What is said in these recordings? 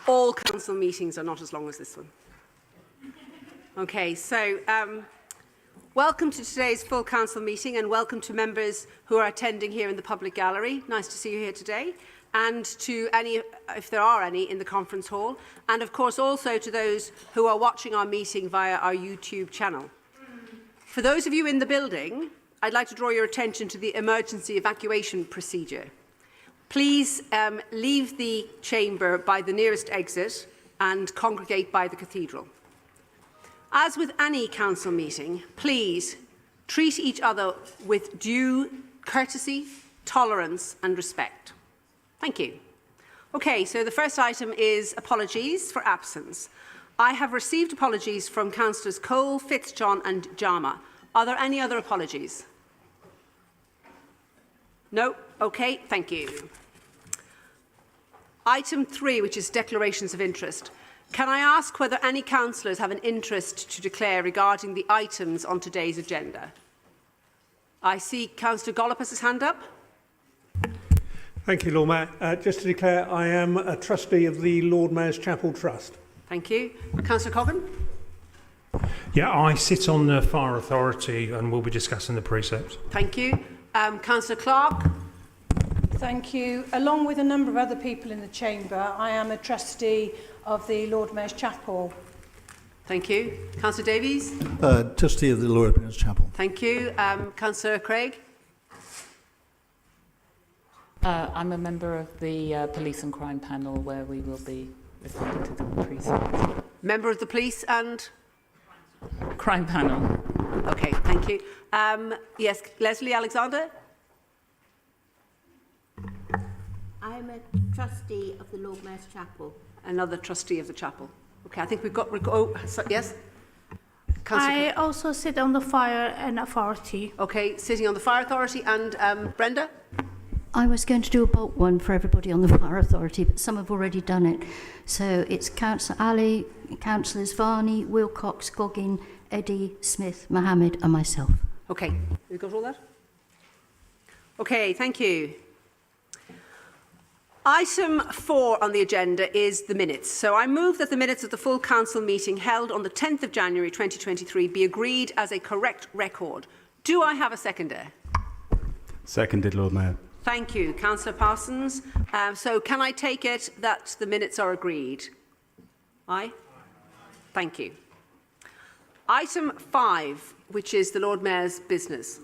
All council meetings are not as long as this one. Okay, so welcome to today's full council meeting, and welcome to members who are attending here in the public gallery. Nice to see you here today, and to any, if there are any, in the conference hall, and of course also to those who are watching our meeting via our YouTube channel. For those of you in the building, I'd like to draw your attention to the emergency evacuation procedure. Please leave the chamber by the nearest exit and congregate by the cathedral. As with any council meeting, please treat each other with due courtesy, tolerance and respect. Thank you. Okay, so the first item is apologies for absence. I have received apologies from Councillors Cole, Fitzjohn and Jama. Are there any other apologies? No? Okay, thank you. Item 3, which is declarations of interest. Can I ask whether any councillors have an interest to declare regarding the items on today's agenda? I see Councillor Gollop has his hand up. Thank you, Lord Mayor. Just to declare, I am a trustee of the Lord Mayor's Chapel Trust. Thank you. Councillor Coggan? Yeah, I sit on the Fire Authority and we'll be discussing the precepts. Thank you. Councillor Clark? Thank you. Along with a number of other people in the chamber, I am a trustee of the Lord Mayor's Chapel. Thank you. Councillor Davies? Trustee of the Lord Mayor's Chapel. Thank you. Councillor Craig? I'm a member of the Police and Crime Panel, where we will be listening to the precepts. Member of the Police and? Crime Panel. Okay, thank you. Yes, Leslie Alexander? I am a trustee of the Lord Mayor's Chapel. Another trustee of the chapel. Okay, I think we've got... yes? I also sit on the Fire and Authority. Okay, sitting on the Fire Authority. And Brenda? I was going to do a bulk one for everybody on the Fire Authority, but some have already done it. So it's Councillor Ali, Councillors Varney, Wilcox, Goggin, Eddie, Smith, Mohammed and myself. Okay, we've got all that? Okay, thank you. Item 4 on the agenda is the minutes. So I move that the minutes of the full council meeting held on the 10th of January 2023 be agreed as a correct record. Do I have a seconder? Seconded, Lord Mayor. Thank you. Councillor Parsons. So can I take it that the minutes are agreed? Aye? Thank you. Item 5, which is the Lord Mayor's business.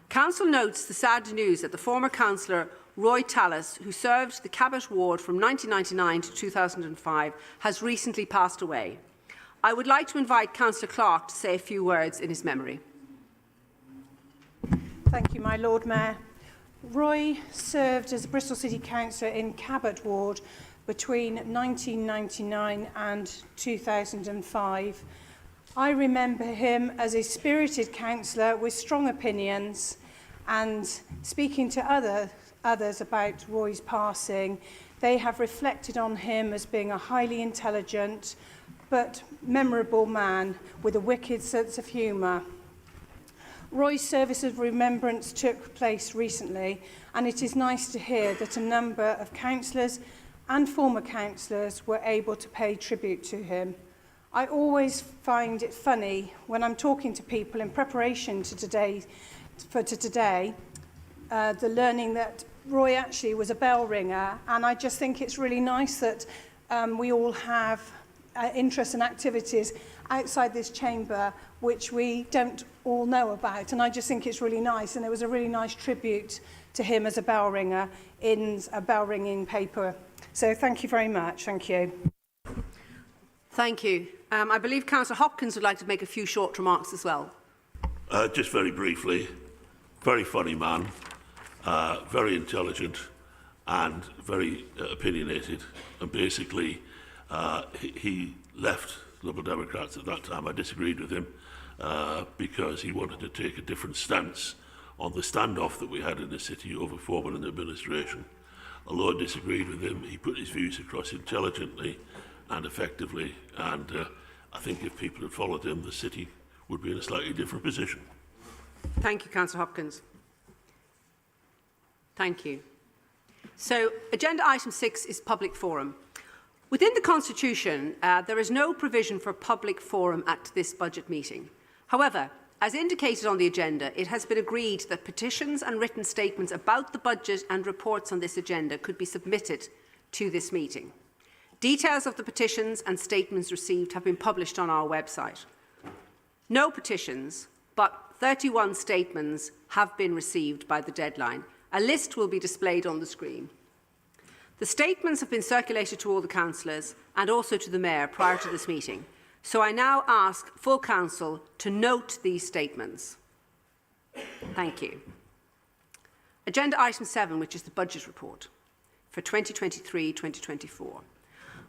Council notes the sad news that the former councillor Roy Tallis, who served the Cabot ward from 1999 to 2005, has recently passed away. I would like to invite Councillor Clark to say a few words in his memory. Thank you, my Lord Mayor. Roy served as a Bristol City Councillor in Cabot ward between 1999 and 2005. I remember him as a spirited councillor with strong opinions, and speaking to others about Roy's passing, they have reflected on him as being a highly intelligent but memorable man with a wicked sense of humour. Roy's service of remembrance took place recently, and it is nice to hear that a number of councillors and former councillors were able to pay tribute to him. I always find it funny when I'm talking to people in preparation to today, the learning that Roy actually was a bell ringer, and I just think it's really nice that we all have interests and activities outside this chamber which we don't all know about, and I just think it's really nice, and it was a really nice tribute to him as a bell ringer in a bell ringing paper. So thank you very much. Thank you. Thank you. I believe Councillor Hopkins would like to make a few short remarks as well. Just very briefly, very funny man, very intelligent and very opinionated, and basically he left Liberal Democrats at that time. I disagreed with him because he wanted to take a different stance on the standoff that we had in the city over Foreman and administration. Although I disagreed with him, he put his views across intelligently and effectively, and I think if people had followed him, the city would be in a slightly different position. Thank you, Councillor Hopkins. Thank you. So, agenda item 6 is public forum. Within the Constitution, there is no provision for public forum at this budget meeting. However, as indicated on the agenda, it has been agreed that petitions and written statements about the budget and reports on this agenda could be submitted to this meeting. Details of the petitions and statements received have been published on our website. No petitions, but 31 statements have been received by the deadline. A list will be displayed on the screen. The statements have been circulated to all the councillors and also to the Mayor prior to this meeting. So I now ask full council to note these statements. Thank you. Agenda item 7, which is the budget report for 2023-2024.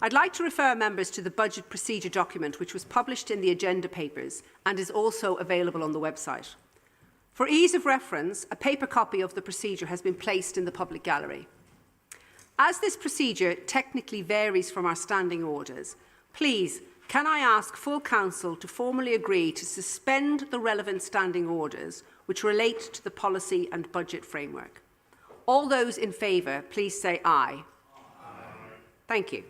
I'd like to refer members to the budget procedure document, which was published in the agenda papers and is also available on the website. For ease of reference, a paper copy of the procedure has been placed in the public gallery. As this procedure technically varies from our standing orders, please, can I ask full council to formally agree to suspend the relevant standing orders which relate to the policy and budget framework? All those in favour, please say aye. Aye. Thank you.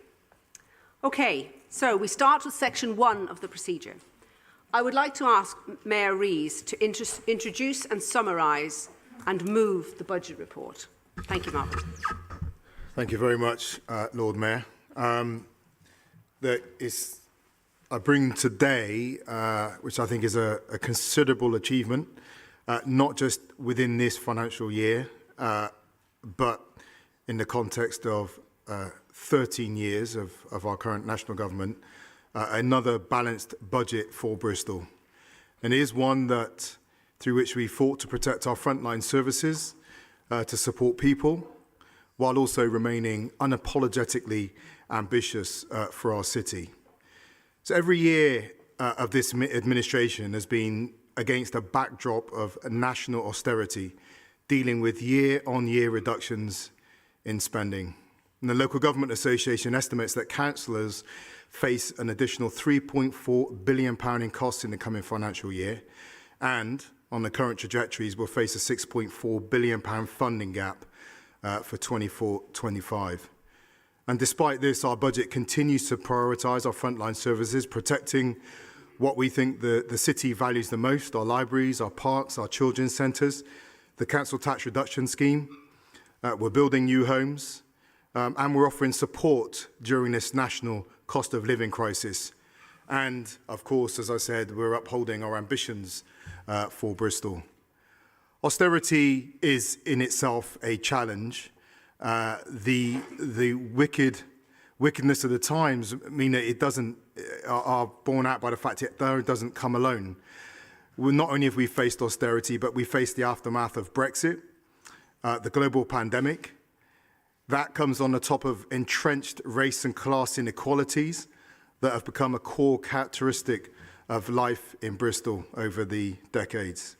Okay, so we start with section 1 of the procedure. I would like to ask Mayor Rees to introduce and summarise and move the budget report. Thank you, Mark. Thank you very much, Lord Mayor. I bring today, which I think is a considerable achievement, not just within this financial year, but in the context of 13 years of our current national government, another balanced budget for Bristol. And it is one through which we fought to protect our frontline services, to support people, while also remaining unapologetically ambitious for our city. So every year of this administration has been against a backdrop of national austerity, dealing with year-on-year reductions in spending. And the Local Government Association estimates that councillors face an additional £3.4 billion in costs in the coming financial year, and on the current trajectories will face a £6.4 billion funding gap for 24-25. And despite this, our budget continues to prioritise our frontline services, protecting what we think the city values the most: our libraries, our parks, our children's centres, the council tax reduction scheme. We're building new homes, and we're offering support during this national cost of living crisis. And of course, as I said, we're upholding our ambitions for Bristol. Austerity is in itself a challenge. The wickedness of the times mean that are borne out by the fact it doesn't come alone. Not only have we faced austerity, but we faced the aftermath of Brexit, the global pandemic. That comes on the top of entrenched race and class inequalities that have become a core characteristic of life in Bristol over the decades.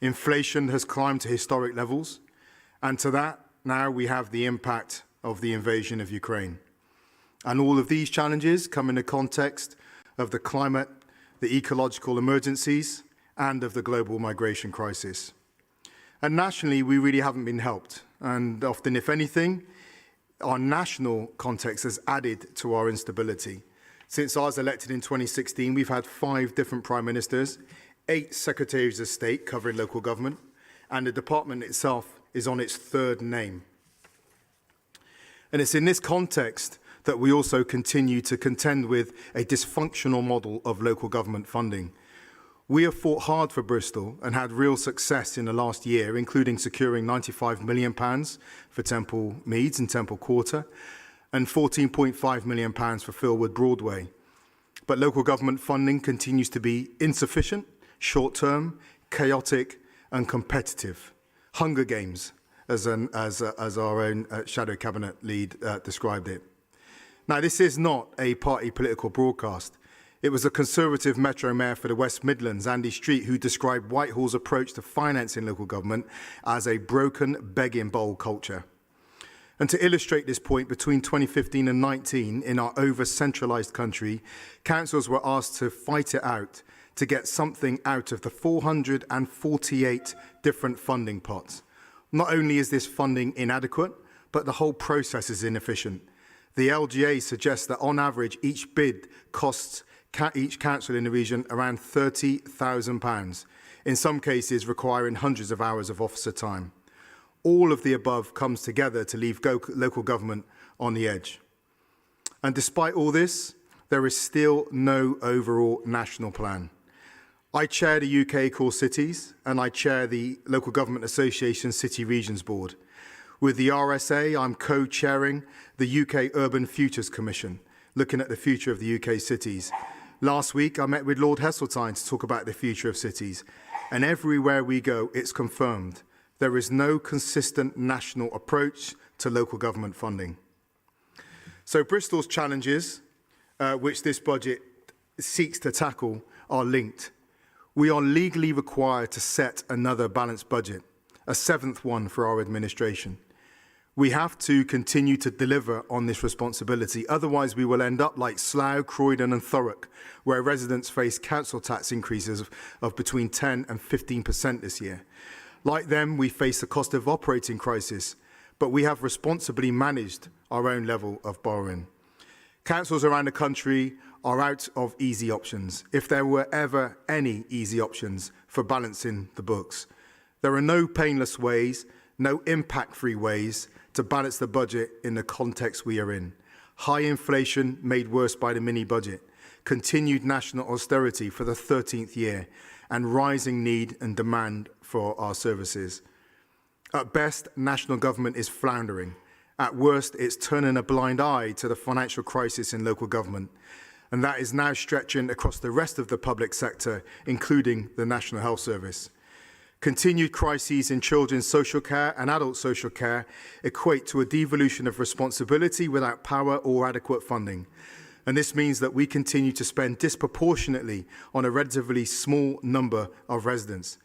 Inflation has climbed to historic levels, and to that, now we have the impact of the invasion of Ukraine. And all of these challenges come in the context of the climate, the ecological emergencies, and of the global migration crisis. And nationally, we really haven't been helped. And often, if anything, our national context has added to our instability. Since I was elected in 2016, we've had 5 different prime ministers, 8 secretaries of state covering local government, and the department itself is on its 3rd name. And it's in this context that we also continue to contend with a dysfunctional model of local government funding. We have fought hard for Bristol and had real success in the last year, including securing £95 million for Temple Meads and Temple Quarter and £14.5 million for Philwood Broadway. But local government funding continues to be insufficient, short-term, chaotic and competitive. Hunger Games, as our own Shadow Cabinet lead described it. Now, this is not a party political broadcast. It was a Conservative Metro Mayor for the West Midlands, Andy Street, who described Whitehall's approach to financing local government as a broken begging bowl culture. And to illustrate this point, between 2015 and 19, in our over-centralised country, councils were asked to fight it out to get something out of the 448 different funding pots. Not only is this funding inadequate, but the whole process is inefficient. The LGA suggests that on average, each bid costs each council in the region around £30,000, in some cases requiring hundreds of hours of officer time. All of the above comes together to leave local government on the edge. And despite all this, there is still no overall national plan. I chair the UK Core Cities and I chair the Local Government Association City Regions Board. With the RSA, I'm co-chairing the UK Urban Futures Commission, looking at the future of the UK cities. Last week, I met with Lord Heseltine to talk about the future of cities. And everywhere we go, it's confirmed. There is no consistent national approach to local government funding. So Bristol's challenges, which this budget seeks to tackle, are linked. We are legally required to set another balanced budget, a seventh one for our administration. We have to continue to deliver on this responsibility. Otherwise, we will end up like Slough, Croydon and Thurrock, where residents face council tax increases of between 10 and 15% this year. Like them, we face the cost of operating crisis, but we have responsibly managed our own level of borrowing. Councils around the country are out of easy options, if there were ever any easy options for balancing the books. There are no painless ways, no impact-free ways to balance the budget in the context we are in. High inflation made worse by the mini-budget, continued national austerity for the 13th year, and rising need and demand for our services. At best, national government is floundering. At worst, it's turning a blind eye to the financial crisis in local government, and that is now stretching across the rest of the public sector, including the National Health Service. Continued crises in children's social care and adult social care equate to a devolution of responsibility without power or adequate funding. And this means that we continue to spend disproportionately on a relatively small number of residents.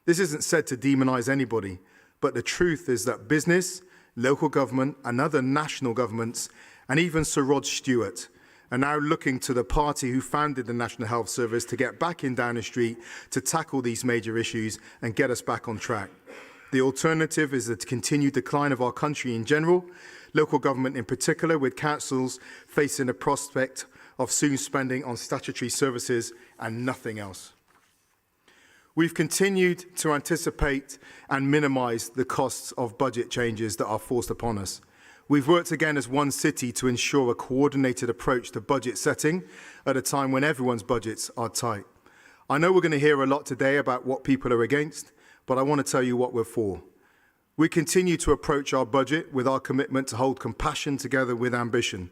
This isn't said to demonise anybody, but the truth is that business, local government and other national governments, and even Sir Rod Stewart, are now looking to the party who founded the National Health Service to get back in Downing Street to tackle these major issues and get us back on track. The alternative is the continued decline of our country in general, local government in particular, with councils facing the prospect of soon spending on statutory services and nothing else. We've continued to anticipate and minimise the costs of budget changes that are forced upon us. We've worked again as one city to ensure a coordinated approach to budget setting at a time when everyone's budgets are tight. I know we're going to hear a lot today about what people are against, but I want to tell you what we're for. We continue to approach our budget with our commitment to hold compassion together with ambition.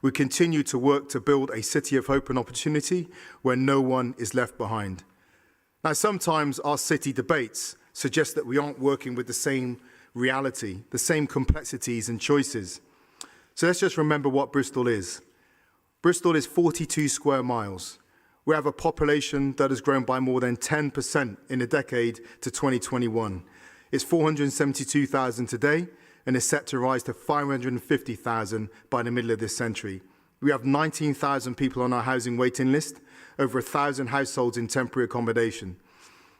We continue to work to build a city of hope and opportunity where no one is left behind. Now, sometimes our city debates suggest that we aren't working with the same reality, the same complexities and choices. So let's just remember what Bristol is. Bristol is 42 square miles. We have a population that has grown by more than 10% in a decade to 2021. It's 472,000 today and is set to rise to 550,000 by the middle of this century. We have 19,000 people on our housing waiting list, over 1,000 households in temporary accommodation.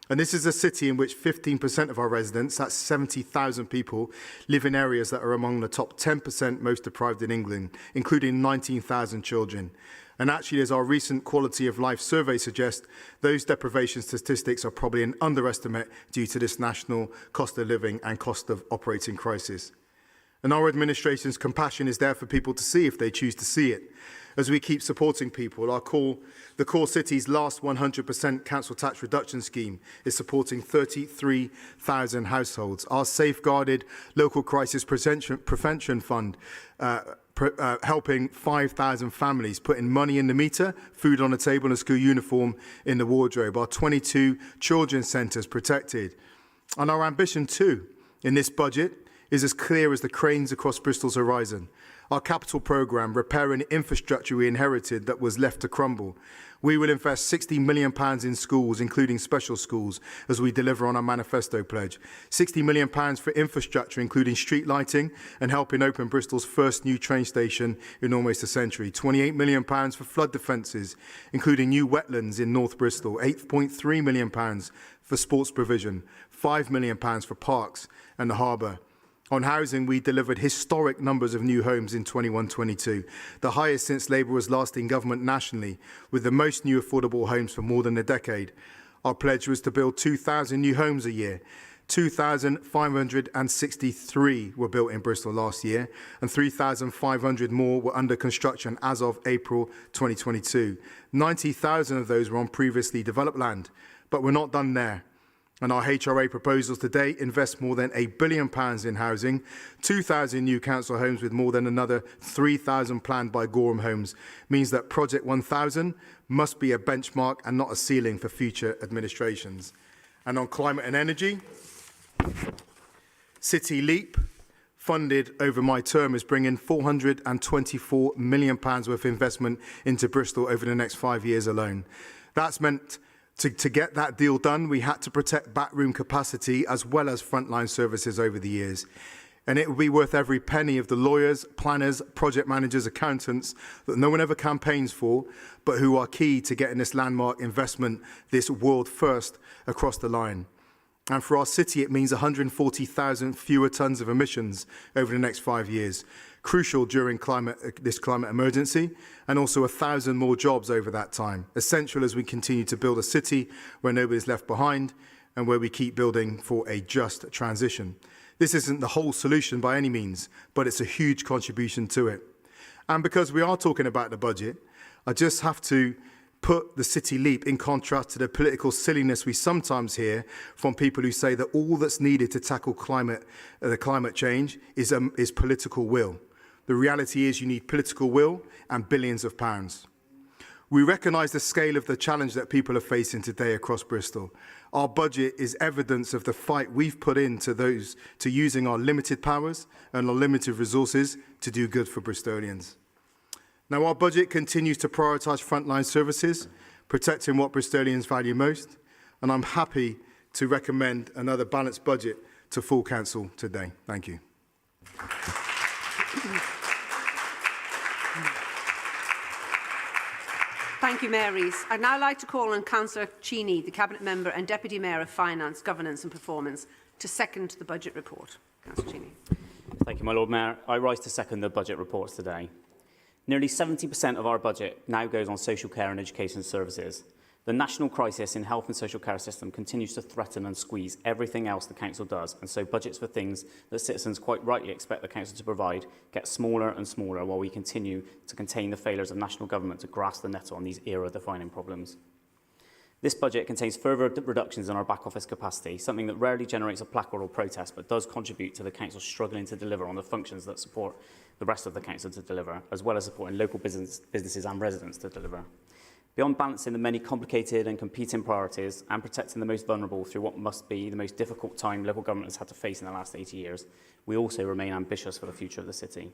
And this is a city in which 15% of our residents, that's 70,000 people, live in areas that are among the top 10% most deprived in England, including 19,000 children. And actually, as our recent quality of life survey suggests, those deprivation statistics are probably an underestimate due to this national cost of living and cost of operating crisis. And our administration's compassion is there for people to see if they choose to see it. As we keep supporting people, the Core City's last 100% council tax reduction scheme is supporting 33,000 households. Our safeguarded local crisis prevention fund helping 5,000 families, putting money in the meter, food on the table and a school uniform in the wardrobe. Our 22 children's centres protected. And our ambition too in this budget is as clear as the cranes across Bristol's horizon. Our capital programme, repairing the infrastructure we inherited that was left to crumble. We will invest £60 million in schools, including special schools, as we deliver on our manifesto pledge. £60 million for infrastructure, including street lighting and helping open Bristol's first new train station in almost a century. £28 million for flood defences, including new wetlands in North Bristol. £8.3 million for sports provision. £5 million for parks and the harbour. On housing, we delivered historic numbers of new homes in 21-22, the highest since Labour was last in government nationally, with the most new affordable homes for more than a decade. Our pledge was to build 2,000 new homes a year. 2,563 were built in Bristol last year, and 3,500 more were under construction as of April 2022. 90,000 of those were on previously developed land, but we're not done there. And our HRA proposals today invest more than £1 billion in housing, 2,000 new council homes with more than another 3,000 planned by Gorham Homes, means that Project 1000 must be a benchmark and not a ceiling for future administrations. And on climate and energy, City Leap, funded over my term, is bringing £424 million worth of investment into Bristol over the next 5 years alone. That's meant to get that deal done, we had to protect backroom capacity as well as frontline services over the years. And it will be worth every penny of the lawyers, planners, project managers, accountants that no one ever campaigns for, but who are key to getting this landmark investment, this world first, across the line. And for our city, it means 140,000 fewer tonnes of emissions over the next 5 years. Crucial during this climate emergency, and also 1,000 more jobs over that time. Essential as we continue to build a city where nobody's left behind and where we keep building for a just transition. This isn't the whole solution by any means, but it's a huge contribution to it. And because we are talking about the budget, I just have to put the City Leap in contrast to the political silliness we sometimes hear from people who say that all that's needed to tackle climate change is political will. The reality is you need political will and billions of pounds. We recognise the scale of the challenge that people are facing today across Bristol. Our budget is evidence of the fight we've put into using our limited powers and our limited resources to do good for Bristolians. Now, our budget continues to prioritise frontline services, protecting what Bristolians value most, and I'm happy to recommend another balanced budget to full council today. Thank you. Thank you, Mayor Rees. I'd now like to call on Councillor Cheney, the Cabinet Member and Deputy Mayor of Finance, Governance and Performance, to second the budget report. Councillor Cheney. Thank you, my Lord Mayor. I rise to second the budget reports today. Nearly 70% of our budget now goes on social care and education services. The national crisis in health and social care system continues to threaten and squeeze everything else the council does, and so budgets for things that citizens quite rightly expect the council to provide get smaller and smaller while we continue to contain the failures of national government to grasp the nettle on these era-defining problems. This budget contains further reductions in our back office capacity, something that rarely generates a placard or protest, but does contribute to the council struggling to deliver on the functions that support the rest of the council to deliver, as well as supporting local businesses and residents to deliver. Beyond balancing the many complicated and competing priorities and protecting the most vulnerable through what must be the most difficult time local government has had to face in the last 80 years, we also remain ambitious for the future of the city.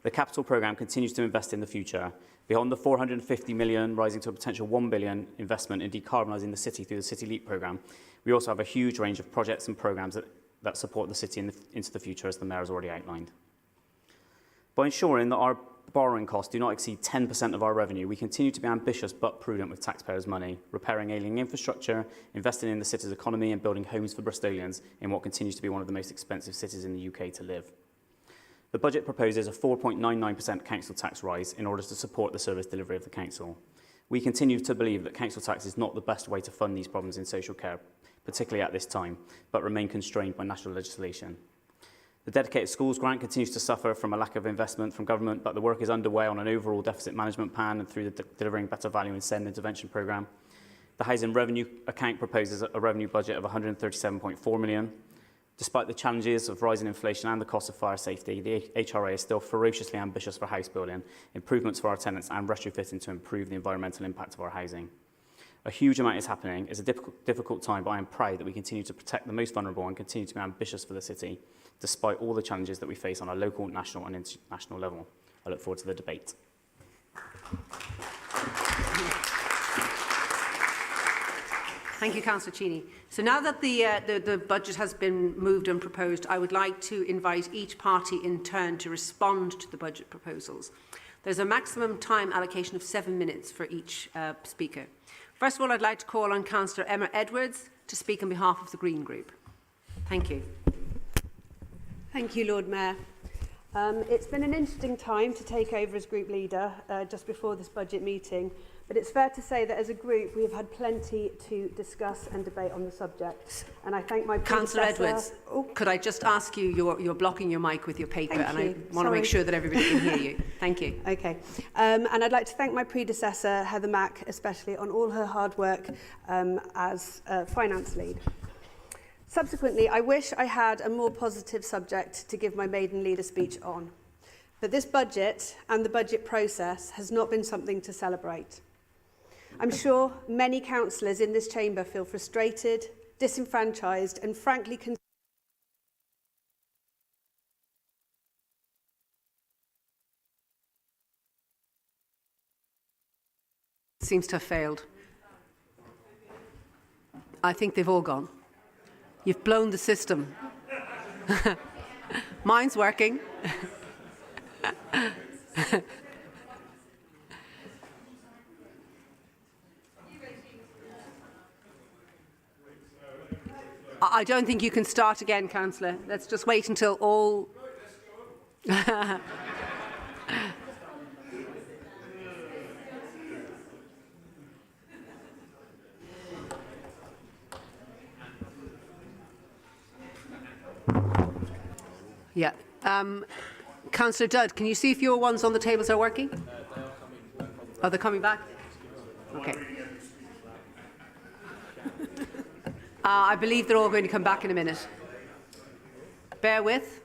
The capital programme continues to invest in the future. Beyond the £450 million, rising to a potential £1 billion investment in decarbonising the city through the City Leap programme, we also have a huge range of projects and programmes that support the city into the future, as the Mayor has already outlined. By ensuring that our borrowing costs do not exceed 10% of our revenue, we continue to be ambitious but prudent with taxpayers' money, repairing ailing infrastructure, investing in the city's economy and building homes for Bristolians in what continues to be one of the most expensive cities in the UK to live. The budget proposes a 4.99% council tax rise in order to support the service delivery of the council. We continue to believe that council tax is not the best way to fund these problems in social care, particularly at this time, but remain constrained by national legislation. The dedicated schools grant continues to suffer from a lack of investment from government, but the work is underway on an overall deficit management plan and through the Delivering Better Value and SEND intervention programme. The housing revenue account proposes a revenue budget of £137.4 million. Despite the challenges of rising inflation and the cost of fire safety, the HRA is still ferociously ambitious for house building, improvements for our tenants and retrofitting to improve the environmental impact of our housing. A huge amount is happening. It's a difficult time, but I am proud that we continue to protect the most vulnerable and continue to be ambitious for the city, despite all the challenges that we face on a local, national and international level. I look forward to the debate. Thank you, Councillor Cheney. So now that the budget has been moved and proposed, I would like to invite each party in turn to respond to the budget proposals. There's a maximum time allocation of 7 minutes for each speaker. First of all, I'd like to call on Councillor Emma Edwards to speak on behalf of the Green Group. Thank you. Thank you, Lord Mayor. It's been an interesting time to take over as group leader just before this budget meeting, but it's fair to say that as a group we have had plenty to discuss and debate on the subject. And I thank my Councillor predecessor... Edwards, could I just ask you, you're blocking your mic with your paper, Thank and you. I want to make sure that everybody can hear you. Thank you. Okay. And I'd like to thank my predecessor, Heather Mack, especially on all her hard work as finance lead. Subsequently, I wish I had a more positive subject to give my maiden leader speech on. But this budget and the budget process has not been something to celebrate. I'm sure many councillors in this chamber feel frustrated, disenfranchised and frankly Seems to have failed. I think they've all gone. You've blown the system. Mine's working. I don't think you can start again, Councillor. Let's just wait until all... Yeah. Councillor Dudd, can you see if your ones on the tables are working? Oh, they're coming back? Okay. I believe they're all going to come back in a minute. Bear with.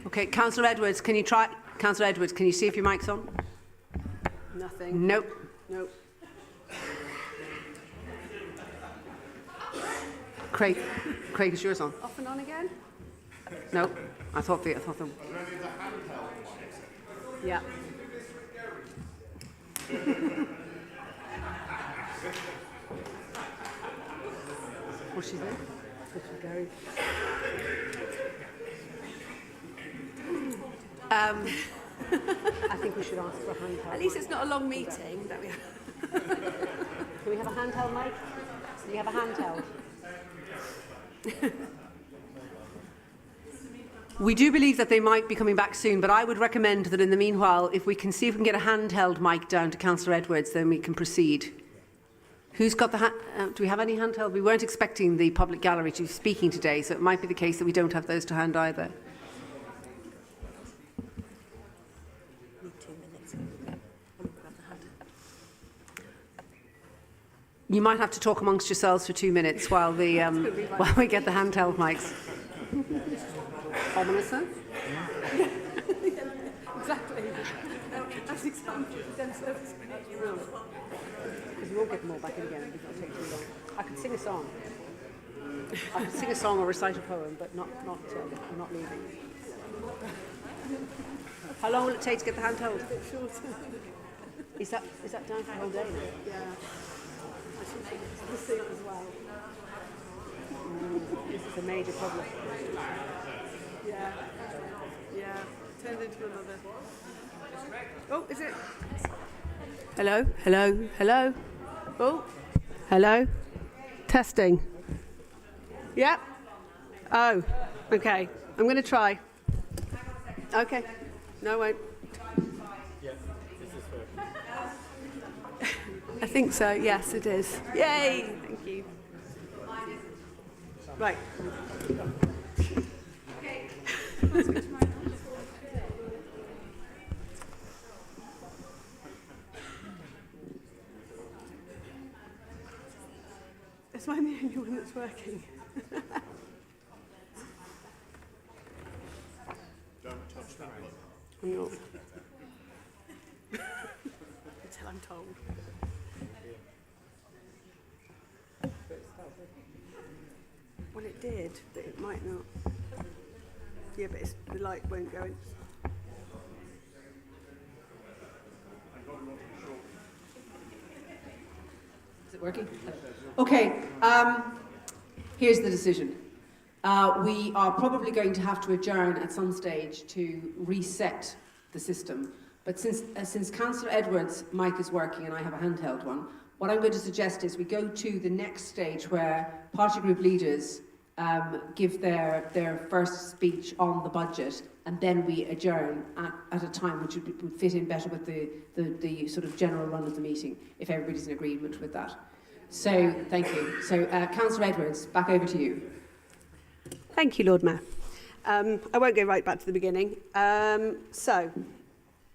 Okay, Councillor Edwards, can you try? Councillor Edwards, can you see if your mic's on? Nothing. Nope. Nope. Craig, is yours on? Off and on again? No, I thought the. Yeah. What's she doing? I think we should ask for a handheld. At least it's not a long meeting that we have. Can we have a handheld mic? Can we have a handheld? We do believe that they might be coming back soon, but I would recommend that in the meanwhile, if we can see if we can get a handheld mic down to Councillor Edwards, then we can proceed. Who's got the do we have any handheld? We weren't expecting the public gallery to be speaking today, so it might be the case that we don't have those to hand either. You might have to talk amongst yourselves for 2 minutes while the while we get the handheld mics. Ominous, huh? Exactly. That's exactly because we won't get them all back in again because it'll take too long. I could sing a song. I could sing a song or recite a poem, but not leaving. How long will it take to get the handheld? Is that down for the whole day? Yeah. This as well. This is a major problem. Yeah. Turned into another. Oh, is it? Hello? Oh, hello? Testing. Yeah? Oh, okay. I'm going to try. Okay. No, I won't. I think so. Yes, it is. Yay! Thank you. Right. Is mine the only one that's working? Don't touch that one. I'm not. Until I'm told. Well, it did, but it might not. Yeah, but the light won't go in. Is it working? Okay, here's the decision. We are probably going to have to adjourn at some stage to reset the system. But since Councillor Edwards' mic is working and I have a handheld one, What I'm going to suggest is we go to the next stage where party group leaders give their first speech on the budget, and then we adjourn at a time which would fit in better with the sort of general run of the meeting, if everybody's in agreement with that. So, thank you. So, Councillor Edwards, back over to you. Thank you, Lord Mayor. I won't go right back to the beginning. So,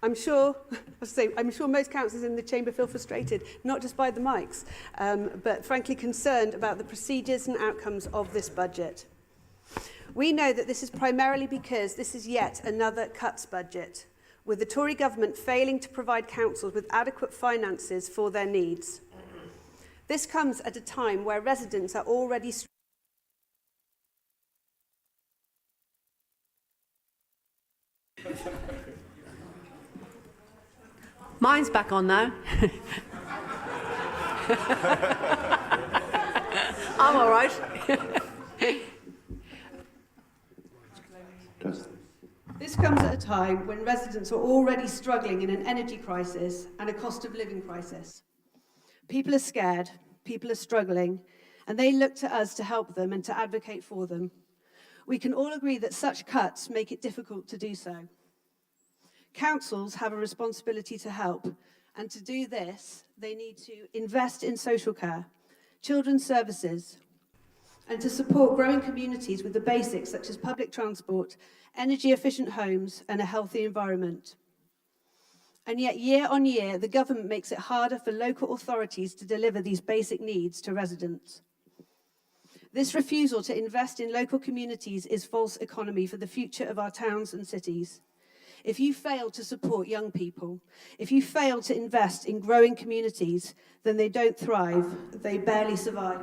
I'm sure most councillors in the chamber feel frustrated, not just by the mics, but frankly concerned about the procedures and outcomes of this budget. We know that this is primarily because this is yet another cuts budget, with the Tory government failing to provide councils with adequate finances for their needs. This comes at a time where residents are already Mine's back on now. I'm all right. This comes at a time when residents are already struggling in an energy crisis and a cost of living crisis. People are scared, people are struggling, and they look to us to help them and to advocate for them. We can all agree that such cuts make it difficult to do so. Councils have a responsibility to help, and to do this, they need to invest in social care, children's services, and to support growing communities with the basics such as public transport, energy-efficient homes, and a healthy environment. And yet, year on year, the government makes it harder for local authorities to deliver these basic needs to residents. This refusal to invest in local communities is false economy for the future of our towns and cities. If you fail to support young people, if you fail to invest in growing communities, then they don't thrive, they barely survive.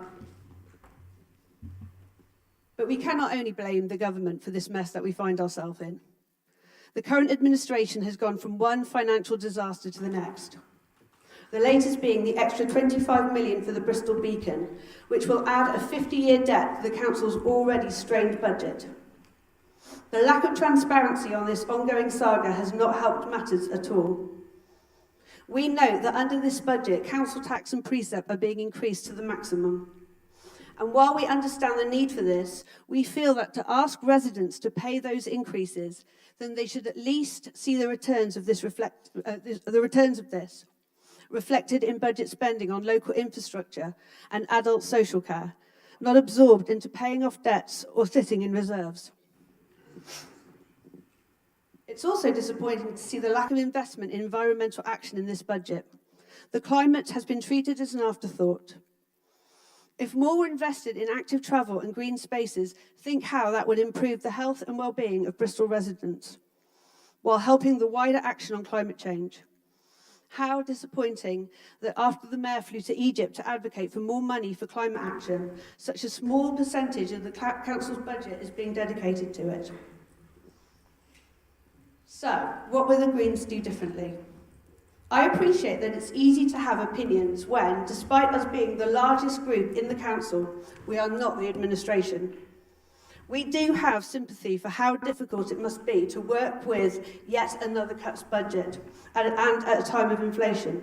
But we cannot only blame the government for this mess that we find ourselves in. The current administration has gone from one financial disaster to the next. The latest being the extra 25 million for the Bristol Beacon, which will add a 50-year debt to the council's already strained budget. The lack of transparency on this ongoing saga has not helped matters at all. We note that under this budget, council tax and precept are being increased to the maximum. And while we understand the need for this, we feel that to ask residents to pay those increases, then they should at least see the returns of this reflected in budget spending on local infrastructure and adult social care, not absorbed into paying off debts or sitting in reserves. It's also disappointing to see the lack of investment in environmental action in this budget. The climate has been treated as an afterthought. If more were invested in active travel and green spaces, think how that would improve the health and well-being of Bristol residents, while helping the wider action on climate change. How disappointing that after the Mayor flew to Egypt to advocate for more money for climate action, such a small percentage of the Council's budget is being dedicated to it. So, what will the Greens do differently? I appreciate that it's easy to have opinions when, despite us being the largest group in the Council, we are not the administration. We do have sympathy for how difficult it must be to work with yet another cuts budget and at a time of inflation.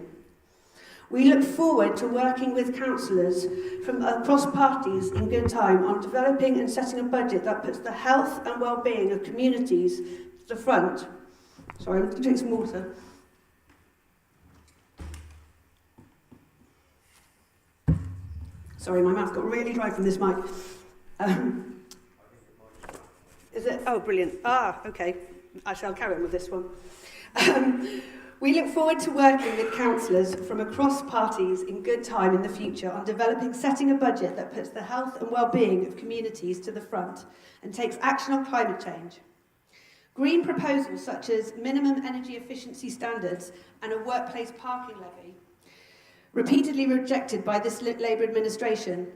We look forward to working with councillors from across parties in good time on developing and setting a budget that puts the health and well-being of communities to the front. Sorry, I'm going to drink some water. Sorry, my mouth got really dry from this mic. Is it? Oh, brilliant. Okay. I shall carry on with this one. We look forward to working with councillors from across parties in good time in the future on setting a budget that puts the health and well-being of communities to the front and takes action on climate change. Green proposals such as minimum energy efficiency standards and a workplace parking levy, repeatedly rejected by this Labour administration,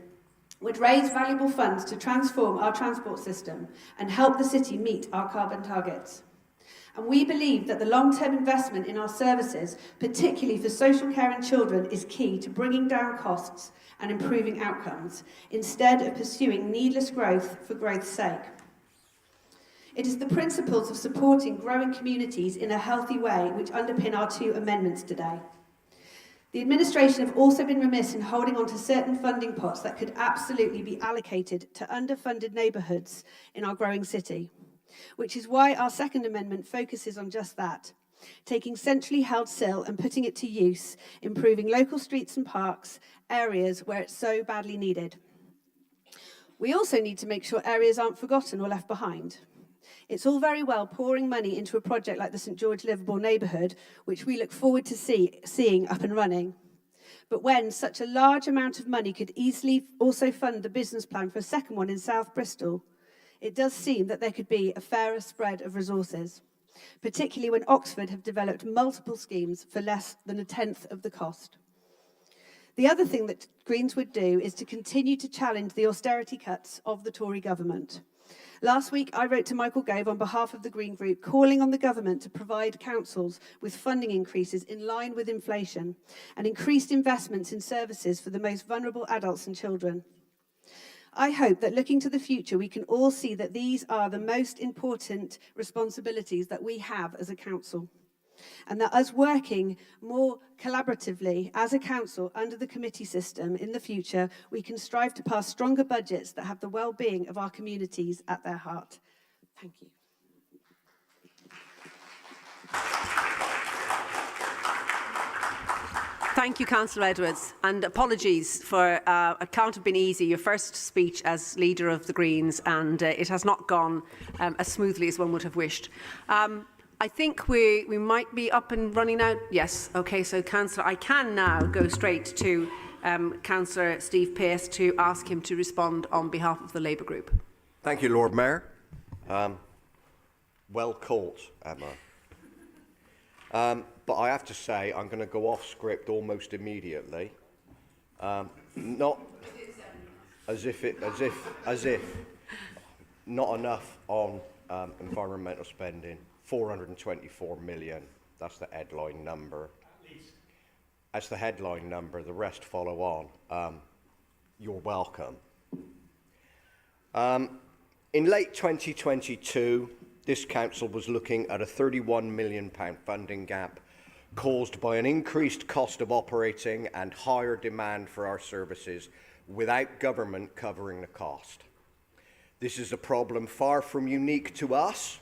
would raise valuable funds to transform our transport system and help the city meet our carbon targets. And we believe that the long-term investment in our services, particularly for social care and children, is key to bringing down costs and improving outcomes, instead of pursuing needless growth for growth's sake. It is the principles of supporting growing communities in a healthy way which underpin our two amendments today. The administration have also been remiss in holding on to certain funding pots that could absolutely be allocated to underfunded neighbourhoods in our growing city, which is why our second amendment focuses on just that, taking centrally held SIL and putting it to use, improving local streets and parks, areas where it's so badly needed. We also need to make sure areas aren't forgotten or left behind. It's all very well pouring money into a project like the St George Liverpool neighbourhood, which we look forward to seeing up and running. But when such a large amount of money could easily also fund the business plan for a second one in South Bristol, it does seem that there could be a fairer spread of resources, particularly when Oxford have developed multiple schemes for less than a tenth of the cost. The other thing that Greens would do is to continue to challenge the austerity cuts of the Tory government. Last week, I wrote to Michael Gove on behalf of the Green Group, calling on the government to provide councils with funding increases in line with inflation and increased investments in services for the most vulnerable adults and children. I hope that looking to the future, we can all see that these are the most important responsibilities that we have as a council, and that us working more collaboratively as a council under the committee system in the future, we can strive to pass stronger budgets that have the well-being of our communities at their heart. Thank you. Thank you, Councillor Edwards, and apologies for it can't have been easy, your first speech as leader of the Greens, and it has not gone as smoothly as one would have wished. I think we might be up and running now. Yes, okay, so Councillor, I can now go straight to Councillor Steve Pearce to ask him to respond on behalf of the Labour Group. Thank you, Lord Mayor. Well caught, Emma. But I have to say, I'm going to go off script almost immediately. Not as if not enough on environmental spending. 424 million. That's the headline number. That's the headline number. The rest follow on. You're welcome. In late 2022, this council was looking at a £31 million funding gap caused by an increased cost of operating and higher demand for our services without government covering the cost. This is a problem far from unique to us.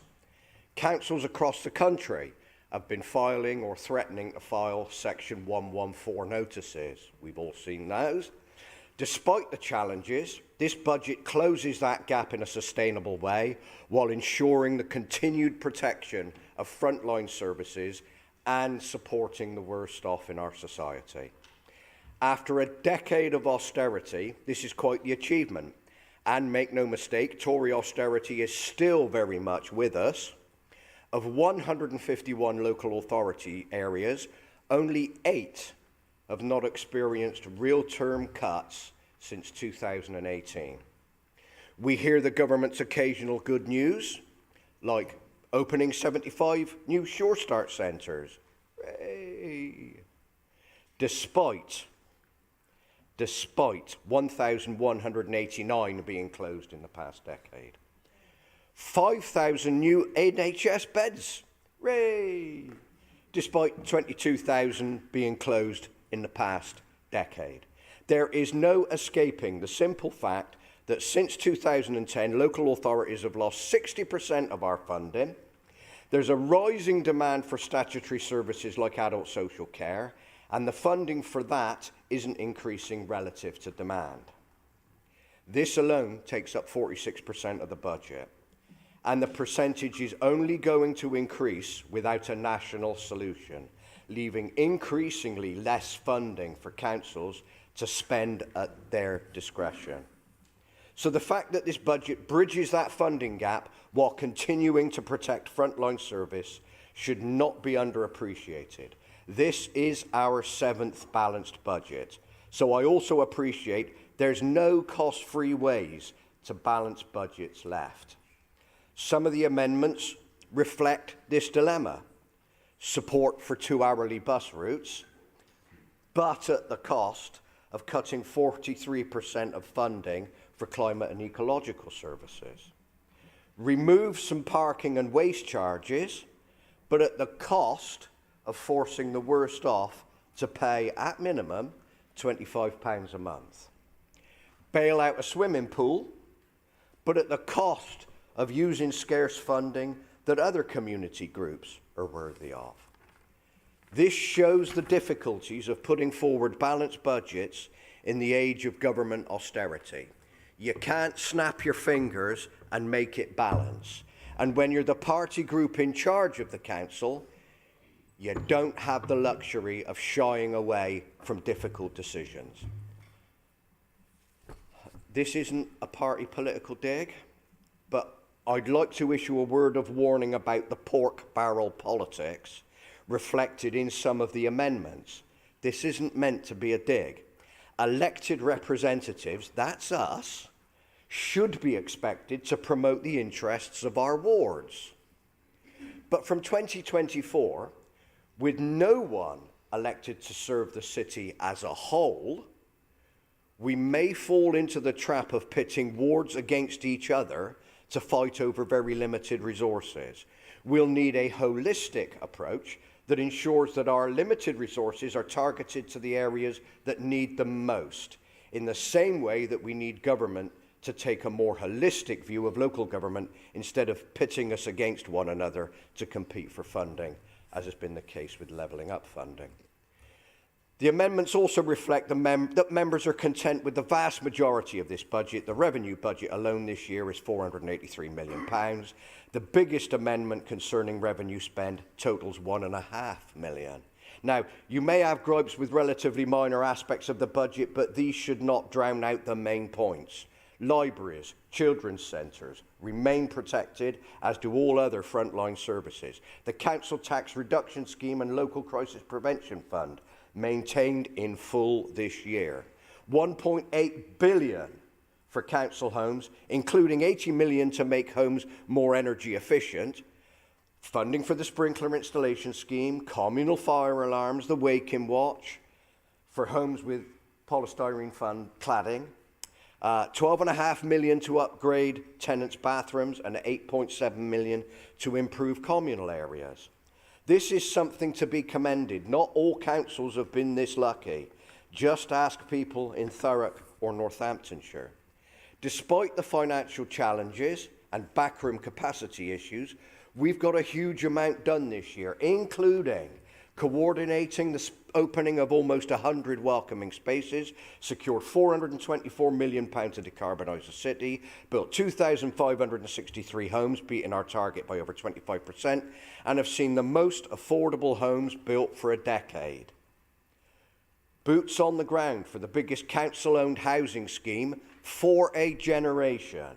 Councils across the country have been filing or threatening to file Section 114 notices. We've all seen those. Despite the challenges, this budget closes that gap in a sustainable way while ensuring the continued protection of frontline services and supporting the worst off in our society. After a decade of austerity, this is quite the achievement. And make no mistake, Tory austerity is still very much with us. Of 151 local authority areas, only 8 have not experienced real-term cuts since 2018. We hear the government's occasional good news, like opening 75 new Sure Start centres. Despite 1,189 being closed in the past decade. 5,000 new NHS beds, hooray! Despite 22,000 being closed in the past decade. There is no escaping the simple fact that since 2010, local authorities have lost 60% of our funding. There's a rising demand for statutory services like adult social care, and the funding for that isn't increasing relative to demand. This alone takes up 46% of the budget. And the percentage is only going to increase without a national solution, leaving increasingly less funding for councils to spend at their discretion. So the fact that this budget bridges that funding gap while continuing to protect frontline service should not be underappreciated. This is our 7th balanced budget. So I also appreciate there's no cost-free ways to balance budgets left. Some of the amendments reflect this dilemma. Support for 2 hourly bus routes, but at the cost of cutting 43% of funding for climate and ecological services. Remove some parking and waste charges, but at the cost of forcing the worst off to pay, at minimum, £25 a month. Bail out a swimming pool, but at the cost of using scarce funding that other community groups are worthy of. This shows the difficulties of putting forward balanced budgets in the age of government austerity. You can't snap your fingers and make it balance. And when you're the party group in charge of the council, you don't have the luxury of shying away from difficult decisions. This isn't a party political dig, but I'd like to issue a word of warning about the pork barrel politics reflected in some of the amendments. This isn't meant to be a dig. Elected representatives, that's us, should be expected to promote the interests of our wards. But from 2024, with no one elected to serve the city as a whole, we may fall into the trap of pitting wards against each other to fight over very limited resources. We'll need a holistic approach that ensures that our limited resources are targeted to the areas that need them most, in the same way that we need government to take a more holistic view of local government instead of pitting us against one another to compete for funding, as has been the case with levelling up funding. The amendments also reflect that members are content with the vast majority of this budget. The revenue budget alone this year is £483 million. The biggest amendment concerning revenue spend totals £1.5 million. Now, you may have gripes with relatively minor aspects of the budget, but these should not drown out the main points. Libraries, children's centres remain protected, as do all other frontline services. The Council Tax Reduction Scheme and Local Crisis Prevention Fund maintained in full this year. 1.8 billion for council homes, including 80 million to make homes more energy efficient, funding for the sprinkler installation scheme, communal fire alarms, the Wake-in Watch, for homes with polystyrene cladding, 12.5 million to upgrade tenants' bathrooms, and 8.7 million to improve communal areas. This is something to be commended. Not all councils have been this lucky. Just ask people in Thurrock or Northamptonshire. Despite the financial challenges and backroom capacity issues, we've got a huge amount done this year, including coordinating the opening of almost 100 welcoming spaces, secured £424 million to decarbonise the city, built 2,563 homes, beating our target by over 25%, and have seen the most affordable homes built for a decade. Boots on the ground for the biggest council-owned housing scheme for a generation.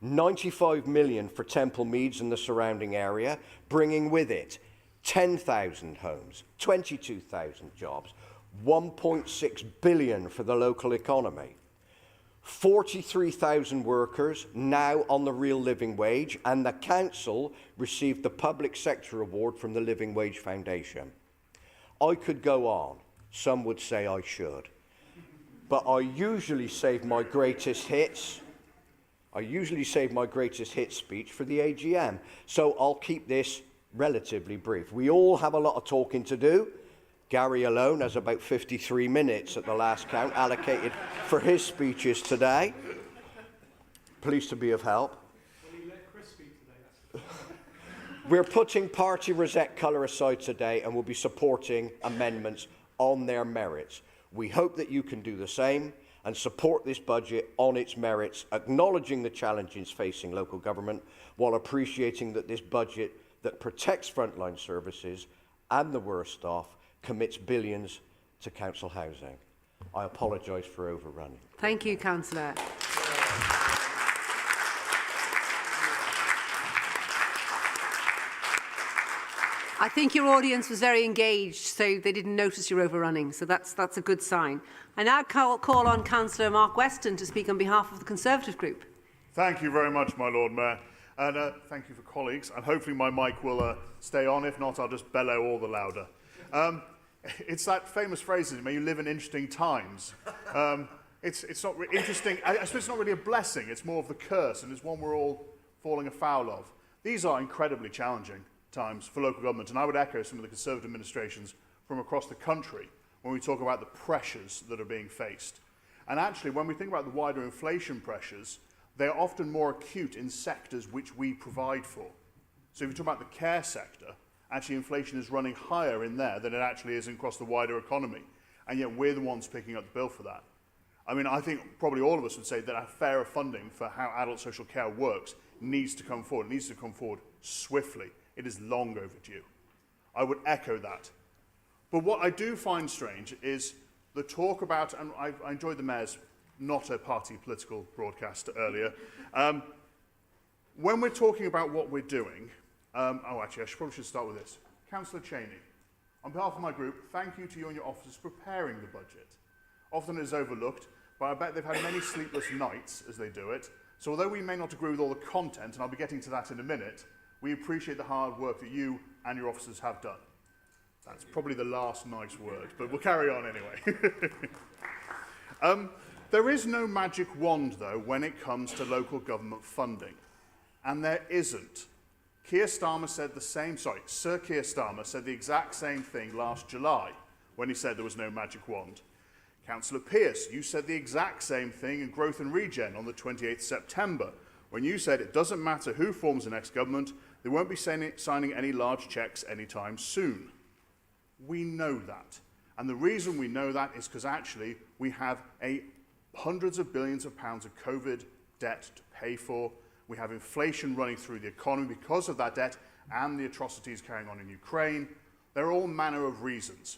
95 million for Temple Meads and the surrounding area, bringing with it 10,000 homes, 22,000 jobs, 1.6 billion for the local economy. 43,000 workers now on the real living wage, and the council received the Public Sector Award from the Living Wage Foundation. I could go on. Some would say I should. But I usually save my greatest hits. I usually save my greatest hit speech for the AGM. So I'll keep this relatively brief. We all have a lot of talking to do. Gary alone has about 53 minutes at the last count allocated for his speeches today. Pleased to be of help. We're putting party rosette colour aside today and we'll be supporting amendments on their merits. We hope that you can do the same and support this budget on its merits, acknowledging the challenges facing local government while appreciating that this budget that protects frontline services and the worst off commits billions to council housing. I apologise for overrunning. Thank you, Councillor. I think your audience was very engaged, so they didn't notice your overrunning, so that's a good sign. I now call on Councillor Mark Weston to speak on behalf of the Conservative Group. Thank you very much, my Lord Mayor. And thank you for colleagues, and hopefully my mic will stay on. If not, I'll just bellow all the louder. It's that famous phrase, may you live in interesting times. It's not interesting. I suppose it's not really a blessing. It's more of the curse, and it's one we're all falling afoul of. These are incredibly challenging times for local government, and I would echo some of the Conservative administrations from across the country when we talk about the pressures that are being faced. And actually, when we think about the wider inflation pressures, they are often more acute in sectors which we provide for. So if you talk about the care sector, actually inflation is running higher in there than it actually is across the wider economy. And yet we're the ones picking up the bill for that. I mean, I think probably all of us would say that our fairer funding for how adult social care works needs to come forward. It needs to come forward swiftly. It is long overdue. I would echo that. But what I do find strange is the talk about, and I enjoyed the Mayor's not a party political broadcast earlier, when we're talking about what we're doing, actually, I probably should start with this. Councillor Cheney, on behalf of my group, thank you to you and your officers for preparing the budget. Often it is overlooked, but I bet they've had many sleepless nights as they do it. So although we may not agree with all the content, and I'll be getting to that in a minute, we appreciate the hard work that you and your officers have done. That's probably the last nice word, but we'll carry on anyway. There is no magic wand, though, when it comes to local government funding. And there isn't. Sir Keir Starmer said the exact same thing last July when he said there was no magic wand. Councillor Pearce, you said the exact same thing in Growth and Regen on the 28th September, when you said it doesn't matter who forms the next government, they won't be signing any large cheques anytime soon. We know that. And the reason we know that is because actually we have hundreds of billions of pounds of COVID debt to pay for. We have inflation running through the economy because of that debt and the atrocities carrying on in Ukraine. There are all manner of reasons.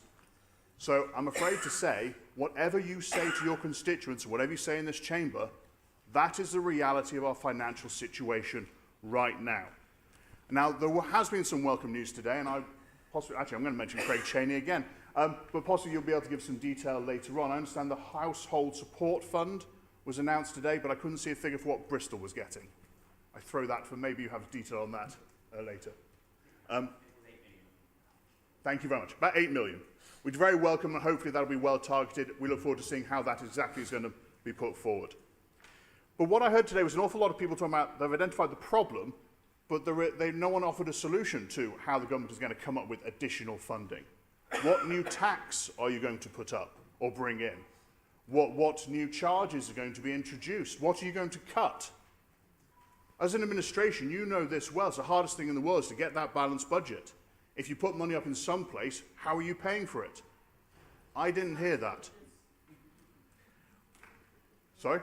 So I'm afraid to say, whatever you say to your constituents, whatever you say in this chamber, that is the reality of our financial situation right now. Now, there has been some welcome news today, and I'm going to mention Craig Cheney again, but possibly you'll be able to give some detail later on. I understand the Household Support Fund was announced today, but I couldn't see a figure for what Bristol was getting. I throw that for maybe you have detail on that later. Thank you very much. About 8 million. We're very welcome, and hopefully that'll be well targeted. We look forward to seeing how that exactly is going to be put forward. But what I heard today was an awful lot of people talking about they've identified the problem, but no one offered a solution to how the government is going to come up with additional funding. What new tax are you going to put up or bring in? What new charges are going to be introduced? What are you going to cut? As an administration, you know this well. It's the hardest thing in the world is to get that balanced budget. If you put money up in some place, how are you paying for it? I didn't hear that. Sorry?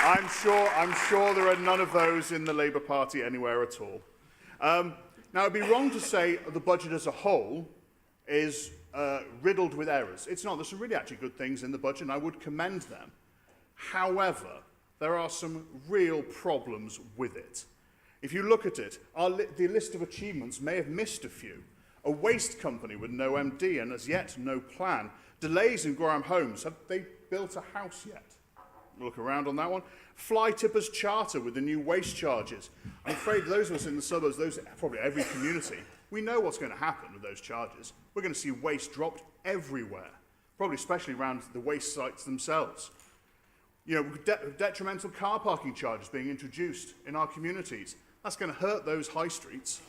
I'm sure there are none of those in the Labour Party anywhere at all. Now, it'd be wrong to say the budget as a whole is riddled with errors. It's not. There's some really actually good things in the budget, and I would commend them. However, there are some real problems with it. If you look at it, the list of achievements may have missed a few. A waste company with no MD and as yet no plan. Delays in Gorham Homes. Have they built a house yet? Look around on that one. Fly tippers charter with the new waste charges. I'm afraid those of us in the suburbs, probably every community, we know what's going to happen with those charges. We're going to see waste dropped everywhere, probably especially around the waste sites themselves. You know, detrimental car parking charges being introduced in our communities. That's going to hurt those high streets.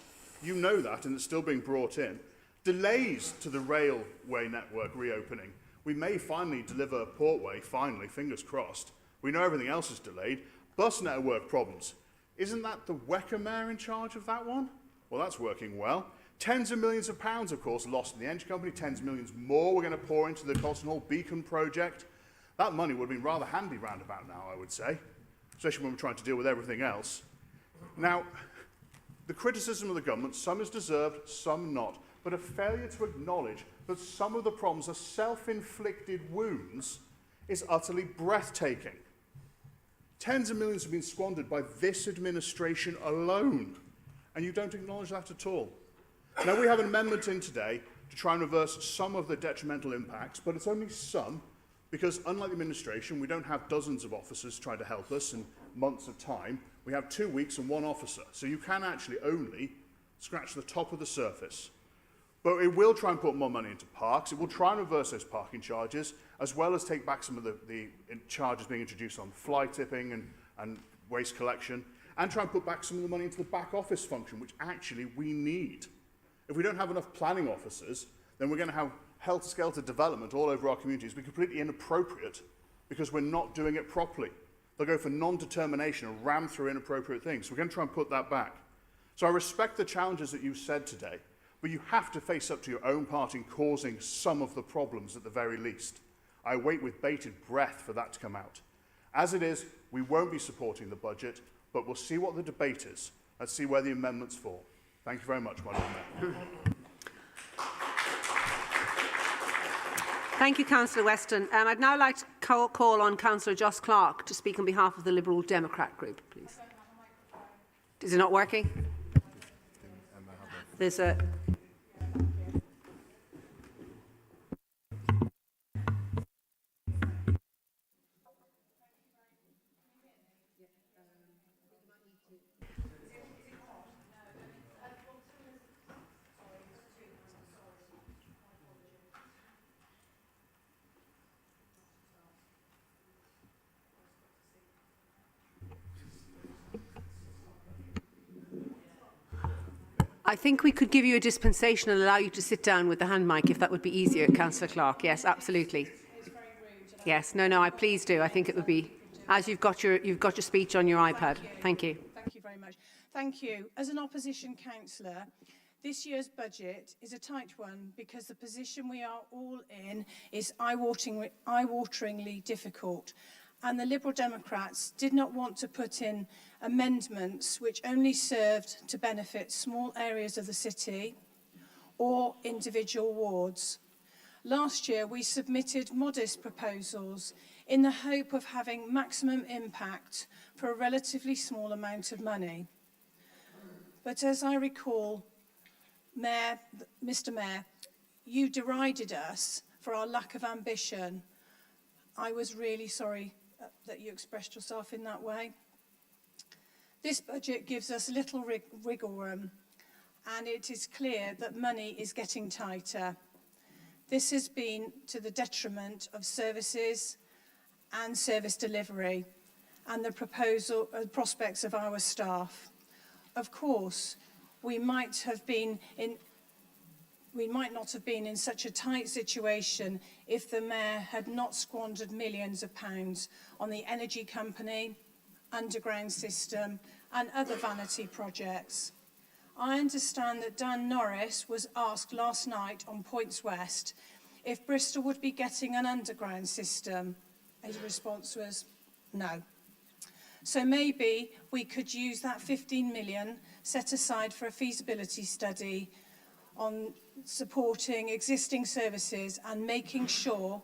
You know that, and it's still being brought in. Delays to the railway network reopening. We may finally deliver Portway, finally, fingers crossed. We know everything else is delayed. Bus network problems. Isn't that the Wecker Mayor in charge of that one? Well, that's working well. Tens of millions of pounds, of course, lost in the engine company. Tens of millions more we're going to pour into the Colston Hall Beacon project. That money would have been rather handy roundabout now, I would say, especially when we're trying to deal with everything else. Now, the criticism of the government, some is deserved, some not, but a failure to acknowledge that some of the problems are self-inflicted wounds is utterly breathtaking. Tens of millions have been squandered by this administration alone, and you don't acknowledge that at all. Now, we have an amendment in today to try and reverse some of the detrimental impacts, but it's only some, because unlike the administration, we don't have dozens of officers trying to help us in months of time. We have 2 weeks and one officer, so you can actually only scratch the top of the surface. But it will try and put more money into parks. It will try and reverse those parking charges, as well as take back some of the charges being introduced on fly tipping and waste collection, and try and put back some of the money into the back office function, which actually we need. If we don't have enough planning officers, then we're going to have helter-skelter development all over our communities. We're completely inappropriate because we're not doing it properly. They'll go for non-determination and ram through inappropriate things. So we're going to try and put that back. So I respect the challenges that you've said today, but you have to face up to your own part in causing some of the problems at the very least. I wait with bated breath for that to come out. As it is, we won't be supporting the budget, but we'll see what the debate is. Let's see where the amendments fall. Thank you very much, my Lord Mayor. Thank you, Councillor Weston. I'd now like to call on Councillor Joss Clark to speak on behalf of the Liberal Democrat group, please. Is it not working? There's a... I think we could give you a dispensation and allow you to sit down with the hand mic if that would be easier, Councillor Clark. Yes, absolutely. Yes, no, please do. I think it would be, as you've got your speech on your iPad. Thank you. Thank you very much. Thank you. As an opposition councillor, this year's budget is a tight one because the position we are all in is eye-wateringly difficult. And the Liberal Democrats did not want to put in amendments which only served to benefit small areas of the city or individual wards. Last year, we submitted modest proposals in the hope of having maximum impact for a relatively small amount of money. But as I recall, Mr. Mayor, you derided us for our lack of ambition. I was really sorry that you expressed yourself in that way. This budget gives us little wiggle room, and it is clear that money is getting tighter. This has been to the detriment of services and service delivery and the prospects of our staff. Of course, we might not have been in such a tight situation if the Mayor had not squandered millions of pounds on the energy company, underground system and other vanity projects. I understand that Dan Norris was asked last night on Points West if Bristol would be getting an underground system. His response was no. So maybe we could use that 15 million set aside for a feasibility study on supporting existing services and making sure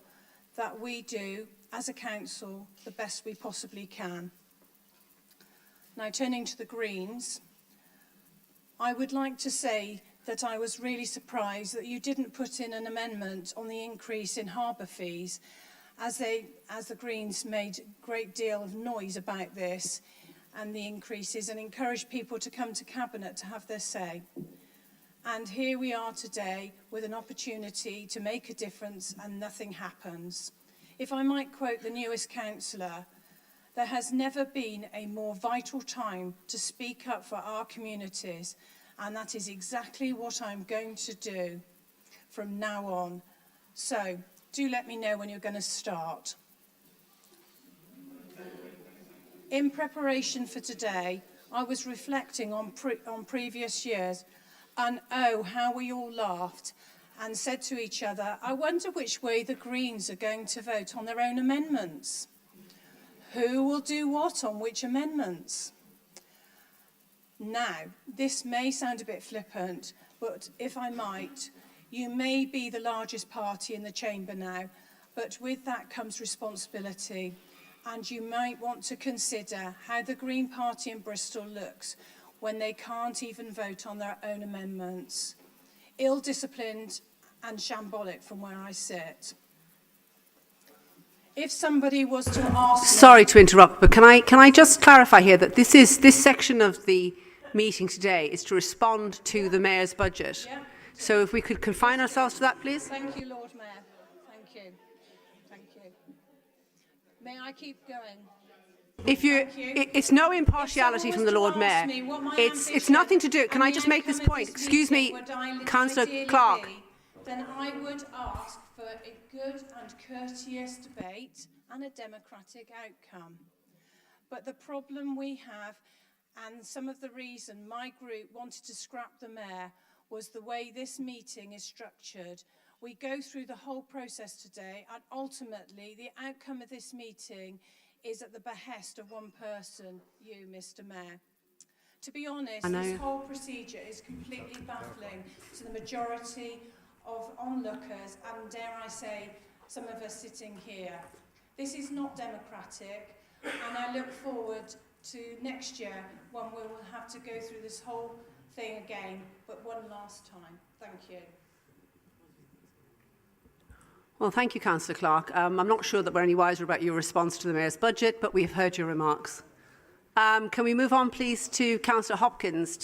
that we do, as a council, the best we possibly can. Now, turning to the Greens, I would like to say that I was really surprised that you didn't put in an amendment on the increase in harbour fees, as the Greens made a great deal of noise about this and the increases and encouraged people to come to Cabinet to have their say. And here we are today with an opportunity to make a difference and nothing happens. If I might quote the newest councillor, there has never been a more vital time to speak up for our communities, and that is exactly what I'm going to do from now on. So do let me know when you're going to start. In preparation for today, I was reflecting on previous years, and oh, how we all laughed and said to each other, I wonder which way the Greens are going to vote on their own amendments. Who will do what on which amendments? Now, this may sound a bit flippant, but if I might, you may be the largest party in the chamber now, but with that comes responsibility, and you might want to consider how the Green Party in Bristol looks when they can't even vote on their own amendments. Ill-disciplined and shambolic from where I sit. If somebody was to ask... Sorry to interrupt, but can I just clarify here that this section of the meeting today is to respond to the Mayor's budget. Yeah. So if we could confine ourselves to that, please. Thank you, Lord Mayor. Thank you. Thank you. May I keep going? If you, it's no impartiality from the Lord Mayor. It's nothing to do. Can I just make this point? Excuse me, Councillor Clark. Then I would ask for a good and courteous debate and a democratic outcome. But the problem we have, and some of the reason my group wanted to scrap the mayor, was the way this meeting is structured. We go through the whole process today, and ultimately the outcome of this meeting is at the behest of one person, you, Mr. Mayor. To be honest, this whole procedure is completely baffling to the majority of onlookers and, dare I say, some of us sitting here. This is not democratic, and I look forward to next year when we will have to go through this whole thing again, but one last time. Thank you. Well, thank you, Councillor Clark. I'm not sure that we're any wiser about your response to the Mayor's budget, but we've heard your remarks. Can we move on, please, to Councillor Hopkins?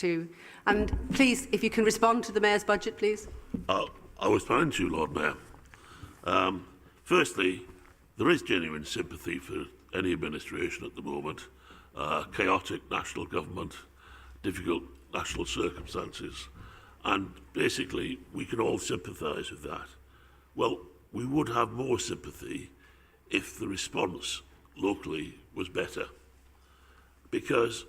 And please, if you can respond to the Mayor's budget, please. I was planning to, Lord Mayor. Firstly, there is genuine sympathy for any administration at the moment. Chaotic national government, difficult national circumstances, and basically we can all sympathise with that. Well, we would have more sympathy if the response locally was better, because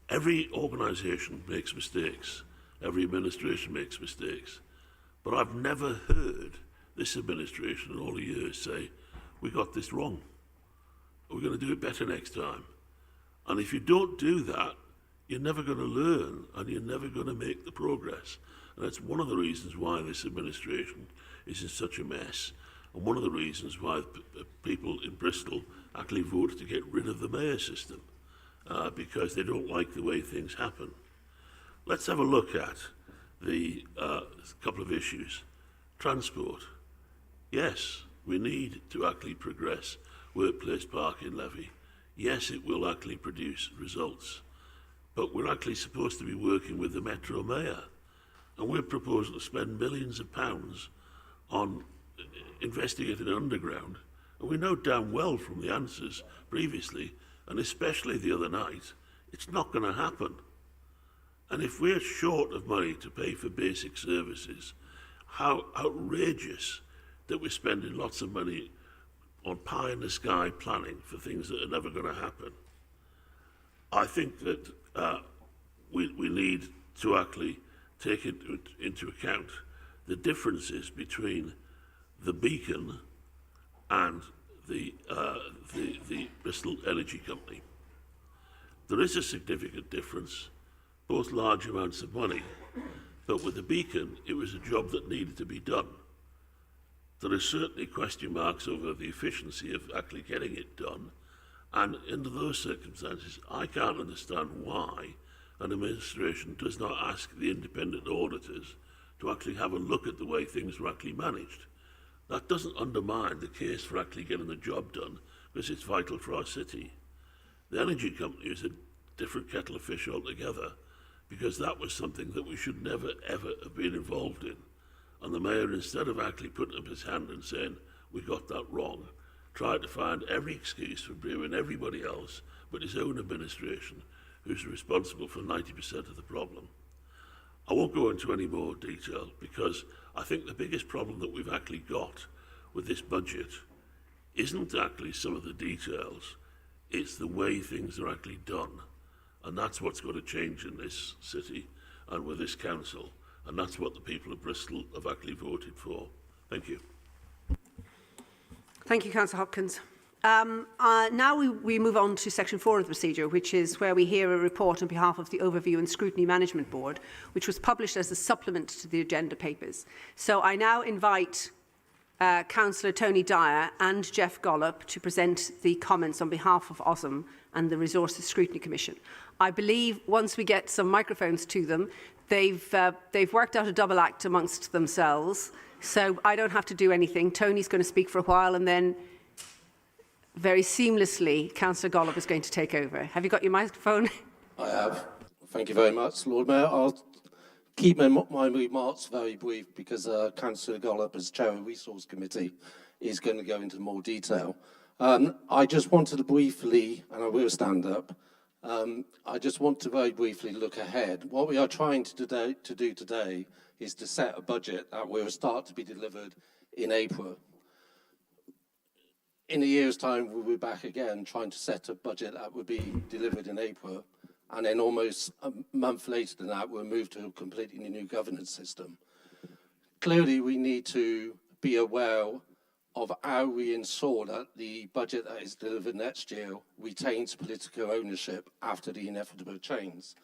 every organisation makes mistakes, every administration makes mistakes, but I've never heard this administration in all the years say, we got this wrong, we're going to do it better next time. And if you don't do that, you're never going to learn and you're never going to make the progress. And that's one of the reasons why this administration is in such a mess, and one of the reasons why people in Bristol actually voted to get rid of the mayor system, because they don't like the way things happen. Let's have a look at the couple of issues. Transport. Yes, we need to actually progress workplace parking levy. Yes, it will actually produce results, but we're actually supposed to be working with the Metro Mayor, and we're proposing to spend millions of pounds on investigating underground, and we know damn well from the answers previously, and especially the other night, it's not going to happen. And if we're short of money to pay for basic services, how outrageous that we're spending lots of money on pie-in-the-sky planning for things that are never going to happen. I think that we need to actually take into account the differences between the Beacon and the Bristol Energy Company. There is a significant difference, both large amounts of money, but with the Beacon, it was a job that needed to be done. There are certainly question marks over the efficiency of actually getting it done, and under those circumstances, I can't understand why an administration does not ask the independent auditors to actually have a look at the way things were actually managed. That doesn't undermine the case for actually getting the job done, because it's vital for our city. The energy company is a different kettle of fish altogether, because that was something that we should never ever have been involved in. And the mayor, instead of actually putting up his hand and saying, we got that wrong, tried to find every excuse for blaming everybody else but his own administration, who's responsible for 90% of the problem. I won't go into any more detail, because I think the biggest problem that we've actually got with this budget isn't actually some of the details, it's the way things are actually done. And that's what's going to change in this city and with this council. And that's what the people of Bristol have actually voted for. Thank you. Thank you, Councillor Hopkins. Now we move on to section 4 of the procedure, which is where we hear a report on behalf of the Overview and Scrutiny Management Board, which was published as a supplement to the agenda papers. So I now invite Councillor Tony Dyer and Jeff Gollop to present the comments on behalf of OSM and the Resources Scrutiny Commission. I believe once we get some microphones to them, they've worked out a double act amongst themselves, so I don't have to do anything. Tony's going to speak for a while, and then very seamlessly, Councillor Gollop is going to take over. Have you got your microphone? I have. Thank you very much, Lord Mayor. I'll keep my remarks very brief, because Councillor Gollop, as Chair of the Resource Committee, is going to go into more detail. I just wanted to briefly, and I will stand up, I just want to very briefly look ahead. What we are trying to do today is to set a budget that will start to be delivered in April. In a year's time, we'll be back again trying to set a budget that will be delivered in April. And then almost a month later than that, we'll move to a completely new governance system. Clearly, we need to be aware of how we ensure that the budget that is delivered next year retains political ownership after the inevitable change.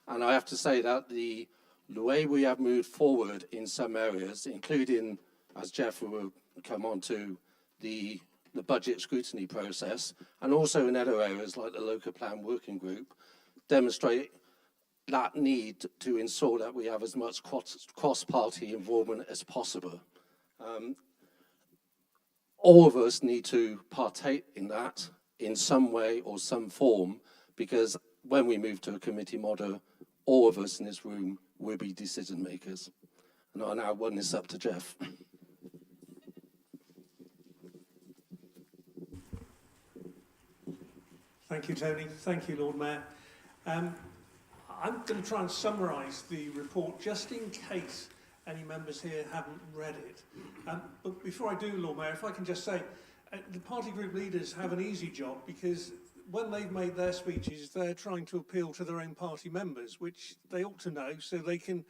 And I have to say that the way we have moved forward in some areas, including, as Jeff will come on to, the budget scrutiny process, and also in other areas like the local plan working group, demonstrate that need to ensure that we have as much cross-party involvement as possible. All of us need to partake in that in some way or some form, because when we move to a committee model, all of us in this room will be decision makers. And I now want this up to Jeff. Thank you, Tony. Thank you, Lord Mayor. I'm going to try and summarise the report just in case any members here haven't read it. But before I do, Lord Mayor, if I can just say, the party group leaders have an easy job because when they've made their speeches, they're trying to appeal to their own party members, which they ought to know so they can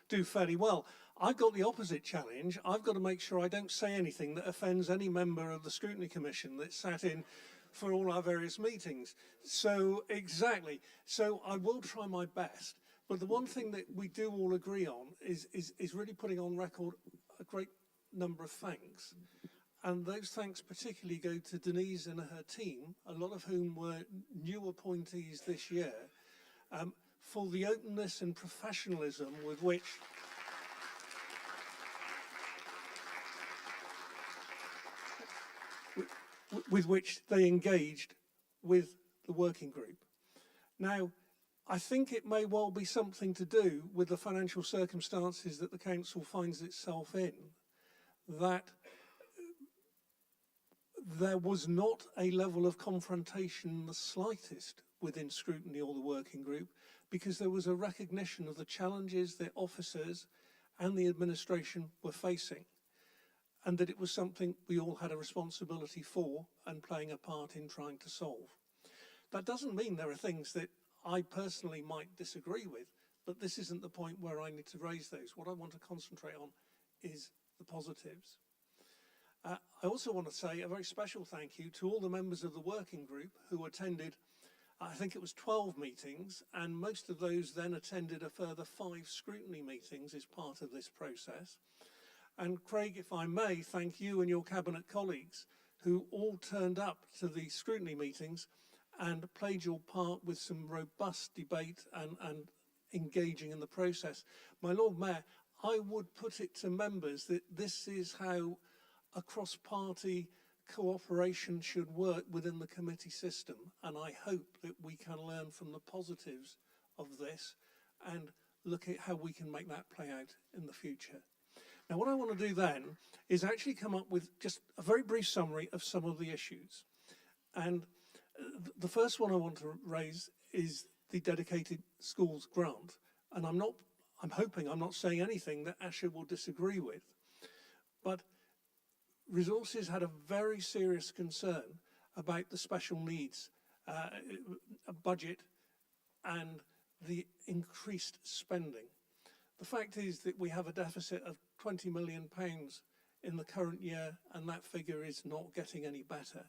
do fairly well. I've got the opposite challenge. I've got to make sure I don't say anything that offends any member of the Scrutiny Commission that sat in for all our various meetings. So, exactly. So I will try my best. But the one thing that we do all agree on is really putting on record a great number of thanks. And those thanks particularly go to Denise and her team, a lot of whom were new appointees this year, for the openness and professionalism with which they engaged with the working group. Now, I think it may well be something to do with the financial circumstances that the council finds itself in, that there was not a level of confrontation in the slightest within Scrutiny or the working group, because there was a recognition of the challenges that officers and the administration were facing, and that it was something we all had a responsibility for and playing a part in trying to solve. That doesn't mean there are things that I personally might disagree with, but this isn't the point where I need to raise those. What I want to concentrate on is the positives. I also want to say a very special thank you to all the members of the working group who attended, I think it was 12 meetings, and most of those then attended a further 5 scrutiny meetings as part of this process. And Craig, if I may, thank you and your cabinet colleagues who all turned up to the scrutiny meetings and played your part with some robust debate and engaging in the process. My Lord Mayor, I would put it to members that this is how a cross-party cooperation should work within the committee system, and I hope that we can learn from the positives of this and look at how we can make that play out in the future. Now, what I want to do then is actually come up with just a very brief summary of some of the issues. And the first one I want to raise is the dedicated schools grant. And I'm hoping I'm not saying anything that Asher will disagree with. But Resources had a very serious concern about the special needs budget and the increased spending. The fact is that we have a deficit of £20 million in the current year, and that figure is not getting any better.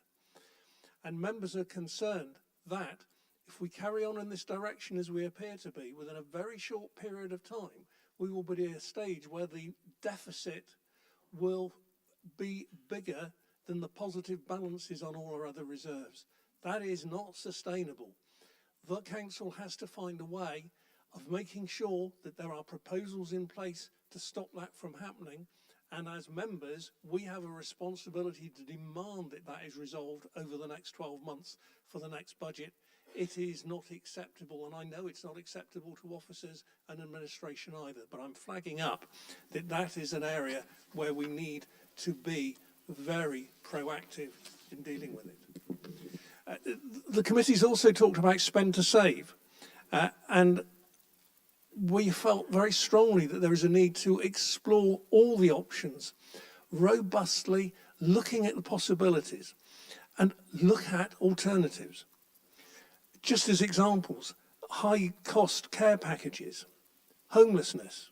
And members are concerned that if we carry on in this direction as we appear to be, within a very short period of time, we will be at a stage where the deficit will be bigger than the positive balances on all our other reserves. That is not sustainable. The council has to find a way of making sure that there are proposals in place to stop that from happening, and as members we have a responsibility to demand that that is resolved over the next 12 months for the next budget. It is not acceptable, and I know it's not acceptable to officers and administration either, but I'm flagging up that that is an area where we need to be very proactive in dealing with it. The committee's also talked about spend to save, and we felt very strongly that there is a need to explore all the options robustly, looking at the possibilities and look at alternatives. Just as examples, high cost care packages, homelessness,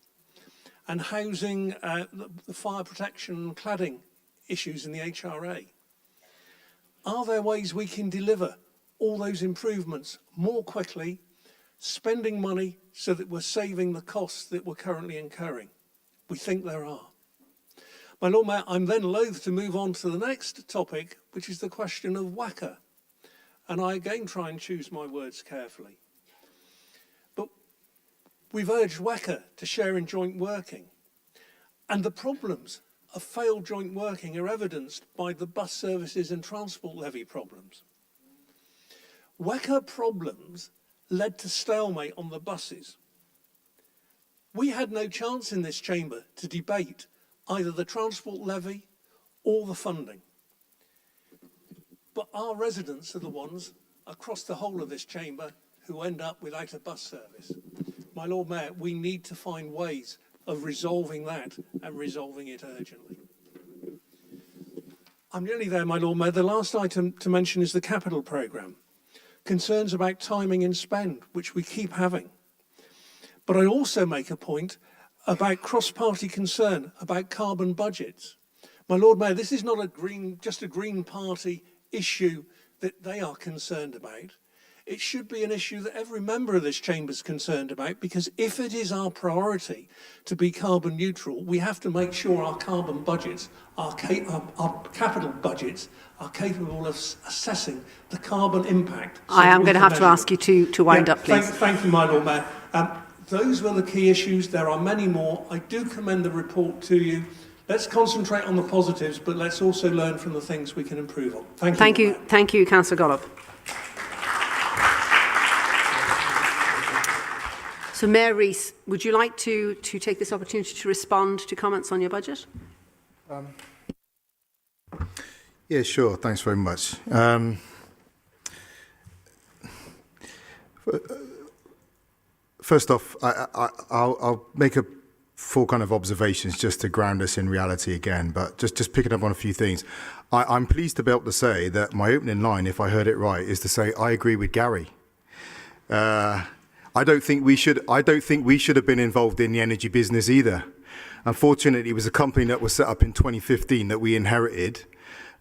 and housing, the fire protection and cladding issues in the HRA. Are there ways we can deliver all those improvements more quickly, spending money so that we're saving the costs that we're currently incurring? We think there are. My Lord Mayor, I'm then loath to move on to the next topic, which is the question of WACA. And I again try and choose my words carefully. But we've urged WACA to share in joint working. And the problems of failed joint working are evidenced by the bus services and transport levy problems. WACA problems led to stalemate on the buses. We had no chance in this chamber to debate either the transport levy or the funding. But our residents are the ones across the whole of this chamber who end up without a bus service. My Lord Mayor, we need to find ways of resolving that and resolving it urgently. I'm nearly there, my Lord Mayor. The last item to mention is the capital programme. Concerns about timing and spend, which we keep having. But I also make a point about cross-party concern about carbon budgets. My Lord Mayor, this is not just a Green Party issue that they are concerned about. It should be an issue that every member of this chamber is concerned about, because if it is our priority to be carbon neutral, we have to make sure our carbon budgets, our capital budgets, are capable of assessing the carbon impact. So I am going to have to ask you to wind up, please. Thank you, my Lord Mayor. Those were the key issues. There are many more. I do commend the report to you. Let's concentrate on the positives, but let's also learn from the things we can improve on. Thank you. Thank you, Councillor Gollop. So, Mayor Rees, would you like to take this opportunity to respond to comments on your budget? Yeah, sure. Thanks very much. First off, I'll make a full kind of observations just to ground us in reality again, but just picking up on a few things. I'm pleased to be able to say that my opening line, if I heard it right, is to say I agree with Gary. I don't think we should have been involved in the energy business either. Unfortunately, it was a company that was set up in 2015 that we inherited.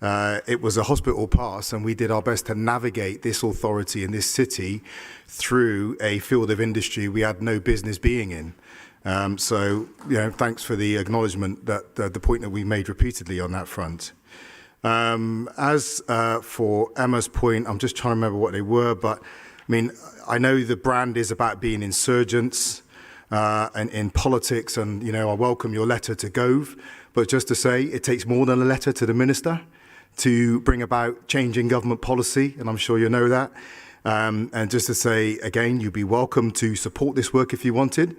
It was a hospital pass, and we did our best to navigate this authority in this city through a field of industry we had no business being in. So, thanks for the acknowledgement that the point that we made repeatedly on that front. As for Emma's point, I'm just trying to remember what they were, but I mean, I know the brand is about being insurgents and in politics, and I welcome your letter to Gove, but just to say it takes more than a letter to the minister to bring about change in government policy, and I'm sure you know that. And just to say again, you'd be welcome to support this work if you wanted.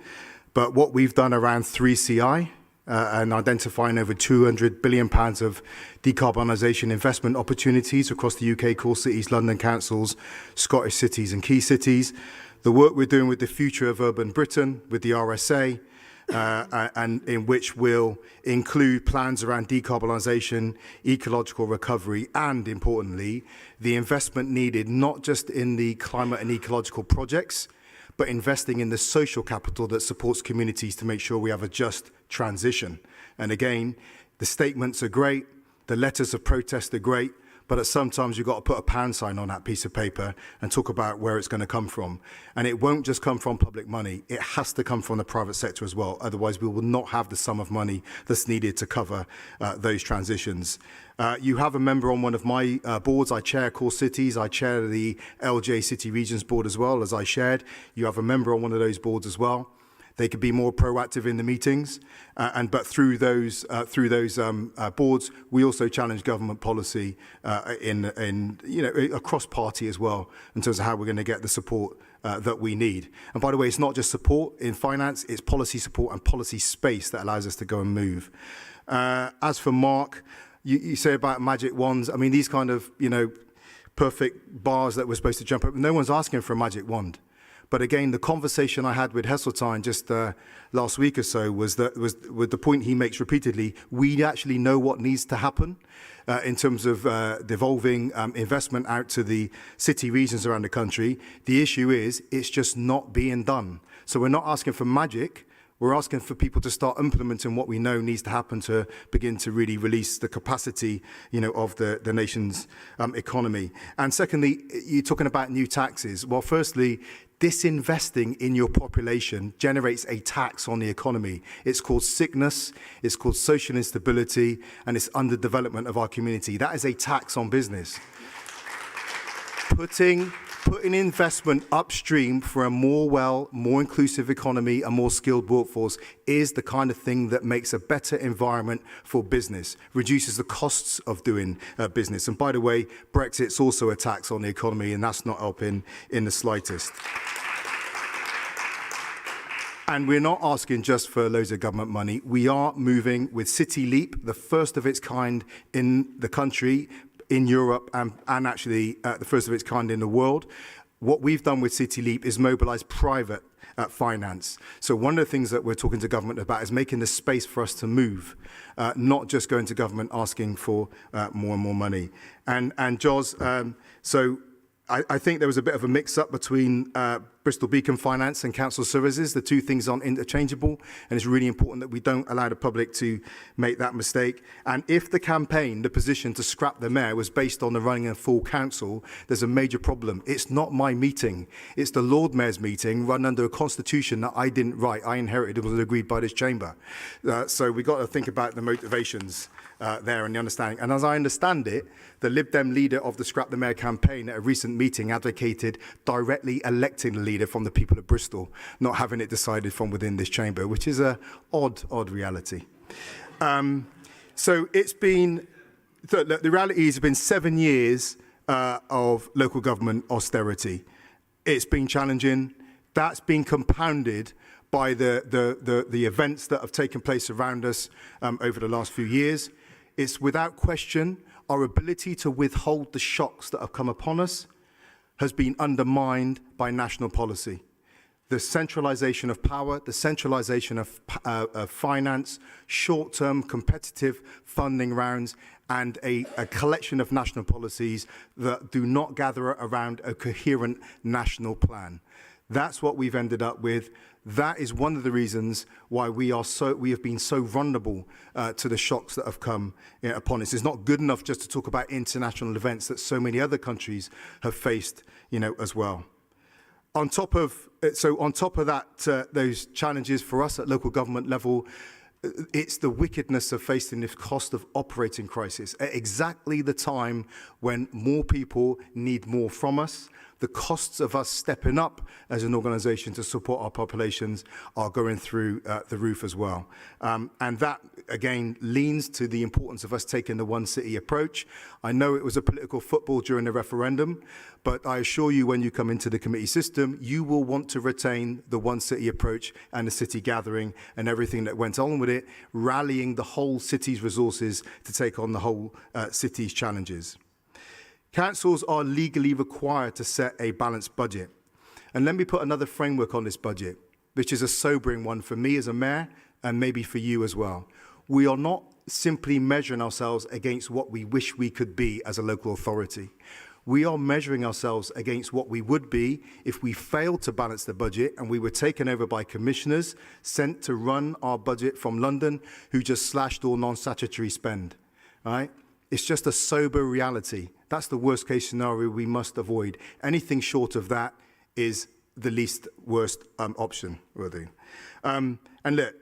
But what we've done around 3CI and identifying over £200 billion of decarbonisation investment opportunities across the UK core cities, London councils, Scottish cities and key cities, the work we're doing with the future of urban Britain, with the RSA, and in which will include plans around decarbonisation, ecological recovery, and importantly, the investment needed not just in the climate and ecological projects, but investing in the social capital that supports communities to make sure we have a just transition. And again, the statements are great, the letters of protest are great, but at sometimes you've got to put a pound sign on that piece of paper and talk about where it's going to come from. And it won't just come from public money, it has to come from the private sector as well. Otherwise, we will not have the sum of money that's needed to cover those transitions. You have a member on one of my boards. I chair Core Cities. I chair the LJ City Regions Board as well, as I shared. You have a member on one of those boards as well. They could be more proactive in the meetings, but through those boards, we also challenge government policy across party as well in terms of how we're going to get the support that we need. And by the way, it's not just support in finance; it's policy support and policy space that allows us to go and move. As for Mark, you say about magic wands. I mean, these kind of, perfect bars that we're supposed to jump up. No one's asking for a magic wand. But again, the conversation I had with Heseltine just last week or so was with the point he makes repeatedly, we actually know what needs to happen in terms of devolving investment out to the city regions around the country. The issue is it's just not being done. So we're not asking for magic. We're asking for people to start implementing what we know needs to happen to begin to really release the capacity, of the nation's economy. And secondly, you're talking about new taxes. Well, firstly, disinvesting in your population generates a tax on the economy. It's called sickness, it's called social instability, and it's underdevelopment of our community. That is a tax on business. Putting investment upstream for a more inclusive economy, a more skilled workforce is the kind of thing that makes a better environment for business, reduces the costs of doing business. And by the way, Brexit's also a tax on the economy, and that's not helping in the slightest. And we're not asking just for loads of government money. We are moving with City Leap, the first of its kind in the country, in Europe, and actually the first of its kind in the world. What we've done with City Leap is mobilise private finance. So one of the things that we're talking to government about is making the space for us to move, not just going to government asking for more and more money. And Jos, so I think there was a bit of a mix-up between Bristol Beacon Finance and Council Services. The two things aren't interchangeable, and it's really important that we don't allow the public to make that mistake. And if the campaign, the position to scrap the mayor, was based on the running a full council, there's a major problem. It's not my meeting. It's the Lord Mayor's meeting run under a constitution that I didn't write. I inherited. It was agreed by this chamber. So we've got to think about the motivations there and the understanding. And as I understand it, the Lib Dem leader of the Scrap the Mayor campaign at a recent meeting advocated directly electing the leader from the people of Bristol, not having it decided from within this chamber, which is a odd reality. So it's been, the reality is it's been 7 years of local government austerity. It's been challenging. That's been compounded by the events that have taken place around us over the last few years. It's without question our ability to withhold the shocks that have come upon us has been undermined by national policy. The centralisation of power, the centralisation of finance, short-term competitive funding rounds, and a collection of national policies that do not gather around a coherent national plan. That's what we've ended up with. That is one of the reasons why we have been so vulnerable to the shocks that have come upon us. It's not good enough just to talk about international events that so many other countries have faced, as well. On top of that, those challenges for us at local government level, it's the wickedness of facing this cost of operating crisis at exactly the time when more people need more from us. The costs of us stepping up as an organisation to support our populations are going through the roof as well. And that, again, leans to the importance of us taking the one city approach. I know it was a political football during the referendum, but I assure you when you come into the committee system, you will want to retain the one city approach and the city gathering and everything that went on with it, rallying the whole city's resources to take on the whole city's challenges. Councils are legally required to set a balanced budget. And let me put another framework on this budget, which is a sobering one for me as a mayor and maybe for you as well. We are not simply measuring ourselves against what we wish we could be as a local authority. We are measuring ourselves against what we would be if we failed to balance the budget and we were taken over by commissioners sent to run our budget from London who just slashed all non-statutory spend. Right? It's just a sober reality. That's the worst case scenario we must avoid. Anything short of that is the least worst option, really. And look,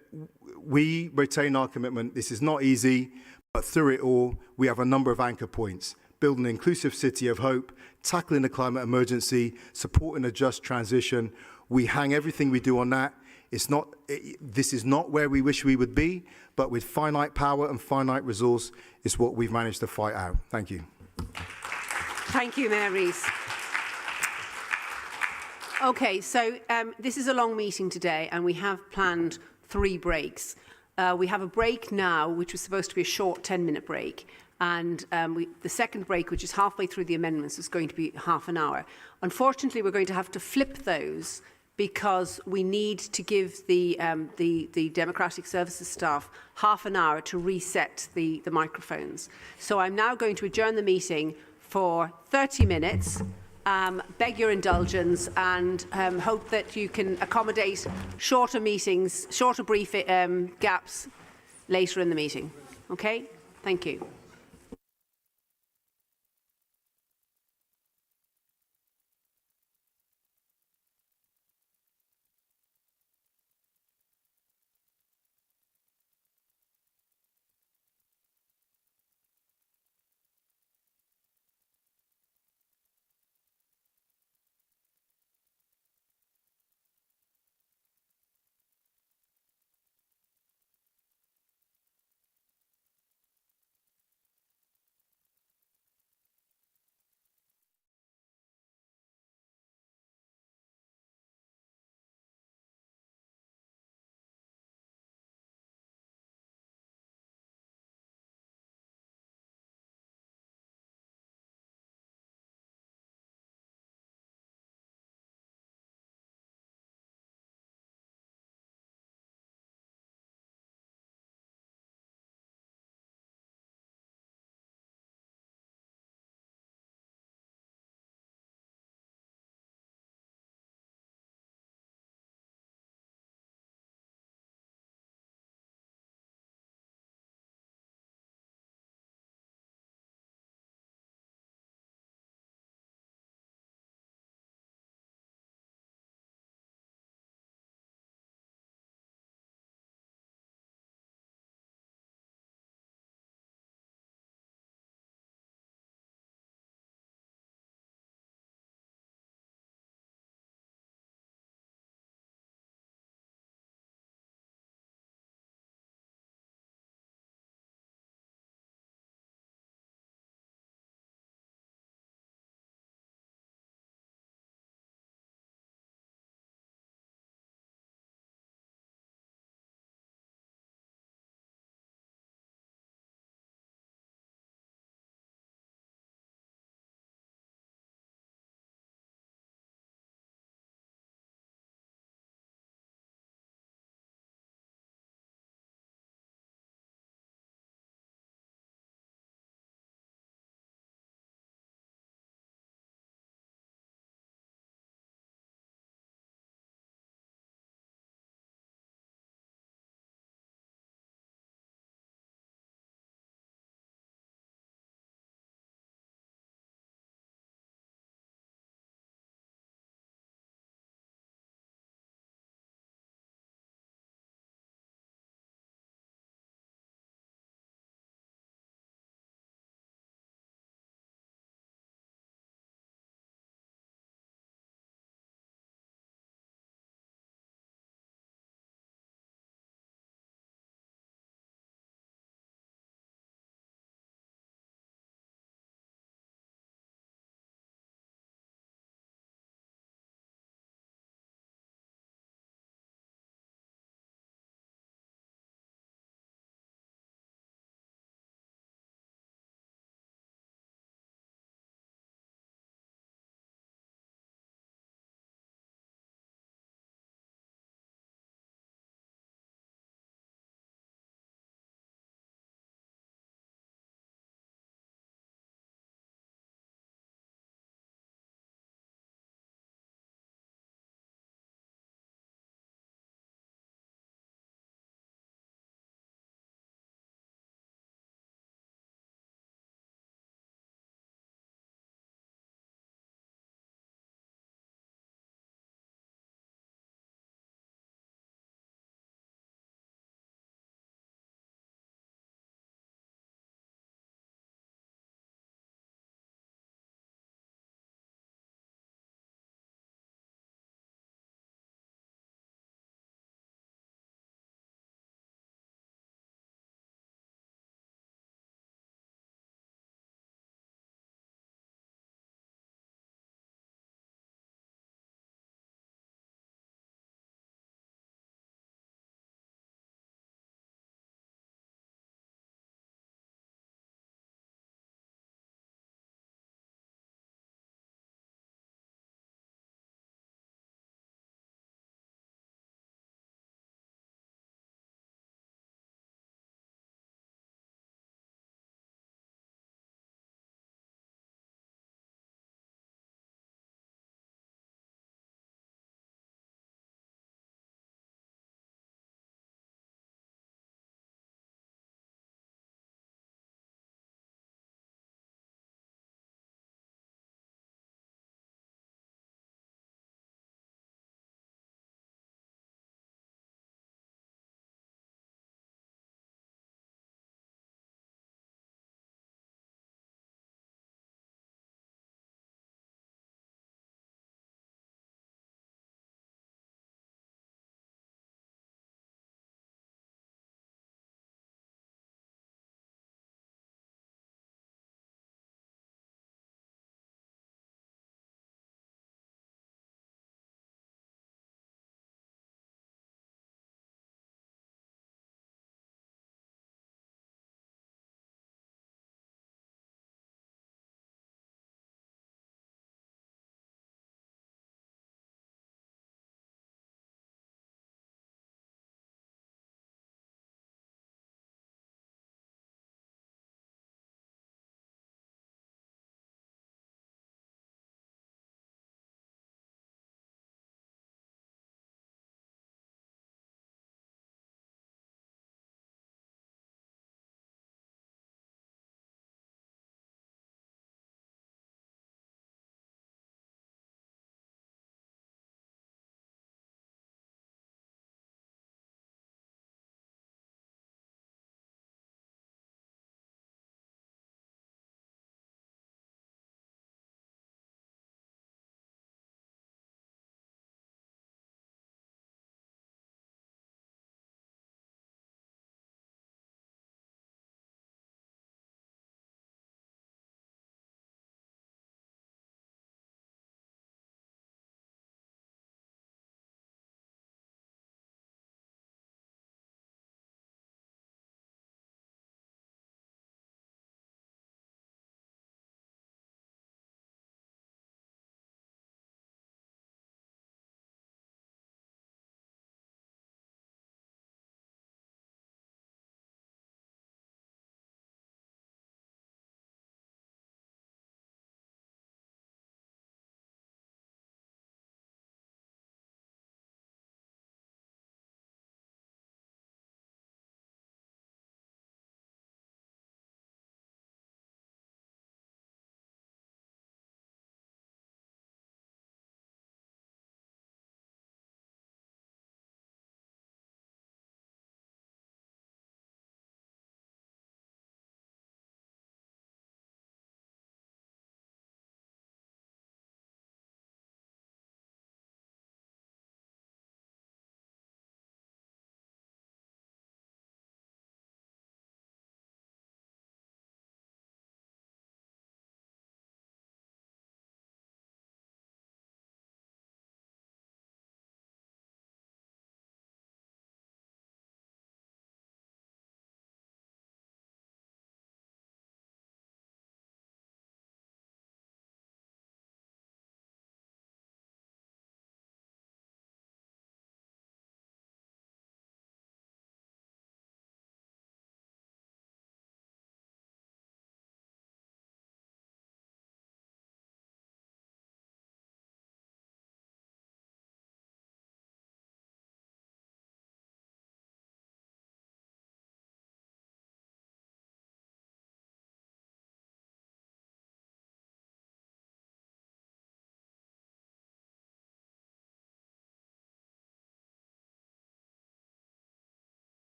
we retain our commitment. This is not easy, but through it all, we have a number of anchor points. Building an inclusive city of hope, tackling the climate emergency, supporting a just transition. We hang everything we do on that. This is not where we wish we would be, but with finite power and finite resource, it's what we've managed to fight out. Thank you. Thank you, Mayor Rees. Okay, so this is a long meeting today, and we have planned 3 breaks. We have a break now, which was supposed to be a short 10-minute break, And the second break, which is halfway through the amendments, is going to be half an hour. Unfortunately, we're going to have to flip those because we need to give the Democratic Services staff half an hour to reset the microphones. So I'm now going to adjourn the meeting for 30 minutes, beg your indulgence, and hope that you can accommodate shorter meetings, shorter brief gaps later in the meeting. Okay? Thank you.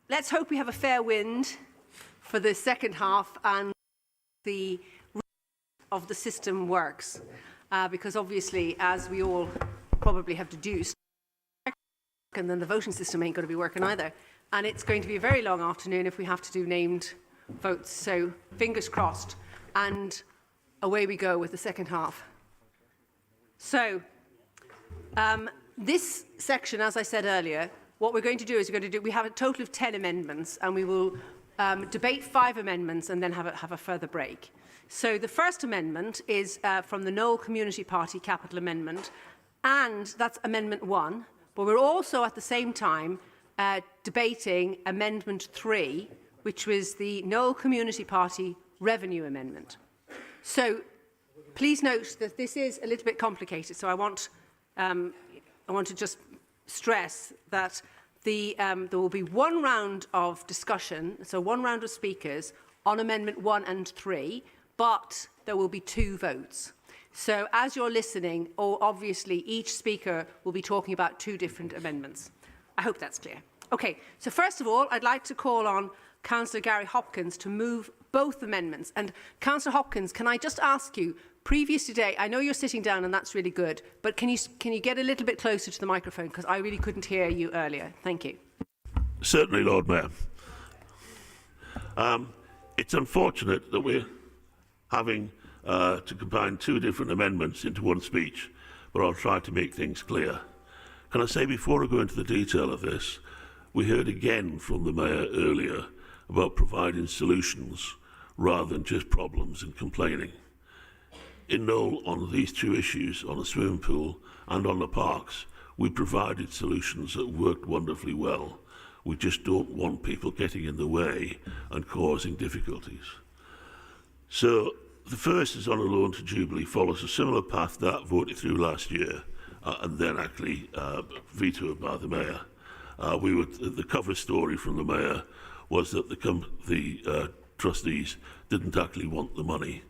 let's hope we have a fair wind for the second half and the of the system works, because obviously, as we all probably have deduced, and then the voting system ain't going to be working either, and it's going to be a very long afternoon if we have to do named votes. So fingers crossed, and away we go with the second half. So this section, as I said earlier, what we're going to do is we have a total of 10 amendments, and we will debate 5 amendments and then have a further break. So the first amendment is from the Knoll Community Party Capital Amendment, and that's Amendment 1. But we're also at the same time debating Amendment 3, which was the Knoll Community Party Revenue Amendment. So please note that this is a little bit complicated, so I want to just stress that there will be one round of discussion, so one round of speakers on Amendment 1 and 3, but there will be 2 votes. So as you're listening, obviously each speaker will be talking about 2 different amendments. I hope that's clear. Okay, so first of all, I'd like to call on Councillor Gary Hopkins to move both amendments. And Councillor Hopkins, can I just ask you, previous today, I know you're sitting down and that's really good, but can you get a little bit closer to the microphone, because I really couldn't hear you earlier. Thank you. Certainly, Lord Mayor. It's unfortunate that we're having to combine 2 different amendments into one speech, but I'll try to make things clear. Can I say, before I go into the detail of this, we heard again from the Mayor earlier about providing solutions rather than just problems and complaining. In Knoll, on these 2 issues, on the swimming pool and on the parks, we provided solutions that worked wonderfully well. We just don't want people getting in the way and causing difficulties. So the first is on a loan to Jubilee, follows a similar path that voted through last year and then actually vetoed by the Mayor. The cover story from the Mayor was that the trustees didn't actually want the money.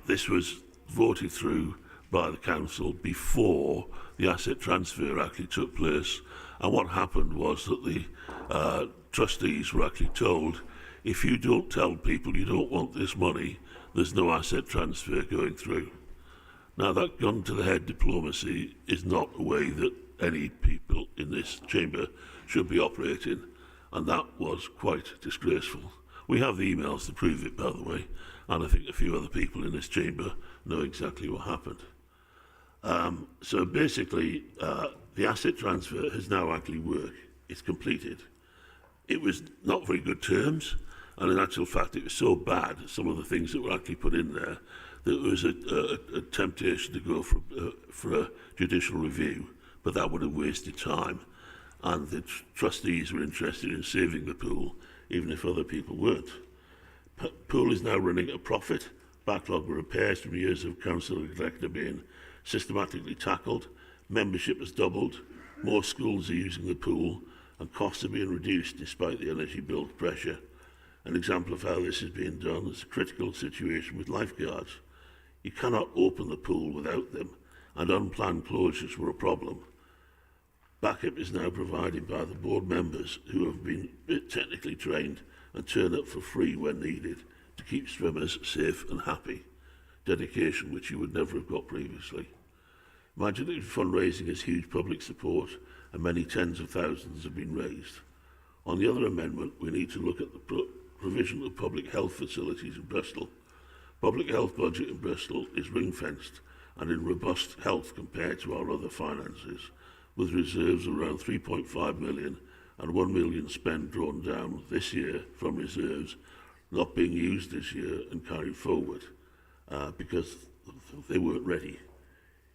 This was voted through by the council before the asset transfer actually took place. And what happened was that the trustees were actually told, if you don't tell people you don't want this money, there's no asset transfer going through. Now, that gun-to-the-head diplomacy is not a way that any people in this chamber should be operating, and that was quite disgraceful. We have the emails to prove it, by the way, and I think a few other people in this chamber know exactly what happened. So basically, the asset transfer has now actually worked. It's completed. It was not very good terms, and in actual fact, it was so bad, some of the things that were actually put in there, that there was a temptation to go for a judicial review, but that would have wasted time, and the trustees were interested in saving the pool, even if other people weren't. Pool is now running at a profit. Backlog of repairs from years of council neglect are being systematically tackled. Membership has doubled. More schools are using the pool, and costs are being reduced despite the energy bill pressure. An example of how this is being done is a critical situation with lifeguards. You cannot open the pool without them, and unplanned closures were a problem. Backup is now provided by the board members, who have been technically trained and turn up for free when needed to keep swimmers safe and happy. Dedication which you would never have got previously. Imagine fundraising has huge public support, and many tens of thousands have been raised. On the other amendment, we need to look at the provision of public health facilities in Bristol. Public health budget in Bristol is ring-fenced and in robust health compared to our other finances, with reserves around 3.5 million and 1 million spent drawn down this year from reserves not being used this year and carried forward because they weren't ready.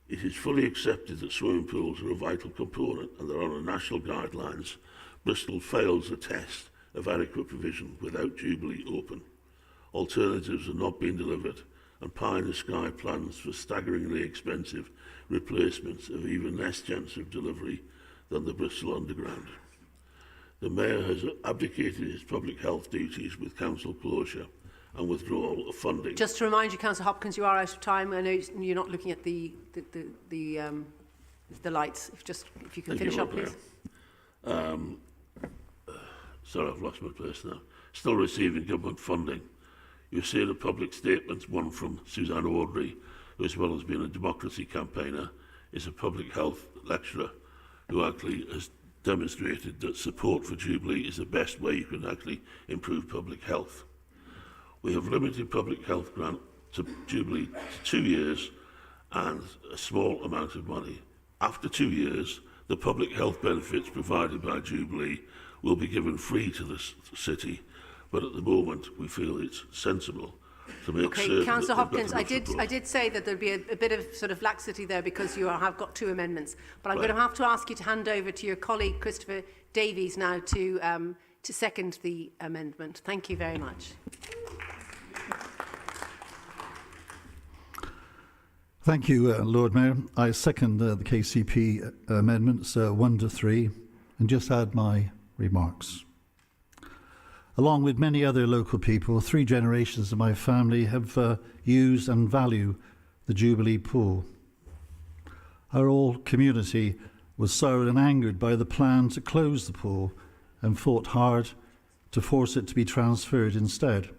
It is fully accepted that swimming pools are a vital component, and that under national guidelines, Bristol fails a test of adequate provision without Jubilee open. Alternatives are not being delivered, and pie in the sky plans for staggeringly expensive replacements have even less chance of delivery than the Bristol Underground. The Mayor has abdicated his public health duties with council closure and withdrawal of funding. Just to remind you, Councillor Hopkins, you are out of time. I know you're not looking at the lights. If you can finish up, please. sorry, I've lost my place now, still receiving government funding. You see the public statements, one from Suzanne Audrey, who as well as being a democracy campaigner, is a public health lecturer who actually has demonstrated that support for Jubilee is the best way you can actually improve public health. We have limited public health grant to Jubilee to 2 years and a small amount of money. After 2 years, the public health benefits provided by Jubilee will be given free to the city, but at the moment we feel it's sensible to make certain. Okay, Councillor that they've Hopkins, got enough I did say that there'd be a bit of sort of laxity there because you have got 2 amendments. But I'm Right. going to have to ask you to hand over to your colleague Christopher Davies now to second the amendment. Thank you very much. Thank you, Lord Mayor. I second the KCP amendments 1 to 3 and just add my remarks. Along with many other local people, 3 generations of my family have used and value the Jubilee pool. Our whole community was sorrowed and angered by the plan to close the pool and fought hard to force it to be transferred instead.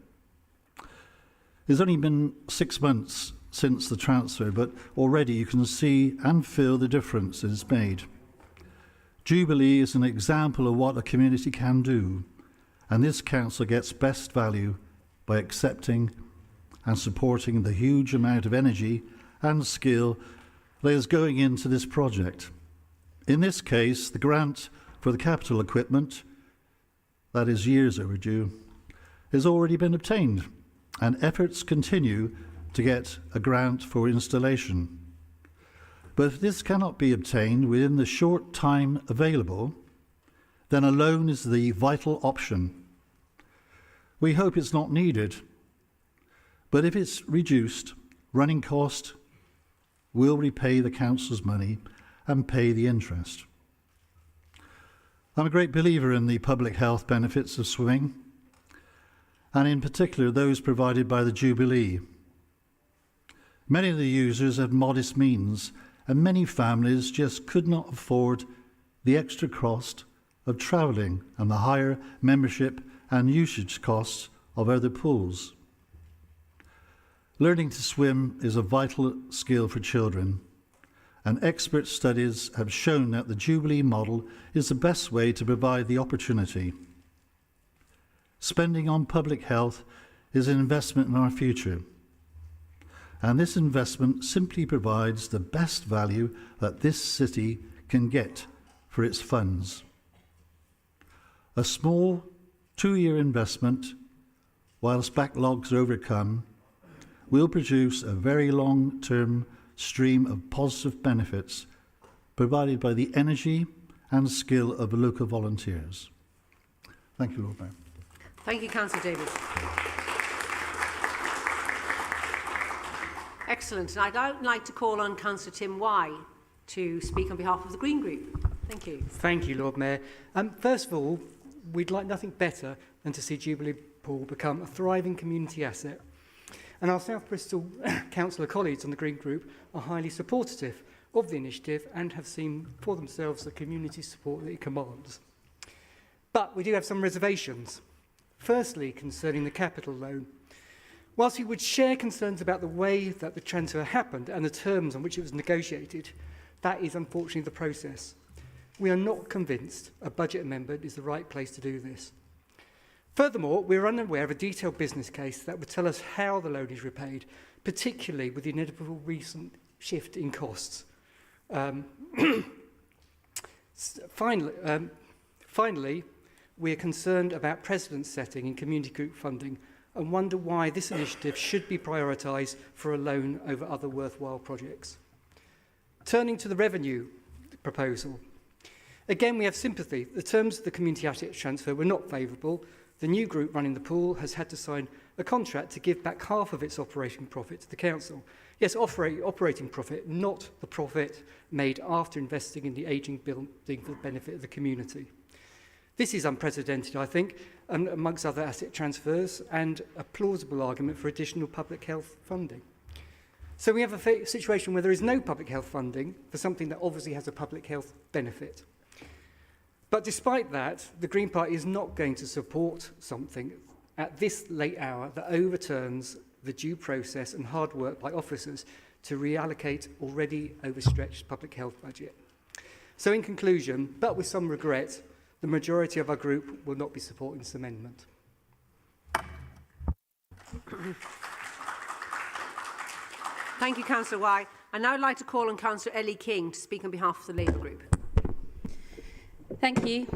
It's only been 6 months since the transfer, but already you can see and feel the difference it has made. Jubilee is an example of what a community can do, and this council gets best value by accepting and supporting the huge amount of energy and skill that is going into this project. In this case, the grant for the capital equipment, that is years overdue, has already been obtained, and efforts continue to get a grant for installation. But if this cannot be obtained within the short time available, then a loan is the vital option. We hope it's not needed, but if it's reduced, running cost will repay the council's money and pay the interest. I'm a great believer in the public health benefits of swimming, and in particular those provided by the Jubilee. Many of the users had modest means, and many families just could not afford the extra cost of travelling and the higher membership and usage costs of other pools. Learning to swim is a vital skill for children, and expert studies have shown that the Jubilee model is the best way to provide the opportunity. Spending on public health is an investment in our future, and this investment simply provides the best value that this city can get for its funds. A small 2-year investment, whilst backlogs are overcome, will produce a very long-term stream of positive benefits provided by the energy and skill of the local volunteers. Thank you, Lord Mayor. Thank you, Councillor Davies. Excellent. And I'd now like to call on Councillor Tim Wye to speak on behalf of the Green Group. Thank you. Thank you, Lord Mayor. First of all, we'd like nothing better than to see Jubilee Pool become a thriving community asset. And our South Bristol councillor colleagues on the Green Group are highly supportive of the initiative and have seen for themselves the community support that it commands. But we do have some reservations. Firstly, concerning the capital loan. Whilst we would share concerns about the way that the transfer happened and the terms on which it was negotiated, that is unfortunately the process. We are not convinced a budget amendment is the right place to do this. Furthermore, we are unaware of a detailed business case that would tell us how the loan is repaid, particularly with the inevitable recent shift in costs. Finally, we are concerned about precedent setting in community group funding and wonder why this initiative should be prioritised for a loan over other worthwhile projects. Turning to the revenue proposal. Again, we have sympathy. The terms of the community asset transfer were not favourable. The new group running the pool has had to sign a contract to give back half of its operating profit to the council. Yes, operating profit, not the profit made after investing in the ageing building for the benefit of the community. This is unprecedented, I think, amongst other asset transfers, and a plausible argument for additional public health funding. So we have a situation where there is no public health funding for something that obviously has a public health benefit. But despite that, the Green Party is not going to support something at this late hour that overturns the due process and hard work by officers to reallocate already overstretched public health budget. So in conclusion, but with some regret, the majority of our group will not be supporting this amendment. Thank you, Councillor Wye. I'd now like to call on Councillor Ellie King to speak on behalf of the Labour Group. Thank you.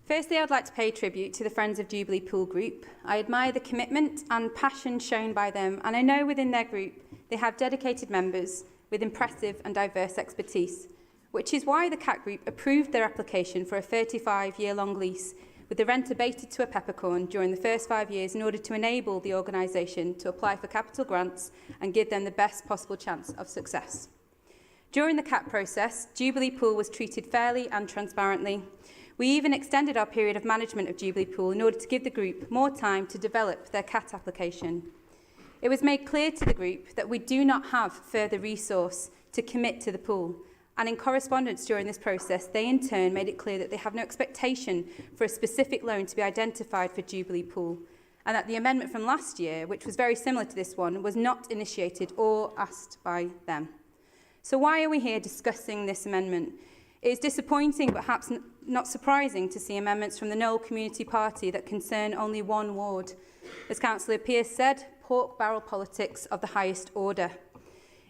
Firstly, I would like to pay tribute to the Friends of Jubilee Pool Group. I admire the commitment and passion shown by them, and I know within their group they have dedicated members with impressive and diverse expertise, which is why the CAT Group approved their application for a 35-year-long lease, with the rent abated to a peppercorn during the first 5 years in order to enable the organisation to apply for capital grants and give them the best possible chance of success. During the CAT process, Jubilee Pool was treated fairly and transparently. We even extended our period of management of Jubilee Pool in order to give the group more time to develop their CAT application. It was made clear to the group that we do not have further resource to commit to the pool, and in correspondence during this process, they in turn made it clear that they have no expectation for a specific loan to be identified for Jubilee Pool, and that the amendment from last year, which was very similar to this one, was not initiated or asked by them. So why are we here discussing this amendment? It is disappointing, but perhaps not surprising, to see amendments from the Knoll Community Party that concern only one ward. As Councillor Pearce said, pork barrel politics of the highest order.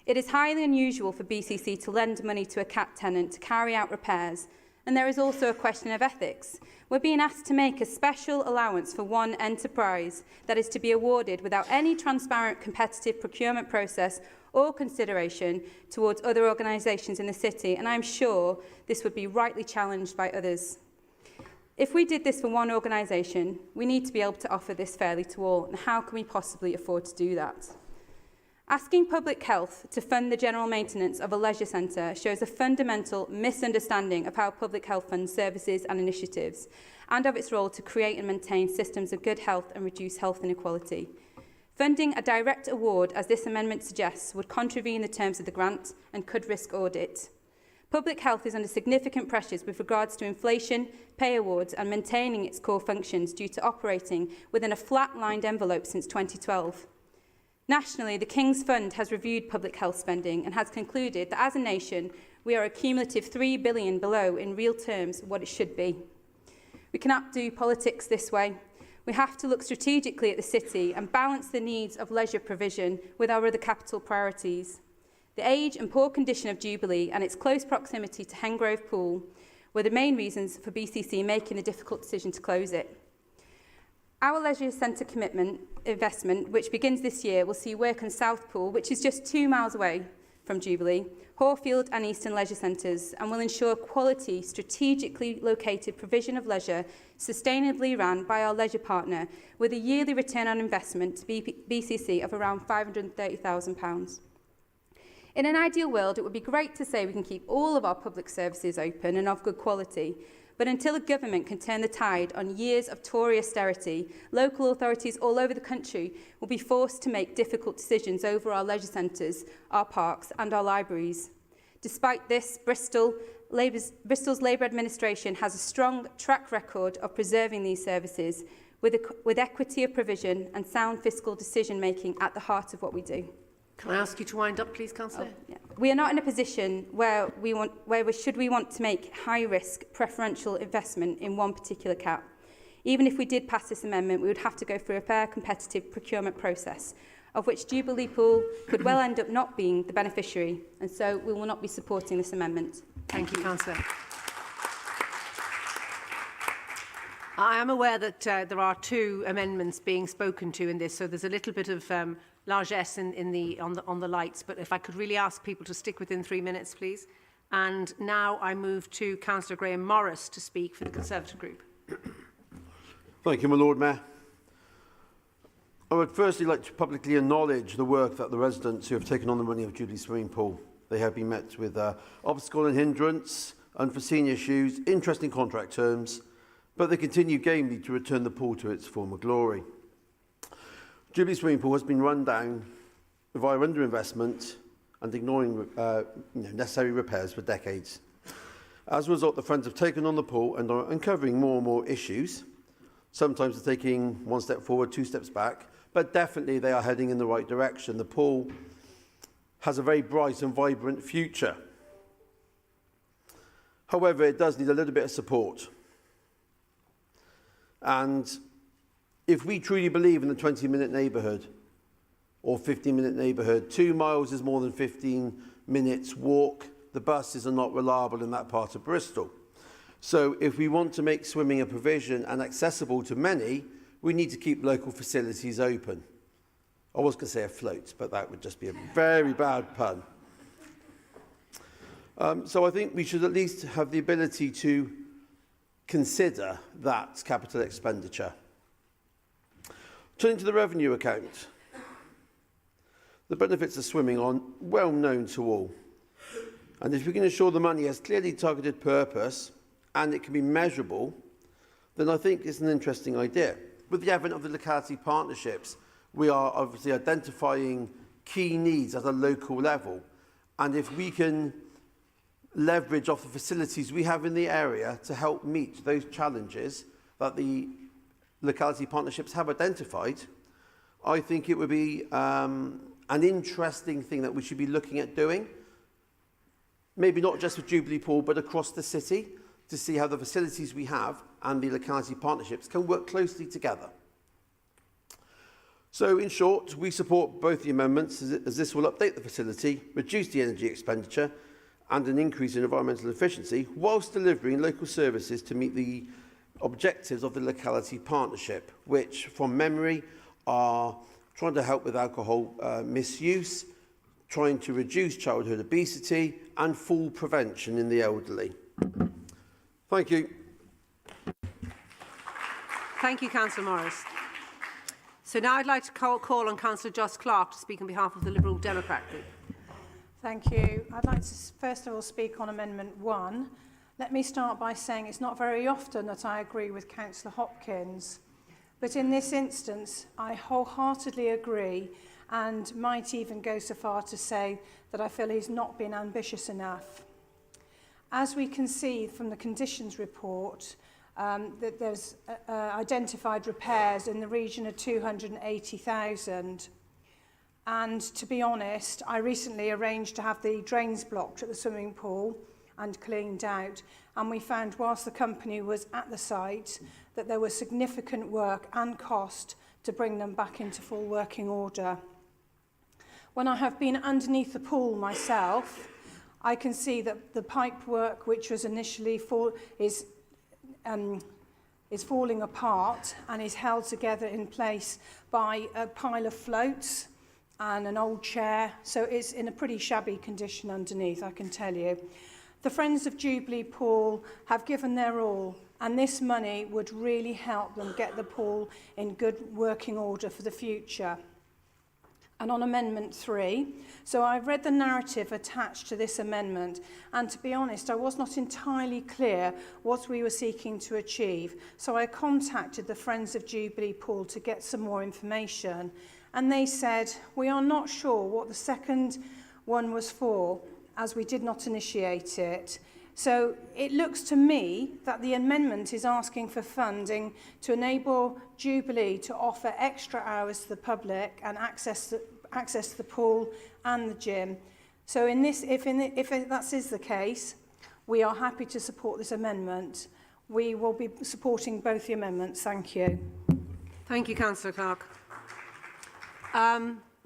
It is highly unusual for BCC to lend money to a CAT tenant to carry out repairs, and there is also a question of ethics. We're being asked to make a special allowance for one enterprise that is to be awarded without any transparent competitive procurement process or consideration towards other organisations in the city, and I'm sure this would be rightly challenged by others. If we did this for one organisation, we need to be able to offer this fairly to all, and how can we possibly afford to do that? Asking public health to fund the general maintenance of a leisure centre shows a fundamental misunderstanding of how public health funds services and initiatives, and of its role to create and maintain systems of good health and reduce health inequality. Funding a direct award, as this amendment suggests, would contravene the terms of the grant and could risk audit. Public health is under significant pressures with regards to inflation, pay awards and maintaining its core functions due to operating within a flat-lined envelope since 2012. Nationally, the King's Fund has reviewed public health spending and has concluded that as a nation, we are a cumulative $3 billion below in real terms what it should be. We cannot do politics this way. We have to look strategically at the city and balance the needs of leisure provision with our other capital priorities. The age and poor condition of Jubilee and its close proximity to Hengrove Pool were the main reasons for BCC making the difficult decision to close it. Our leisure centre commitment investment, which begins this year, will see work on Southpool, which is just 2 miles away from Jubilee, Horfield and Eastern leisure centres, and will ensure quality, strategically located provision of leisure, sustainably run by our leisure partner, with a yearly return on investment to BCC of around £530,000. In an ideal world, it would be great to say we can keep all of our public services open and of good quality, but until a government can turn the tide on years of Tory austerity, local authorities all over the country will be forced to make difficult decisions over our leisure centres, our parks and our libraries. Despite this, Bristol's Labour administration has a strong track record of preserving these services with equity of provision and sound fiscal decision-making at the heart of what we do. Can I ask you to wind up, please, Councillor? Yeah. We are not in a position where we want to make high-risk preferential investment in one particular CAT. Even if we did pass this amendment, we would have to go through a fair competitive procurement process, of which Jubilee Pool could well end up not being the beneficiary, and so we will not be supporting this amendment. Thank you, Councillor. I am aware that there are 2 amendments being spoken to in this, so there's a little bit of largesse on the lights, but if I could really ask people to stick within 3 minutes, please. And now I move to Councillor Graham Morris to speak for the Conservative Group. Thank you, my Lord Mayor. I would firstly like to publicly acknowledge the work that the residents who have taken on the running of Jubilee Swimming Pool. They have been met with obstacle and hindrance, unforeseen issues, interesting contract terms, but they continue gamely to return the pool to its former glory. Jubilee Swimming Pool has been run down via underinvestment and ignoring necessary repairs for decades. As a result, the Friends have taken on the pool and are uncovering more and more issues. Sometimes they're taking one step forward, two steps back, but definitely they are heading in the right direction. The pool has a very bright and vibrant future. However, it does need a little bit of support. And if we truly believe in the 20-minute neighbourhood or 15-minute neighbourhood, 2 miles is more than 15 minutes walk. The buses are not reliable in that part of Bristol. So if we want to make swimming a provision and accessible to many, we need to keep local facilities open. I was going to say afloat, but that would just be a very bad pun. So I think we should at least have the ability to consider that capital expenditure. Turning to the revenue account. The benefits of swimming are well known to all. And if we can ensure the money has clearly targeted purpose and it can be measurable, then I think it's an interesting idea. With the advent of the locality partnerships, we are obviously identifying key needs at a local level. And if we can leverage off the facilities we have in the area to help meet those challenges that the locality partnerships have identified, I think it would be an interesting thing that we should be looking at doing. Maybe not just with Jubilee Pool, but across the city, to see how the facilities we have and the locality partnerships can work closely together. So, in short, we support both the amendments as this will update the facility, reduce the energy expenditure and an increase in environmental efficiency, whilst delivering local services to meet the objectives of the locality partnership, which, from memory, are trying to help with alcohol misuse, trying to reduce childhood obesity and fall prevention in the elderly. Thank you. Thank you, Councillor Morris. So now I'd like to call on Councillor Joss Clark to speak on behalf of the Liberal Democrat Group. Thank you. I'd like to first of all speak on Amendment 1. Let me start by saying it's not very often that I agree with Councillor Hopkins, but in this instance I wholeheartedly agree and might even go so far to say that I feel he's not been ambitious enough. As we can see from the conditions report, that there's identified repairs in the region of 280,000. And to be honest, I recently arranged to have the drains blocked at the swimming pool and cleaned out. And we found, whilst the company was at the site, that there was significant work and cost to bring them back into full working order. When I have been underneath the pool myself, I can see that the pipe work, which was initially is falling apart and is held together in place by a pile of floats and an old chair, so it's in a pretty shabby condition underneath, I can tell you. The Friends of Jubilee Pool have given their all, and this money would really help them get the pool in good working order for the future. And on Amendment 3, so I've read the narrative attached to this amendment, and to be honest, I was not entirely clear what we were seeking to achieve. So I contacted the Friends of Jubilee Pool to get some more information, and they said, we are not sure what the second one was for, as we did not initiate it. So it looks to me that the amendment is asking for funding to enable Jubilee to offer extra hours to the public and access the pool and the gym. So if that is the case, we are happy to support this amendment. We will be supporting both the amendments. Thank you. Thank you, Councillor Clark.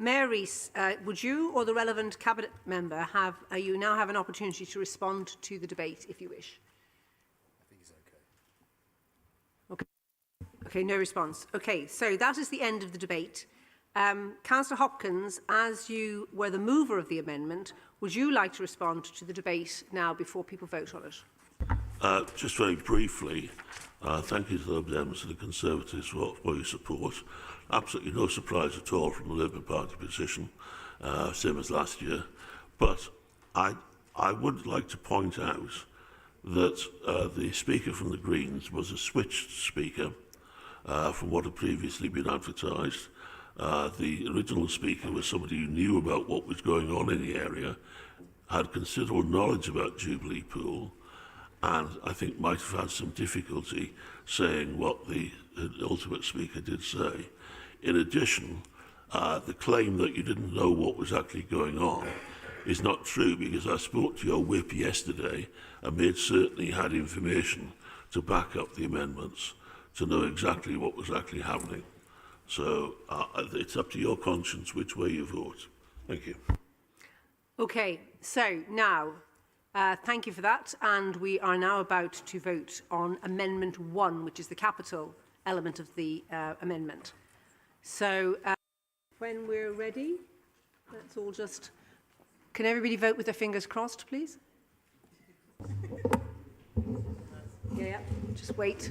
Mayor Rees, would you or the relevant Cabinet member you now have an opportunity to respond to the debate, if you wish? I think it's okay. Okay, no response. Okay, so that is the end of the debate. Councillor Hopkins, as you were the mover of the amendment, would you like to respond to the debate now before people vote on it? Just very briefly, thank you to the members of the Conservatives for your support. Absolutely no surprise at all from the Labour Party position, same as last year. But I would like to point out that the speaker from the Greens was a switched speaker from what had previously been advertised. The original speaker was somebody who knew about what was going on in the area, had considerable knowledge about Jubilee Pool, and I think might have had some difficulty saying what the ultimate speaker did say. In addition, the claim that you didn't know what was actually going on is not true, because I spoke to your whip yesterday and made certain he had information to back up the amendments to know exactly what was actually happening. So it's up to your conscience which way you vote. Thank you. Okay, so now, thank you for that. And we are now about to vote on Amendment 1, which is the capital element of the amendment. So when we're ready, let's all just... Can everybody vote with their fingers crossed, please? Yeah, just wait.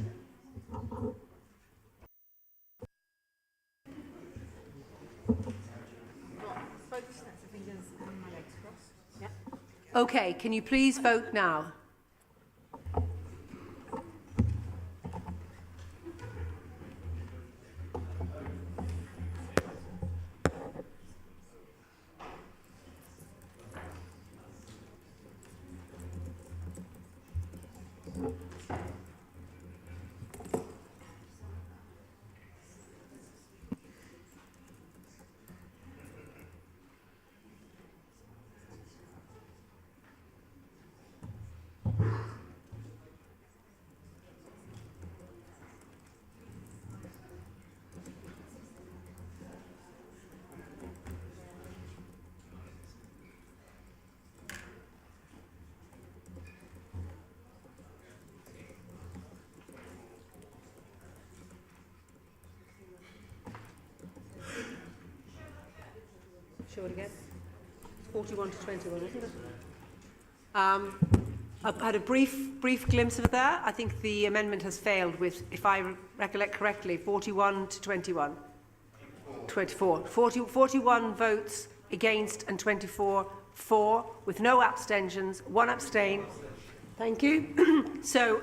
Okay, can you please vote now? Show it again. 41 to 21, isn't it? I've had a brief glimpse of it there. I think the amendment has failed with, if I recollect correctly, 41 to 21. 24. 41 votes against and 24 for, with no abstentions, 1 abstain. Thank you. So,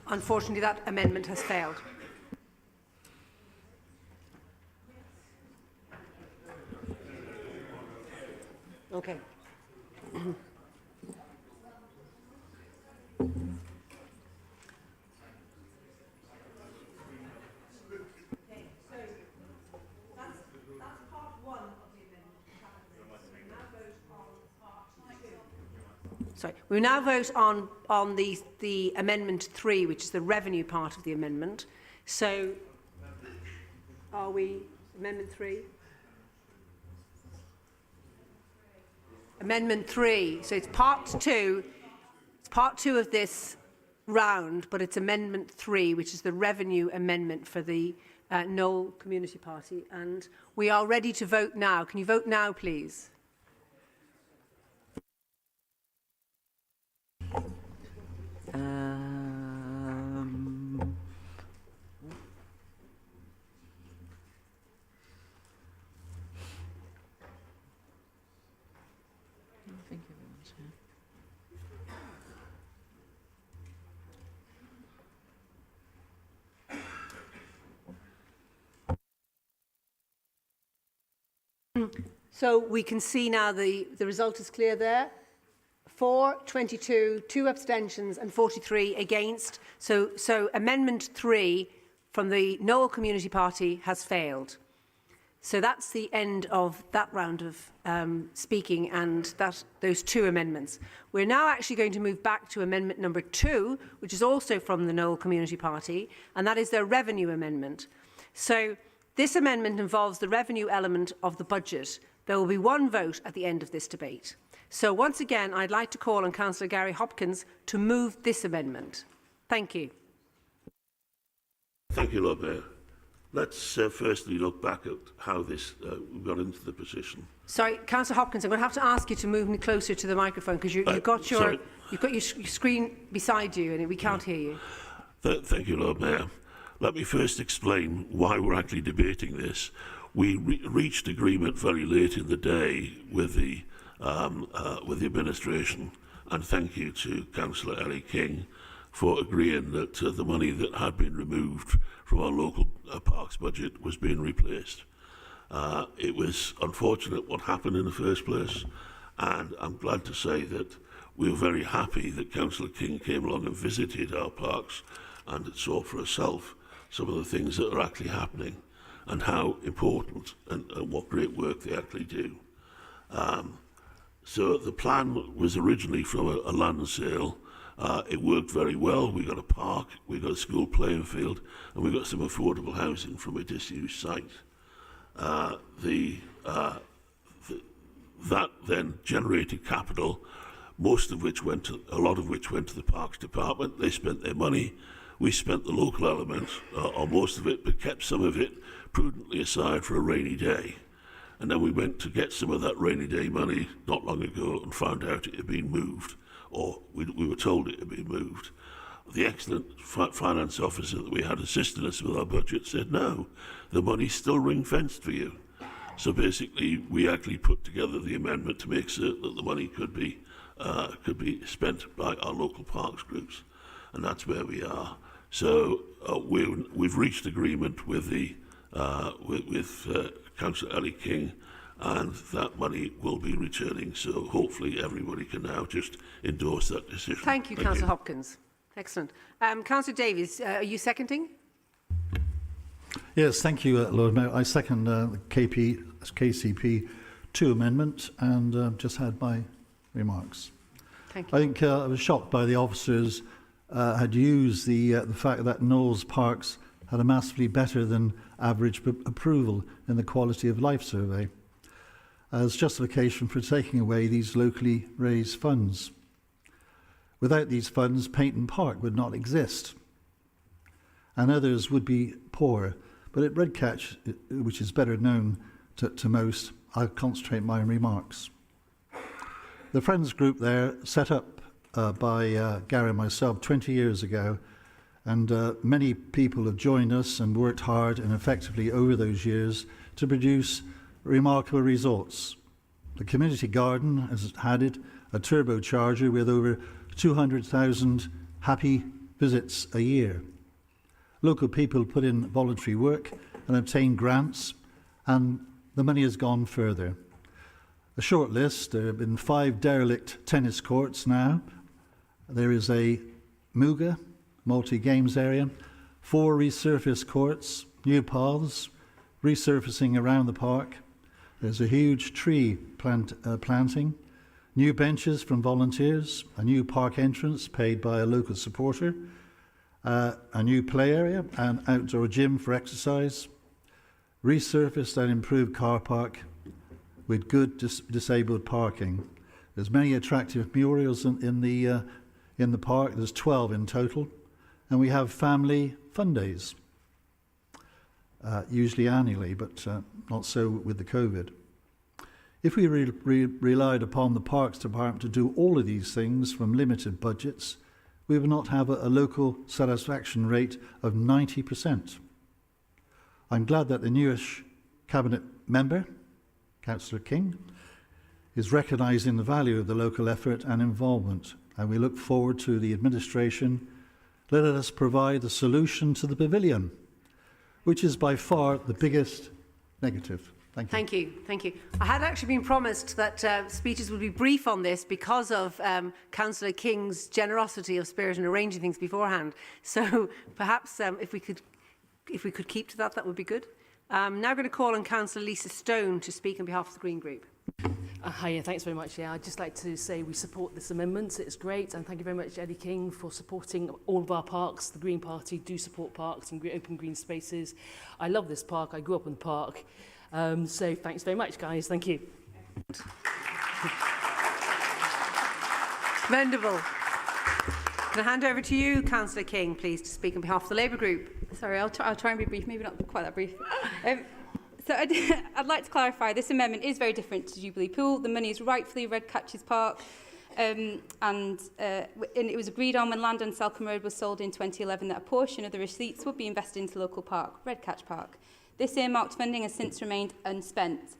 unfortunately, that amendment has failed. Okay. Sorry, we now vote on the Amendment 3, which is the revenue part of the amendment. So, are we Amendment 3? Amendment 3. So it's part 2. It's part 2 of this round, but it's Amendment 3, which is the revenue amendment for the Knoll Community Party. And we are ready to vote now. Can you vote now, please? So we can see now the result is clear there. 4, 22, 2 abstentions and 43 against. So Amendment 3 from the Knoll Community Party has failed. So that's the end of that round of speaking and those 2 amendments. We're now actually going to move back to amendment number 2, which is also from the Knoll Community Party, and that is their revenue amendment. So this amendment involves the revenue element of the budget. There will be 1 vote at the end of this debate. So once again, I'd like to call on Councillor Gary Hopkins to move this amendment. Thank you. Thank you, Lord Mayor. Let's firstly look back at how this got into the position. Sorry, Councillor Hopkins, I'm going to have to ask you to move me closer to the microphone because you've got your screen beside you and we can't hear you. Thank you, Lord Mayor. Let me first explain why we're actually debating this. We reached agreement very late in the day with the administration, and thank you to Councillor Ellie King for agreeing that the money that had been removed from our local parks budget was being replaced. It was unfortunate what happened in the first place, and I'm glad to say that we were very happy that Councillor King came along and visited our parks and saw for herself some of the things that are actually happening and how important and what great work they actually do. So the plan was originally from a land sale. It worked very well. We got a park, we got a school playing field, and we got some affordable housing from a disused site. That then generated capital, a lot of which went to the Parks Department. They spent their money. We spent the local element on most of it, but kept some of it prudently aside for a rainy day. And then we went to get some of that rainy day money not long ago and found out it had been moved, or we were told it had been moved. The excellent finance officer that we had assisting us with our budget said, no, the money's still ring-fenced for you. So basically, we actually put together the amendment to make certain that the money could be spent by our local parks groups, and that's where we are. So we've reached agreement with Councillor Ellie King, and that money will be returning. So hopefully everybody can now just endorse that decision. Thank you, Councillor Hopkins. Excellent. Councillor Davies, are you seconding? Yes, thank you, Lord Mayor. I second the KCP 2 amendment and just had my remarks. Thank you. I think I was shocked by the officers had used the fact that Knowles Parks had a massively better than average approval in the quality of life survey as justification for taking away these locally raised funds. Without these funds, Payton Park would not exist, and others would be poor. But at Redcatch, which is better known to most, I'll concentrate my remarks. The Friends group there, set up by Gary and myself 20 years ago, and many people have joined us and worked hard and effectively over those years to produce remarkable results. The community garden has added a turbocharger with over 200,000 happy visits a year. Local people put in voluntary work and obtained grants, and the money has gone further. A short list: there have been 5 derelict tennis courts now. There is a Muga multi-games area, 4 resurfaced courts, new paths, resurfacing around the park. There's a huge tree planting, new benches from volunteers, a new park entrance paid by a local supporter, a new play area, an outdoor gym for exercise, resurfaced and improved car park with good disabled parking. There's many attractive murals in the park. There's 12 in total, and we have family fun days, usually annually, but not so with the COVID. If we relied upon the Parks Department to do all of these things from limited budgets, we would not have a local satisfaction rate of 90%. I'm glad that the newish Cabinet member, Councillor King, is recognising the value of the local effort and involvement, and we look forward to the administration letting us provide the solution to the pavilion, which is by far the biggest negative. Thank you. Thank you. Thank you. I had actually been promised that speeches would be brief on this because of Councillor King's generosity of spirit in arranging things beforehand. So perhaps if we could keep to that, that would be good. Now I'm going to call on Councillor Lisa Stone to speak on behalf of the Green Group. Hi, thanks very much. Yeah, I'd just like to say we support this amendment. It's great, and thank you very much, Eddie King, for supporting all of our parks. The Green Party do support parks and open green spaces. I love this park. I grew up in the park. So thanks very much, guys. Thank you. Commendable. I'm going to hand over to you, Councillor King, please, to speak on behalf of the Labour Group. Sorry, I'll try and be brief, maybe not quite that brief. So I'd like to clarify, this amendment is very different to Jubilee Pool. The money is rightfully Redcatch's Park, and it was agreed on when land on Selcombe Road was sold in 2011 that a portion of the receipts would be invested into local park, Redcatch Park. This earmarked funding has since remained unspent.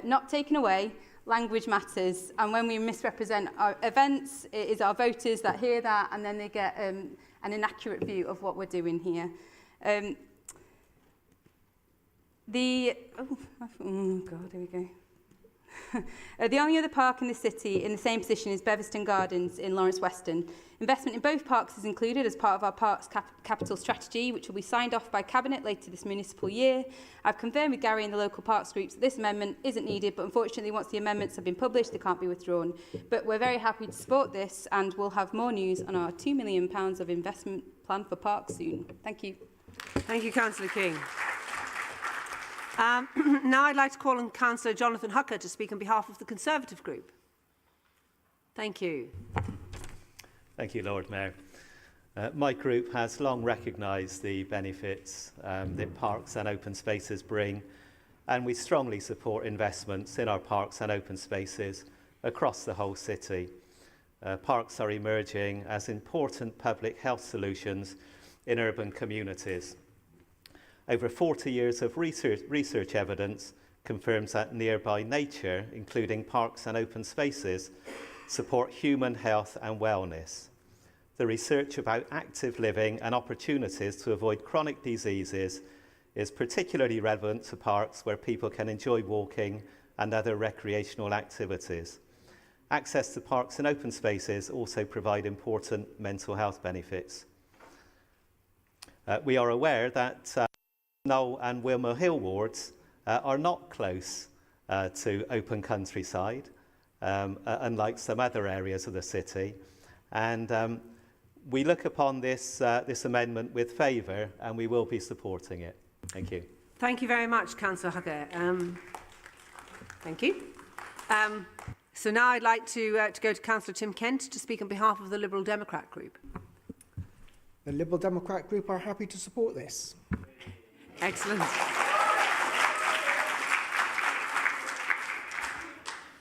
Not taken away. Language matters, and when we misrepresent our events, it is our voters that hear that, and then they get an inaccurate view of what we're doing here. Oh God, here we go. The only other park in the city in the same position is Beverston Gardens in Lawrence Weston. Investment in both parks is included as part of our Parks Capital Strategy, which will be signed off by Cabinet later this municipal year. I've confirmed with Gary and the local parks groups that this amendment isn't needed, but unfortunately once the amendments have been published, they can't be withdrawn. But we're very happy to support this, and we'll have more news on our £2 million of investment plan for parks soon. Thank you. Thank you, Councillor King. Now I'd like to call on Councillor Jonathan Hucker to speak on behalf of the Conservative Group. Thank you. Thank you, Lord Mayor. My group has long recognised the benefits that parks and open spaces bring, and we strongly support investments in our parks and open spaces across the whole city. Parks are emerging as important public health solutions in urban communities. Over 40 years of research evidence confirms that nearby nature, including parks and open spaces, support human health and wellness. The research about active living and opportunities to avoid chronic diseases is particularly relevant to parks where people can enjoy walking and other recreational activities. Access to parks and open spaces also provide important mental health benefits. We are aware that Knoll and Wilmer Hill wards are not close to open countryside, unlike some other areas of the city. And we look upon this amendment with favour, and we will be supporting it. Thank you. Thank you very much, Councillor Hucker. Thank you. So now I'd like to go to Councillor Tim Kent to speak on behalf of the Liberal Democrat Group. The Liberal Democrat Group are happy to support this. Excellent.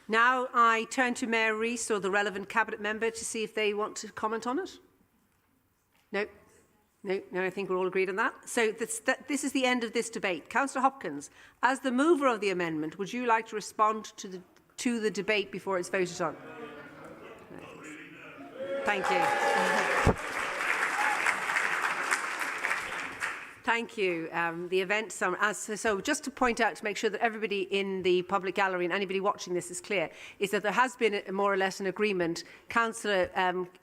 Now I turn to Mayor Rees or the relevant Cabinet member to see if they want to comment on it. No, I think we're all agreed on that. So this is the end of this debate. Councillor Hopkins, as the mover of the amendment, would you like to respond to the debate before it's voted on? Thank you. Thank you. The event so just to point out, to make sure that everybody in the public gallery and anybody watching this is clear, is that there has been more or less an agreement. Councillor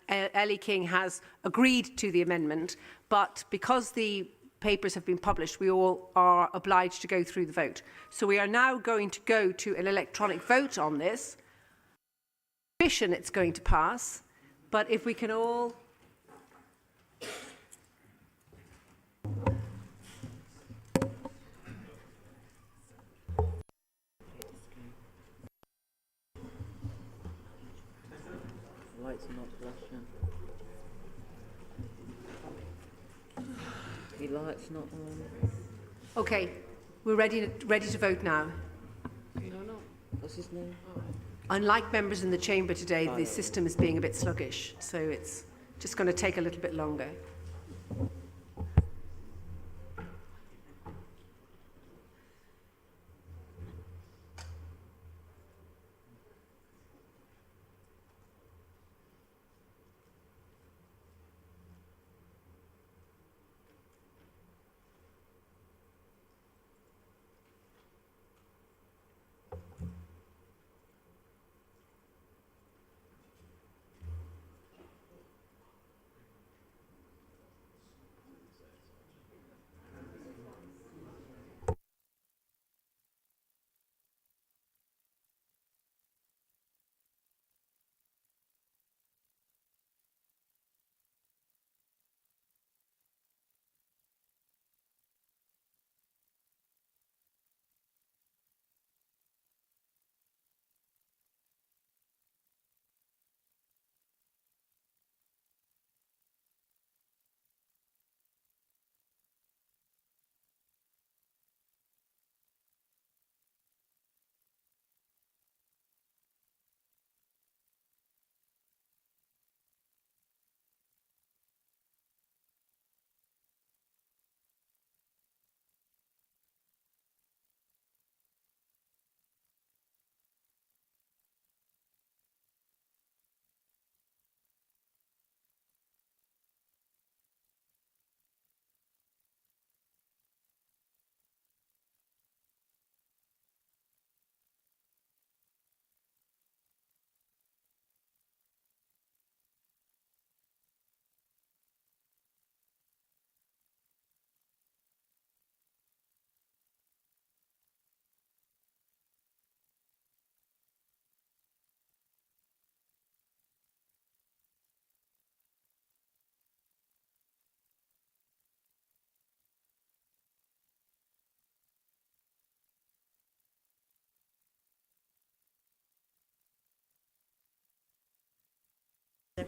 Ellie King has agreed to the amendment, but because the papers have been published, we all are obliged to go through the vote. So we are now going to go to an electronic vote on this. It's going to pass, but if we can all... Lights are not flashing. The lights not on. Okay, we're ready to vote now. No. What's his name? Unlike members in the chamber today, the system is being a bit sluggish, so it's just going to take a little bit longer.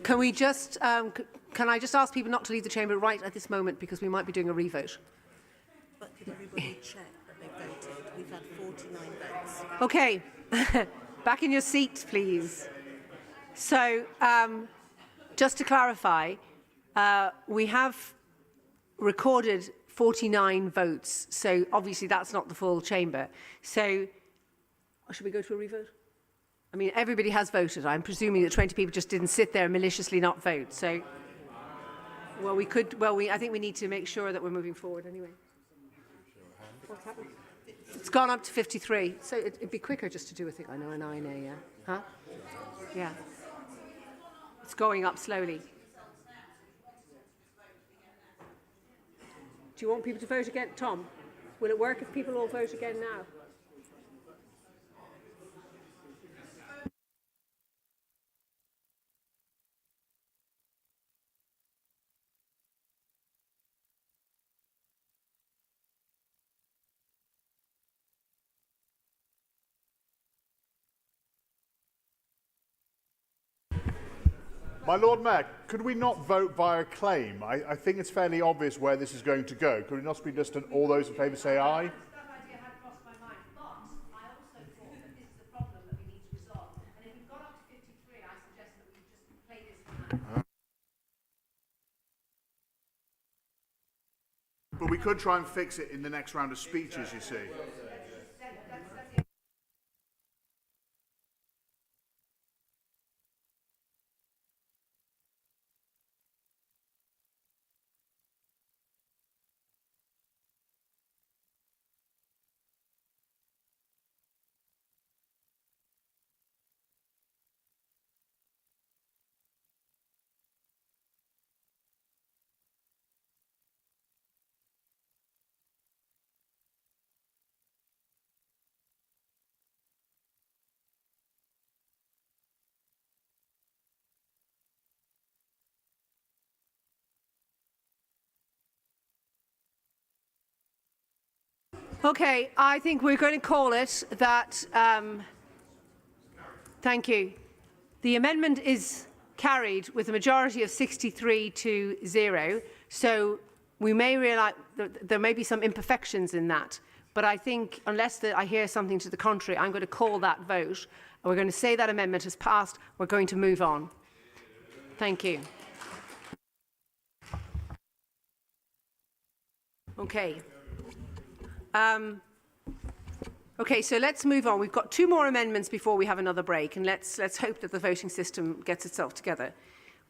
Can we just, can I just ask people not to leave the chamber right at this moment because we might be doing a revote? But could everybody check that they voted? We've had 49 votes. Okay, back in your seat, please. So, just to clarify, we have recorded 49 votes, so obviously that's not the full chamber. So, should we go to a revote? I mean, everybody has voted. I'm presuming that 20 people just didn't sit there and maliciously not vote. So, well, we could. Well, I think we need to make sure that we're moving forward anyway. What's happened? It's gone up to 53. So it'd be quicker just to do a thing. I know an INA, yeah. Huh? Yeah. It's going up slowly. Do you want people to vote again, Tom? Will it work if people all vote again now? My Lord Mayor, could we not vote via claim? I think it's fairly obvious where this is going to go. Could it not be just an all those in favour say aye? But we could try and fix it in the next round of speeches, you see. Okay, I think we're going to call it that. Thank you. The amendment is carried with a majority of 63 to 0. So we may realise that there may be some imperfections in that. But I think, unless I hear something to the contrary, I'm going to call that vote. And we're going to say that amendment has passed. We're going to move on. Thank you. Okay. Okay, so let's move on. We've got 2 more amendments before we have another break, and let's hope that the voting system gets itself together.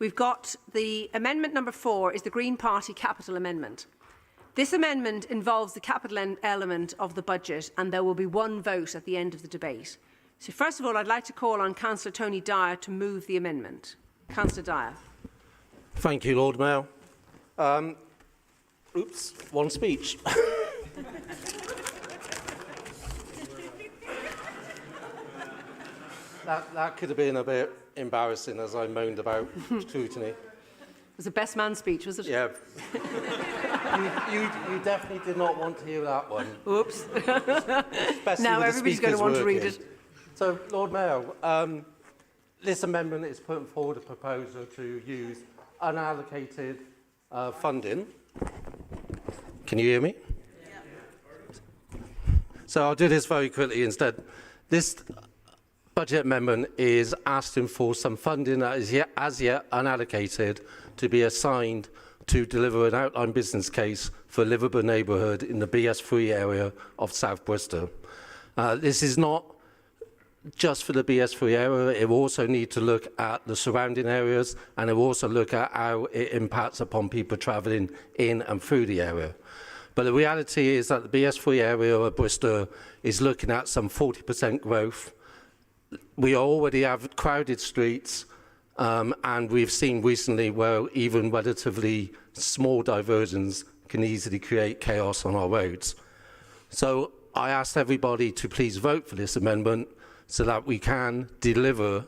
We've got the amendment number 4 is the Green Party capital amendment. This amendment involves the capital element of the budget, and there will be 1 vote at the end of the debate. So first of all, I'd like to call on Councillor Tony Dyer to move the amendment. Councillor Dyer. Thank you, Lord Mayor. Oops, 1 speech. That could have been a bit embarrassing as I moaned about scrutiny. It was a best man speech, was it? Yeah. you definitely did not want to hear that one. Oops. Now everybody's going to want to read it. So, Lord Mayor, this amendment is putting forward a proposal to use unallocated funding. Can you hear me? Yeah. So I'll do this very quickly instead. This budget amendment is asking for some funding that is as yet unallocated to be assigned to deliver an outline business case for a livable neighbourhood in the BS3 area of South Bristol. This is not just for the BS3 area. It will also need to look at the surrounding areas, and it will also look at how it impacts upon people travelling in and through the area. But the reality is that the BS3 area of Bristol is looking at some 40% growth. We already have crowded streets, and we've seen recently where even relatively small diversions can easily create chaos on our roads. So I asked everybody to please vote for this amendment so that we can deliver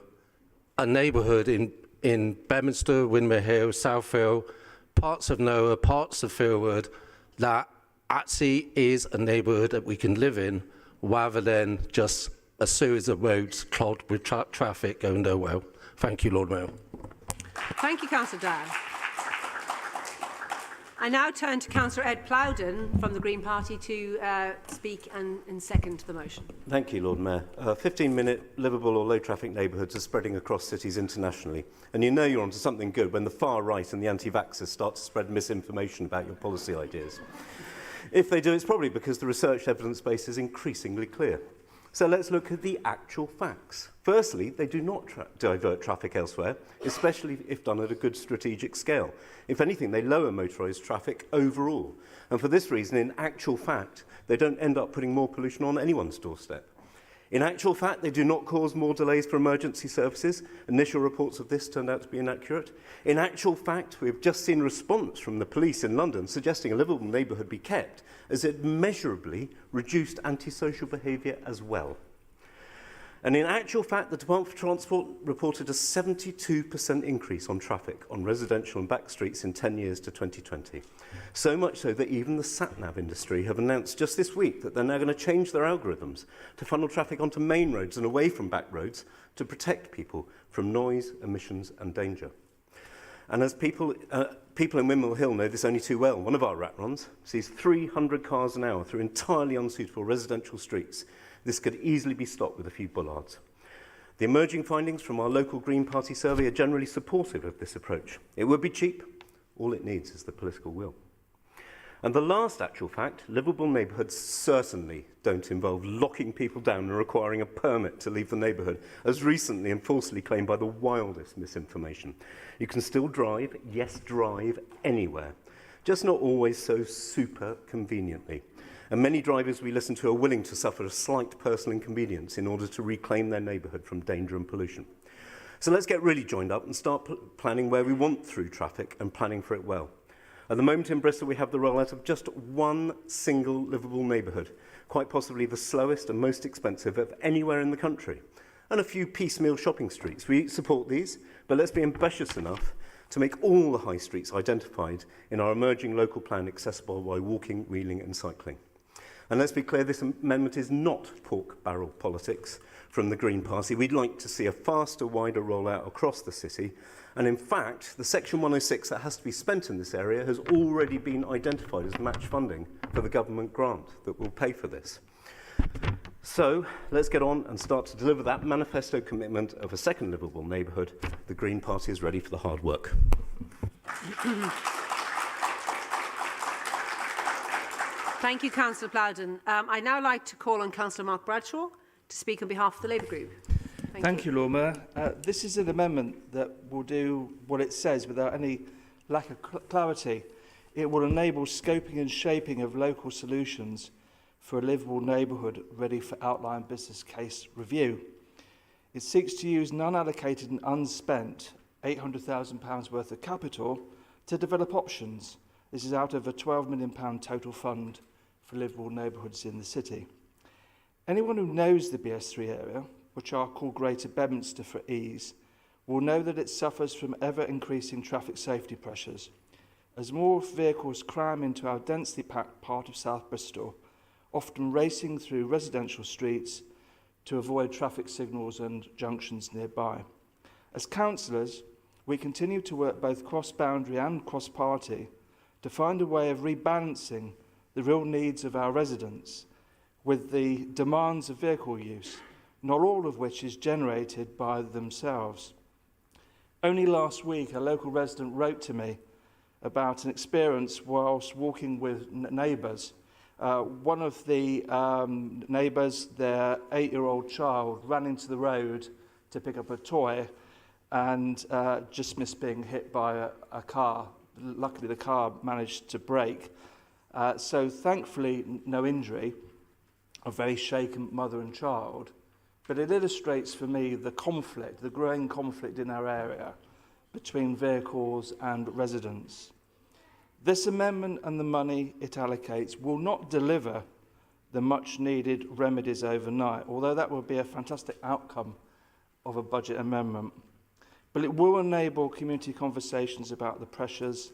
a neighbourhood in Bedminster, Windermere Hill, South Hill, parts of Noah, parts of Philwood, that actually is a neighbourhood that we can live in rather than just a series of roads clogged with traffic going nowhere. Thank you, Lord Mayor. Thank you, Councillor Dyer. I now turn to Councillor Ed Plowden from the Green Party to speak and second the motion. Thank you, Lord Mayor. 15-minute livable or low-traffic neighbourhoods are spreading across cities internationally. And you know you're onto something good when the far right and the anti-vaxxers start to spread misinformation about your policy ideas. If they do, it's probably because the research evidence base is increasingly clear. So let's look at the actual facts. Firstly, they do not divert traffic elsewhere, especially if done at a good strategic scale. If anything, they lower motorised traffic overall. And for this reason, in actual fact, they don't end up putting more pollution on anyone's doorstep. In actual fact, they do not cause more delays for emergency services. Initial reports of this turned out to be inaccurate. In actual fact, we've just seen response from the police in London suggesting a livable neighbourhood be kept, as it measurably reduced antisocial behaviour as well. And in actual fact, the Department for Transport reported a 72% increase on traffic on residential and back streets in 10 years to 2020. So much so that even the sat-nav industry have announced just this week that they're now going to change their algorithms to funnel traffic onto main roads and away from back roads to protect people from noise, emissions and danger. And as people in Windmill Hill know this only too well, one of our rat runs sees 300 cars an hour through entirely unsuitable residential streets. This could easily be stopped with a few bollards. The emerging findings from our local Green Party survey are generally supportive of this approach. It would be cheap. All it needs is the political will. And the last actual fact, livable neighbourhoods certainly don't involve locking people down and requiring a permit to leave the neighbourhood, as recently and falsely claimed by the wildest misinformation. You can still drive, yes, drive anywhere, just not always so super conveniently. And many drivers we listen to are willing to suffer a slight personal inconvenience in order to reclaim their neighbourhood from danger and pollution. So let's get really joined up and start planning where we want through traffic and planning for it well. At the moment in Bristol, we have the rollout of just one single livable neighbourhood, quite possibly the slowest and most expensive of anywhere in the country, and a few piecemeal shopping streets. We support these, but let's be ambitious enough to make all the high streets identified in our emerging local plan accessible by walking, wheeling and cycling. And let's be clear, this amendment is not pork barrel politics from the Green Party. We'd like to see a faster, wider rollout across the city. And in fact, the Section 106 that has to be spent in this area has already been identified as match funding for the government grant that will pay for this. So let's get on and start to deliver that manifesto commitment of a second livable neighbourhood. The Green Party is ready for the hard work. Thank you, Councillor Plowden. I'd now like to call on Councillor Mark Bradshaw to speak on behalf of the Labour Group. Thank you, Lord Mayor. This is an amendment that will do what it says without any lack of clarity. It will enable scoping and shaping of local solutions for a livable neighbourhood ready for outline business case review. It seeks to use non-allocated and unspent £800,000 worth of capital to develop options. This is out of a £12 million total fund for livable neighbourhoods in the city. Anyone who knows the BS3 area, which are called Greater Bedminster for ease, will know that it suffers from ever-increasing traffic safety pressures. As more vehicles cram into our densely packed part of South Bristol, often racing through residential streets to avoid traffic signals and junctions nearby. As councillors, we continue to work both cross-boundary and cross-party to find a way of rebalancing the real needs of our residents with the demands of vehicle use, not all of which is generated by themselves. Only last week, a local resident wrote to me about an experience whilst walking with neighbours. One of the neighbours, their 8-year-old child, ran into the road to pick up a toy and just missed being hit by a car. Luckily, the car managed to brake. So thankfully, no injury, a very shaken mother and child. But it illustrates for me the conflict, the growing conflict in our area between vehicles and residents. This amendment and the money it allocates will not deliver the much needed remedies overnight, although that would be a fantastic outcome of a budget amendment. But it will enable community conversations about the pressures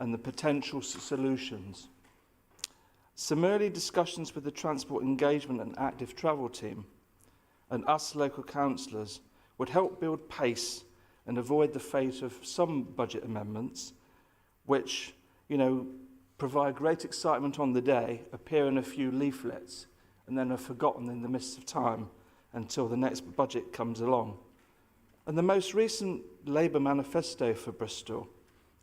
and the potential solutions. Similarly, discussions with the Transport Engagement and Active Travel team and us local councillors would help build pace and avoid the fate of some budget amendments, which, provide great excitement on the day, appear in a few leaflets, and then are forgotten in the mists of time until the next budget comes along. And the most recent Labour manifesto for Bristol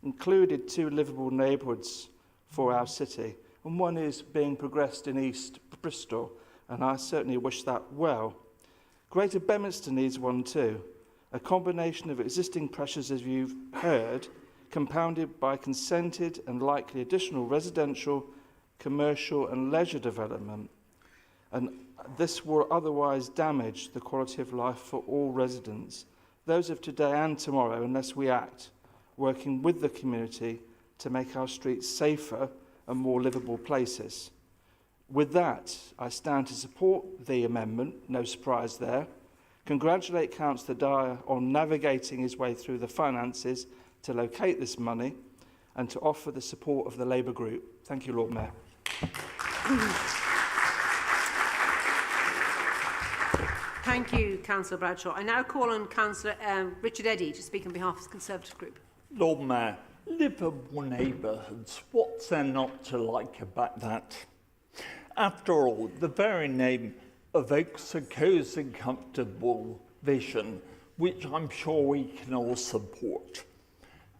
included 2 livable neighbourhoods for our city, and one is being progressed in East Bristol, and I certainly wish that well. Greater Bedminster needs one too, a combination of existing pressures, as you've heard, compounded by consented and likely additional residential, commercial and leisure development. And this will otherwise damage the quality of life for all residents, those of today and tomorrow, unless we act, working with the community to make our streets safer and more livable places. With that, I stand to support the amendment, no surprise there, congratulate Councillor Dyer on navigating his way through the finances to locate this money, and to offer the support of the Labour group. Thank you, Lord Mayor. Thank you, Councillor Bradshaw. I now call on Councillor Richard Eddy to speak on behalf of the Conservative Group. Lord Mayor, livable neighbourhoods, what's there not to like about that? After all, the very name evokes a cosy, comfortable vision, which I'm sure we can all support.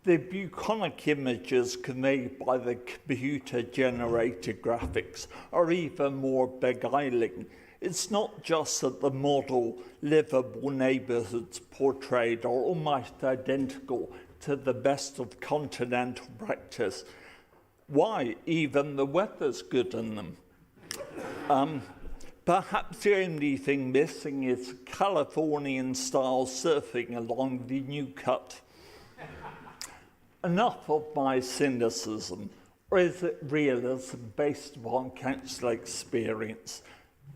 The bucolic images conveyed by the computer-generated graphics are even more beguiling. It's not just that the model livable neighbourhoods portrayed are almost identical to the best of continental practice. Why? Even the weather's good in them. Perhaps the only thing missing is Californian-style surfing along the New Cut. Enough of my cynicism, or is it realism based upon council experience?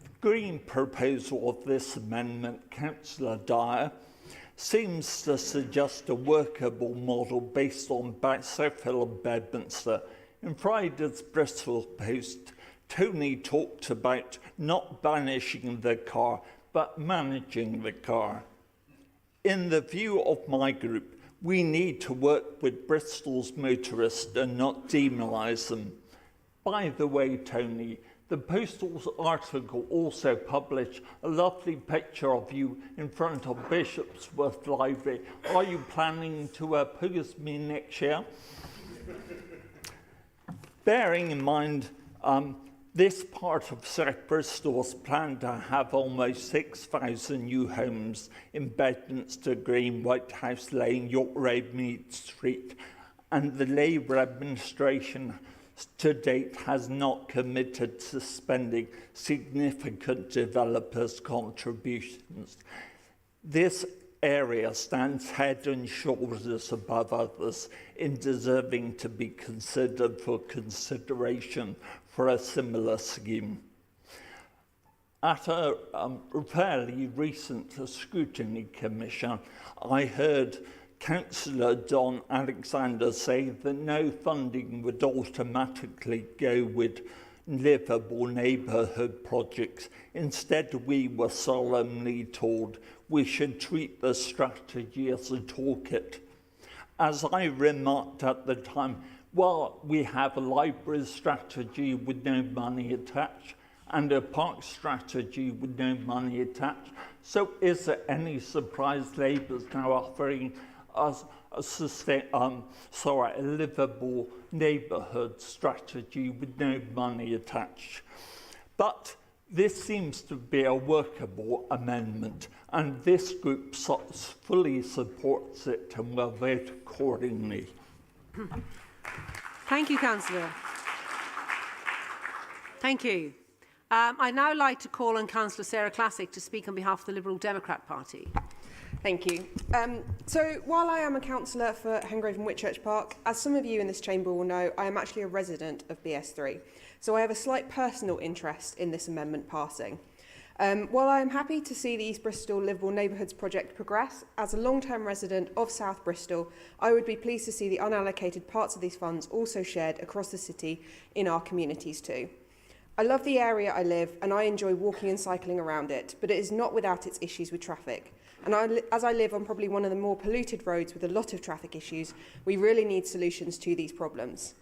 The Green proposal of this amendment, Councillor Dyer, seems to suggest a workable model based on Southhill and Bedminster. In Friday's Bristol Post, Tony talked about not banishing the car, but managing the car. In the view of my group, we need to work with Bristol's motorists and not demonise them. By the way, Tony, the Postal's article also published a lovely picture of you in front of Bishopsworth Library. Are you planning to oppose me next year? Bearing in mind this part of South Bristol is planned to have almost 6,000 new homes in Bedminster Green, White House Lane, York Road, Mead Street, and the Labour administration to date has not committed to spending significant developers' contributions. This area stands head and shoulders above others in deserving to be considered for consideration for a similar scheme. At a fairly recent Scrutiny Commission, I heard Councillor Don Alexander say that no funding would automatically go with livable neighbourhood projects. Instead, we were solemnly told we should treat the strategy as a toolkit. As I remarked at the time, well, we have a library strategy with no money attached and a park strategy with no money attached. So is it any surprise Labour's now offering us a livable neighbourhood strategy with no money attached? But this seems to be a workable amendment, and this group fully supports it and will vote accordingly. Thank you, Councillor. Thank you. I'd now like to call on Councillor Sarah Classic to speak on behalf of the Liberal Democrat Party. Thank you. So while I am a councillor for Hengrove and Whitchurch Park, as some of you in this chamber will know, I am actually a resident of BS3. So I have a slight personal interest in this amendment passing. While I am happy to see the East Bristol Livable Neighbourhoods project progress, as a long-term resident of South Bristol, I would be pleased to see the unallocated parts of these funds also shared across the city in our communities too. I love the area I live and I enjoy walking and cycling around it, but it is not without its issues with traffic. And as I live on probably one of the more polluted roads with a lot of traffic issues, we really need solutions to these problems.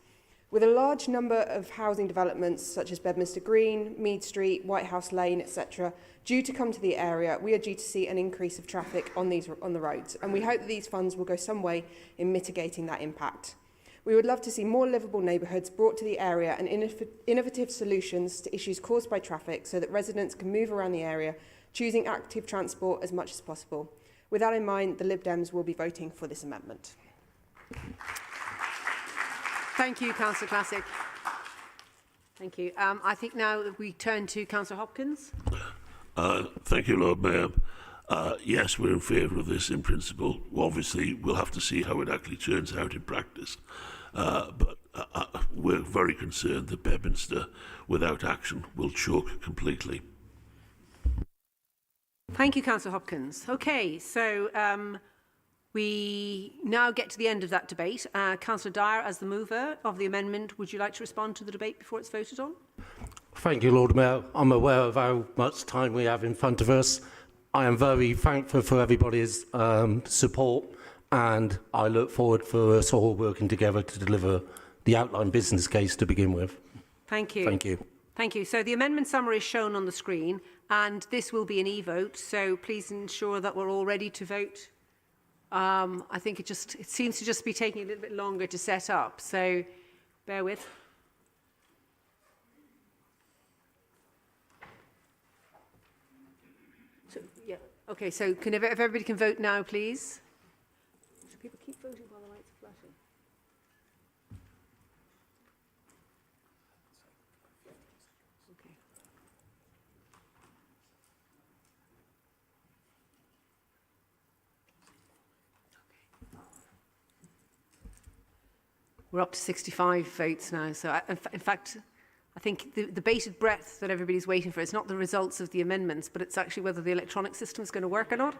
With a large number of housing developments such as Bedminster Green, Mead Street, White House Lane, etc., due to come to the area, we are due to see an increase of traffic on the roads, and we hope that these funds will go some way in mitigating that impact. We would love to see more livable neighbourhoods brought to the area and innovative solutions to issues caused by traffic so that residents can move around the area, choosing active transport as much as possible. With that in mind, the Lib Dems will be voting for this amendment. Thank you, Councillor Classic. Thank you. I think now we turn to Councillor Hopkins. Thank you, Lord Mayor. Yes, we're in favour of this in principle. Obviously, we'll have to see how it actually turns out in practice. But we're very concerned that Bedminster, without action, will choke completely. Thank you, Councillor Hopkins. Okay, so we now get to the end of that debate. Councillor Dyer, as the mover of the amendment, would you like to respond to the debate before it's voted on? Thank you, Lord Mayor. I'm aware of how much time we have in front of us. I am very thankful for everybody's support, and I look forward for us all working together to deliver the outline business case to begin with. Thank you. Thank you. Thank you. So the amendment summary is shown on the screen, and this will be an e-vote, so please ensure that we're all ready to vote. I think it seems to just be taking a little bit longer to set up, so bear with. So, yeah. Okay, so if everybody can vote now, please. So people keep voting while the lights are flashing. Okay. We're up to 65 votes now. So, in fact, I think the bated breath that everybody's waiting for is not the results of the amendments, but it's actually whether the electronic system is going to work or not.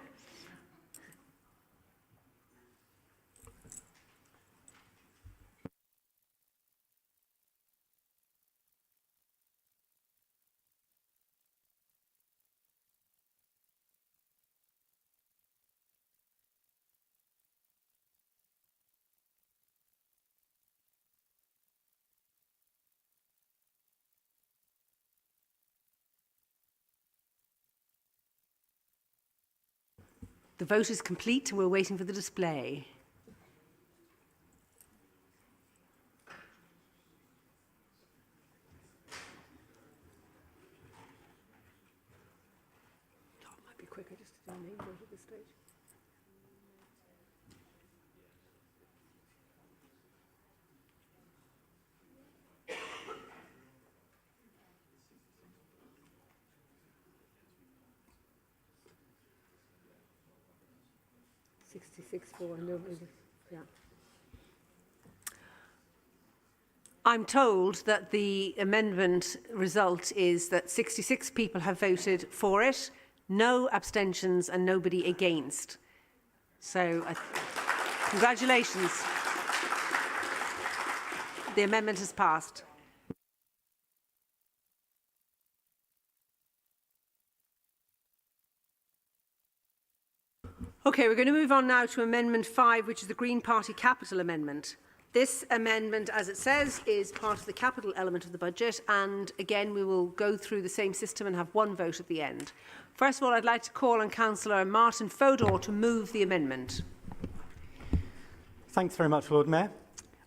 The vote is complete and we're waiting for the display. Oh, it might be quicker just to do a name vote at this stage. Yeah. I'm told that the amendment result is that 66 people have voted for it, no abstentions and nobody against. So, congratulations. The amendment has passed. Okay, we're going to move on now to Amendment 5, which is the Green Party Capital Amendment. This amendment, as it says, is part of the capital element of the budget, and again we will go through the same system and have one vote at the end. First of all, I'd like to call on Councillor Martin Fodor to move the amendment. Thanks very much, Lord Mayor.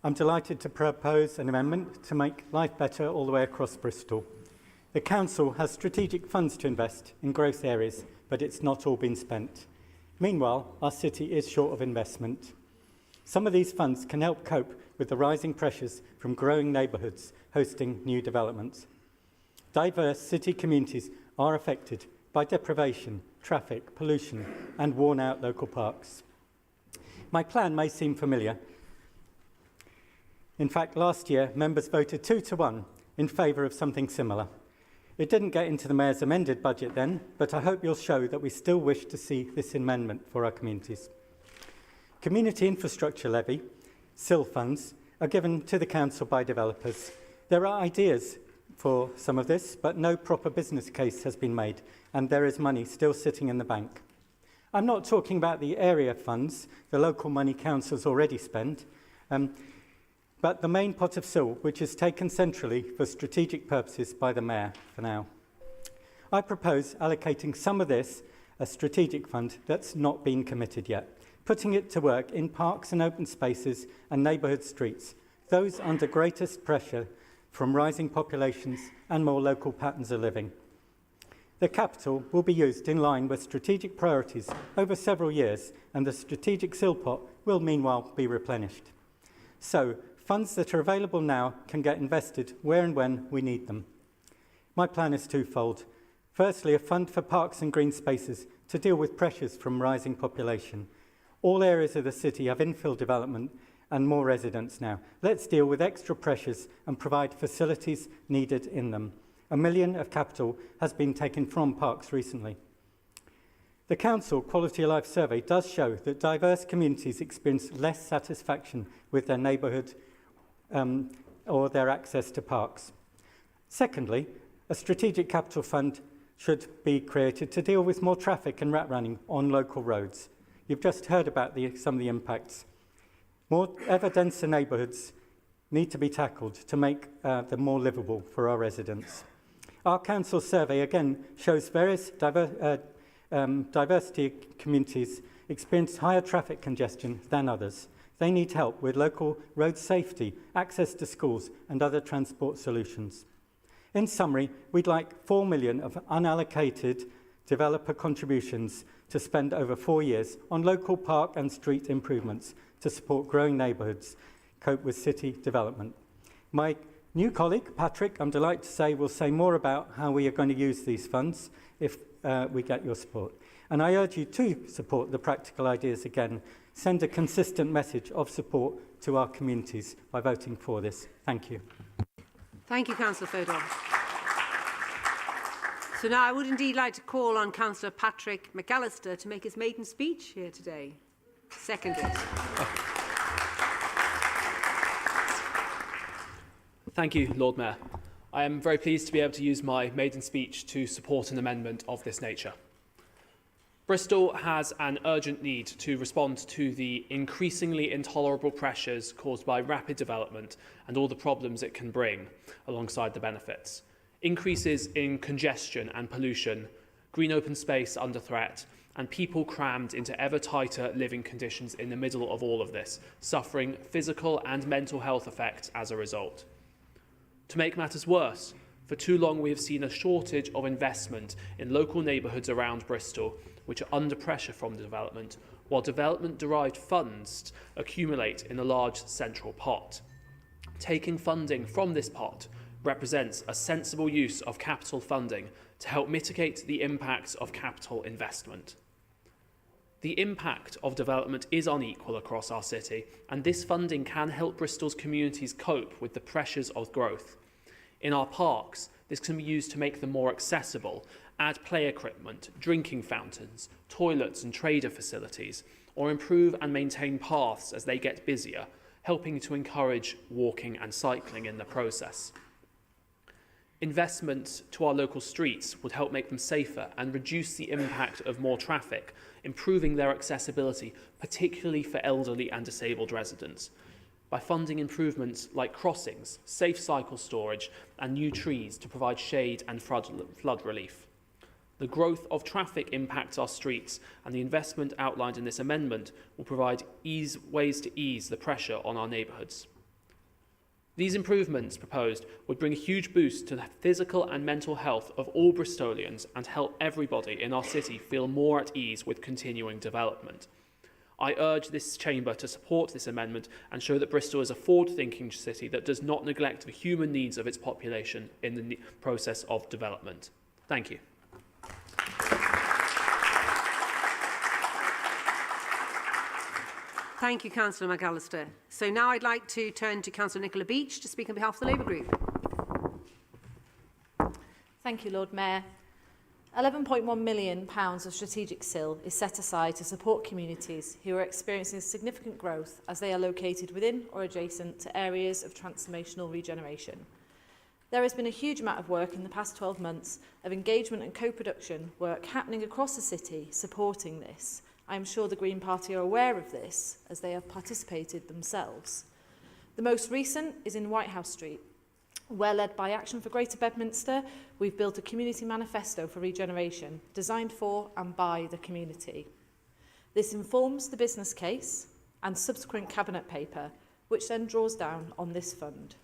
I'm delighted to propose an amendment to make life better all the way across Bristol. The Council has strategic funds to invest in growth areas, but it's not all been spent. Meanwhile, our city is short of investment. Some of these funds can help cope with the rising pressures from growing neighbourhoods hosting new developments. Diverse city communities are affected by deprivation, traffic, pollution and worn-out local parks. My plan may seem familiar. In fact, last year, members voted 2-1 in favour of something similar. It didn't get into the Mayor's amended budget then, but I hope you'll show that we still wish to see this amendment for our communities. Community Infrastructure Levy, SIL funds, are given to the Council by developers. There are ideas for some of this, but no proper business case has been made, and there is money still sitting in the bank. I'm not talking about the area funds, the local money councils already spend, but the main pot of SIL, which is taken centrally for strategic purposes by the Mayor for now. I propose allocating some of this, a strategic fund that's not been committed yet, putting it to work in parks and open spaces and neighbourhood streets, those under greatest pressure from rising populations and more local patterns of living. The capital will be used in line with strategic priorities over several years, and the strategic SIL pot will meanwhile be replenished. So, funds that are available now can get invested where and when we need them. My plan is twofold. Firstly, a fund for parks and green spaces to deal with pressures from rising population. All areas of the city have infill development and more residents now. Let's deal with extra pressures and provide facilities needed in them. £1 million of capital has been taken from parks recently. The Council Quality of Life Survey does show that diverse communities experience less satisfaction with their neighbourhood or their access to parks. Secondly, a strategic capital fund should be created to deal with more traffic and rat running on local roads. You've just heard about some of the impacts. More ever-denser neighbourhoods need to be tackled to make them more livable for our residents. Our council survey again shows various diversity communities experience higher traffic congestion than others. They need help with local road safety, access to schools and other transport solutions. In summary, we'd like £4 million of unallocated developer contributions to spend over 4 years on local park and street improvements to support growing neighbourhoods, cope with city development. My new colleague, Patrick, I'm delighted to say, will say more about how we are going to use these funds if we get your support. And I urge you to support the practical ideas again. Send a consistent message of support to our communities by voting for this. Thank you. Thank you, Councillor Fodor. So now I would indeed like to call on Councillor Patrick McAllister to make his maiden speech here today. Seconded. Thank you, Lord Mayor. I am very pleased to be able to use my maiden speech to support an amendment of this nature. Bristol has an urgent need to respond to the increasingly intolerable pressures caused by rapid development and all the problems it can bring alongside the benefits. Increases in congestion and pollution, green open space under threat, and people crammed into ever tighter living conditions in the middle of all of this, suffering physical and mental health effects as a result. To make matters worse, for too long we have seen a shortage of investment in local neighbourhoods around Bristol, which are under pressure from the development, while development-derived funds accumulate in a large central pot. Taking funding from this pot represents a sensible use of capital funding to help mitigate the impacts of capital investment. The impact of development is unequal across our city, and this funding can help Bristol's communities cope with the pressures of growth. In our parks, this can be used to make them more accessible, add play equipment, drinking fountains, toilets and trader facilities, or improve and maintain paths as they get busier, helping to encourage walking and cycling in the process. Investment to our local streets would help make them safer and reduce the impact of more traffic, improving their accessibility, particularly for elderly and disabled residents, by funding improvements like crossings, safe cycle storage, and new trees to provide shade and flood relief. The growth of traffic impacts our streets, and the investment outlined in this amendment will provide ways to ease the pressure on our neighbourhoods. These improvements proposed would bring a huge boost to the physical and mental health of all Bristolians and help everybody in our city feel more at ease with continuing development. I urge this chamber to support this amendment and show that Bristol is a forward-thinking city that does not neglect the human needs of its population in the process of development. Thank you. Thank you, Councillor McAllister. So now I'd like to turn to Councillor Nicola Beach to speak on behalf of the Labour Group. Thank you, Lord Mayor. £11.1 million of strategic SIL is set aside to support communities who are experiencing significant growth as they are located within or adjacent to areas of transformational regeneration. There has been a huge amount of work in the past 12 months of engagement and co-production work happening across the city supporting this. I'm sure the Green Party are aware of this as they have participated themselves. The most recent is in White House Street, where, led by Action for Greater Bedminster, we've built a community manifesto for regeneration, designed for and by the community. This informs the business case and subsequent cabinet paper, which then draws down on this fund.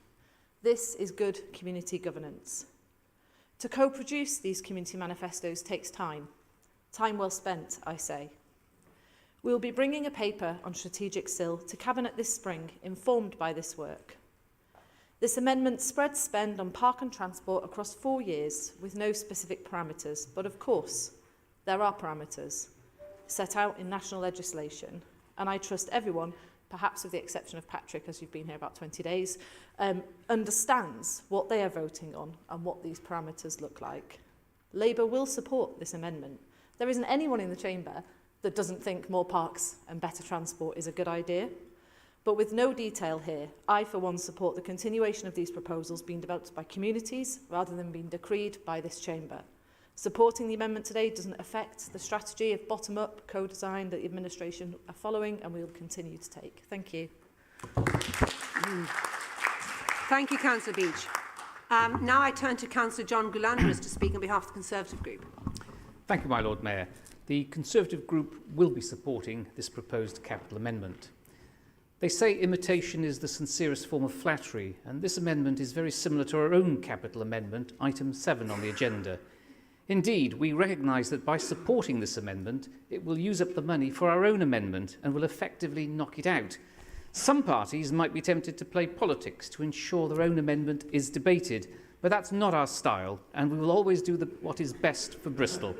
This is good community governance. To co-produce these community manifestos takes time. Time well spent, I say. We will be bringing a paper on strategic SIL to Cabinet this spring, informed by this work. This amendment spreads spend on park and transport across 4 years with no specific parameters, but of course, there are parameters set out in national legislation, and I trust everyone, perhaps with the exception of Patrick, as you've been here about 20 days, understands what they are voting on and what these parameters look like. Labour will support this amendment. There isn't anyone in the chamber that doesn't think more parks and better transport is a good idea. But with no detail here, I for one support the continuation of these proposals being developed by communities rather than being decreed by this chamber. Supporting the amendment today doesn't affect the strategy of bottom-up co-design that the administration are following and we will continue to take. Thank you. Thank you, Councillor Beach. Now I turn to Councillor John Goulandris to speak on behalf of the Conservative Group. Thank you, my Lord Mayor. The Conservative Group will be supporting this proposed capital amendment. They say imitation is the sincerest form of flattery, and this amendment is very similar to our own capital amendment, item 7 on the agenda. Indeed, we recognise that by supporting this amendment, it will use up the money for our own amendment and will effectively knock it out. Some parties might be tempted to play politics to ensure their own amendment is debated, but that's not our style, and we will always do what is best for Bristol.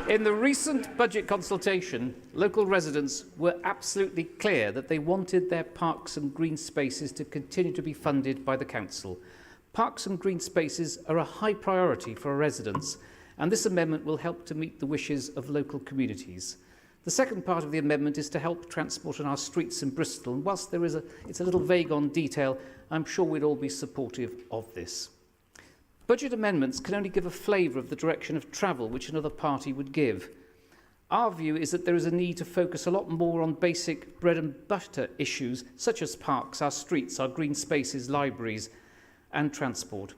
In the recent budget consultation, local residents were absolutely clear that they wanted their parks and green spaces to continue to be funded by the council. Parks and green spaces are a high priority for our residents, and this amendment will help to meet the wishes of local communities. The second part of the amendment is to help transport on our streets in Bristol, and whilst it's a little vague on detail, I'm sure we'd all be supportive of this. Budget amendments can only give a flavour of the direction of travel which another party would give. Our view is that there is a need to focus a lot more on basic bread and butter issues such as parks, our streets, our green spaces, libraries and transport.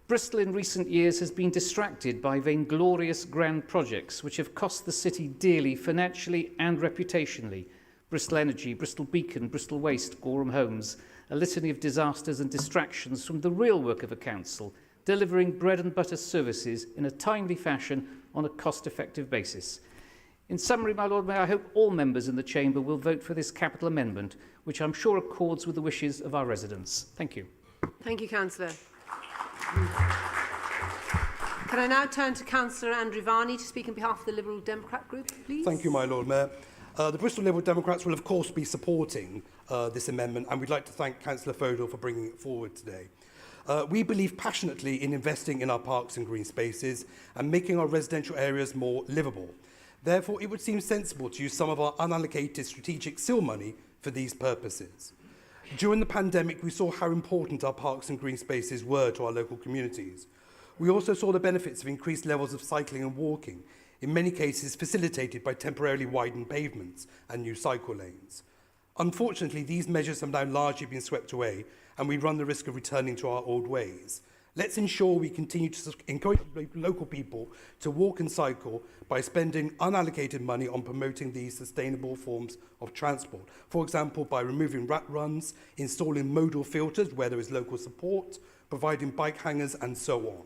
Bristol in recent years has been distracted by vainglorious grand projects which have cost the city dearly financially and reputationally. Bristol Energy, Bristol Beacon, Bristol Waste, Gorham Homes, a litany of disasters and distractions from the real work of a council, delivering bread and butter services in a timely fashion on a cost-effective basis. In summary, my Lord Mayor, I hope all members in the Chamber will vote for this capital amendment, which I'm sure accords with the wishes of our residents. Thank you. Thank you, Councillor. Can I now turn to Councillor Andrew Varney to speak on behalf of the Liberal Democrat Group, please? Thank you, my Lord Mayor. The Bristol Liberal Democrats will, of course, be supporting this amendment, and we'd like to thank Councillor Fodor for bringing it forward today. We believe passionately in investing in our parks and green spaces and making our residential areas more livable. Therefore, it would seem sensible to use some of our unallocated strategic SIL money for these purposes. During the pandemic, we saw how important our parks and green spaces were to our local communities. We also saw the benefits of increased levels of cycling and walking, in many cases facilitated by temporarily widened pavements and new cycle lanes. Unfortunately, these measures have now largely been swept away, and we run the risk of returning to our old ways. Let's ensure we continue to encourage local people to walk and cycle by spending unallocated money on promoting these sustainable forms of transport. For example, by removing rat runs, installing modal filters where there is local support, providing bike hangers, and so on.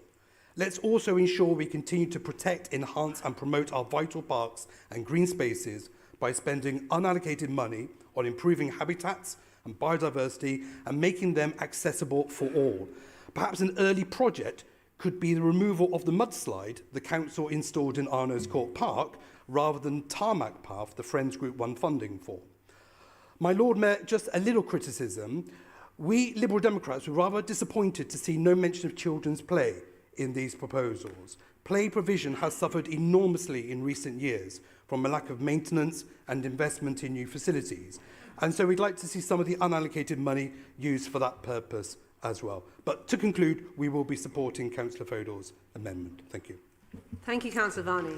Let's also ensure we continue to protect, enhance, and promote our vital parks and green spaces by spending unallocated money on improving habitats and biodiversity and making them accessible for all. Perhaps an early project could be the removal of the mudslide the council installed in Arno's Court Park rather than tarmac path the Friends Group won funding for. My Lord Mayor, just a little criticism. We Liberal Democrats were rather disappointed to see no mention of children's play in these proposals. Play provision has suffered enormously in recent years, from a lack of maintenance and investment in new facilities. And so we'd like to see some of the unallocated money used for that purpose as well. But to conclude, we will be supporting Councillor Fodor's amendment. Thank you. Thank you, Councillor Varney.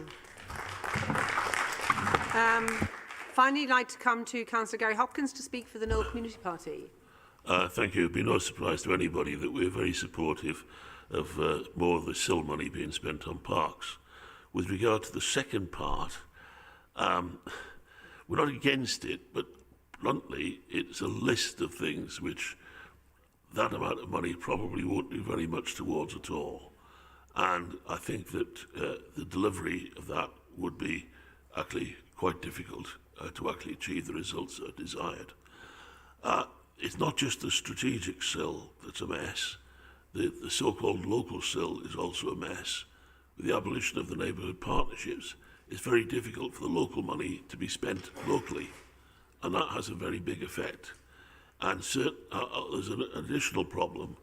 Finally, I'd like to come to Councillor Gary Hopkins to speak for the Knoll Community Party. Thank you. It'd be no surprise to anybody that we're very supportive of more of the SIL money being spent on parks. With regard to the second part, we're not against it, but bluntly, it's a list of things which that amount of money probably won't do very much towards at all. And I think that the delivery of that would be actually quite difficult to actually achieve the results that are desired. It's not just the strategic SIL that's a mess. The so-called local SIL is also a mess. With the abolition of the neighbourhood partnerships, it's very difficult for the local money to be spent locally, and that has a very big effect. And there's an additional problem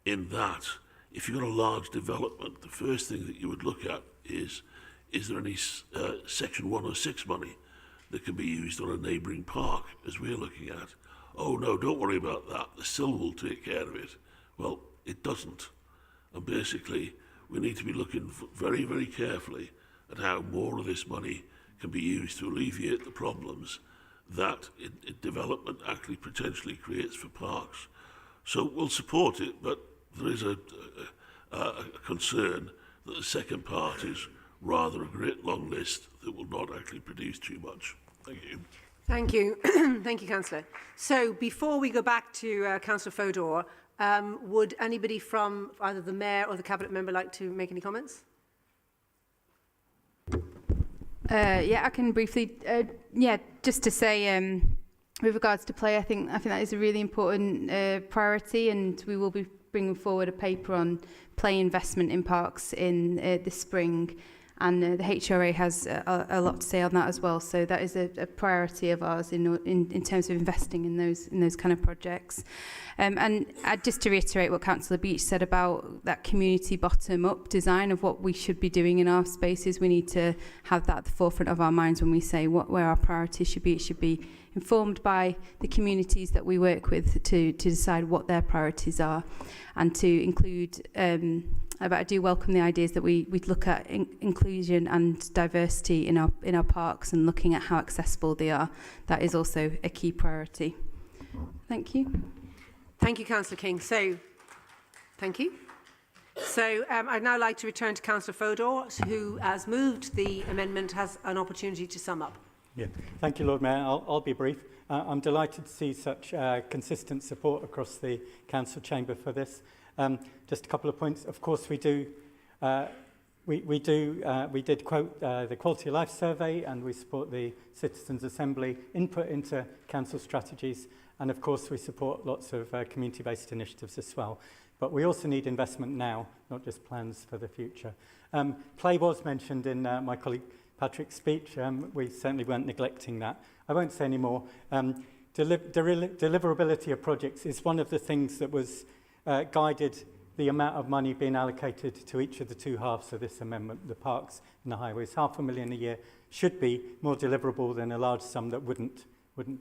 in that if you've got a large development, the first thing that you would look at is there any Section 106 money that can be used on a neighbouring park, as we're looking at? Oh no, don't worry about that, the SIL will take care of it. Well, it doesn't. And basically, we need to be looking very, very carefully at how more of this money can be used to alleviate the problems that development actually potentially creates for parks. So we'll support it, but there is a concern that the second part is rather a great long list that will not actually produce too much. Thank you. Thank you. Thank you, Councillor. So before we go back to Councillor Fodor, would anybody from either the Mayor or the Cabinet Member like to make any comments? Yeah, I can briefly. Just to say, with regards to play, I think that is a really important priority, and we will be bringing forward a paper on play investment in parks in this spring. And the HRA has a lot to say on that as well. So that is a priority of ours in terms of investing in those kind of projects. And just to reiterate what Councillor Beach said about that community bottom-up design of what we should be doing in our spaces, we need to have that at the forefront of our minds when we say where our priorities should be. It should be informed by the communities that we work with to decide what their priorities are, and to include. But I do welcome the ideas that we look at inclusion and diversity in our parks and looking at how accessible they are. That is also a key priority. Thank you. Thank you, Councillor King. So, thank you. So I'd now like to return to Councillor Fodor, who has moved the amendment, has an opportunity to sum up. Yeah. Thank you, Lord Mayor. I'll be brief. I'm delighted to see such consistent support across the Council chamber for this. Just a couple of points. Of course, we did quote the Quality of Life Survey, and we support the Citizens' Assembly input into council strategies. And of course, we support lots of community-based initiatives as well. But we also need investment now, not just plans for the future. Play was mentioned in my colleague Patrick's speech. We certainly weren't neglecting that. I won't say any more. Deliverability of projects is one of the things that was guided the amount of money being allocated to each of the two halves of this amendment, the parks and the highways. £500,000 a year should be more deliverable than a large sum that wouldn't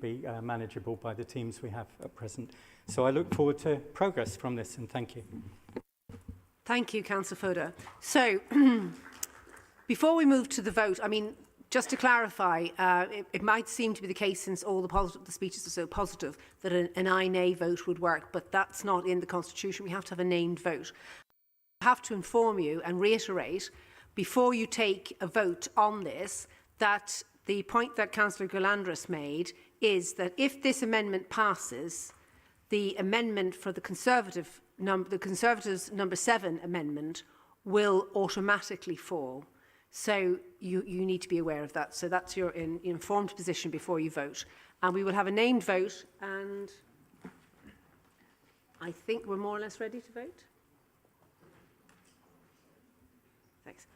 be manageable by the teams we have at present. So I look forward to progress from this, and thank you. Thank you, Councillor Fodor. So before we move to the vote, I mean, just to clarify, it might seem to be the case, since all the speeches are so positive, that an aye-nay vote would work, but that's not in the Constitution. We have to have a named vote. I have to inform you and reiterate, before you take a vote on this, that the point that Councillor Goulandris made is that if this amendment passes, the amendment for the Conservatives' number 7 amendment will automatically fall. So you need to be aware of that. So that's your informed position before you vote. And we will have a named vote, and I think we're more or less ready to vote. Thanks.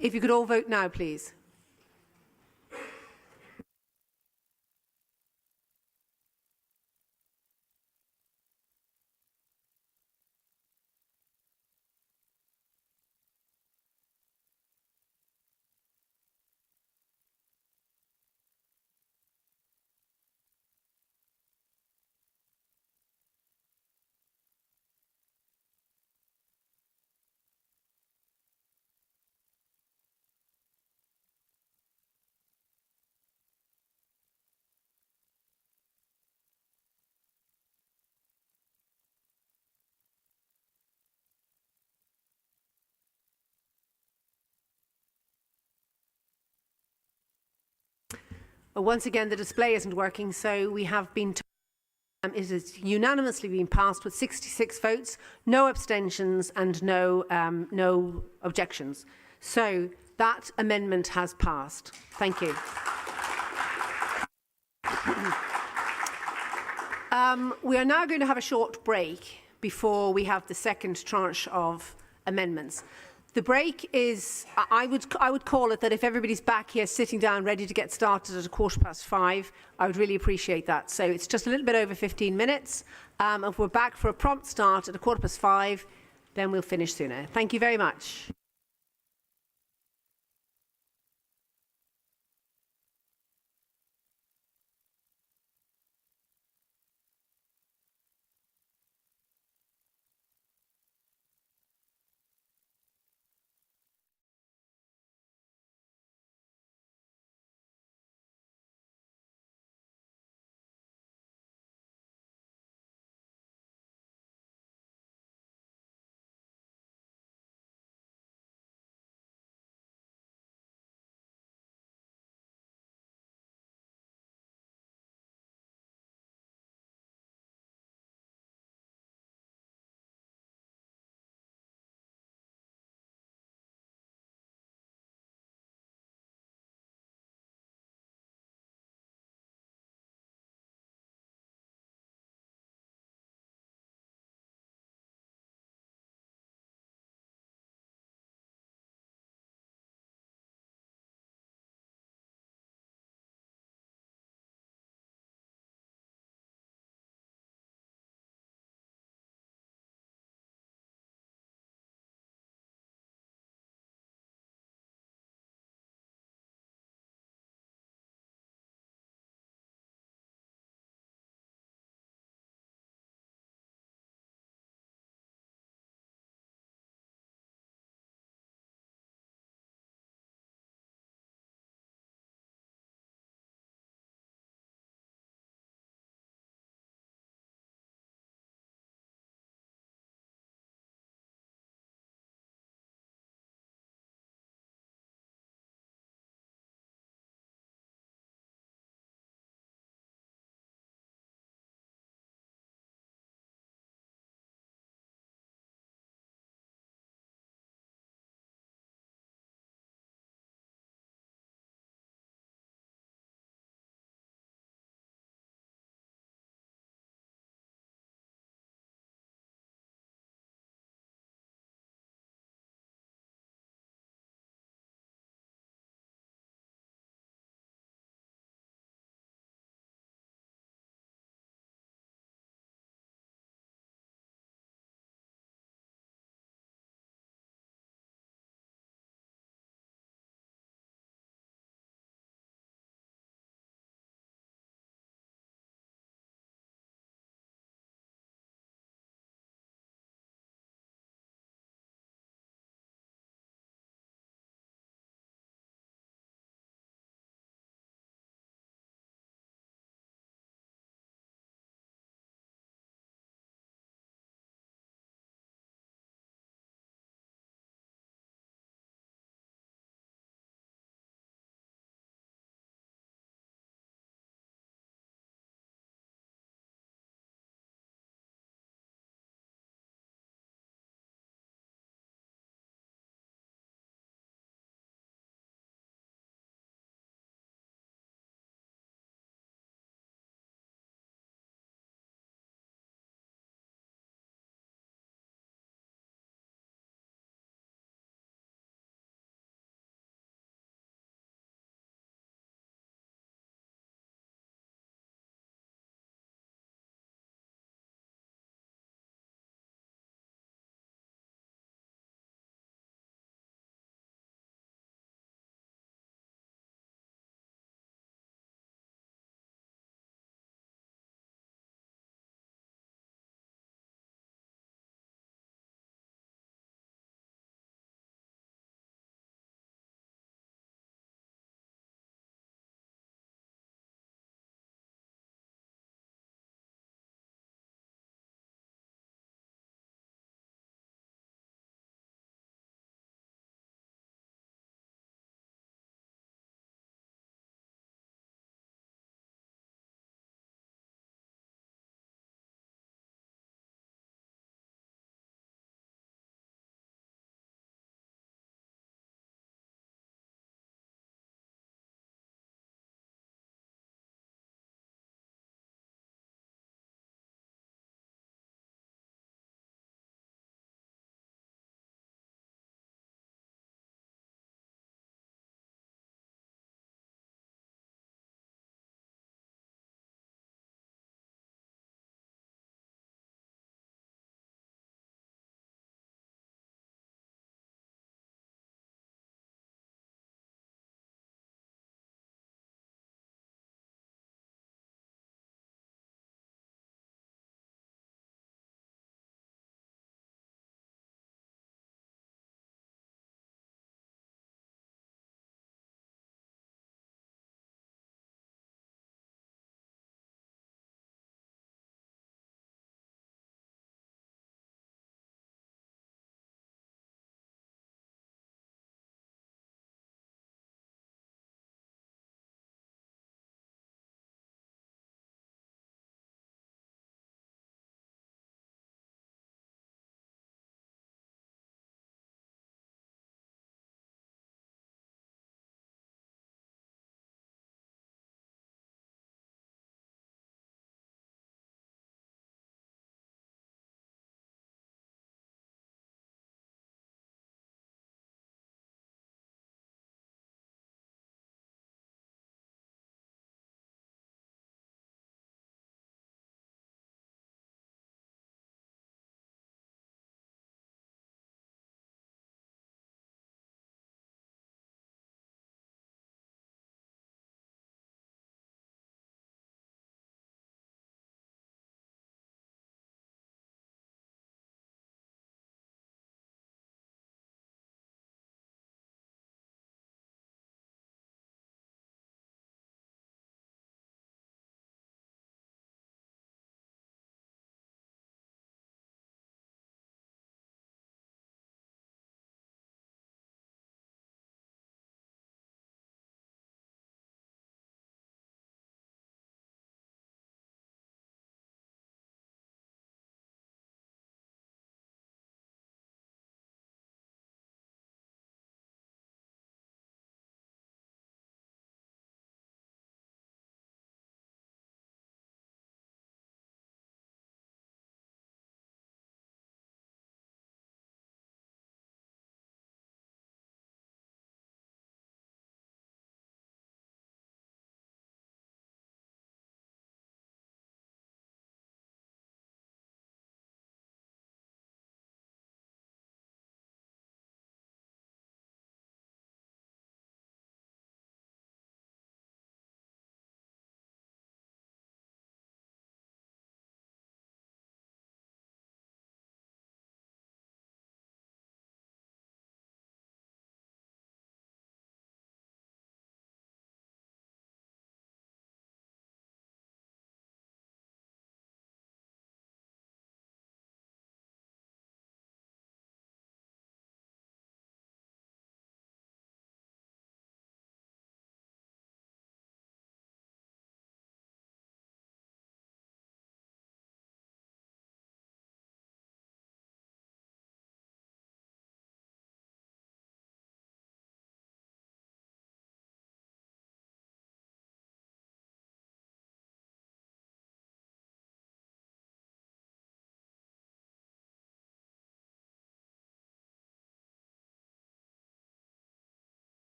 If you could all vote now, please. Once again, the display isn't working, so we have been it has unanimously been passed with 66 votes, no abstentions and no objections. So that amendment has passed. Thank you. We are now going to have a short break before we have the second tranche of amendments. The break is, I would call it that if everybody's back here sitting down ready to get started at 5:15, I would really appreciate that. So it's just a little bit over 15 minutes. If we're back for a prompt start at 5:15, then we'll finish sooner. Thank you very much.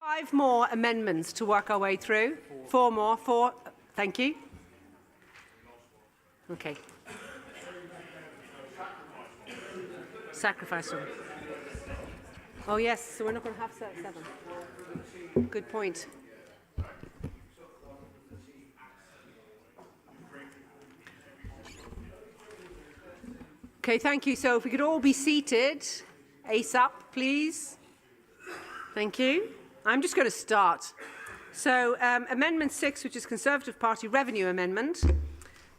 5 more amendments to work our way through. 4 more. 4. Thank you. Okay. Sacrifice one. Oh yes, so we're not going to have 7. Good point. Okay, thank you. So if we could all be seated, ASAP, please. Thank you. I'm just going to start. So Amendment 6, which is Conservative Party Revenue Amendment.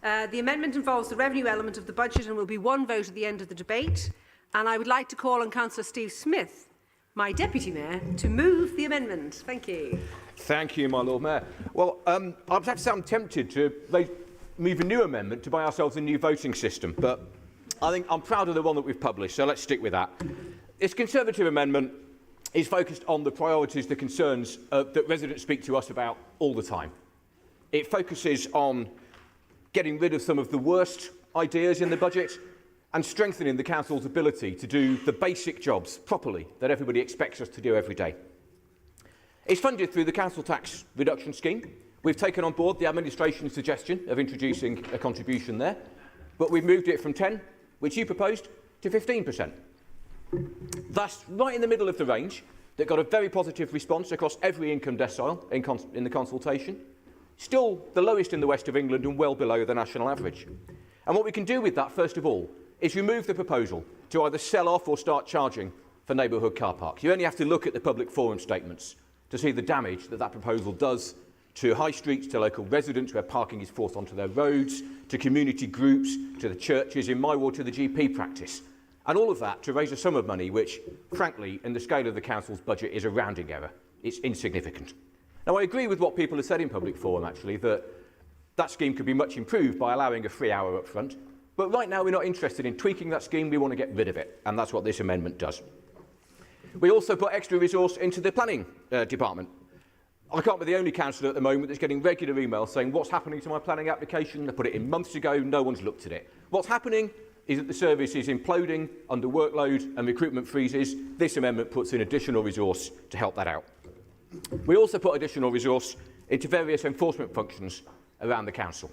The amendment involves the revenue element of the budget and will be one vote at the end of the debate. And I would like to call on Councillor Steve Smith, my Deputy Mayor, to move the amendment. Thank you. Thank you, my Lord Mayor. Well, I have to say I'm tempted to move a new amendment to buy ourselves a new voting system, but I think I'm proud of the one that we've published, so let's stick with that. This Conservative amendment is focused on the priorities, the concerns that residents speak to us about all the time. It focuses on getting rid of some of the worst ideas in the budget and strengthening the council's ability to do the basic jobs properly that everybody expects us to do every day. It's funded through the council tax reduction scheme. We've taken on board the administration's suggestion of introducing a contribution there, but we've moved it from 10, which you proposed, to 15%. That's right in the middle of the range that got a very positive response across every income decile in the consultation. Still the lowest in the west of England and well below the national average. And what we can do with that, first of all, is remove the proposal to either sell off or start charging for neighbourhood car parks. You only have to look at the public forum statements to see the damage that that proposal does to high streets, to local residents where parking is forced onto their roads, to community groups, to the churches, in my ward to the GP practice. And all of that to raise a sum of money which, frankly, in the scale of the council's budget is a rounding error. It's insignificant. Now, I agree with what people have said in public forum, actually, that scheme could be much improved by allowing a free hour up front. But right now, we're not interested in tweaking that scheme. We want to get rid of it. And that's what this amendment does. We also put extra resource into the planning department. I can't be the only councillor at the moment that's getting regular emails saying, what's happening to my planning application? I put it in months ago. No one's looked at it. What's happening is that the service is imploding under workload and recruitment freezes. This amendment puts in additional resource to help that out. We also put additional resource into various enforcement functions around the council.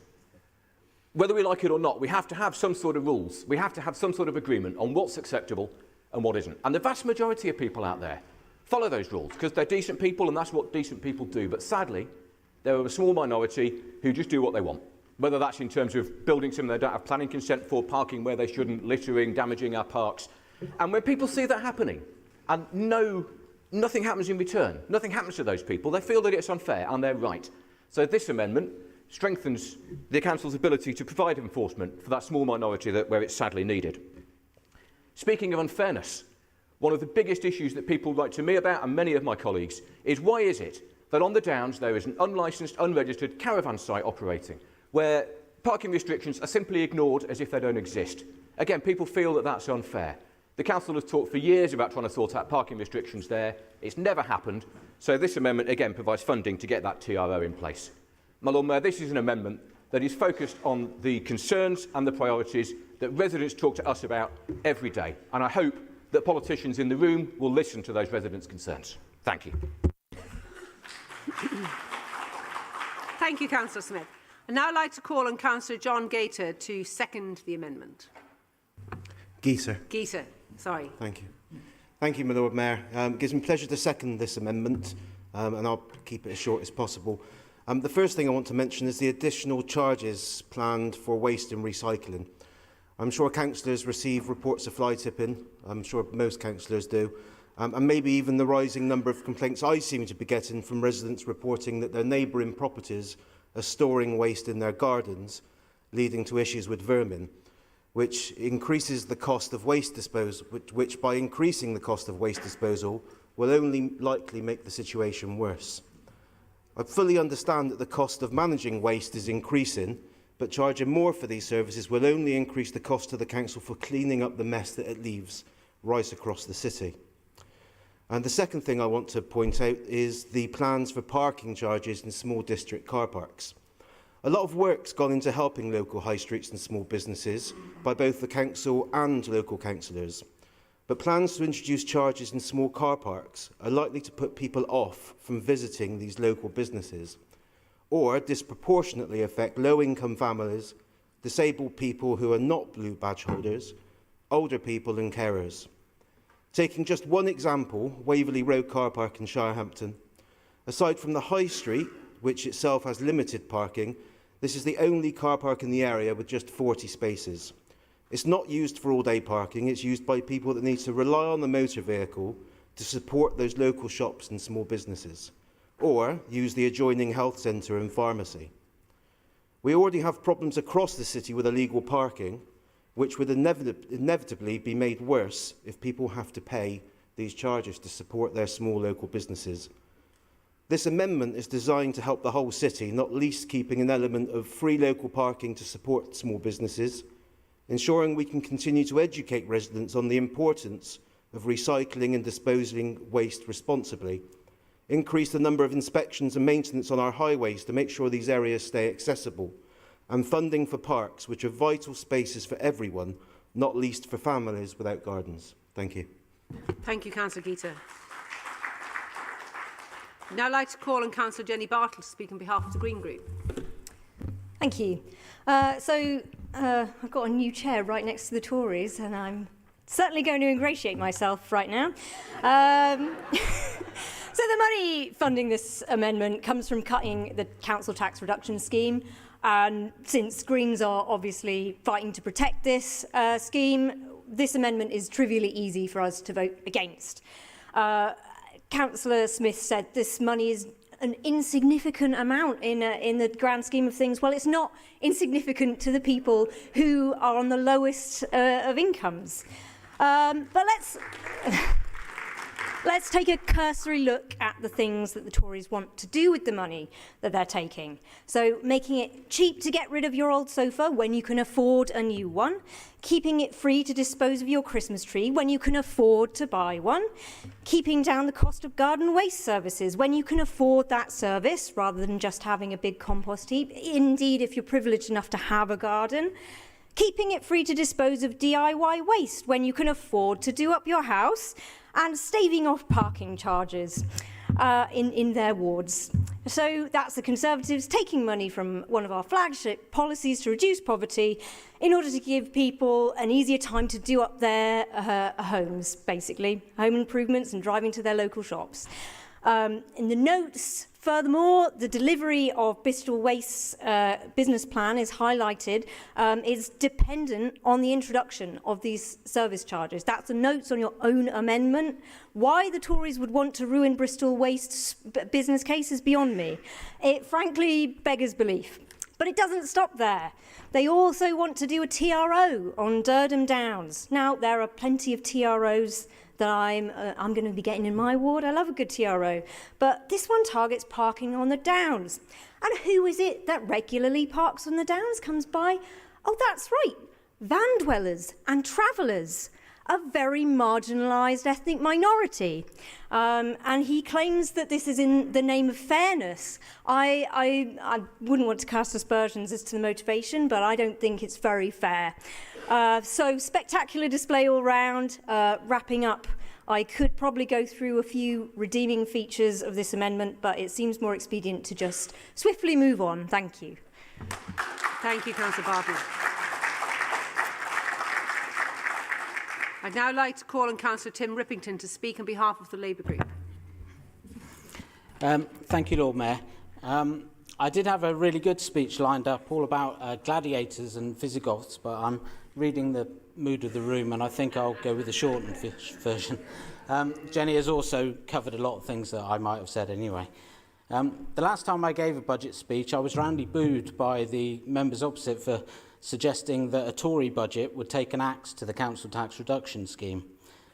Whether we like it or not, we have to have some sort of rules. We have to have some sort of agreement on what's acceptable and what isn't. And the vast majority of people out there follow those rules because they're decent people and that's what decent people do. But sadly, there are a small minority who just do what they want. Whether that's in terms of building something they don't have planning consent for, parking where they shouldn't, littering, damaging our parks. And when people see that happening and nothing happens in return, nothing happens to those people, they feel that it's unfair and they're right. So this amendment strengthens the council's ability to provide enforcement for that small minority where it's sadly needed. Speaking of unfairness, one of the biggest issues that people write to me about and many of my colleagues is why is it that on the Downs there is an unlicensed, unregistered caravan site operating where parking restrictions are simply ignored as if they don't exist. Again, people feel that that's unfair. The council has talked for years about trying to sort out parking restrictions there. It's never happened. So this amendment, again, provides funding to get that TRO in place. My Lord Mayor, this is an amendment that is focused on the concerns and the priorities that residents talk to us about every day. And I hope that politicians in the room will listen to those residents' concerns. Thank you. Thank you, Councillor Smith. I'd now like to call on Councillor John Gaiter to second the amendment. Geeser. Sorry. Thank you. Thank you, my Lord Mayor. It gives me pleasure to second this amendment, and I'll keep it as short as possible. The first thing I want to mention is the additional charges planned for waste and recycling. I'm sure councillors receive reports of fly tipping. I'm sure most councillors do. And maybe even the rising number of complaints I seem to be getting from residents reporting that their neighbouring properties are storing waste in their gardens, leading to issues with vermin, which increases the cost of waste disposal, which by increasing the cost of waste disposal will only likely make the situation worse. I fully understand that the cost of managing waste is increasing, but charging more for these services will only increase the cost to the council for cleaning up the mess that it leaves right across the city. And the second thing I want to point out is the plans for parking charges in small district car parks. A lot of work's gone into helping local high streets and small businesses by both the council and local councillors. but plans to introduce charges in small car parks are likely to put people off from visiting these local businesses, or disproportionately affect low-income families, disabled people who are not blue badge holders, older people and carers. Taking just one example, Waverley Road car park in Shirehampton, aside from the High Street, which itself has limited parking, this is the only car park in the area with just 40 spaces. It's not used for all-day parking, it's used by people that need to rely on the motor vehicle to support those local shops and small businesses, or use the adjoining health centre and pharmacy. We already have problems across the city with illegal parking, which would inevitably be made worse if people have to pay these charges to support their small local businesses. This amendment is designed to help the whole city, not least keeping an element of free local parking to support small businesses, ensuring we can continue to educate residents on the importance of recycling and disposing waste responsibly, increase the number of inspections and maintenance on our highways to make sure these areas stay accessible, and funding for parks, which are vital spaces for everyone, not least for families without gardens. Thank you. Thank you, Councillor Geeta. I'd now like to call on Councillor Jenny Bartle to speak on behalf of the Green Group. Thank you. I've got a new chair right next to the Tories, and I'm certainly going to ingratiate myself right now. So the money funding this amendment comes from cutting the council tax reduction scheme. And since Greens are obviously fighting to protect this scheme, this amendment is trivially easy for us to vote against. Councillor Smith said this money is an insignificant amount in the grand scheme of things. Well, it's not insignificant to the people who are on the lowest of incomes. But let's take a cursory look at the things that the Tories want to do with the money that they're taking. So making it cheap to get rid of your old sofa when you can afford a new one, keeping it free to dispose of your Christmas tree when you can afford to buy one, keeping down the cost of garden waste services when you can afford that service rather than just having a big compost heap, indeed if you're privileged enough to have a garden, keeping it free to dispose of DIY waste when you can afford to do up your house, and staving off parking charges in their wards. So that's the Conservatives taking money from one of our flagship policies to reduce poverty in order to give people an easier time to do up their homes, basically, home improvements and driving to their local shops. In the notes, furthermore, the delivery of Bristol Waste's business plan is highlighted, is dependent on the introduction of these service charges. That's the notes on your own amendment. Why the Tories would want to ruin Bristol Waste's business case is beyond me. It frankly beggars belief. But it doesn't stop there. They also want to do a TRO on Durham Downs. Now, there are plenty of TROs that I'm going to be getting in my ward. I love a good TRO. But this one targets parking on the Downs. And who is it that regularly parks on the Downs, comes by? Oh, that's right, van dwellers and travellers, a very marginalised ethnic minority. And he claims that this is in the name of fairness. I wouldn't want to cast aspersions as to the motivation, but I don't think it's very fair. So spectacular display all round. Wrapping up, I could probably go through a few redeeming features of this amendment, but it seems more expedient to just swiftly move on. Thank you. Thank you, Councillor Barton. I'd now like to call on Councillor Tim Rippington to speak on behalf of the Labour Group. Thank you, Lord Mayor. I did have a really good speech lined up all about gladiators and Visigoths, but I'm reading the mood of the room and I think I'll go with the shortened version. Jenny has also covered a lot of things that I might have said anyway. The last time I gave a budget speech, I was roundly booed by the members opposite for suggesting that a Tory budget would take an axe to the council tax reduction scheme.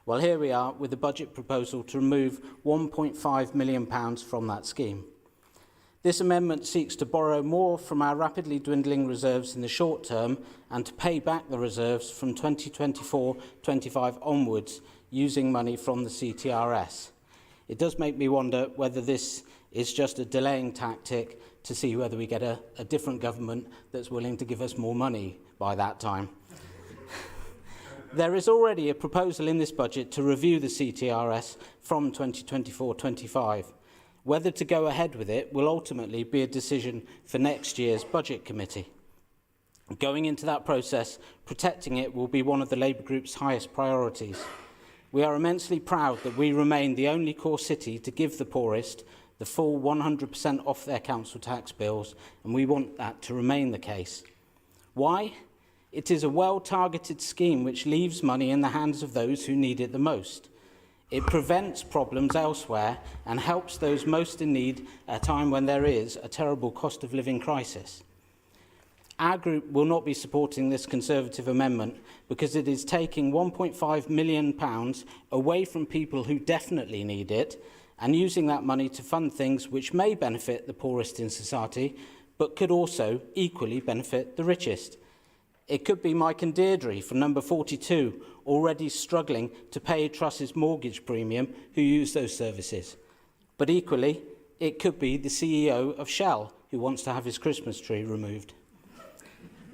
Well, here we are with a budget proposal to remove £1.5 million from that scheme. This amendment seeks to borrow more from our rapidly dwindling reserves in the short term and to pay back the reserves from 2024-25 onwards using money from the CTRS. It does make me wonder whether this is just a delaying tactic to see whether we get a different government that's willing to give us more money by that time. There is already a proposal in this budget to review the CTRS from 2024-25. Whether to go ahead with it will ultimately be a decision for next year's Budget Committee. Going into that process, protecting it will be one of the Labour Group's highest priorities. We are immensely proud that we remain the only core city to give the poorest the full 100% off their council tax bills, and we want that to remain the case. Why? It is a well-targeted scheme which leaves money in the hands of those who need it the most. It prevents problems elsewhere and helps those most in need at a time when there is a terrible cost of living crisis. Our group will not be supporting this Conservative amendment because it is taking £1.5 million away from people who definitely need it and using that money to fund things which may benefit the poorest in society but could also equally benefit the richest. It could be Mike and Deirdre from number 42, already struggling to pay Truss's mortgage premium, who use those services. But equally, it could be the CEO of Shell, who wants to have his Christmas tree removed.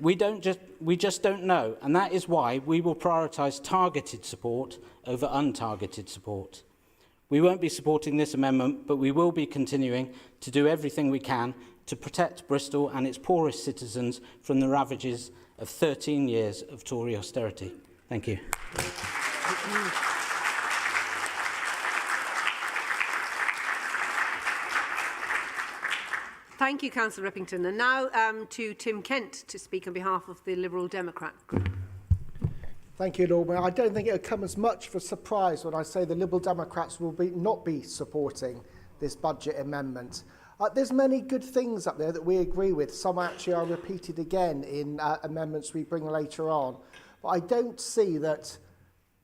We just don't know, and that is why we will prioritise targeted support over untargeted support. We won't be supporting this amendment, but we will be continuing to do everything we can to protect Bristol and its poorest citizens from the ravages of 13 years of Tory austerity. Thank you. Thank you, Councillor Rippington. And now to Tim Kent to speak on behalf of the Liberal Democrat group. Thank you, Lord Mayor. I don't think it will come as much of a surprise when I say the Liberal Democrats will not be supporting this budget amendment. There's many good things up there that we agree with. Some actually are repeated again in amendments we bring later on. But I don't see that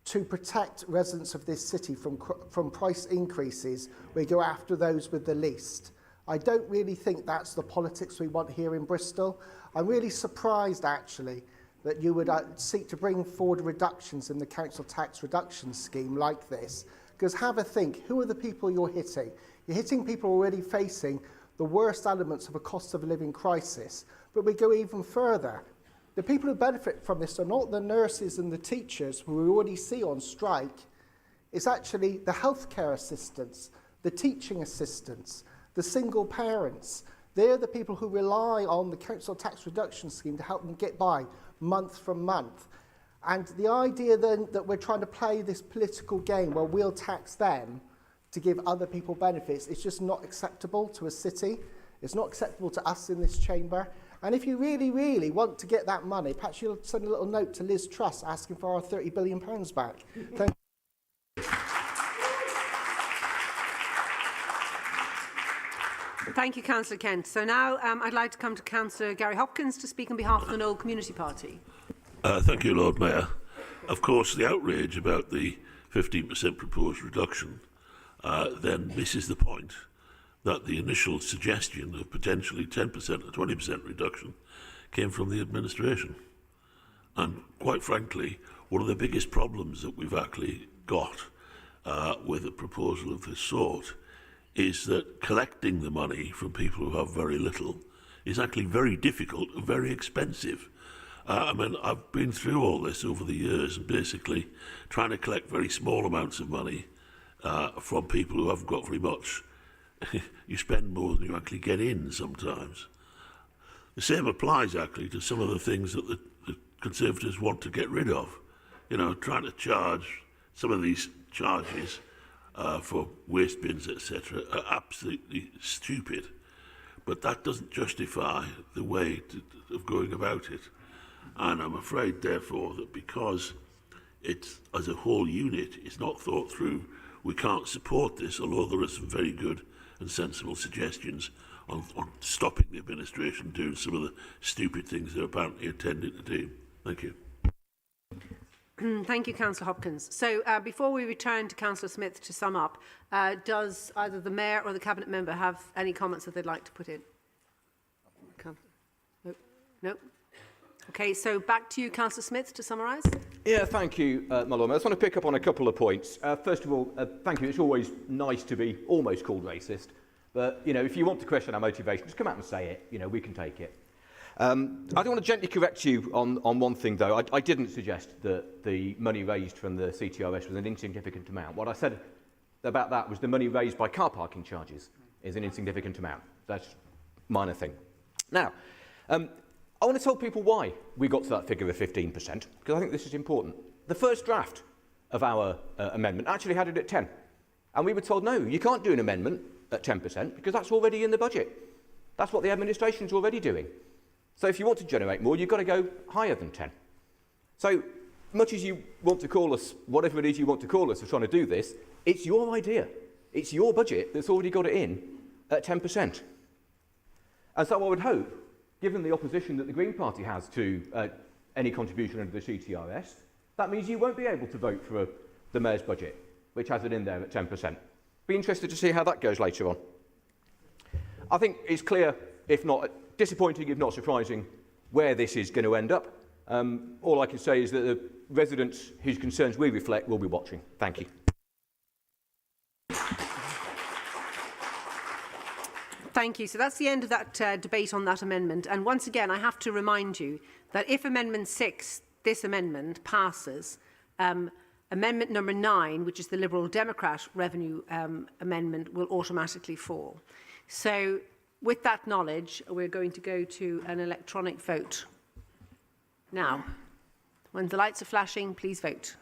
to protect residents of this city from price increases, we go after those with the least. I don't really think that's the politics we want here in Bristol. I'm really surprised, actually, that you would seek to bring forward reductions in the council tax reduction scheme like this. Because have a think, who are the people you're hitting? You're hitting people already facing the worst elements of a cost of living crisis. But we go even further. The people who benefit from this are not the nurses and the teachers who we already see on strike. It's actually the healthcare assistants, the teaching assistants, the single parents. They're the people who rely on the council tax reduction scheme to help them get by month from month. And the idea then that we're trying to play this political game where we'll tax them to give other people benefits is just not acceptable to a city. It's not acceptable to us in this chamber. And if you really, really want to get that money, perhaps you'll send a little note to Liz Truss asking for our £30 billion back. Thank you. Thank you, Councillor Kent. So now I'd like to come to Councillor Gary Hopkins to speak on behalf of the Knoll Community Party. Thank you, Lord Mayor. Of course, the outrage about the 15% proposed reduction then misses the point that the initial suggestion of potentially 10% or 20% reduction came from the administration. And quite frankly, one of the biggest problems that we've actually got with a proposal of this sort is that collecting the money from people who have very little is actually very difficult and very expensive. I mean, I've been through all this over the years and basically trying to collect very small amounts of money from people who haven't got very much. You spend more than you actually get in sometimes. The same applies actually to some of the things that the Conservatives want to get rid of. You know, trying to charge some of these charges for waste bins, etc., are absolutely stupid. But that doesn't justify the way of going about it. And I'm afraid, therefore, that because it's, as a whole unit, it's not thought through, we can't support this, although there are some very good and sensible suggestions on stopping the administration doing some of the stupid things they're apparently intending to do. Thank you. Thank you, Councillor Hopkins. So before we return to Councillor Smith to sum up, does either the Mayor or the Cabinet Member have any comments that they'd like to put in? No? No? Okay, so back to you, Councillor Smith, to summarise. Yeah, thank you, my Lord. I just want to pick up on a couple of points. First of all, thank you. It's always nice to be almost called racist. But, you know, if you want to question our motivation, just come out and say it. You know, we can take it. I do want to gently correct you on one thing, though. I didn't suggest that the money raised from the CTRS was an insignificant amount. What I said about that was the money raised by car parking charges is an insignificant amount. That's a minor thing. Now, I want to tell people why we got to that figure of 15%, because I think this is important. The first draft of our amendment actually had it at 10. And we were told, no, you can't do an amendment at 10% because that's already in the budget. That's what the administration's already doing. So if you want to generate more, you've got to go higher than 10. So much as you want to call us, whatever it is you want to call us for trying to do this, it's your idea. It's your budget that's already got it in at 10%. And so I would hope, given the opposition that the Green Party has to any contribution under the CTRS, that means you won't be able to vote for the Mayor's budget, which has it in there at 10%. Be interested to see how that goes later on. I think it's clear, if not disappointing, if not surprising, where this is going to end up. All I can say is that the residents whose concerns we reflect will be watching. Thank you. Thank you. So that's the end of that debate on that amendment. And once again, I have to remind you that if Amendment 6, this amendment, passes, Amendment number 9, which is the Liberal Democrat revenue amendment, will automatically fall. So with that knowledge, we're going to go to an electronic vote. Now, when the lights are flashing, please vote.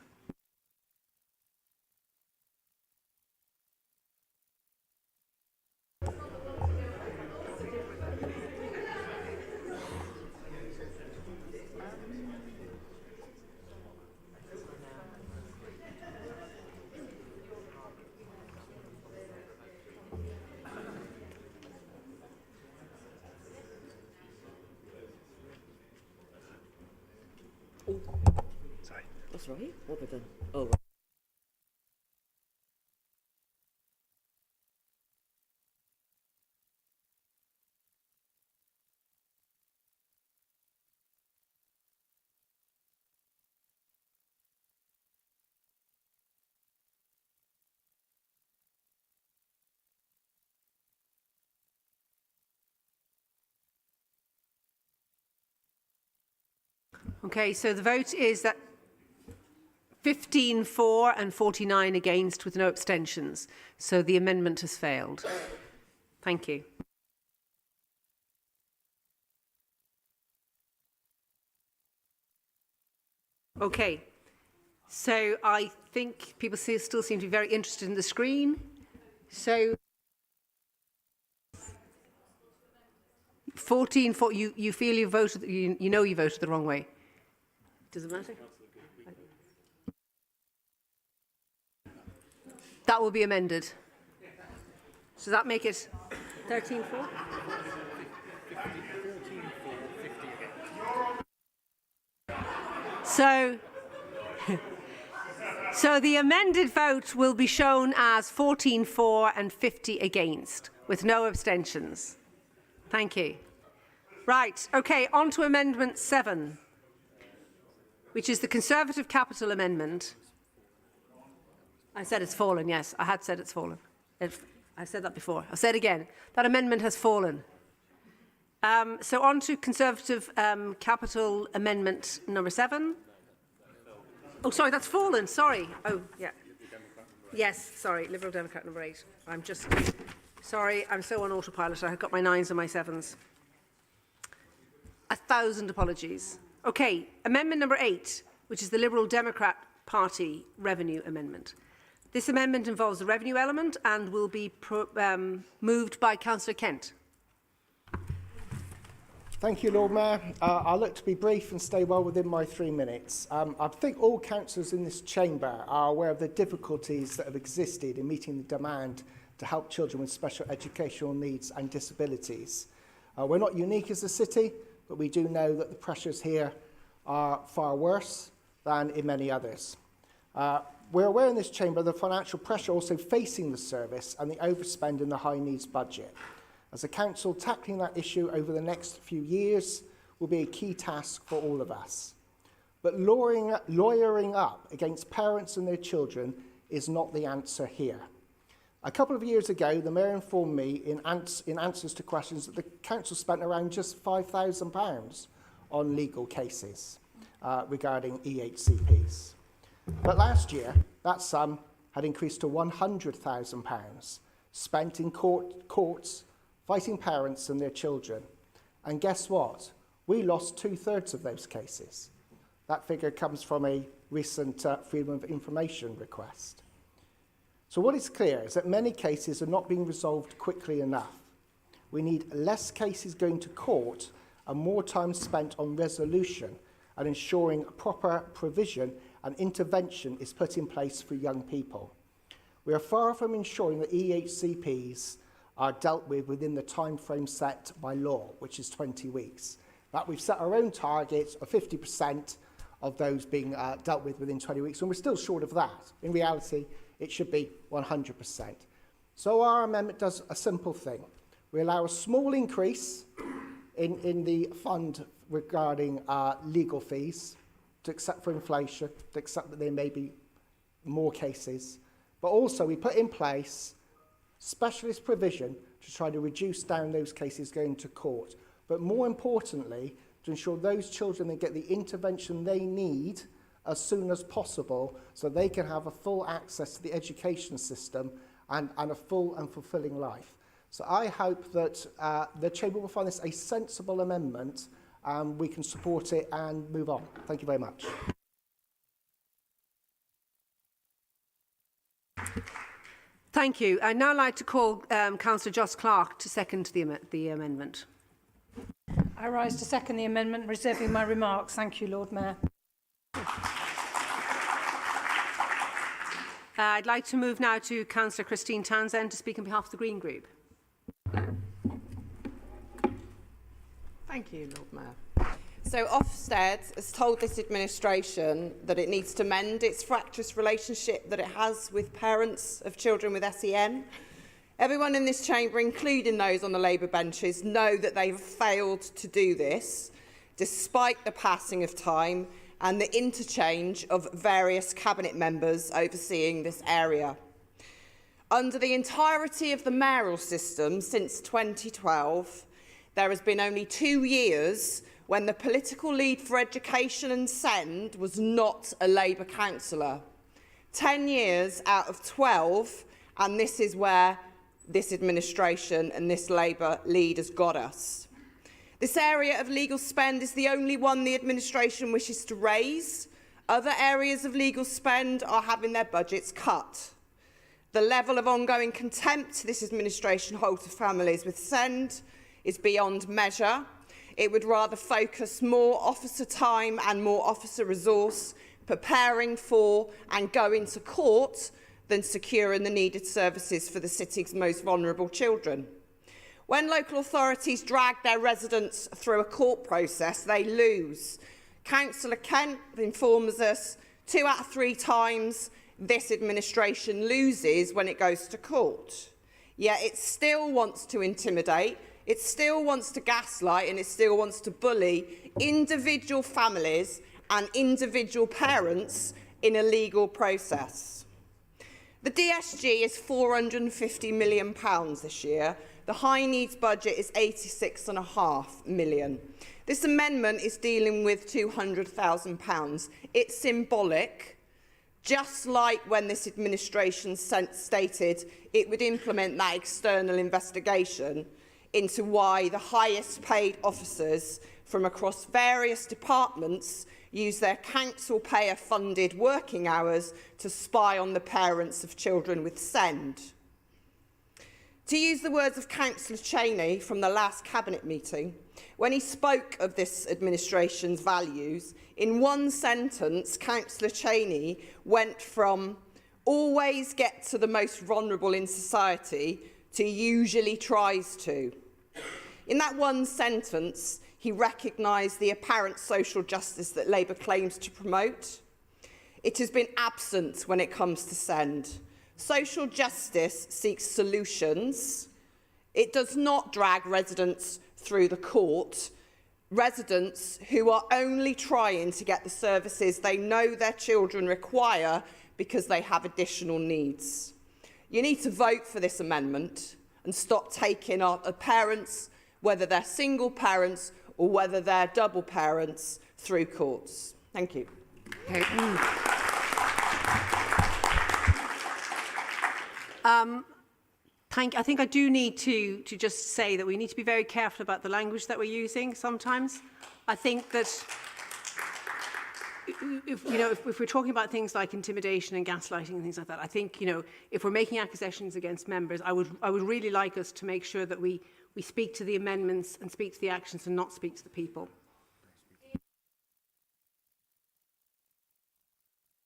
Sorry. That's right. What have I done? Oh. Okay, so the vote is that 15 for and 49 against with no abstentions. So the amendment has failed. Thank you. Okay, so I think people still seem to be very interested in the screen. So 14 for you feel you voted, you know you voted the wrong way. Does it matter? That will be amended. So does that make it 13 for? So the amended vote will be shown as 14 for and 50 against, with no abstentions. Thank you. Right, okay, on to Amendment 7, which is the Conservative Capital Amendment. I said it's fallen, yes, I had said it's fallen. I said that before. I'll say it again. That amendment has fallen. So on to Conservative Capital Amendment number 7. Oh, sorry, that's fallen, sorry. Oh, yeah. Yes, sorry, Liberal Democrat number 8. I'm just, sorry, I'm so on autopilot. I've got my 9s and my 7s. 1,000 apologies. Okay, Amendment number 8, which is the Liberal Democrat Party Revenue Amendment. This amendment involves the revenue element and will be moved by Councillor Kent. Thank you, Lord Mayor. I'll look to be brief and stay well within my 3 minutes. I think all councillors in this chamber are aware of the difficulties that have existed in meeting the demand to help children with special educational needs and disabilities. We're not unique as a city, but we do know that the pressures here are far worse than in many others. We're aware in this chamber of the financial pressure also facing the service and the overspend in the high needs budget. As a council, tackling that issue over the next few years will be a key task for all of us. But lawyering up against parents and their children is not the answer here. A couple of years ago, the Mayor informed me in answers to questions that the Council spent around just £5,000 on legal cases regarding EHCPs. But last year, that sum had increased to £100,000 spent in courts fighting parents and their children. And guess what? We lost 2/3 of those cases. That figure comes from a recent Freedom of Information request. So what is clear is that many cases are not being resolved quickly enough. We need less cases going to court and more time spent on resolution and ensuring proper provision and intervention is put in place for young people. We are far from ensuring that EHCPs are dealt with within the time frame set by law, which is 20 weeks. But we've set our own target of 50% of those being dealt with within 20 weeks, and we're still short of that. In reality, it should be 100%. So our amendment does a simple thing. We allow a small increase in the fund regarding legal fees to accept for inflation, to accept that there may be more cases, but also we put in place specialist provision to try to reduce down those cases going to court. But more importantly, to ensure those children they get the intervention they need as soon as possible so they can have a full access to the education system and a full and fulfilling life. So I hope that the Chamber will find this a sensible amendment and we can support it and move on. Thank you very much. Thank you. I'd now like to call Councillor Joss Clark to second the amendment. I rise to second the amendment, reserving my remarks. Thank you, Lord Mayor. I'd like to move now to Councillor Christine Townsend to speak on behalf of the Green Group. Thank you, Lord Mayor. So Ofsted has told this administration that it needs to mend its fractious relationship that it has with parents of children with SEN. Everyone in this chamber, including those on the Labour benches, know that they've failed to do this, despite the passing of time and the interchange of various cabinet members overseeing this area. Under the entirety of the mayoral system since 2012, there has been only 2 years when the political lead for education and SEND was not a Labour councillor. 10 years out of 12, and this is where this administration and this Labour lead has got us. This area of legal spend is the only one the administration wishes to raise. Other areas of legal spend are having their budgets cut. The level of ongoing contempt this administration holds for families with SEND is beyond measure. It would rather focus more officer time and more officer resource preparing for and going to court than securing the needed services for the city's most vulnerable children. When local authorities drag their residents through a court process, they lose. Councillor Kent informs us 2 out of 3 times this administration loses when it goes to court. Yet it still wants to intimidate, it still wants to gaslight, and it still wants to bully individual families and individual parents in a legal process. The DSG is £450 million this year. The high needs budget is £86.5 million. This amendment is dealing with £200,000. It's symbolic, just like when this administration stated it would implement that external investigation into why the highest paid officers from across various departments use their council payer funded working hours to spy on the parents of children with SEND. To use the words of Councillor Cheney from the last cabinet meeting, when he spoke of this administration's values, in one sentence, Councillor Cheney went from always get to the most vulnerable in society to usually tries to. In that one sentence, he recognised the apparent social justice that Labour claims to promote. It has been absent when it comes to SEND. Social justice seeks solutions. It does not drag residents through the court, residents who are only trying to get the services they know their children require because they have additional needs. You need to vote for this amendment and stop taking on parents, whether they're single parents or whether they're double parents, through courts. Thank you. Okay. I think I do need to just say that we need to be very careful about the language that we're using sometimes. I think that if we're talking about things like intimidation and gaslighting and things like that, I think, if we're making accusations against members, I would really like us to make sure that we speak to the amendments and speak to the actions and not speak to the people.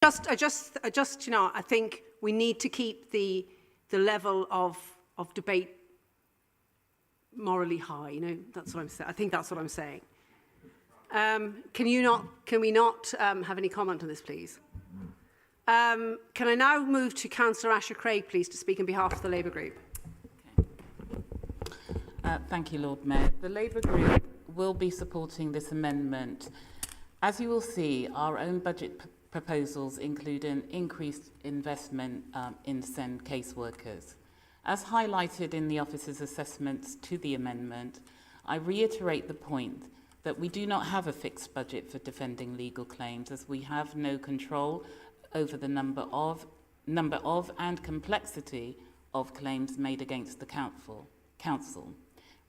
I think we need to keep the level of debate morally high. That's what I'm saying. I think that's what I'm saying. Can we not have any comment on this, please? Can I now move to Councillor Asher Craig, please, to speak on behalf of the Labour Group? Thank you, Lord Mayor. The Labour Group will be supporting this amendment. As you will see, our own budget proposals include an increased investment in SEND caseworkers. As highlighted in the officer's assessments to the amendment, I reiterate the point that we do not have a fixed budget for defending legal claims, as we have no control over the number of and complexity of claims made against the council.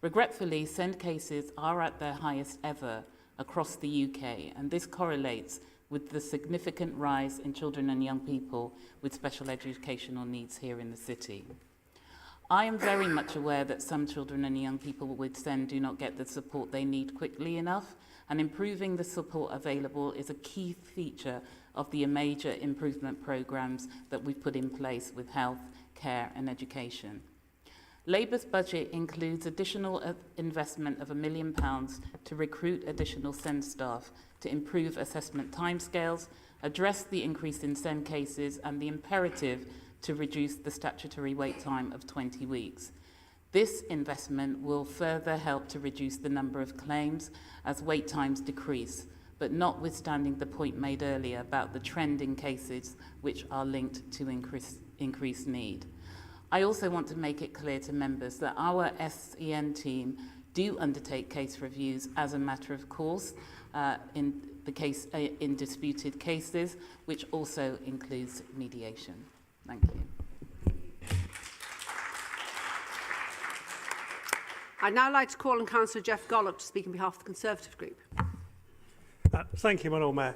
Regretfully, SEND cases are at their highest ever across the UK, and this correlates with the significant rise in children and young people with special educational needs here in the city. I am very much aware that some children and young people with SEND do not get the support they need quickly enough, and improving the support available is a key feature of the major improvement programmes that we've put in place with health, care and education. Labour's budget includes additional investment of £1 million to recruit additional SEND staff to improve assessment timescales, address the increase in SEND cases and the imperative to reduce the statutory wait time of 20 weeks. This investment will further help to reduce the number of claims as wait times decrease, but notwithstanding the point made earlier about the trend in cases which are linked to increased need. I also want to make it clear to members that our SEN team do undertake case reviews as a matter of course in disputed cases, which also includes mediation. Thank you. I'd now like to call on Councillor Jeff Gollop to speak on behalf of the Conservative Group. Thank you, my Lord Mayor.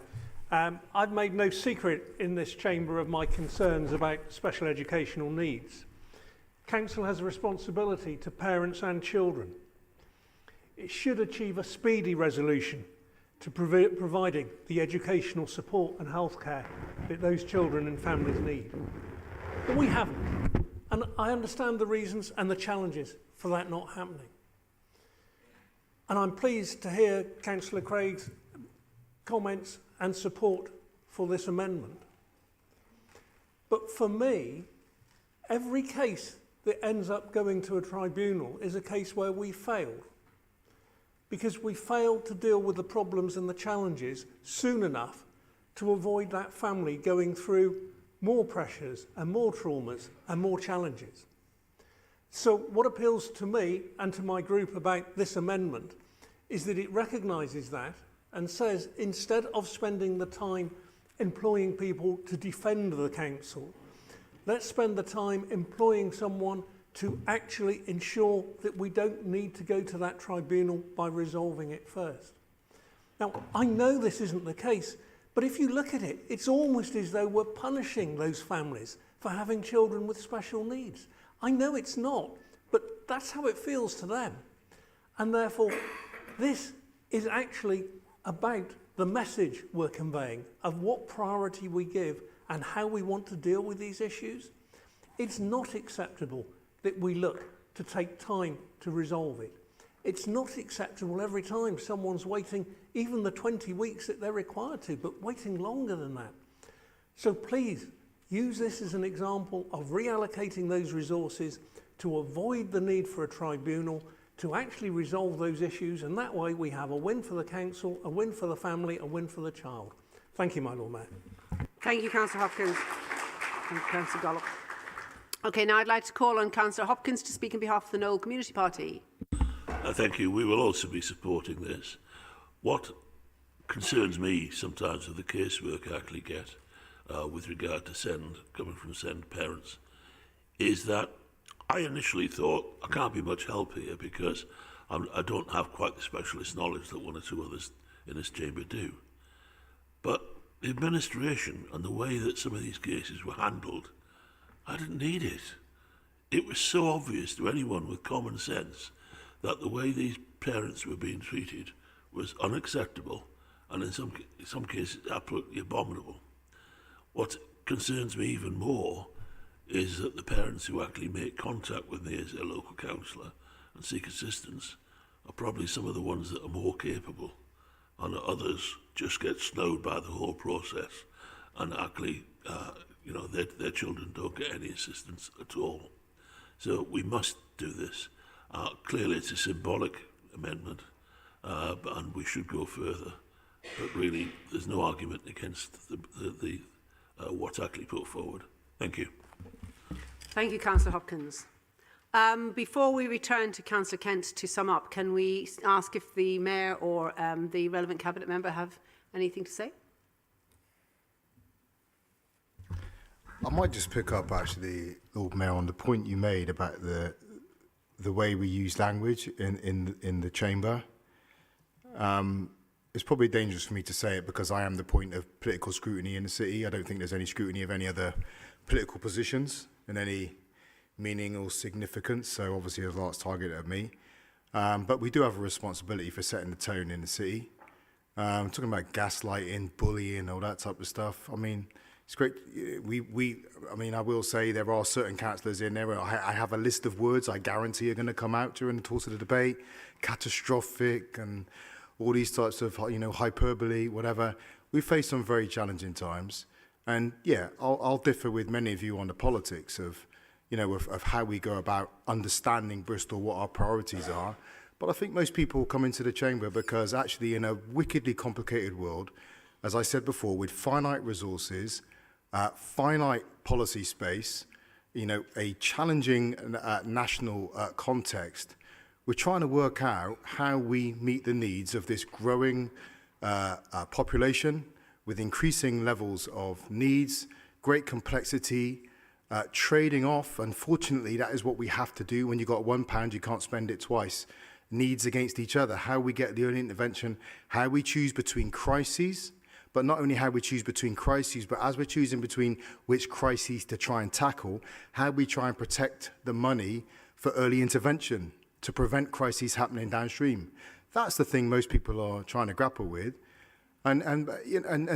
I've made no secret in this chamber of my concerns about special educational needs. Council has a responsibility to parents and children. It should achieve a speedy resolution to providing the educational support and healthcare that those children and families need. But we haven't, and I understand the reasons and the challenges for that not happening. And I'm pleased to hear Councillor Craig's comments and support for this amendment. But for me, every case that ends up going to a tribunal is a case where we failed. Because we failed to deal with the problems and the challenges soon enough to avoid that family going through more pressures and more traumas and more challenges. So what appeals to me and to my group about this amendment is that it recognises that and says, instead of spending the time employing people to defend the council, let's spend the time employing someone to actually ensure that we don't need to go to that tribunal by resolving it first. Now, I know this isn't the case, but if you look at it, it's almost as though we're punishing those families for having children with special needs. I know it's not, but that's how it feels to them. And therefore, this is actually about the message we're conveying of what priority we give and how we want to deal with these issues. It's not acceptable that we look to take time to resolve it. It's not acceptable every time someone's waiting even the 20 weeks that they're required to, but waiting longer than that. So please use this as an example of reallocating those resources to avoid the need for a tribunal, to actually resolve those issues, and that way we have a win for the council, a win for the family, a win for the child. Thank you, my Lord Mayor. Thank you, Councillor Hopkins. Thank you, Councillor Gollop. Okay, now I'd like to call on Councillor Hopkins to speak on behalf of the Knoll Community Party. Thank you. We will also be supporting this. What concerns me sometimes with the casework I actually get with regard to coming from SEND parents is that I initially thought I can't be much help here because I don't have quite the specialist knowledge that one or two others in this chamber do. But the administration and the way that some of these cases were handled, I didn't need it. It was so obvious to anyone with common sense that the way these parents were being treated was unacceptable and in some cases absolutely abominable. What concerns me even more is that the parents who actually make contact with me as their local councillor and seek assistance are probably some of the ones that are more capable, and others just get snowed by the whole process and actually their children don't get any assistance at all. So we must do this. Clearly it's a symbolic amendment and we should go further, but really there's no argument against the what's actually put forward. Thank you. Thank you, Councillor Hopkins. Before we return to Councillor Kent to sum up, can we ask if the Mayor or the relevant Cabinet member have anything to say? I might just pick up, actually, Lord Mayor, on the point you made about the way we use language in the chamber. It's probably dangerous for me to say it because I am the point of political scrutiny in the city. I don't think there's any scrutiny of any other political positions in any meaning or significance, so obviously there's a lot targeted at me. But we do have a responsibility for setting the tone in the city. Talking about gaslighting, bullying, all that type of stuff. I mean, it's great. I mean, I will say there are certain councillors in there. I have a list of words I guarantee are going to come out during the course of the debate. Catastrophic and all these types of, hyperbole, whatever. We face some very challenging times. And yeah, I'll differ with many of you on the politics of how we go about understanding Bristol, what our priorities are. But I think most people come into the chamber because actually in a wickedly complicated world, as I said before, with finite resources, finite policy space, a challenging national context, we're trying to work out how we meet the needs of this growing population with increasing levels of needs, great complexity, trading off. Unfortunately, that is what we have to do. When you've got £1, you can't spend it twice. Needs against each other, how we get the early intervention, how we choose between crises, but not only how we choose between crises, but as we're choosing between which crises to try and tackle, how we try and protect the money for early intervention to prevent crises happening downstream. That's the thing most people are trying to grapple with. And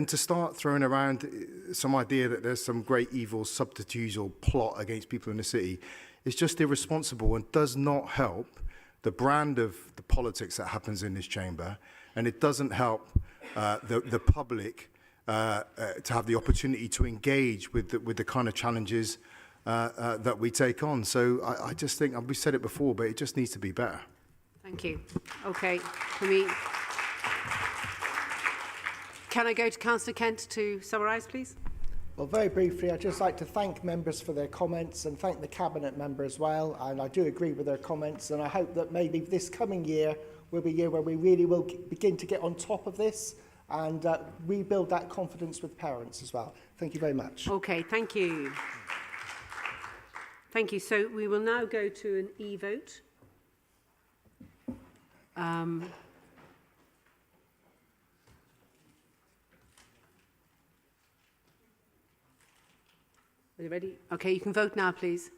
to start throwing around some idea that there's some great evil subterfuge or plot against people in the city is just irresponsible and does not help the brand of the politics that happens in this chamber, and it doesn't help the public to have the opportunity to engage with the kind of challenges that we take on. So I just think, we said it before, but it just needs to be better. Thank you. Okay, can I go to Councillor Kent to summarise, please? Well, very briefly, I'd just like to thank members for their comments and thank the Cabinet member as well. And I do agree with their comments, and I hope that maybe this coming year will be a year where we really will begin to get on top of this and rebuild that confidence with parents as well. Thank you very much. Okay, thank you. Thank you. So we will now go to an e-vote. Are you ready? Okay, you can vote now, please.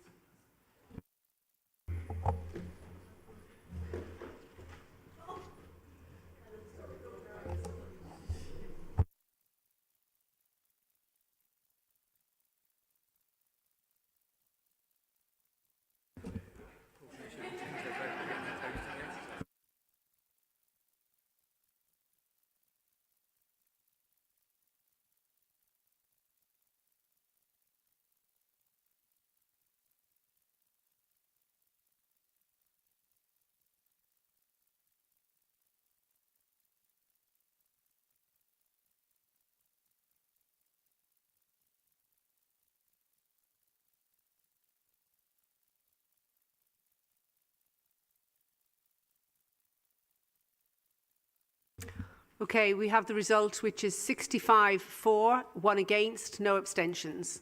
Okay, we have the result, which is 65 for, 1 against, no abstentions.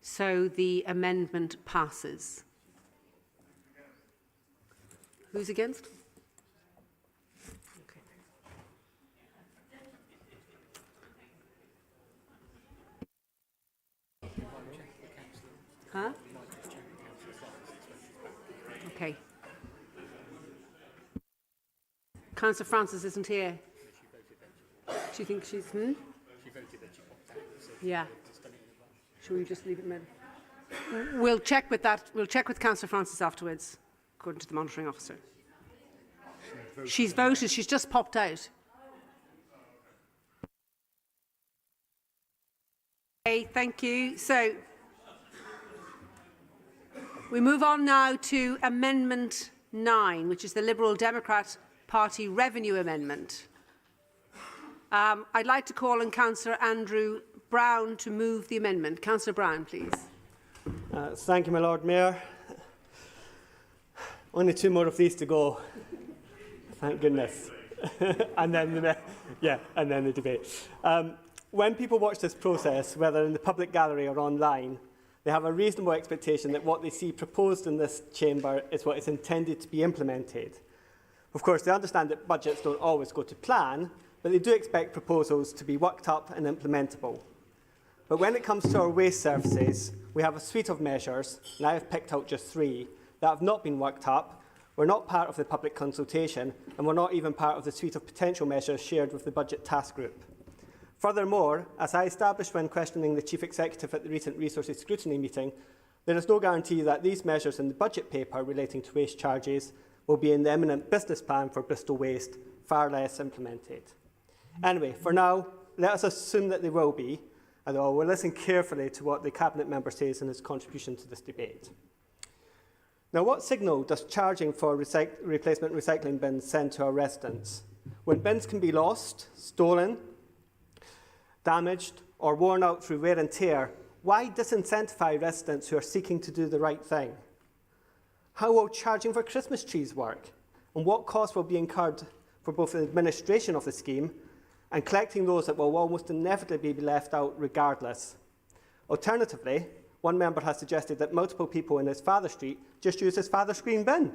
So the amendment passes. Who's against? Okay. Huh? Okay. Councillor Francis isn't here. Do you think she's... She voted that she popped out. So yeah. Should we just leave it then? We'll check with that. We'll check with Councillor Francis afterwards, according to the monitoring officer. She's voted. She's just popped out. Okay, thank you. So we move on now to Amendment 9, which is the Liberal Democrat Party Revenue Amendment. I'd like to call on Councillor Andrew Brown to move the amendment. Councillor Brown, please. Thank you, my Lord Mayor. Only 2 more of these to go. Thank goodness. and then the debate. When people watch this process, whether in the public gallery or online, they have a reasonable expectation that what they see proposed in this chamber is what is intended to be implemented. Of course, they understand that budgets don't always go to plan, but they do expect proposals to be worked up and implementable. But when it comes to our waste services, we have a suite of measures, and I have picked out just 3, that have not been worked up, were not part of the public consultation, and were not even part of the suite of potential measures shared with the Budget Task Group. Furthermore, as I established when questioning the Chief Executive at the recent Resources Scrutiny meeting, there is no guarantee that these measures in the budget paper relating to waste charges will be in the imminent business plan for Bristol Waste, far less implemented. Anyway, for now, let us assume that they will be, although we'll listen carefully to what the Cabinet member says in his contribution to this debate. Now, what signal does charging for replacement recycling bins send to our residents? When bins can be lost, stolen, damaged, or worn out through wear and tear, why disincentivise residents who are seeking to do the right thing? How will charging for Christmas trees work? And what costs will be incurred for both the administration of the scheme and collecting those that will almost inevitably be left out regardless? Alternatively, one member has suggested that multiple people in his father's street just use his father's green bin,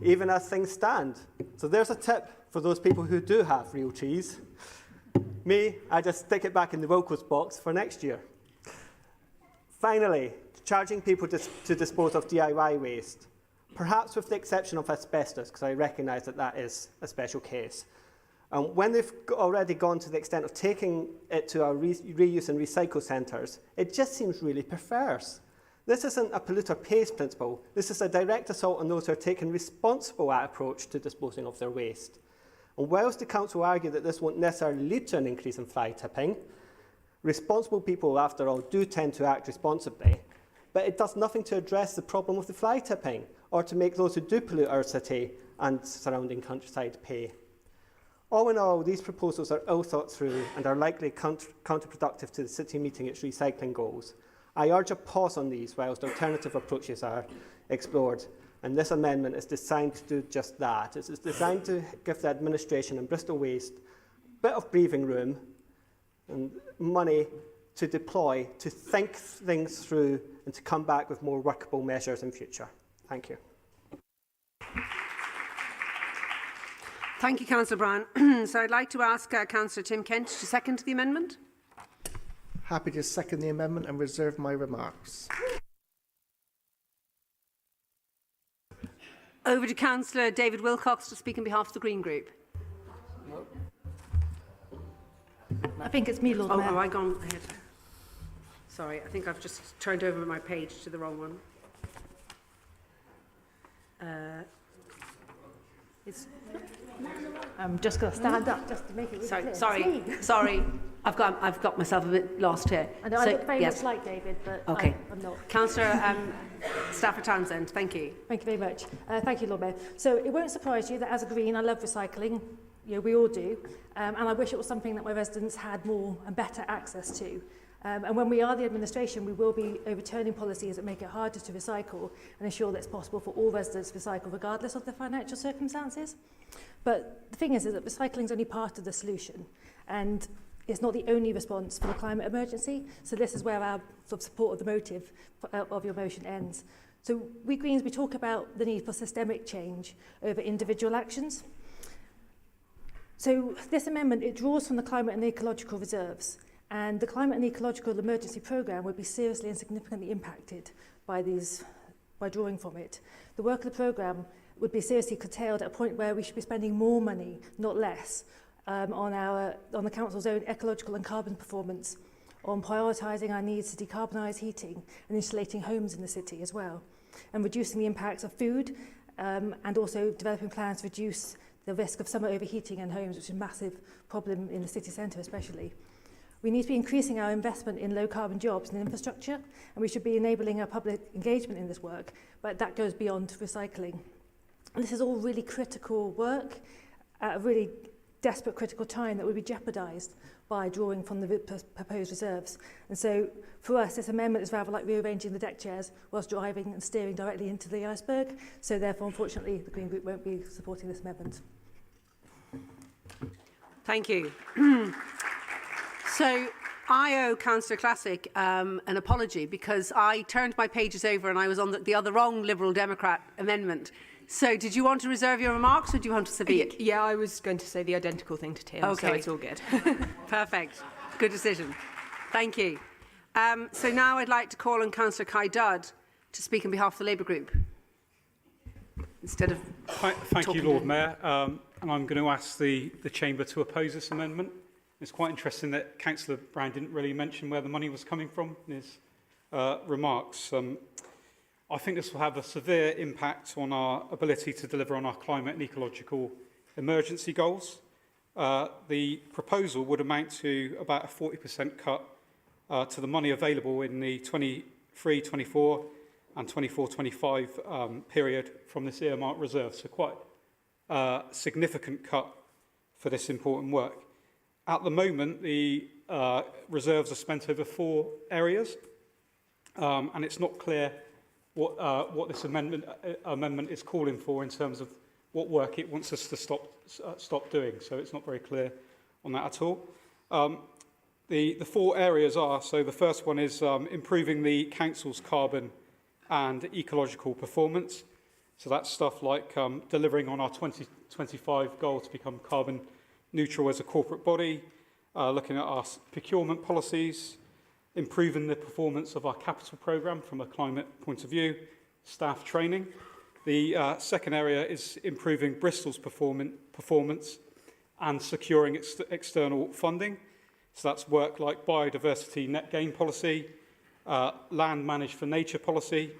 even as things stand. So there's a tip for those people who do have real trees. Me, I just stick it back in the Wilco's box for next year. Finally, charging people to dispose of DIY waste, perhaps with the exception of asbestos, because I recognise that that is a special case. When they've already gone to the extent of taking it to our reuse and recycle centres, it just seems really perverse. This isn't a polluter pays principle. This is a direct assault on those who are taking responsible approach to disposing of their waste. And whilst the Council argue that this won't necessarily lead to an increase in fly tipping, responsible people, after all, do tend to act responsibly, but it does nothing to address the problem of the fly tipping or to make those who do pollute our city and surrounding countryside pay. All in all, these proposals are ill thought through and are likely counterproductive to the city meeting its recycling goals. I urge a pause on these whilst alternative approaches are explored, and this amendment is designed to do just that. It is designed to give the administration and Bristol Waste a bit of breathing room and money to deploy, to think things through and to come back with more workable measures in future. Thank you. Thank you, Councillor Brown. So I'd like to ask Councillor Tim Kent to second the amendment. Happy to second the amendment and reserve my remarks. Over to Councillor David Wilcox to speak on behalf of the Green Group. I think it's me, Lord Mayor. Oh, I've gone ahead. Sorry, I think I've just turned over my page to the wrong one. I'm just going to stand up just to make it really clear. Sorry. I've got myself a bit lost here. I know I look very much like David, but okay. I'm not. Councillor Stafford Townsend, thank you. Thank you very much. Thank you, Lord Mayor. So it won't surprise you that as a Green, I love recycling. You know, we all do. And I wish it was something that my residents had more and better access to. And when we are the administration, we will be overturning policies that make it harder to recycle and ensure that it's possible for all residents to recycle regardless of their financial circumstances. But the thing is that recycling is only part of the solution, and it's not the only response for the climate emergency. So this is where our sort of support of the motive of your motion ends. So we Greens, we talk about the need for systemic change over individual actions. So this amendment, it draws from the climate and ecological reserves, and the climate and ecological emergency programme would be seriously and significantly impacted by drawing from it. The work of the programme would be seriously curtailed at a point where we should be spending more money, not less, on the Council's own ecological and carbon performance, on prioritising our needs to decarbonise heating and insulating homes in the city as well, and reducing the impacts of food, and also developing plans to reduce the risk of summer overheating in homes, which is a massive problem in the city centre especially. We need to be increasing our investment in low-carbon jobs and infrastructure, and we should be enabling our public engagement in this work, but that goes beyond recycling. And this is all really critical work at a really desperate critical time that would be jeopardised by drawing from the proposed reserves. And so for us, this amendment is rather like rearranging the deck chairs whilst driving and steering directly into the iceberg. So therefore, unfortunately, the Green Group won't be supporting this amendment. Thank you. So I owe Councillor Classic an apology because I turned my pages over and I was on the other wrong Liberal Democrat amendment. So did you want to reserve your remarks or do you want to speak? Yeah, I was going to say the identical thing to Tim, okay. So it's all good. Perfect. Good decision. Thank you. So now I'd like to call on Councillor Kai Dudd to speak on behalf of the Labour Group. Instead of Thank you, Lord Mayor. And I'm going to ask the Chamber to oppose this amendment. It's quite interesting that Councillor Brown didn't really mention where the money was coming from in his remarks. I think this will have a severe impact on our ability to deliver on our climate and ecological emergency goals. The proposal would amount to about a 40% cut to the money available in the 23-24 and 24-25 period from this earmarked reserve. So quite a significant cut for this important work. At the moment, the reserves are spent over 4 areas, and it's not clear what this amendment is calling for in terms of what work it wants us to stop doing. So it's not very clear on that at all. The 4 areas are, so the first one is improving the council's carbon and ecological performance. So that's stuff like delivering on our 2025 goal to become carbon neutral as a corporate body, looking at our procurement policies, improving the performance of our capital programme from a climate point of view, staff training. The second area is improving Bristol's performance and securing external funding. So that's work like biodiversity net gain policy, land managed for nature policy,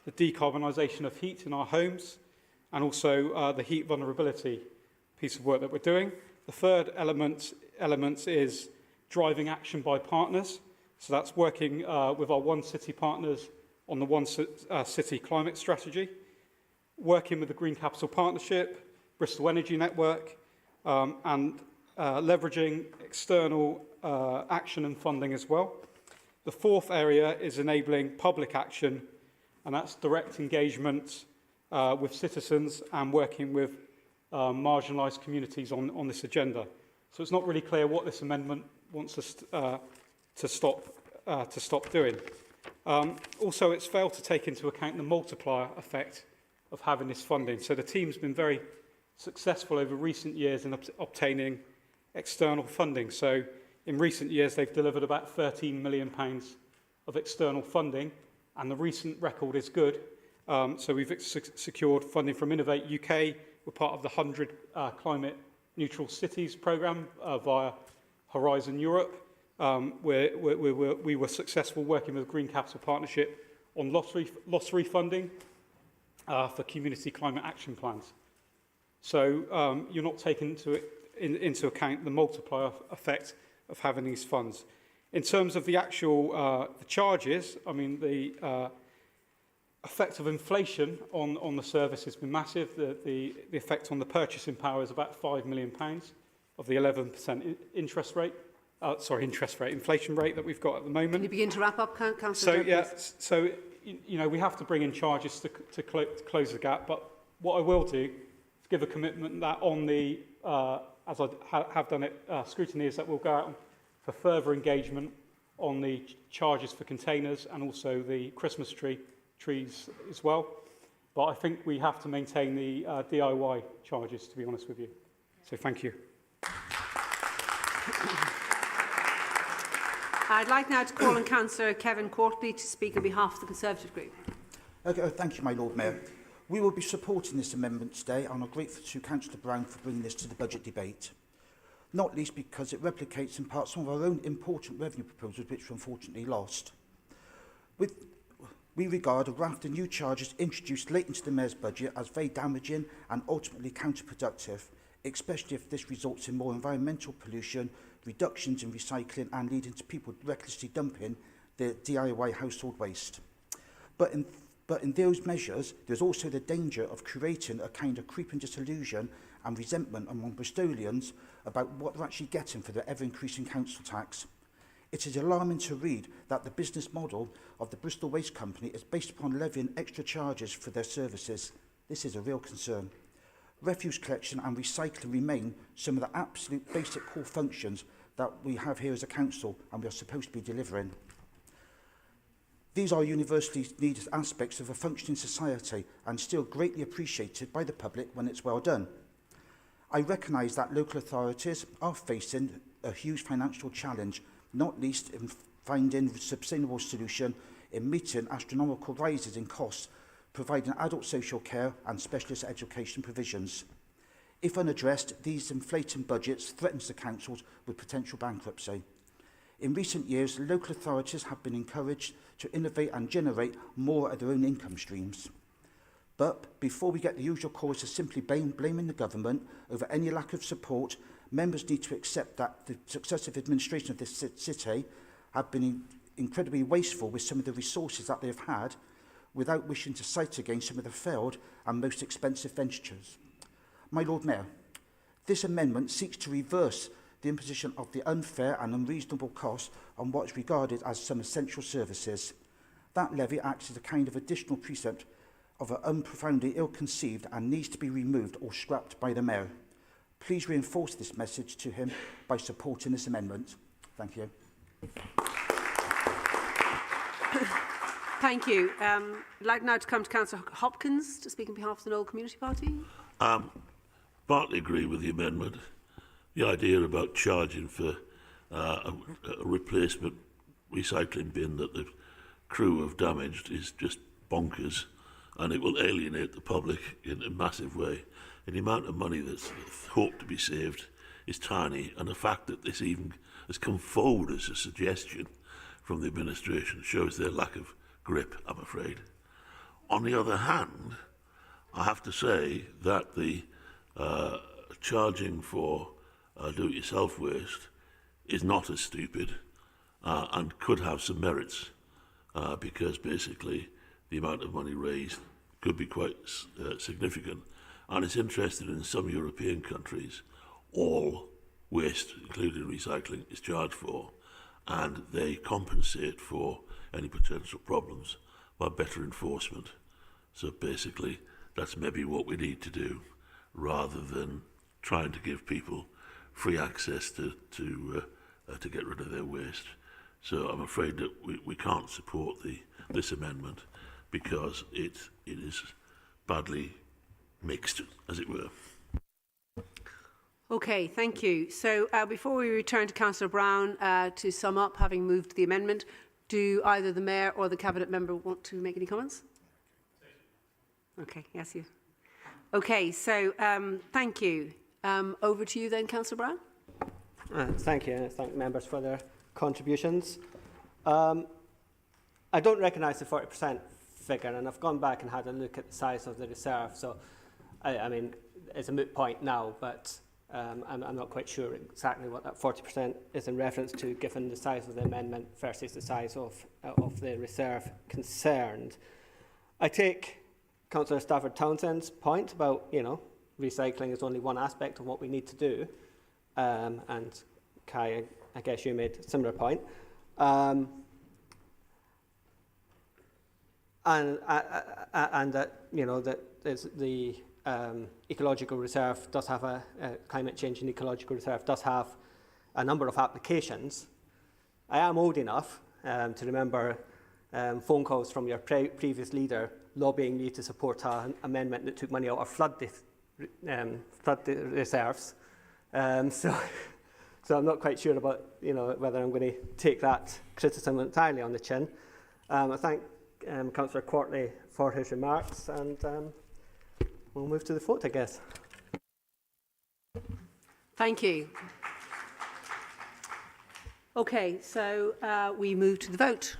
the decarbonisation of heat in our homes, and also the heat vulnerability piece of work that we're doing. The third element is driving action by partners. So that's working with our One City partners on the One City climate strategy, working with the Green Capital Partnership, Bristol Energy Network, and leveraging external action and funding as well. The fourth area is enabling public action, and that's direct engagement with citizens and working with marginalised communities on this agenda. So it's not really clear what this amendment wants us to stop doing. Also, it's failed to take into account the multiplier effect of having this funding. So the team's been very successful over recent years in obtaining external funding. So in recent years, they've delivered about £13 million of external funding, and the recent record is good. So we've secured funding from Innovate UK. We're part of the 100 Climate Neutral Cities programme via Horizon Europe. We were successful working with the Green Capital Partnership on loss refunding for community climate action plans. So you're not taking into account the multiplier effect of having these funds. In terms of the actual the charges, I mean, the effect of inflation on the service has been massive. The effect on the purchasing power is about £5 million of the 11% interest rate. Inflation rate that we've got at the moment. Can you begin to wrap up, Councillor? So, yeah, so, you know, we have to bring in charges to close the gap, but what I will do, give a commitment that on the, as I have done it, Scrutiny, is that we'll go out for further engagement on the charges for containers and also the Christmas trees as well. But I think we have to maintain the DIY charges, to be honest with you. So thank you. I'd like now to call on Councillor Kevin Courtney to speak on behalf of the Conservative Group. Okay, thank you, my Lord Mayor. We will be supporting this amendment today and are grateful to Councillor Brown for bringing this to the budget debate. Not least because it replicates in part some of our own important revenue proposals which were unfortunately lost. We regard a raft of new charges introduced late into the Mayor's budget as very damaging and ultimately counterproductive, especially if this results in more environmental pollution, reductions in recycling and leading to people recklessly dumping their DIY household waste. But in those measures, there's also the danger of creating a kind of creeping disillusion and resentment among Bristolians about what they're actually getting for their ever-increasing council tax. It is alarming to read that the business model of the Bristol Waste Company is based upon levying extra charges for their services. This is a real concern. Refuse collection and recycling remain some of the absolute basic core functions that we have here as a council and we are supposed to be delivering. These are universally needed aspects of a functioning society and still greatly appreciated by the public when it's well done. I recognise that local authorities are facing a huge financial challenge, not least in finding a sustainable solution in meeting astronomical rises in costs, providing adult social care and specialist education provisions. If unaddressed, these inflating budgets threaten the councils with potential bankruptcy. In recent years, local authorities have been encouraged to innovate and generate more of their own income streams. But before we get the usual chorus of simply blaming the government over any lack of support, members need to accept that the successive administration of this city have been incredibly wasteful with some of the resources that they've had, without wishing to cite again some of the failed and most expensive ventures. My Lord Mayor, this amendment seeks to reverse the imposition of the unfair and unreasonable cost on what is regarded as some essential services. That levy acts as a kind of additional precept of an unprofoundly ill-conceived and needs to be removed or scrapped by the Mayor. Please reinforce this message to him by supporting this amendment. Thank you. Thank you. I'd like now to come to Councillor Hopkins to speak on behalf of the Knoll Community Party. Partly agree with the amendment. The idea about charging for a replacement recycling bin that the crew have damaged is just bonkers, and it will alienate the public in a massive way. And the amount of money that's hoped to be saved is tiny, and the fact that this even has come forward as a suggestion from the administration shows their lack of grip, I'm afraid. On the other hand, I have to say that the charging for do-it-yourself waste is not as stupid and could have some merits because basically the amount of money raised could be quite significant. And it's interesting, in some European countries, all waste, including recycling, is charged for, and they compensate for any potential problems by better enforcement. So basically, that's maybe what we need to do, rather than trying to give people free access to get rid of their waste. So I'm afraid that we can't support this amendment because it is badly mixed, as it were. Okay, thank you. So before we return to Councillor Brown to sum up, having moved the amendment, do either the Mayor or the Cabinet Member want to make any comments? Okay, yes, you. Okay, so thank you. Over to you then, Councillor Brown. Thank you, and thank members for their contributions. I don't recognise the 40% figure, and I've gone back and had a look at the size of the reserve. So, I mean, it's a moot point now, but I'm not quite sure exactly what that 40% is in reference to, given the size of the amendment versus the size of the reserve concerned. I take Councillor Stafford Townsend's point about, you know, recycling is only one aspect of what we need to do, and Kai, I guess you made a similar point. And that, you know, that is the ecological reserve does have climate change and ecological reserve does have a number of applications. I am old enough to remember phone calls from your previous leader lobbying me to support an amendment that took money out of flood reserves. So I'm not quite sure about whether I'm going to take that criticism entirely on the chin. I thank Councillor Quartley for his remarks, and we'll move to the vote, I guess. Thank you. Okay, so we move to the vote.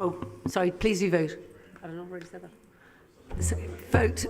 Oh, sorry, please do vote. I don't know, I've already said that. So, vote.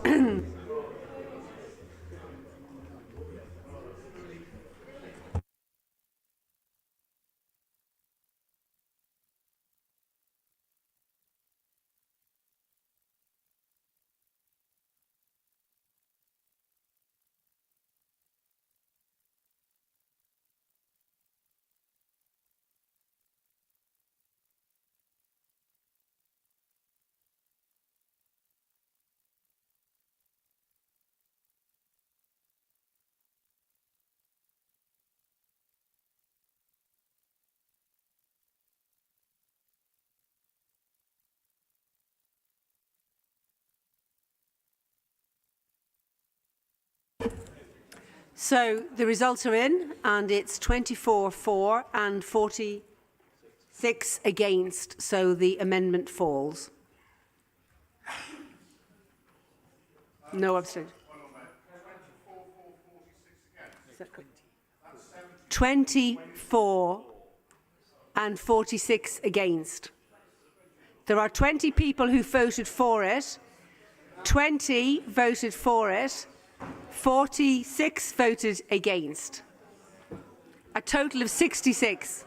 So the results are in, and it's 24 for and 46 against, so the amendment falls. No abstention. 24 and 46 against. There are 20 people who voted for it, 20 voted for it, 46 voted against. A total of 66.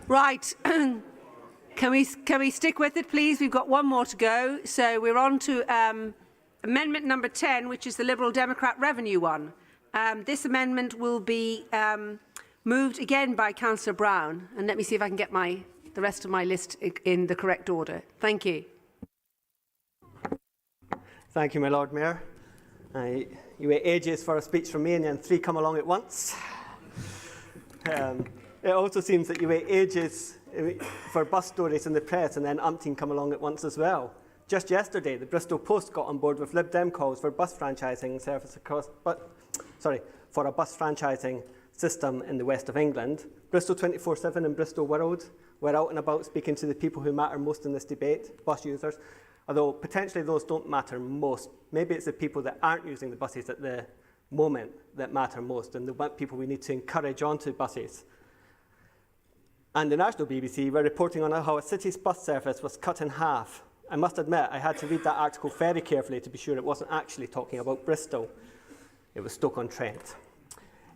Right. Can we stick with it, please? We've got one more to go. So we're on to amendment number 10, which is the Liberal Democrat revenue one. This amendment will be moved again by Councillor Brown. And let me see if I can get the rest of my list in the correct order. Thank you. Thank you, my Lord Mayor. You wait ages for a speech from me, and then 3 come along at once. It also seems that you wait ages for bus stories in the press, and then umpteen come along at once as well. Just yesterday, the Bristol Post got on board with Lib Dem calls for bus franchising service for a bus franchising system in the west of England. Bristol 24/7 and Bristol World were out and about speaking to the people who matter most in this debate, bus users. Although potentially those don't matter most. Maybe it's the people that aren't using the buses at the moment that matter most, and the people we need to encourage onto buses. And the national BBC were reporting on how a city's bus service was cut in half. I must admit, I had to read that article very carefully to be sure it wasn't actually talking about Bristol. It was Stoke-on-Trent.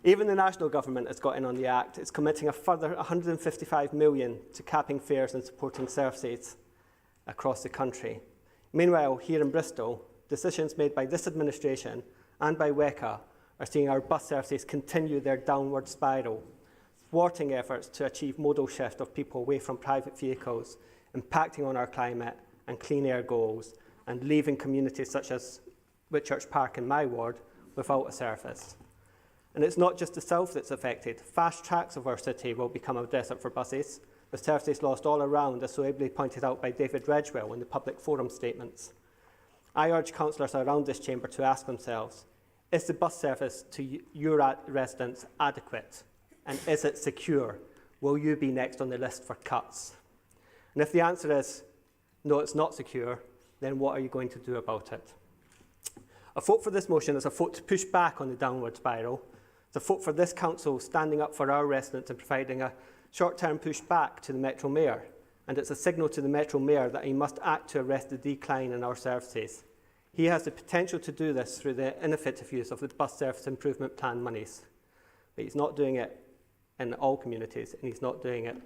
Even the national government has got in on the act. It's committing a further £155 million to capping fares and supporting services across the country. Meanwhile, here in Bristol, decisions made by this administration and by WECA are seeing our bus services continue their downward spiral, thwarting efforts to achieve modal shift of people away from private vehicles, impacting on our climate and clean air goals, and leaving communities such as Whitchurch Park in my ward without a service. And it's not just the south that's affected. Fast tracks of our city will become a desert for buses, with services lost all around, as so ably pointed out by David Redgwell in the public forum statements. I urge councillors around this chamber to ask themselves, is the bus service to your residents adequate? And is it secure? Will you be next on the list for cuts? And if the answer is, no, it's not secure, then what are you going to do about it? A vote for this motion is a vote to push back on the downward spiral. It's a vote for this council standing up for our residents and providing a short-term push back to the Metro Mayor. And it's a signal to the Metro Mayor that he must act to arrest the decline in our services. He has the potential to do this through the ineffective use of the bus service improvement plan monies. But he's not doing it in all communities, and he's not doing it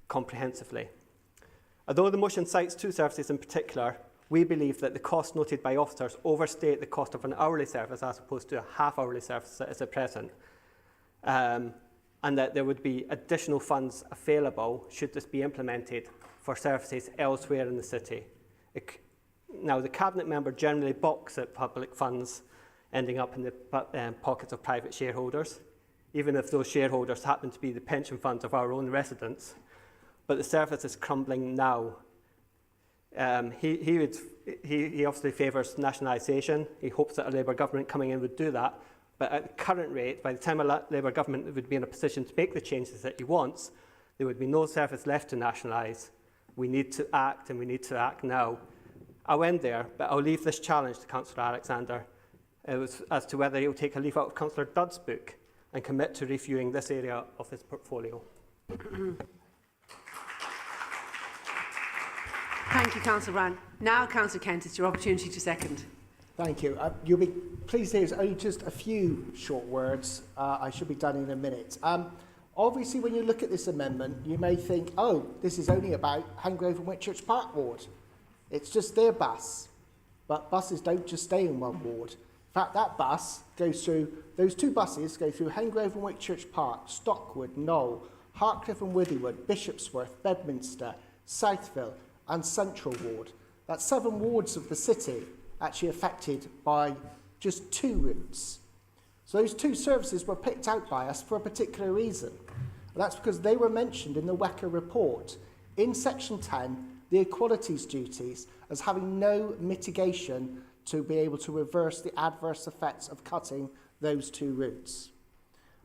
comprehensively. Although the motion cites two services in particular, we believe that the cost noted by officers overstate the cost of an hourly service as opposed to a half-hourly service that is at present, and that there would be additional funds available should this be implemented for services elsewhere in the city. Now, the Cabinet member generally balks at public funds ending up in the pockets of private shareholders, even if those shareholders happen to be the pension funds of our own residents. But the service is crumbling now. He obviously favours nationalisation. He hopes that a Labour government coming in would do that. But at the current rate, by the time a Labour government would be in a position to make the changes that he wants, there would be no service left to nationalise. We need to act, and we need to act now. I'll end there, but I'll leave this challenge to Councillor Alexander as to whether he'll take a leaf out of Councillor Dudd's book and commit to reviewing this area of his portfolio. Thank you, Councillor Ryan. Now, Councillor Kent, it's your opportunity to second. Thank you. You'll be pleased there's only just a few short words. I should be done in a minute. Obviously, when you look at this amendment, you may think, oh, this is only about Hengrove and Whitchurch Park ward. It's just their bus. But buses don't just stay in one ward. In fact, that bus goes through, those two buses go through Hengrove and Whitchurch Park, Stockwood, Knoll, Hartcliffe and Withywood, Bishopsworth, Bedminster, Southville, and Central Ward. That's 7 wards of the city actually affected by just 2 routes. So those 2 services were picked out by us for a particular reason. And that's because they were mentioned in the WECA report in section 10, the equalities duties, as having no mitigation to be able to reverse the adverse effects of cutting those 2 routes.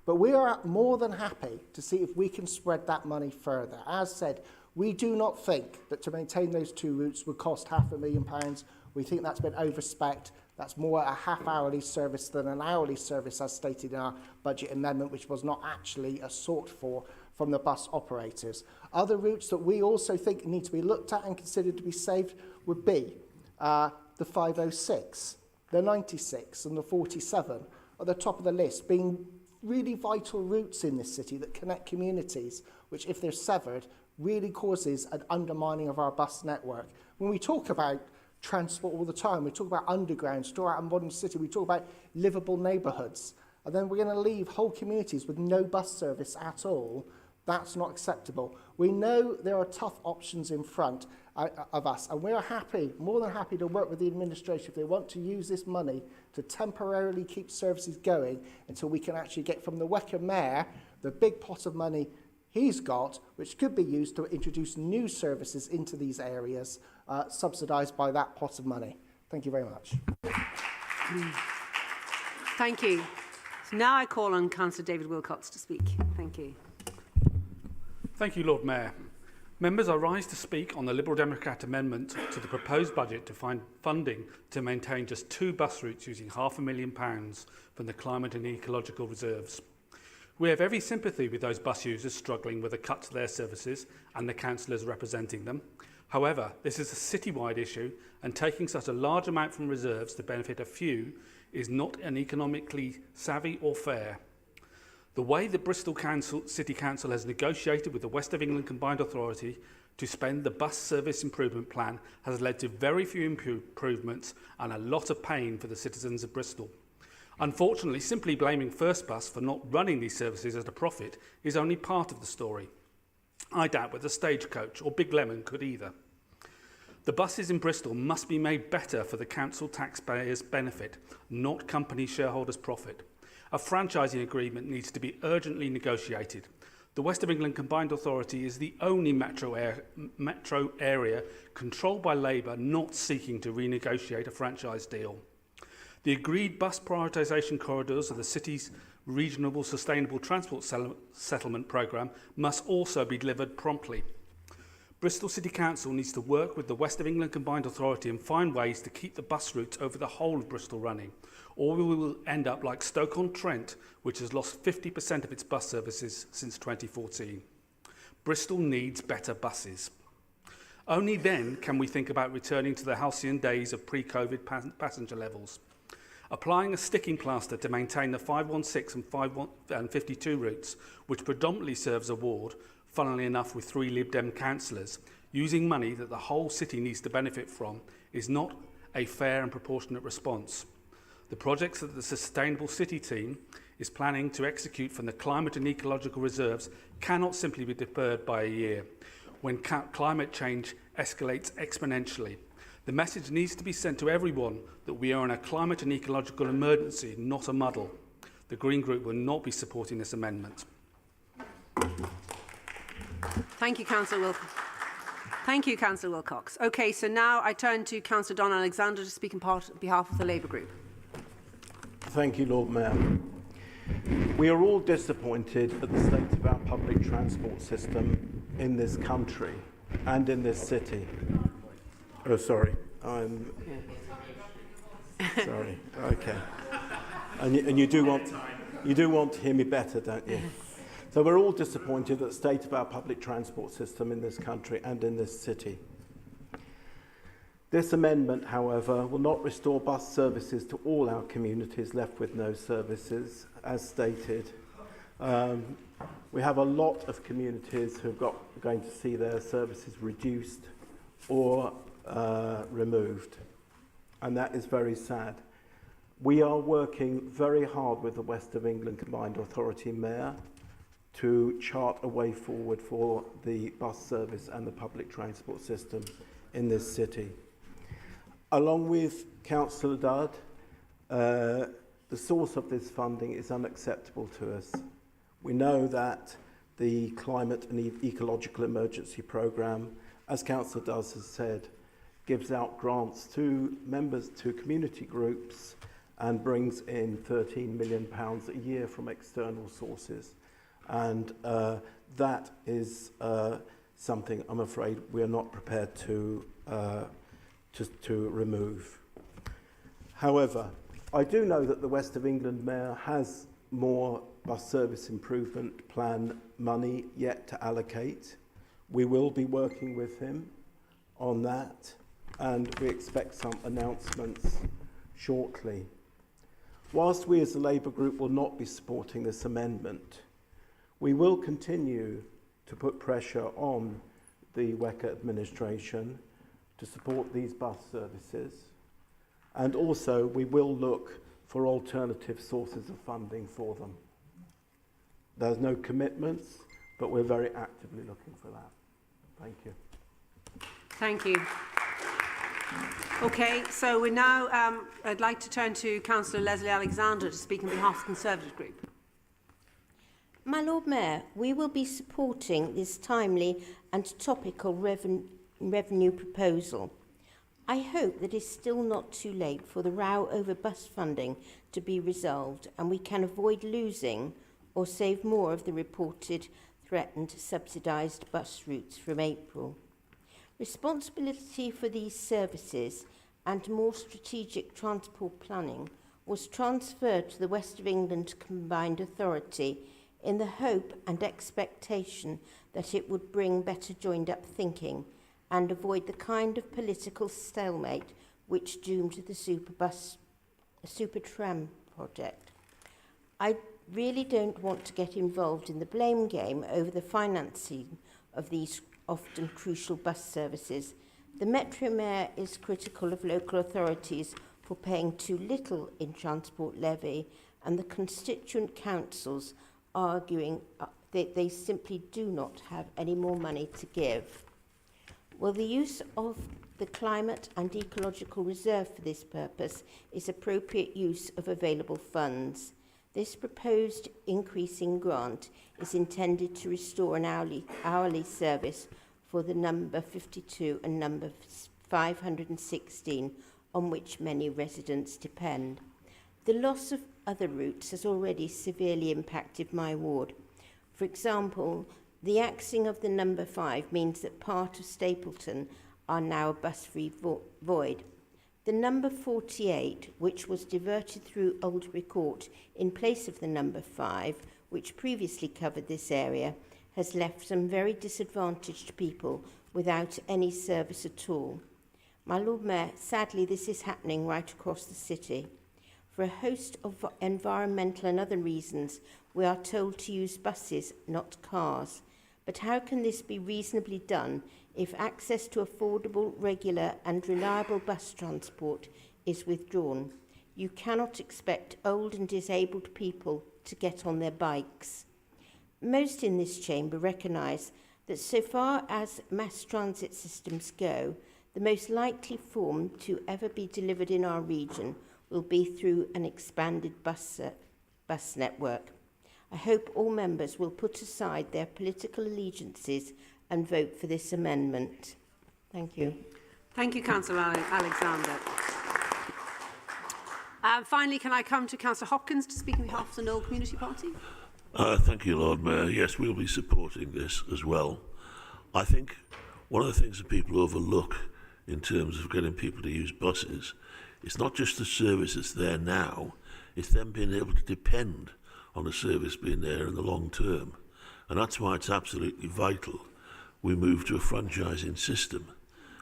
But we are more than happy to see if we can spread that money further. As said, we do not think that to maintain those 2 routes would cost £500,000. We think that's been overspec. That's more a half-hourly service than an hourly service, as stated in our budget amendment, which was not actually sought for from the bus operators. Other routes that we also think need to be looked at and considered to be saved would be the 506, the 96 and the 47 at the top of the list, being really vital routes in this city that connect communities, which if they're severed, really causes an undermining of our bus network. When we talk about transport all the time, we talk about underground, store out in modern city, we talk about livable neighbourhoods, and then we're going to leave whole communities with no bus service at all. That's not acceptable. We know there are tough options in front of us, and we are happy, more than happy, to work with the administration if they want to use this money to temporarily keep services going until we can actually get from the WECA Mayor the big pot of money he's got, which could be used to introduce new services into these areas, subsidised by that pot of money. Thank you very much. Thank you. So now I call on Councillor David Wilcox to speak. Thank you. Thank you, Lord Mayor. Members, I rise to speak on the Liberal Democrat amendment to the proposed budget to find funding to maintain just 2 bus routes using £500,000 from the climate and ecological reserves. We have every sympathy with those bus users struggling with a cut to their services and the councillors representing them. However, this is a citywide issue, and taking such a large amount from reserves to benefit a few is not an economically savvy or fair. The way the Bristol City Council has negotiated with the West of England Combined Authority to spend the bus service improvement plan has led to very few improvements and a lot of pain for the citizens of Bristol. Unfortunately, simply blaming First Bus for not running these services at a profit is only part of the story. I doubt whether Stagecoach or Big Lemon could either. The buses in Bristol must be made better for the council taxpayers' benefit, not company shareholders' profit. A franchising agreement needs to be urgently negotiated. The West of England Combined Authority is the only metro area controlled by Labour not seeking to renegotiate a franchise deal. The agreed bus prioritisation corridors of the city's Regional Sustainable Transport Settlement Programme must also be delivered promptly. Bristol City Council needs to work with the West of England Combined Authority and find ways to keep the bus routes over the whole of Bristol running, or we will end up like Stoke-on-Trent, which has lost 50% of its bus services since 2014. Bristol needs better buses. Only then can we think about returning to the halcyon days of pre-COVID passenger levels. Applying a sticking plaster to maintain the 516 and 52 routes, which predominantly serves a ward, funnily enough with 3 Lib Dem councillors, using money that the whole city needs to benefit from, is not a fair and proportionate response. The projects that the Sustainable City team is planning to execute from the climate and ecological reserves cannot simply be deferred by a year when climate change escalates exponentially. The message needs to be sent to everyone that we are in a climate and ecological emergency, not a muddle. The Green Group will not be supporting this amendment. Thank you, Councillor Wilcox. Thank you, Councillor Wilcox. Okay, so now I turn to Councillor Don Alexander to speak on behalf of the Labour Group. Thank you, Lord Mayor. We are all disappointed at the state of our public transport system in this country and in this city. Oh, sorry. I'm sorry. Okay. And you do want to hear me better, don't you? So we're all disappointed at the state of our public transport system in this country and in this city. This amendment, however, will not restore bus services to all our communities left with no services, as stated. We have a lot of communities who are going to see their services reduced or removed, and that is very sad. We are working very hard with the West of England Combined Authority Mayor to chart a way forward for the bus service and the public transport system in this city. Along with Councillor Dudd, the source of this funding is unacceptable to us. We know that the Climate and Ecological Emergency Programme, as Councillor Dudd has said, gives out grants to members, to community groups, and brings in £13 million a year from external sources. And that is something I'm afraid we are not prepared to remove. However, I do know that the West of England Mayor has more bus service improvement plan money yet to allocate. We will be working with him on that, and we expect some announcements shortly. Whilst we as the Labour Group will not be supporting this amendment, we will continue to put pressure on the WECA administration to support these bus services, and also we will look for alternative sources of funding for them. There's no commitments, but we're very actively looking for that. Thank you. Thank you. Okay, so we now, I'd like to turn to Councillor Leslie Alexander to speak on behalf of the Conservative Group. My Lord Mayor, we will be supporting this timely and topical revenue proposal. I hope that it's still not too late for the row over bus funding to be resolved and we can avoid losing or save more of the reported threatened subsidised bus routes from April. Responsibility for these services and more strategic transport planning was transferred to the West of England Combined Authority in the hope and expectation that it would bring better joined-up thinking and avoid the kind of political stalemate which doomed the super tram project. I really don't want to get involved in the blame game over the financing of these often crucial bus services. The Metro Mayor is critical of local authorities for paying too little in transport levy, and the constituent councils arguing that they simply do not have any more money to give. Well, the use of the Climate and Ecological Reserve for this purpose is appropriate use of available funds. This proposed increase in grant is intended to restore an hourly service for the number 52 and number 516, on which many residents depend. The loss of other routes has already severely impacted my ward. For example, the axing of the number 5 means that part of Stapleton are now a bus-free void. The number 48, which was diverted through Oldbury Court in place of the number 5, which previously covered this area, has left some very disadvantaged people without any service at all. My Lord Mayor, sadly this is happening right across the city. For a host of environmental and other reasons, we are told to use buses, not cars. But how can this be reasonably done if access to affordable, regular and reliable bus transport is withdrawn? You cannot expect old and disabled people to get on their bikes. Most in this chamber recognise that so far as mass transit systems go, the most likely form to ever be delivered in our region will be through an expanded bus network. I hope all members will put aside their political allegiances and vote for this amendment. Thank you. Thank you, Councillor Alexander. Finally, can I come to Councillor Hopkins to speak on behalf of the Knoll Community Party? Thank you, Lord Mayor. Yes, we'll be supporting this as well. I think one of the things that people overlook in terms of getting people to use buses, it's not just the service that's there now, it's them being able to depend on the service being there in the long term. And that's why it's absolutely vital we move to a franchising system.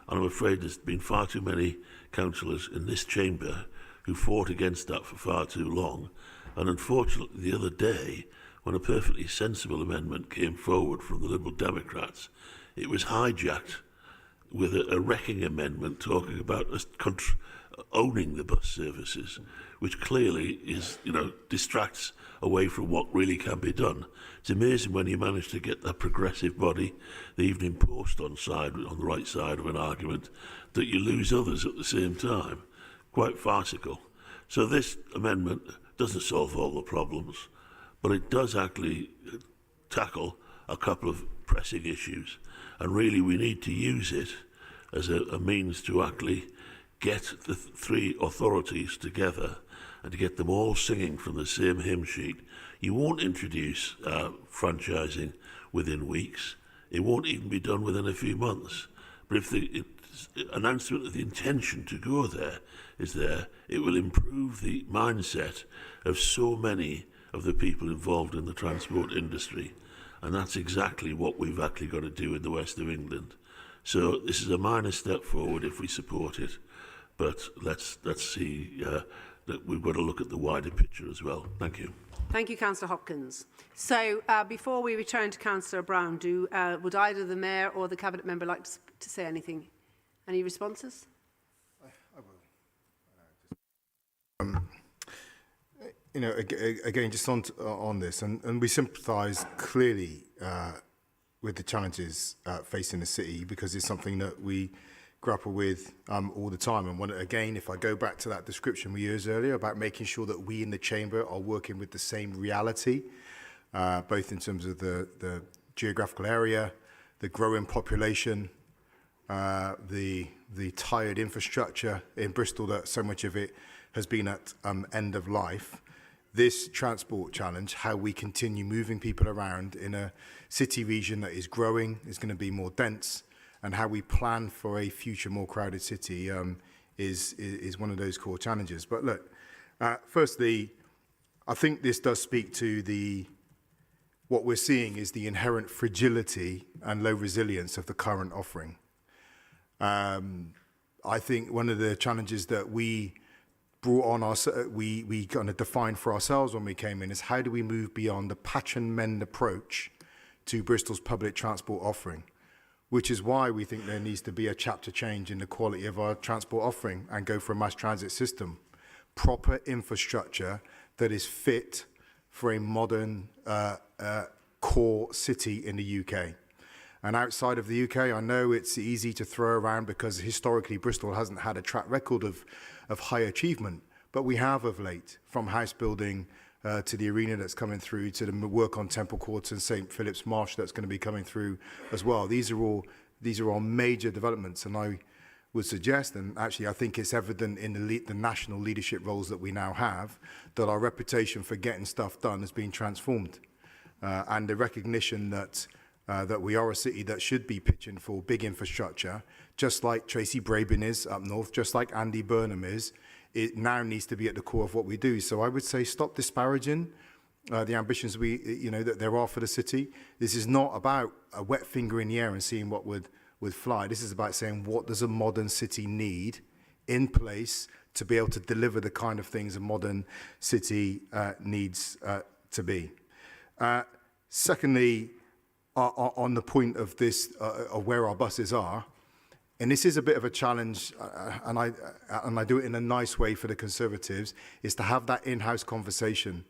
And I'm afraid there's been far too many councillors in this chamber who fought against that for far too long. And unfortunately, the other day, when a perfectly sensible amendment came forward from the Liberal Democrats, it was hijacked with a wrecking amendment talking about us owning the bus services, which clearly is, distracts away from what really can be done. It's amazing when you manage to get that progressive body, the Evening Post on the right side of an argument, that you lose others at the same time. Quite farcical. So this amendment doesn't solve all the problems, but it does actually tackle a couple of pressing issues. And really we need to use it as a means to actually get the three authorities together and to get them all singing from the same hymn sheet. You won't introduce franchising within weeks. It won't even be done within a few months. But if the announcement of the intention to go there is there, it will improve the mindset of so many of the people involved in the transport industry. And that's exactly what we've actually got to do in the west of England. So this is a minor step forward if we support it, but let's see that we've got to look at the wider picture as well. Thank you. Thank you, Councillor Hopkins. So before we return to Councillor Brown, would either the Mayor or the Cabinet Member like to say anything? Any responses? I will. Again, just on this, and we sympathise clearly with the challenges facing the city, because it's something that we grapple with all the time. And again, if I go back to that description we used earlier about making sure that we in the chamber are working with the same reality, both in terms of the geographical area, the growing population, the tired infrastructure in Bristol, that so much of it has been at end of life. This transport challenge, how we continue moving people around in a city region that is growing, is going to be more dense, and how we plan for a future more crowded city is one of those core challenges. But look, firstly, I think this does speak to what we're seeing is the inherent fragility and low resilience of the current offering. I think one of the challenges that we brought on we kind of defined for ourselves when we came in is how do we move beyond the patch and mend approach to Bristol's public transport offering, which is why we think there needs to be a chapter change in the quality of our transport offering and go for a mass transit system, proper infrastructure that is fit for a modern core city in the UK. And outside of the UK, I know it's easy to throw around because historically Bristol hasn't had a track record of high achievement, but we have of late, from house building to the arena that's coming through, to the work on Temple Court and St Philip's Marsh that's going to be coming through as well. These are all major developments, and I would suggest, and actually I think it's evident in the national leadership roles that we now have, that our reputation for getting stuff done has been transformed, and the recognition that we are a city that should be pitching for big infrastructure, just like Tracy Brabin is up north, just like Andy Burnham is. It now needs to be at the core of what we do. So I would say stop disparaging the ambitions that there are for the city. This is not about a wet finger in the air and seeing what would fly. This is about saying, what does a modern city need in place to be able to deliver the kind of things a modern city needs to be. Secondly, on the point of this, of where our buses are, and this is a bit of a challenge, and I do it in a nice way for the Conservatives, is to have that in-house conversation.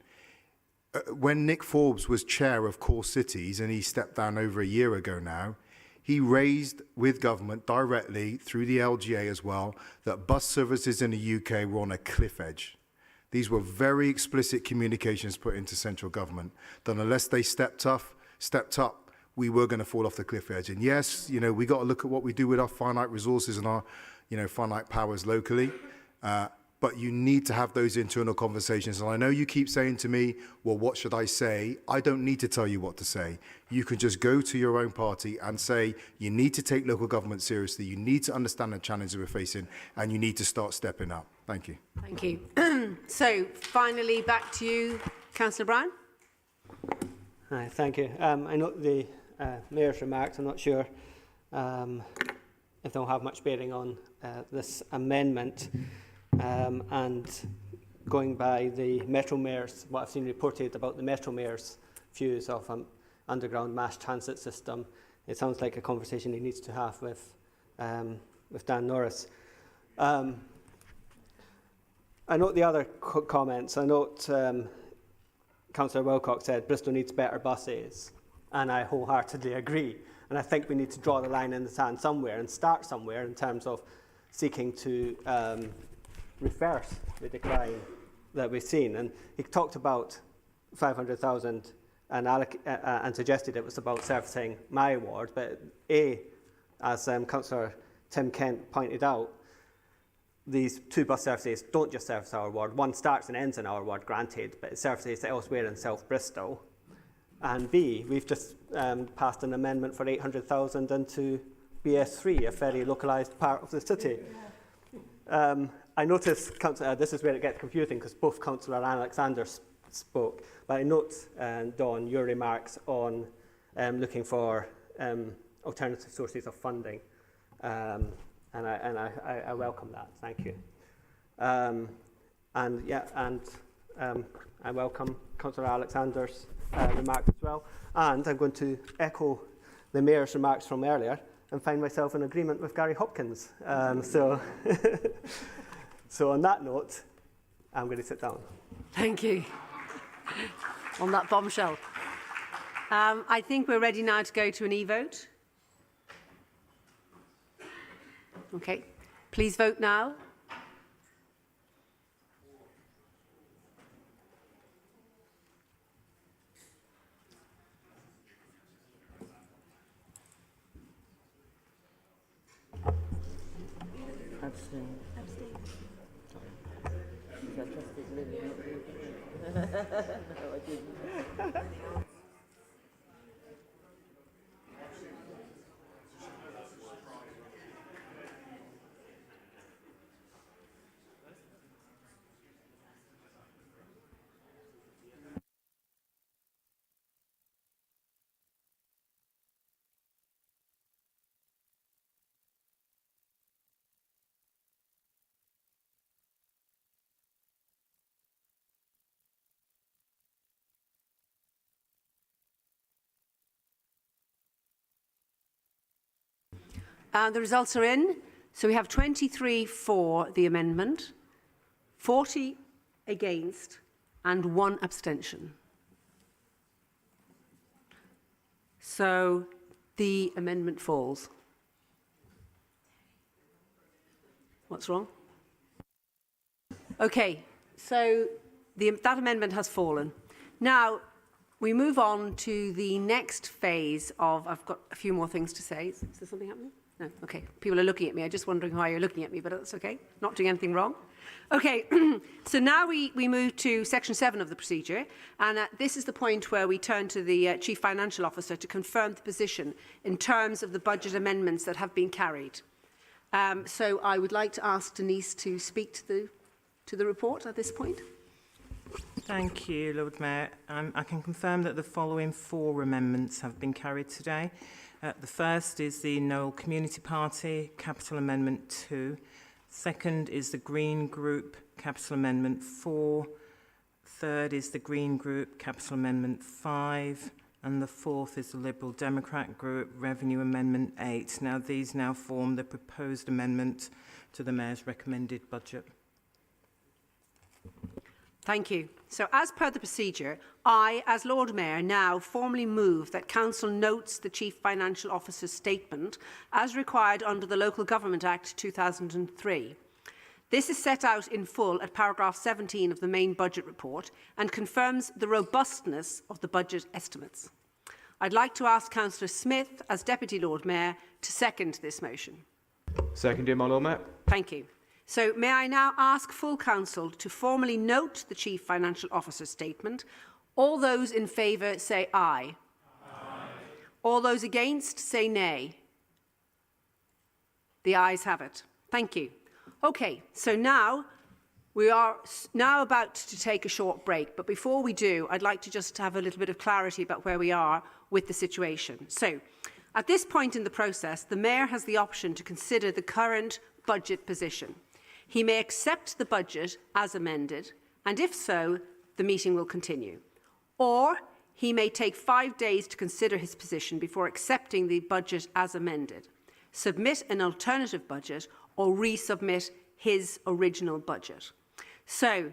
When Nick Forbes was chair of Core Cities, and he stepped down over a year ago now, he raised with government directly through the LGA as well that bus services in the UK were on a cliff edge. These were very explicit communications put into central government that unless they stepped up, we were going to fall off the cliff edge. And yes, we got to look at what we do with our finite resources and our, finite powers locally. But you need to have those internal conversations. And I know you keep saying to me, well, what should I say? I don't need to tell you what to say. You can just go to your own party and say, you need to take local government seriously. You need to understand the challenges we're facing, and you need to start stepping up. Thank you. Thank you. So finally, back to you, Councillor Brown. Hi, thank you. I note the Mayor's remarks. I'm not sure if they'll have much bearing on this amendment. And going by the Metro Mayor's, what I've seen reported about the Metro Mayor's views of underground mass transit system, it sounds like a conversation he needs to have with Dan Norris. I note the other comments. I note Councillor Wilcox said Bristol needs better buses, and I wholeheartedly agree. And I think we need to draw the line in the sand somewhere and start somewhere in terms of seeking to reverse the decline that we've seen. And he talked about 500,000 and suggested it was about servicing my ward, but as Councillor Tim Kent pointed out, these two bus services don't just service our ward. One starts and ends in our ward, granted, but it services elsewhere in South Bristol. And B, we've just passed an amendment for 800,000 into BS3, a very localised part of the city. I noticed, this is where it gets confusing because both Councillor Alexander spoke, but I note, Dawn, your remarks on looking for alternative sources of funding, and I welcome that. Thank you. I welcome Councillor Alexander's remarks as well, and I'm going to echo the Mayor's remarks from earlier and find myself in agreement with Gary Hopkins. So on that note, I'm going to sit down. Thank you. On that bombshell. I think we're ready now to go to an e-vote. Okay. Please vote now. Abstain. No, I didn't. The results are in. So we have 23 for the amendment, 40 against, and 1 abstention. So the amendment falls. What's wrong? Okay, so that amendment has fallen. Now, we move on to the next phase of, I've got a few more things to say. Is there something happening? No, okay. People are looking at me. I'm just wondering why you're looking at me, but that's okay. Not doing anything wrong. Okay, so now we move to section 7 of the procedure, and this is the point where we turn to the Chief Financial Officer to confirm the position in terms of the budget amendments that have been carried. So I would like to ask Denise to speak to the report at this point. Thank you, Lord Mayor. I can confirm that the following 4 amendments have been carried today. The first is the Noel Community Party, Capital Amendment 2. Second is the Green Group, Capital Amendment 4. Third is the Green Group, Capital Amendment 5. And the fourth is the Liberal Democrat Group, Revenue Amendment 8. Now, these now form the proposed amendment to the Mayor's recommended budget. Thank you. So, as per the procedure, I, as Lord Mayor, now formally move that Council notes the Chief Financial Officer's statement as required under the Local Government Act 2003. This is set out in full at paragraph 17 of the main budget report and confirms the robustness of the budget estimates. I'd like to ask Councillor Smith, as Deputy Lord Mayor, to second this motion. Seconded, my Lord Mayor. Thank you. So may I now ask full council to formally note the Chief Financial Officer's statement. All those in favour say aye. Aye. All those against say nay. The ayes have it. Thank you. Okay, so now we are about to take a short break, but before we do, I'd like to just have a little bit of clarity about where we are with the situation. So, at this point in the process, the Mayor has the option to consider the current budget position. He may accept the budget as amended, and if so, the meeting will continue. Or he may take 5 days to consider his position before accepting the budget as amended, submit an alternative budget, or resubmit his original budget. So,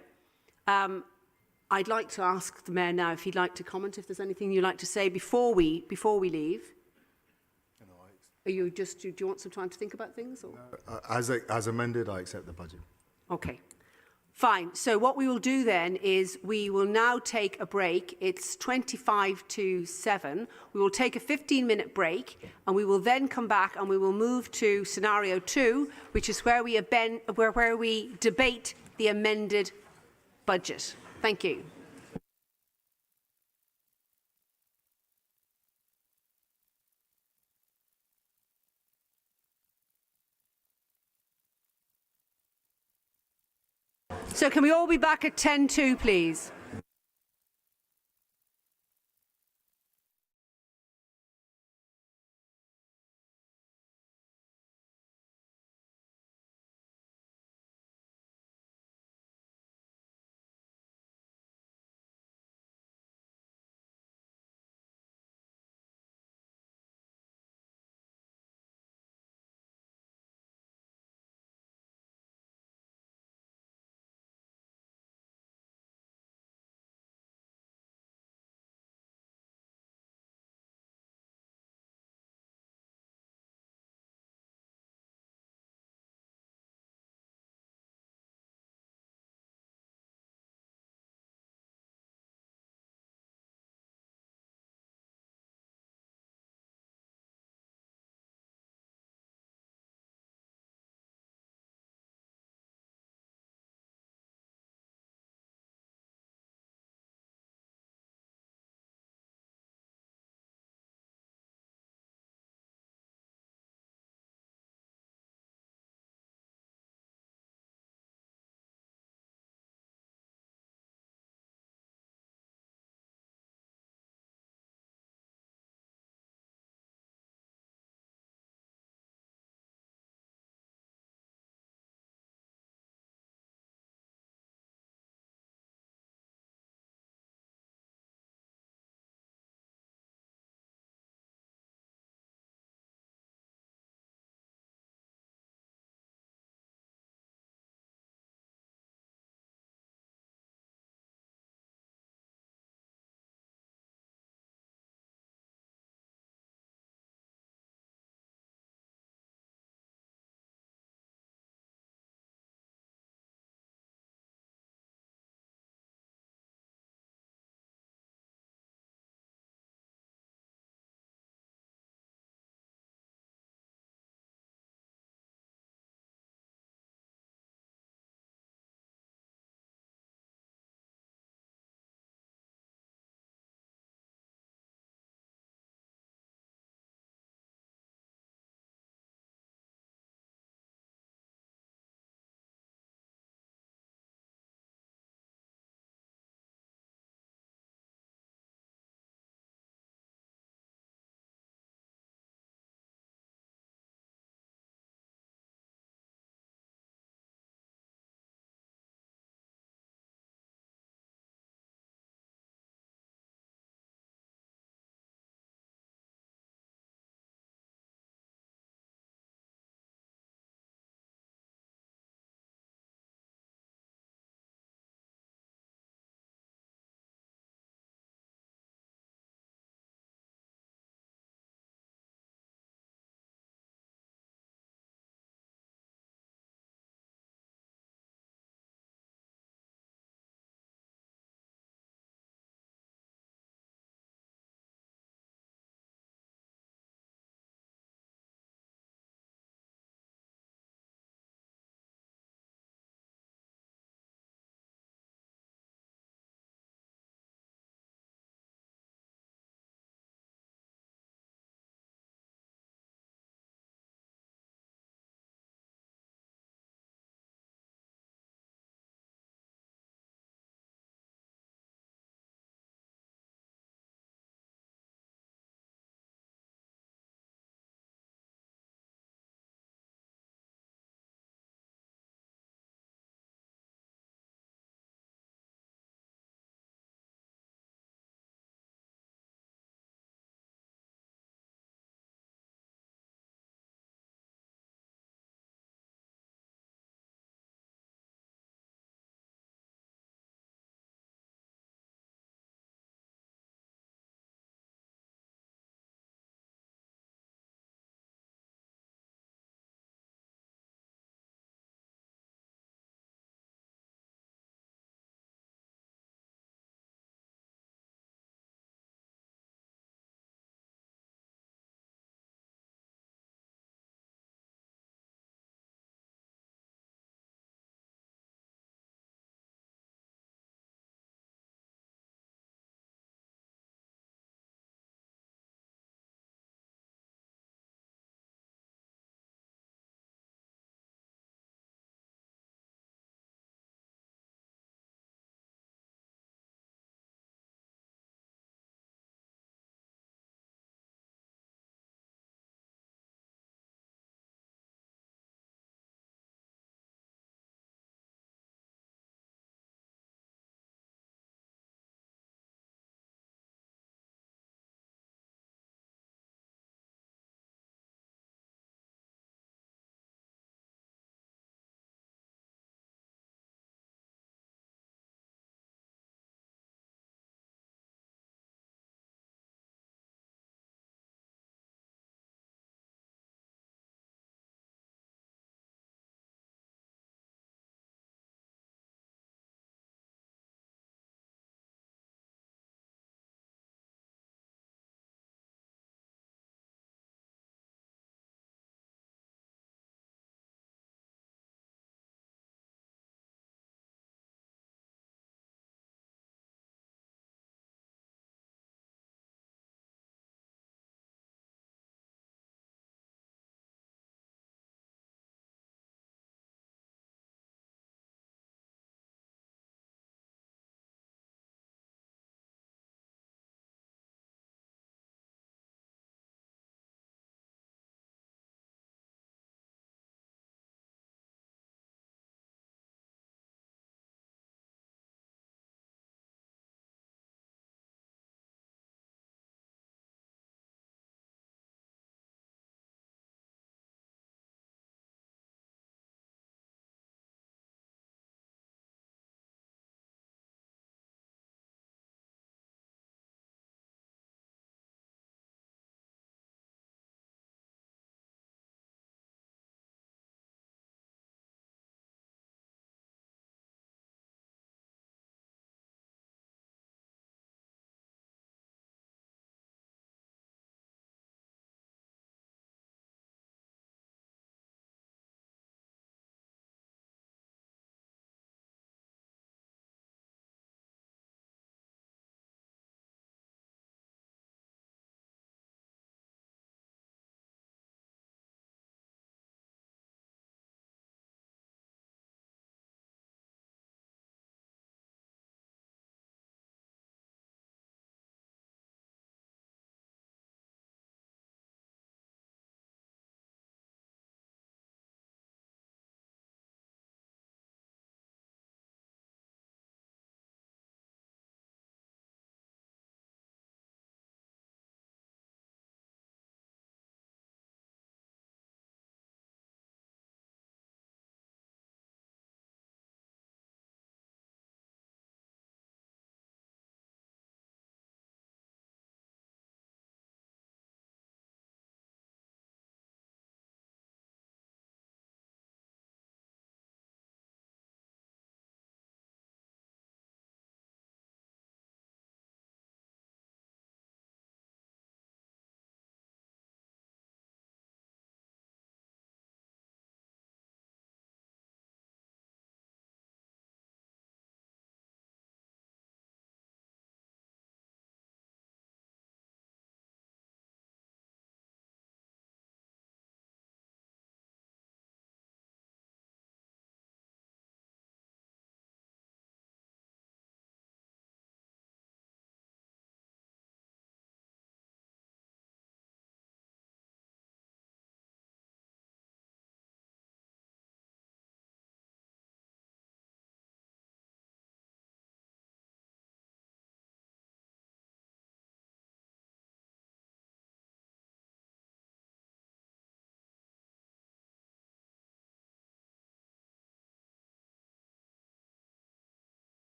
I'd like to ask the Mayor now if he'd like to comment, if there's anything you'd like to say before we leave. Are you just, do you want some time to think about things? Or? As amended, I accept the budget. Okay. Fine. So what we will do then is we will now take a break. It's 25 to 7. We will take a 15-minute break and we will then come back and we will move to scenario 2, which is where we debate the amended budget. Thank you. So can we all be back at 10:02, please?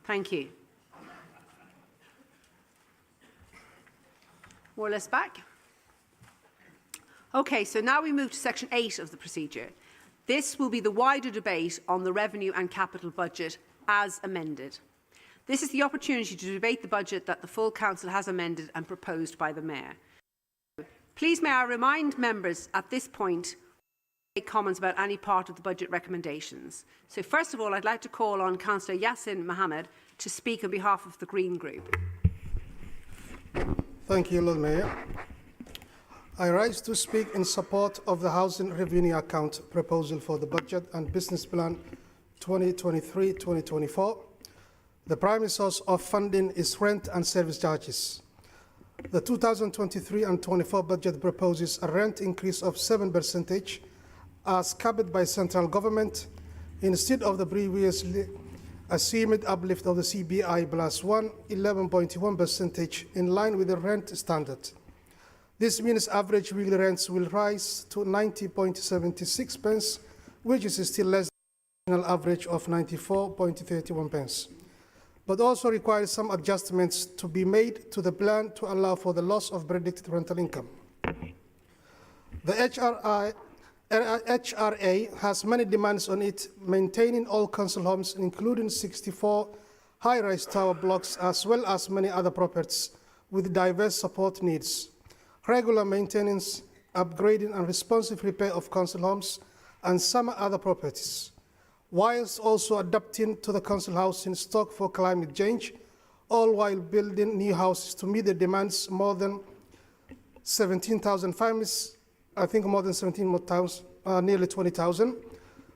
Thank you. More or less back. Okay, so now we move to section 8 of the procedure. This will be the wider debate on the revenue and capital budget as amended. This is the opportunity to debate the budget that the full council has amended and proposed by the Mayor. Please may I remind members at this point make comments about any part of the budget recommendations. So first of all, I'd like to call on Councillor Yassin Mohammed to speak on behalf of the Green Group. Thank you, Lord Mayor. I rise to speak in support of the Housing Revenue Account proposal for the Budget and Business Plan 2023-2024. The primary source of funding is rent and service charges. The 2023 and 24 budget proposes a rent increase of 7% as capped by central government instead of the previously assumed uplift of the CPI plus 11.1% in line with the rent standard. This means average weekly rents will rise to 90.76 pence, which is still less than the national average of 94.31 pence, but also requires some adjustments to be made to the plan to allow for the loss of predicted rental income. The HRA has many demands on it, maintaining all council homes, including 64 high-rise tower blocks, as well as many other properties with diverse support needs, regular maintenance, upgrading and responsive repair of council homes, and some other properties, whilst also adapting to the council housing stock for climate change, all while building new houses to meet the demands more than 17,000 families, I think more than 17,000, nearly 20,000,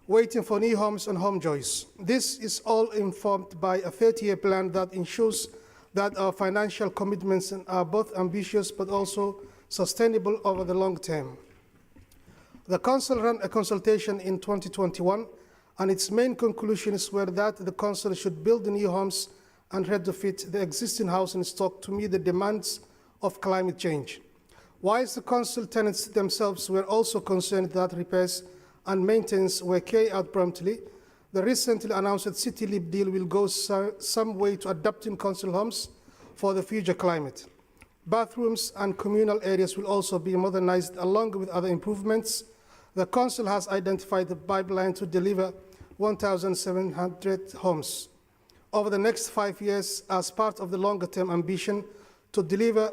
waiting for new homes and home joys. This is all informed by a 30-year plan that ensures that our financial commitments are both ambitious but also sustainable over the long term. The Council ran a consultation in 2021, and its main conclusions were that the Council should build new homes and retrofit the existing housing stock to meet the demands of climate change. Whilst the Council tenants themselves were also concerned that repairs and maintenance were carried out promptly, the recently announced City Leap deal will go some way to adapting council homes for the future climate. Bathrooms and communal areas will also be modernized along with other improvements. The Council has identified the pipeline to deliver 1,700 homes over the next 5 years as part of the longer-term ambition to deliver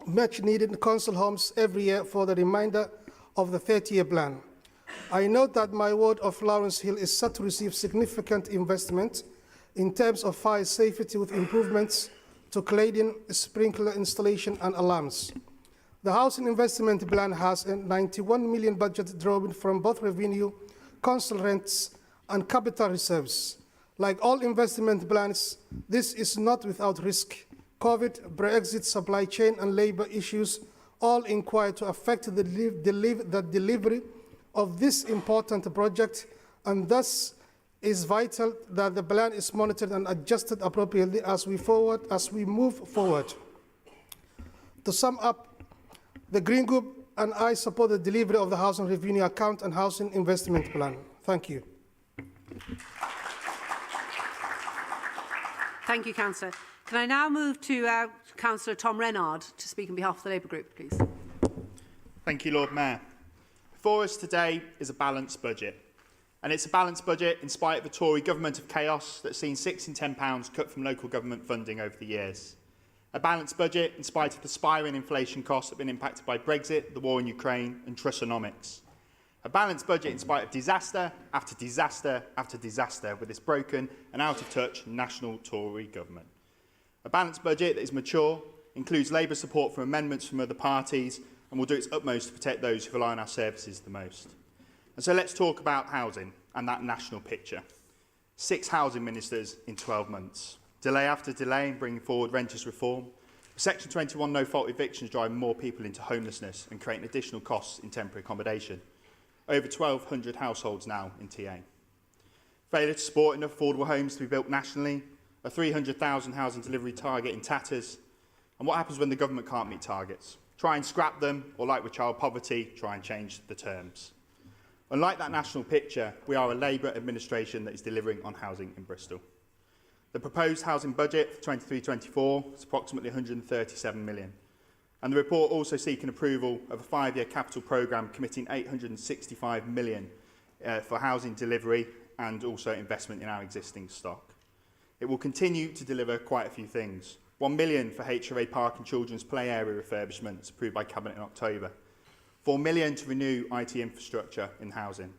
much-needed council homes every year for the remainder of the 30-year plan. I note that my ward of Lawrence Hill is set to receive significant investment in terms of fire safety with improvements to cladding, sprinkler installation and alarms. The housing investment plan has a 91 million budget drawn from both revenue, council rents and capital reserves. Like all investment plans, this is not without risk. COVID, Brexit, supply chain and labor issues all inquire to affect the delivery of this important project, and thus is vital that the plan is monitored and adjusted appropriately as we move forward. To sum up, the Green Group and I support the delivery of the Housing Revenue Account and Housing Investment Plan. Thank you. Thank you, Councillor. Can I now move to Councillor Tom Renard to speak on behalf of the Labour Group, please? Thank you, Lord Mayor. Before us today is a balanced budget. And it's a balanced budget in spite of a Tory government of chaos that's seen £6 and £10 cut from local government funding over the years. A balanced budget in spite of the spiralling inflation costs that have been impacted by Brexit, the war in Ukraine and Trussonomics. A balanced budget in spite of disaster after disaster after disaster with this broken and out-of-touch national Tory government. A balanced budget that is mature, includes Labour support for amendments from other parties and will do its utmost to protect those who rely on our services the most. And so let's talk about housing and that national picture. 6 housing ministers in 12 months. Delay after delay in bringing forward renters reform. Section 21 no-fault evictions driving more people into homelessness and creating additional costs in temporary accommodation. Over 1,200 households now in TA. Failure to support enough affordable homes to be built nationally. A 300,000 housing delivery target in tatters. And what happens when the government can't meet targets? Try and scrap them, or like with child poverty, try and change the terms. Unlike that national picture, we are a Labour administration that is delivering on housing in Bristol. The proposed housing budget for 23-24 is approximately 137 million. And the report also seeking approval of a 5-year capital programme committing 865 million for housing delivery and also investment in our existing stock. It will continue to deliver quite a few things. 1 million for HRA Park and Children's Play Area refurbishments approved by Cabinet in October. 4 million to renew IT infrastructure in housing.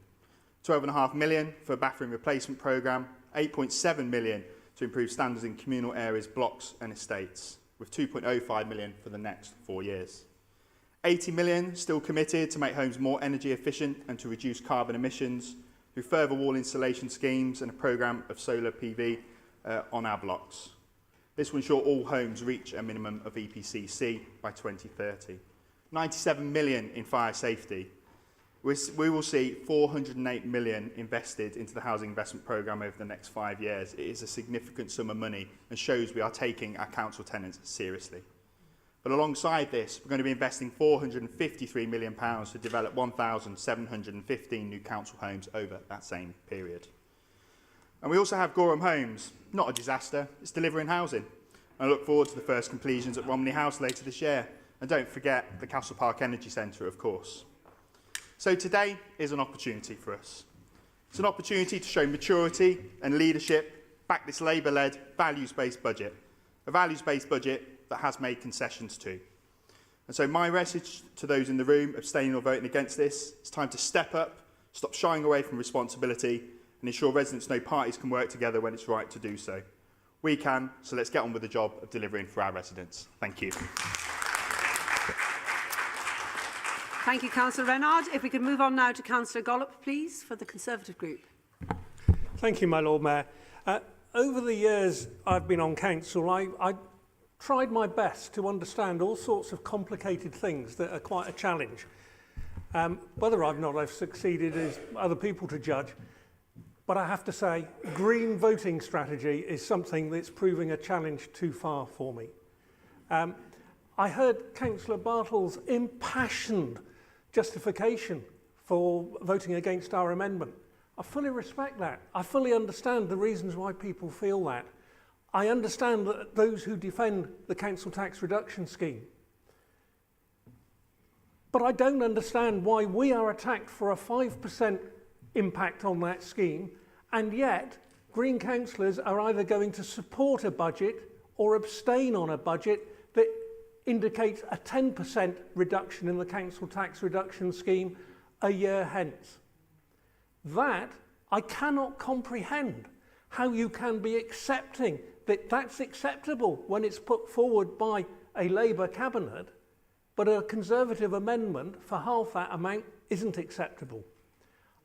12.5 million for a bathroom replacement programme. 8.7 million to improve standards in communal areas, blocks and estates, with 2.05 million for the next 4 years. 80 million still committed to make homes more energy efficient and to reduce carbon emissions through further wall insulation schemes and a programme of solar PV on our blocks. This will ensure all homes reach a minimum of EPC-C by 2030. 97 million in fire safety. We will see 408 million invested into the housing investment programme over the next 5 years. It is a significant sum of money and shows we are taking our council tenants seriously. But alongside this, we're going to be investing £453 million to develop 1,715 new council homes over that same period. And we also have Gorham Homes, not a disaster, it's delivering housing. I look forward to the first completions at Romney House later this year. And don't forget the Castle Park Energy Centre, of course. So today is an opportunity for us. It's an opportunity to show maturity and leadership, back this Labour-led, values-based budget. A values-based budget that has made concessions too. And so my message to those in the room abstaining or voting against this, it's time to step up, stop shying away from responsibility and ensure residents know parties can work together when it's right to do so. We can, so let's get on with the job of delivering for our residents. Thank you. Thank you, Councillor Renard. If we could move on now to Councillor Gollop, please, for the Conservative group. Thank you, my Lord Mayor. Over the years I've been on council, I tried my best to understand all sorts of complicated things that are quite a challenge. Whether I've not succeeded is other people to judge. But I have to say, green voting strategy is something that's proving a challenge too far for me. I heard Councillor Bartle's impassioned justification for voting against our amendment. I fully respect that. I fully understand the reasons why people feel that. I understand that those who defend the council tax reduction scheme. But I don't understand why we are attacked for a 5% impact on that scheme, and yet Green councillors are either going to support a budget or abstain on a budget that indicates a 10% reduction in the council tax reduction scheme a year hence. That, I cannot comprehend how you can be accepting that that's acceptable when it's put forward by a Labour cabinet, but a Conservative amendment for half that amount isn't acceptable.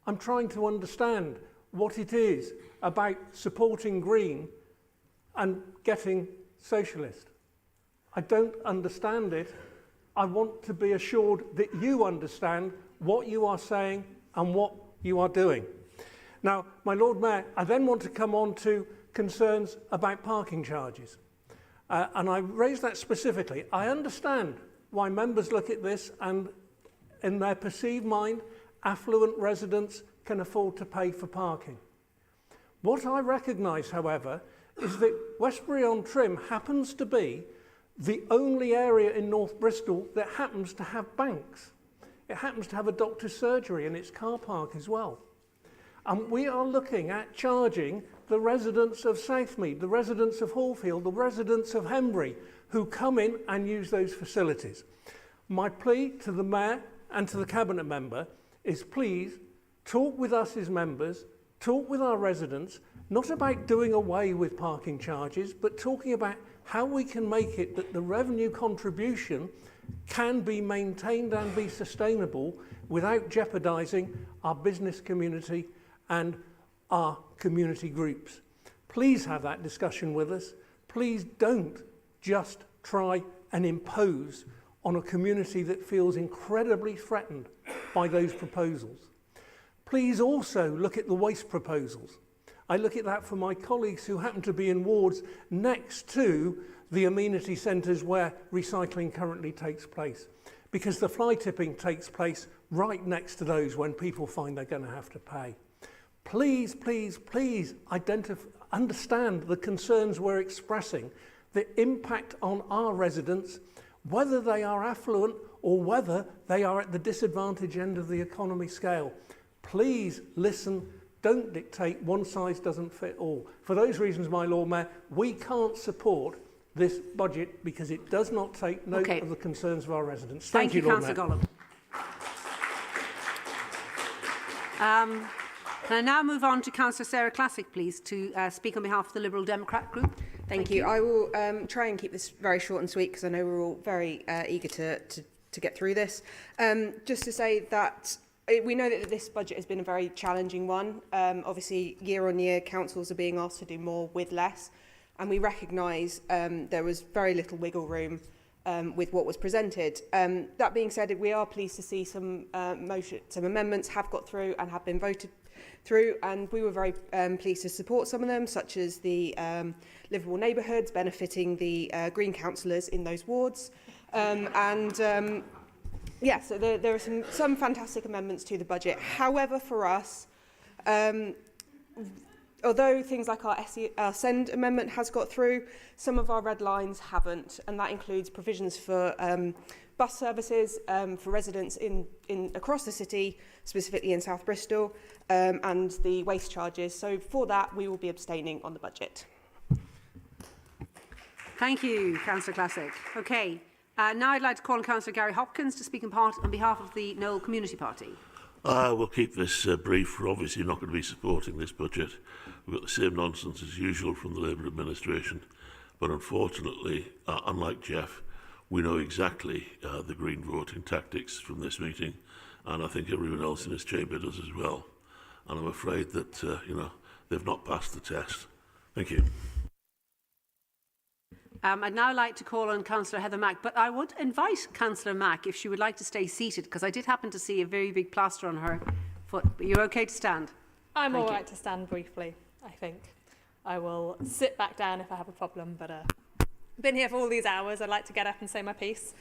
I'm trying to understand what it is about supporting Green and getting Socialist. I don't understand it. I want to be assured that you understand what you are saying and what you are doing. Now, my Lord Mayor, I then want to come on to concerns about parking charges. And I raise that specifically. I understand why members look at this and in their perceived mind, affluent residents can afford to pay for parking. What I recognise, however, is that Westbury-on-Trim happens to be the only area in North Bristol that happens to have banks. It happens to have a doctor's surgery in its car park as well. And we are looking at charging the residents of Southmead, the residents of Hallfield, the residents of Hembury, who come in and use those facilities. My plea to the Mayor and to the Cabinet member is please talk with us as members, talk with our residents, not about doing away with parking charges, but talking about how we can make it that the revenue contribution can be maintained and be sustainable without jeopardising our business community and our community groups. Please have that discussion with us. Please don't just try and impose on a community that feels incredibly threatened by those proposals. Please also look at the waste proposals. I look at that for my colleagues who happen to be in wards next to the amenity centres where recycling currently takes place, because the fly tipping takes place right next to those when people find they're going to have to pay. Please, please, please understand the concerns we're expressing, the impact on our residents, whether they are affluent or whether they are at the disadvantage end of the economy scale. Please listen, don't dictate, one size doesn't fit all. For those reasons, my Lord Mayor, we can't support this budget because it does not take note of the concerns of our residents. Thank you, Lord Mayor. Councillor Gollum. Can I now move on to Councillor Sarah Classic, please, to speak on behalf of the Liberal Democrat group? Thank you. I will try and keep this very short and sweet because I know we're all very eager to get through this. Just to say that we know that this budget has been a very challenging one. Obviously, year on year, councils are being asked to do more with less. And we recognise there was very little wiggle room with what was presented. That being said, we are pleased to see some amendments have got through and have been voted through, and we were very pleased to support some of them, such as the livable neighbourhoods benefiting the Green councillors in those wards. Yeah, so there are some fantastic amendments to the budget. However, for us, although things like our SEND amendment has got through, some of our red lines haven't, and that includes provisions for bus services for residents across the city, specifically in South Bristol, and the waste charges. So for that, we will be abstaining on the budget. Thank you, Councillor Classic. Okay, now I'd like to call on Councillor Gary Hopkins to speak on behalf of the Knoll Community Party. We'll keep this brief. We're obviously not going to be supporting this budget. We've got the same nonsense as usual from the Labour administration. But unfortunately, unlike Jeff, we know exactly the Green voting tactics from this meeting. And I think everyone else in this chamber does as well. And I'm afraid that, they've not passed the test. Thank you. I'd now like to call on Councillor Heather Mack, but I would invite Councillor Mack if she would like to stay seated, because I did happen to see a very big plaster on her foot. But you're okay to stand? I'm all right to stand briefly, I think. I will sit back down if I have a problem, but been here for all these hours. I'd like to get up and say my piece.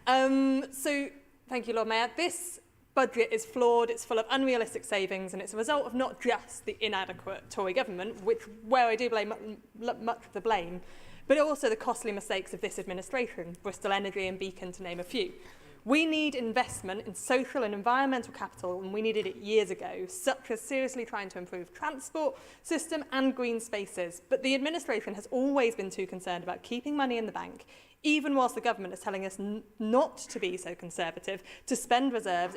So, thank you, Lord Mayor. This budget is flawed, it's full of unrealistic savings, and it's a result of not just the inadequate Tory government, where I do blame much of the blame, but also the costly mistakes of this administration, Bristol Energy and Beacon, to name a few. We need investment in social and environmental capital, and we needed it years ago, such as seriously trying to improve transport system and green spaces. But the administration has always been too concerned about keeping money in the bank, even whilst the government is telling us not to be so conservative, to spend reserves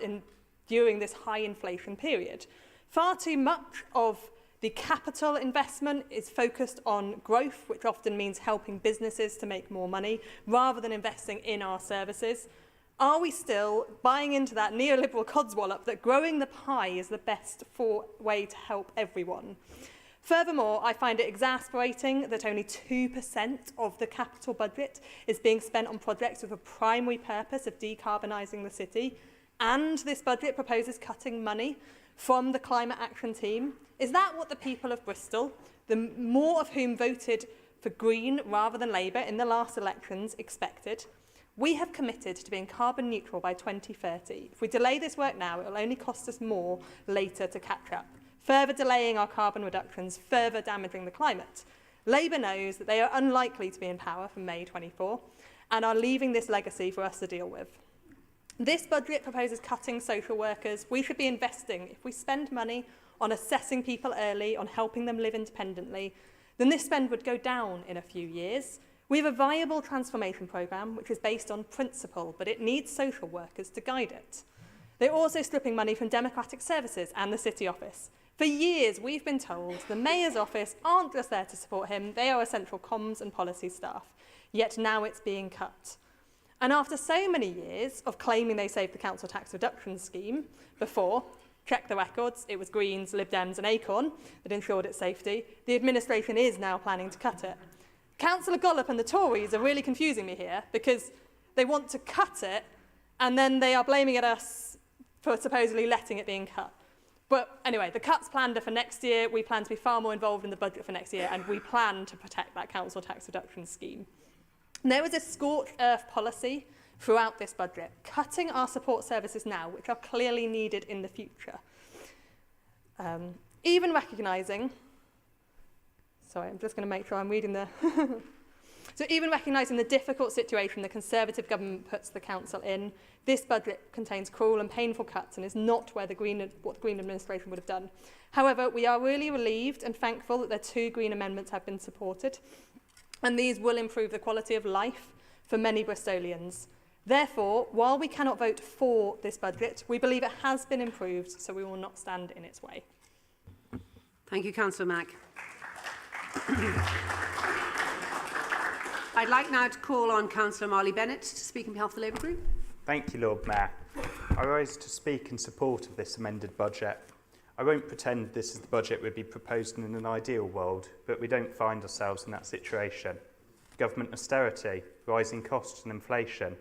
during this high inflation period. Far too much of the capital investment is focused on growth, which often means helping businesses to make more money, rather than investing in our services. Are we still buying into that neoliberal codswallop that growing the pie is the best way to help everyone? Furthermore, I find it exasperating that only 2% of the capital budget is being spent on projects with a primary purpose of decarbonising the city, and this budget proposes cutting money from the climate action team. Is that what the people of Bristol, the more of whom voted for Green rather than Labour in the last elections, expected? We have committed to being carbon neutral by 2030. If we delay this work now, it will only cost us more later to catch up, further delaying our carbon reductions, further damaging the climate. Labour knows that they are unlikely to be in power from May 24 and are leaving this legacy for us to deal with. This budget proposes cutting social workers. We should be investing. If we spend money on assessing people early, on helping them live independently, then this spend would go down in a few years. We have a viable transformation programme which is based on principle, but it needs social workers to guide it. They're also stripping money from democratic services and the city office. For years, we've been told the mayor's office aren't just there to support him, they are essential comms and policy staff. Yet now it's being cut. And after so many years of claiming they saved the council tax reduction scheme before, check the records, it was Greens, Lib Dems and Acorn that ensured its safety, the administration is now planning to cut it. Councillor Gollop and the Tories are really confusing me here because they want to cut it and then they are blaming at us for supposedly letting it being cut. But anyway, the cuts planned are for next year. We plan to be far more involved in the budget for next year and we plan to protect that council tax reduction scheme. And there is a scorched earth policy throughout this budget, cutting our support services now, which are clearly needed in the future. Even recognising sorry, I'm just going to make sure I'm reading the... So even recognising the difficult situation the Conservative government puts the council in, this budget contains cruel and painful cuts and is not where what the Green administration would have done. However, we are really relieved and thankful that the 2 Green amendments have been supported, and these will improve the quality of life for many Bristolians. Therefore, while we cannot vote for this budget, we believe it has been improved, so we will not stand in its way. Thank you, Councillor Mack. I'd like now to call on Councillor Marley Bennett to speak on behalf of the Labour Group. Thank you, Lord Mayor. I rise to speak in support of this amended budget. I won't pretend this is the budget would be proposed in an ideal world, but we don't find ourselves in that situation. Government austerity, rising costs and inflation,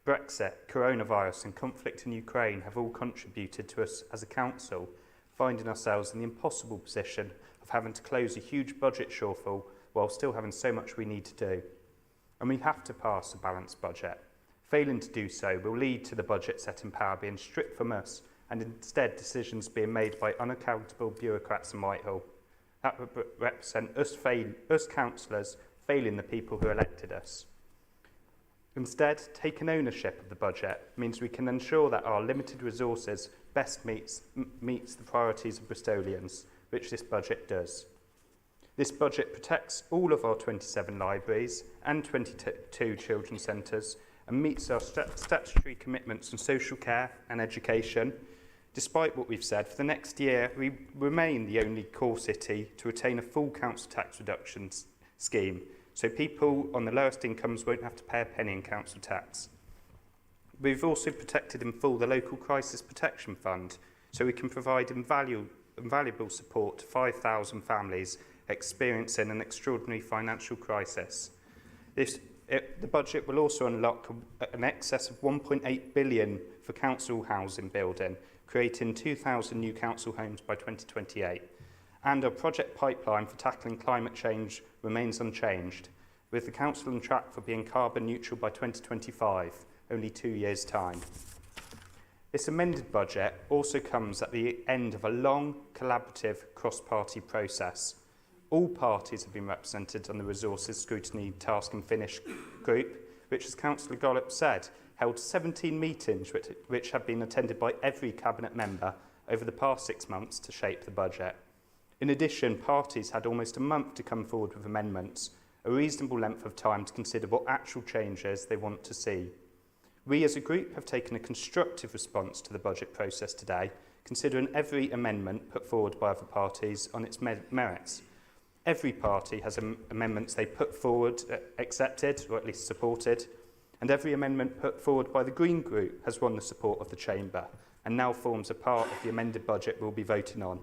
Brexit, coronavirus and conflict in Ukraine have all contributed to us as a council finding ourselves in the impossible position of having to close a huge budget shortfall while still having so much we need to do. And we have to pass a balanced budget. Failing to do so will lead to the budget setting power being stripped from us and instead decisions being made by unaccountable bureaucrats in Whitehall. That would represent us councillors failing the people who elected us. Instead, taking ownership of the budget means we can ensure that our limited resources best meets the priorities of Bristolians, which this budget does. This budget protects all of our 27 libraries and 22 children's centres and meets our statutory commitments on social care and education. Despite what we've said, for the next year, we remain the only core city to retain a full council tax reduction scheme, so people on the lowest incomes won't have to pay a penny in council tax. We've also protected in full the local crisis protection fund, so we can provide invaluable support to 5,000 families experiencing an extraordinary financial crisis. The budget will also unlock an excess of 1.8 billion for council housing building, creating 2,000 new council homes by 2028. And our project pipeline for tackling climate change remains unchanged, with the council on track for being carbon neutral by 2025, only 2 years' time. This amended budget also comes at the end of a long, collaborative, cross-party process. All parties have been represented on the Resources Scrutiny Task and Finish group, which, as Councillor Gollop said, held 17 meetings which have been attended by every Cabinet member over the past 6 months to shape the budget. In addition, parties had almost a month to come forward with amendments, a reasonable length of time to consider what actual changes they want to see. We as a group have taken a constructive response to the budget process today, considering every amendment put forward by other parties on its merits. Every party has amendments they put forward, accepted, or at least supported, and every amendment put forward by the Green Group has won the support of the Chamber and now forms a part of the amended budget we'll be voting on.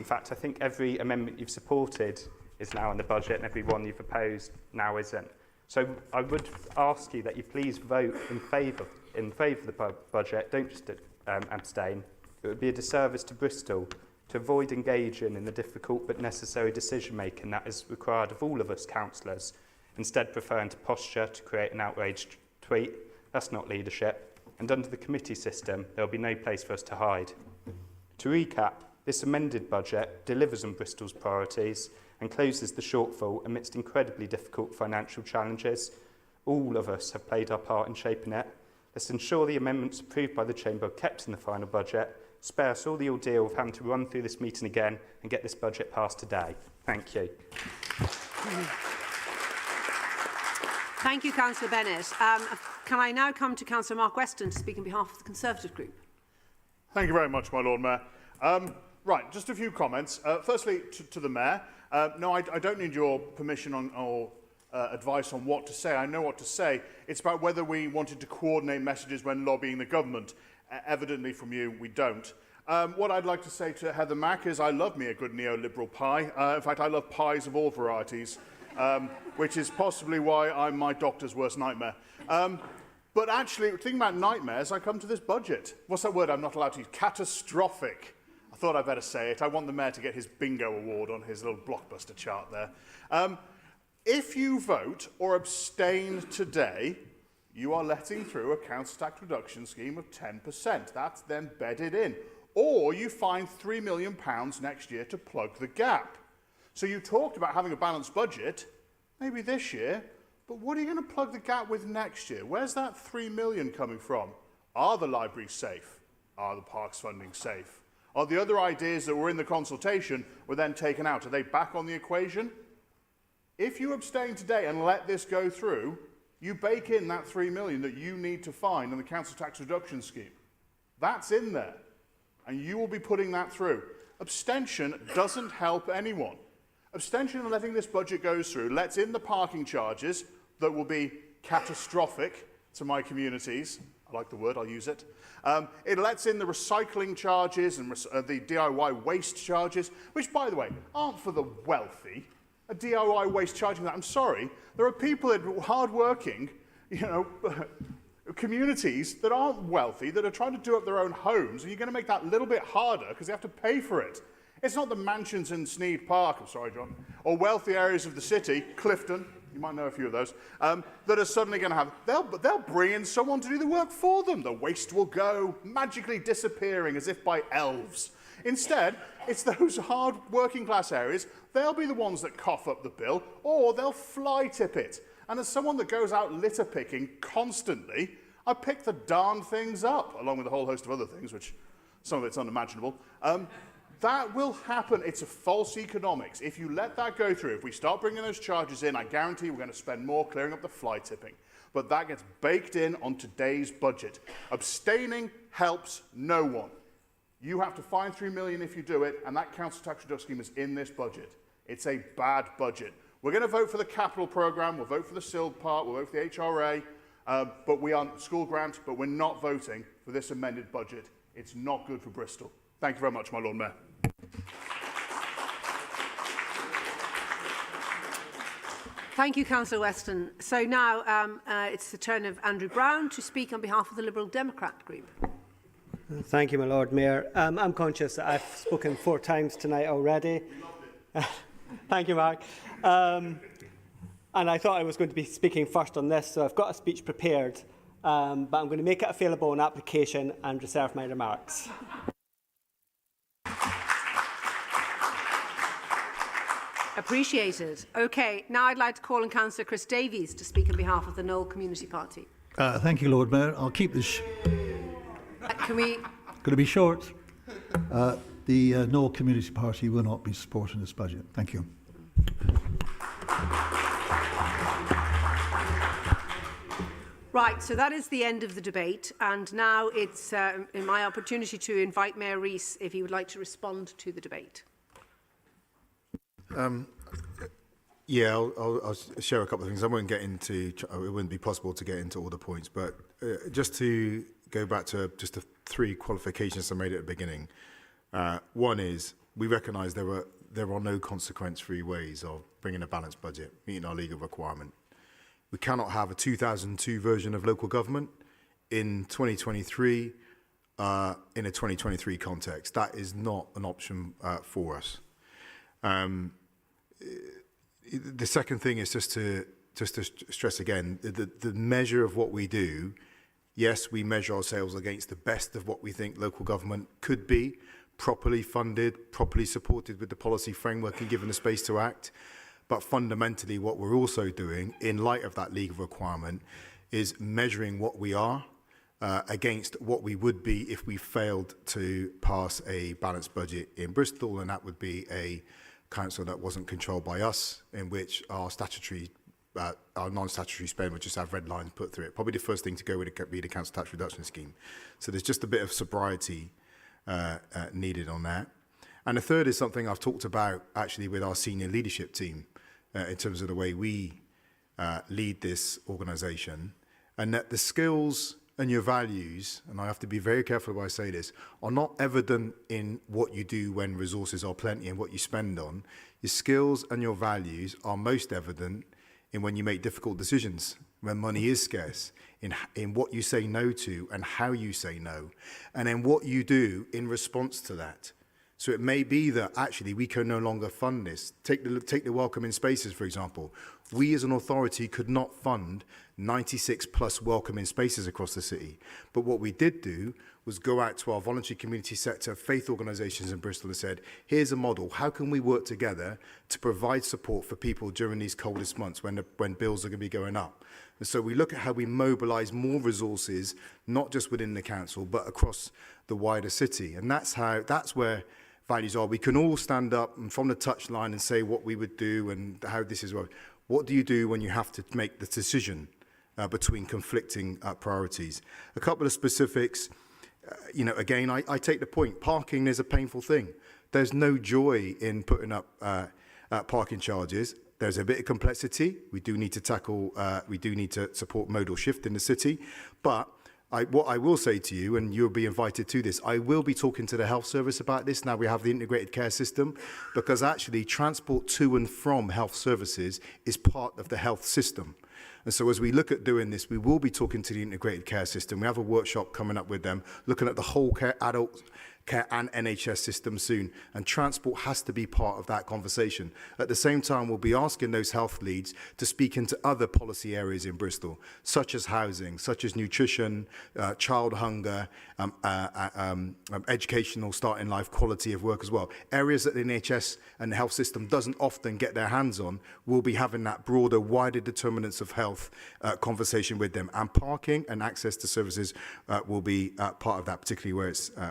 In fact, I think every amendment you've supported is now in the budget and every one you've opposed now isn't. So I would ask you that you please vote in favour of the budget, don't just abstain. It would be a disservice to Bristol to avoid engaging in the difficult but necessary decision-making that is required of all of us councillors, instead preferring to posture to create an outraged tweet. That's not leadership, and under the committee system, there will be no place for us to hide. To recap, this amended budget delivers on Bristol's priorities and closes the shortfall amidst incredibly difficult financial challenges. All of us have played our part in shaping it. Let's ensure the amendments approved by the Chamber are kept in the final budget, spare us all the ordeal of having to run through this meeting again and get this budget passed today. Thank you. Thank you, Councillor Bennett. Can I now come to Councillor Mark Weston to speak on behalf of the Conservative Group? Thank you very much, my Lord Mayor. Right, just a few comments. Firstly, to the Mayor. No, I don't need your permission or advice on what to say. I know what to say. It's about whether we wanted to coordinate messages when lobbying the government. Evidently from you, we don't. What I'd like to say to Heather Mack is I love me a good neoliberal pie. In fact, I love pies of all varieties, which is possibly why I'm my doctor's worst nightmare. But actually, thinking about nightmares, I come to this budget. What's that word I'm not allowed to use? Catastrophic. I thought I'd better say it. I want the Mayor to get his bingo award on his little blockbuster chart there. If you vote or abstain today, you are letting through a council tax reduction scheme of 10%. That's then bedded in. Or you find £3 million next year to plug the gap. So you talked about having a balanced budget, maybe this year, but what are you going to plug the gap with next year? Where's that 3 million coming from? Are the libraries safe? Are the parks funding safe? Are the other ideas that were in the consultation were then taken out? Are they back on the equation? If you abstain today and let this go through, you bake in that 3 million that you need to find in the council tax reduction scheme. That's in there, and you will be putting that through. Abstention doesn't help anyone. Abstention and letting this budget go through lets in the parking charges that will be catastrophic to my communities. I like the word, I'll use it. It lets in the recycling charges and the DIY waste charges, which, by the way, aren't for the wealthy. A DIY waste charging that, I'm sorry, there are people in hard-working, communities that aren't wealthy, that are trying to do up their own homes, and you're going to make that a little bit harder because they have to pay for it. It's not the mansions in Sneed Park, I'm sorry, John, or wealthy areas of the city, Clifton, you might know a few of those, that are suddenly going to have, they'll bring in someone to do the work for them. The waste will go, magically disappearing as if by elves. Instead, it's those hard working class areas, they'll be the ones that cough up the bill, or they'll fly tip it. And as someone that goes out litter picking constantly, I pick the darn things up, along with a whole host of other things, which some of it's unimaginable. That will happen. It's a false economics. If you let that go through, if we start bringing those charges in, I guarantee we're going to spend more clearing up the fly tipping. But that gets baked in on today's budget. Abstaining helps no one. You have to find 3 million if you do it, and that council tax reduction scheme is in this budget. It's a bad budget. We're going to vote for the capital programme, we'll vote for the SILD part, we'll vote for the HRA, but we are school grant, but we're not voting for this amended budget. It's not good for Bristol. Thank you very much, my Lord Mayor. Thank you, Councillor Weston. So now it's the turn of Andrew Brown to speak on behalf of the Liberal Democrat group. Thank you, my Lord Mayor. I'm conscious that I've spoken 4 times tonight already. Thank you, Mark. And I thought I was going to be speaking first on this, so I've got a speech prepared, but I'm going to make it available on application and reserve my remarks. Appreciated. Okay, now I'd like to call on Councillor Chris Davies to speak on behalf of the Knoll Community Party. Thank you, Lord Mayor. I'll keep this Can we... going to be short. The Knoll Community Party will not be supporting this budget. Thank you. Right, so that is the end of the debate, and now it's my opportunity to invite Mayor Rees if he would like to respond to the debate. Yeah, I'll share a couple of things. I won't get into, it wouldn't be possible to get into all the points, but just to go back to just the 3 qualifications I made at the beginning. One is, we recognise there are no consequence-free ways of bringing a balanced budget, meeting our legal requirement. We cannot have a 2002 version of local government in 2023, in a 2023 context. That is not an option for us. The second thing is just to stress again, the measure of what we do. Yes, we measure ourselves against the best of what we think local government could be, properly funded, properly supported with the policy framework and given the space to act. But fundamentally, what we're also doing, in light of that legal requirement, is measuring what we are against what we would be if we failed to pass a balanced budget in Bristol, and that would be a council that wasn't controlled by us, in which our statutory, our non-statutory spend would just have red lines put through it. Probably the first thing to go would be the council tax reduction scheme. So there's just a bit of sobriety needed on that. And the third is something I've talked about actually with our senior leadership team in terms of the way we lead this organisation, and that the skills and your values, and I have to be very careful when I say this, are not evident in what you do when resources are plenty and what you spend on. Your skills and your values are most evident in when you make difficult decisions, when money is scarce, in what you say no to and how you say no, and in what you do in response to that. So it may be that actually we can no longer fund this. Take the welcoming spaces, for example. We as an authority could not fund 96 plus welcoming spaces across the city. But what we did do was go out to our voluntary community sector, faith organisations in Bristol and said, here's a model. How can we work together to provide support for people during these coldest months when bills are going to be going up? And so we look at how we mobilise more resources, not just within the council, but across the wider city. And that's where values are. We can all stand up and from the touchline and say what we would do and how this is. What do you do when you have to make the decision between conflicting priorities? A couple of specifics. Again, I take the point. Parking is a painful thing. There's no joy in putting up parking charges. There's a bit of complexity. We do need to tackle, we do need to support modal shift in the city. But what I will say to you, and you'll be invited to this, I will be talking to the health service about this. Now we have the integrated care system, because actually transport to and from health services is part of the health system. And so as we look at doing this, we will be talking to the integrated care system. We have a workshop coming up with them, looking at the whole care, adult care and NHS system soon. And transport has to be part of that conversation. At the same time, we'll be asking those health leads to speak into other policy areas in Bristol, such as housing, such as nutrition, child hunger, educational start in life, quality of work as well. Areas that the NHS and the health system doesn't often get their hands on, we'll be having that broader, wider determinants of health conversation with them. And parking and access to services will be part of that, particularly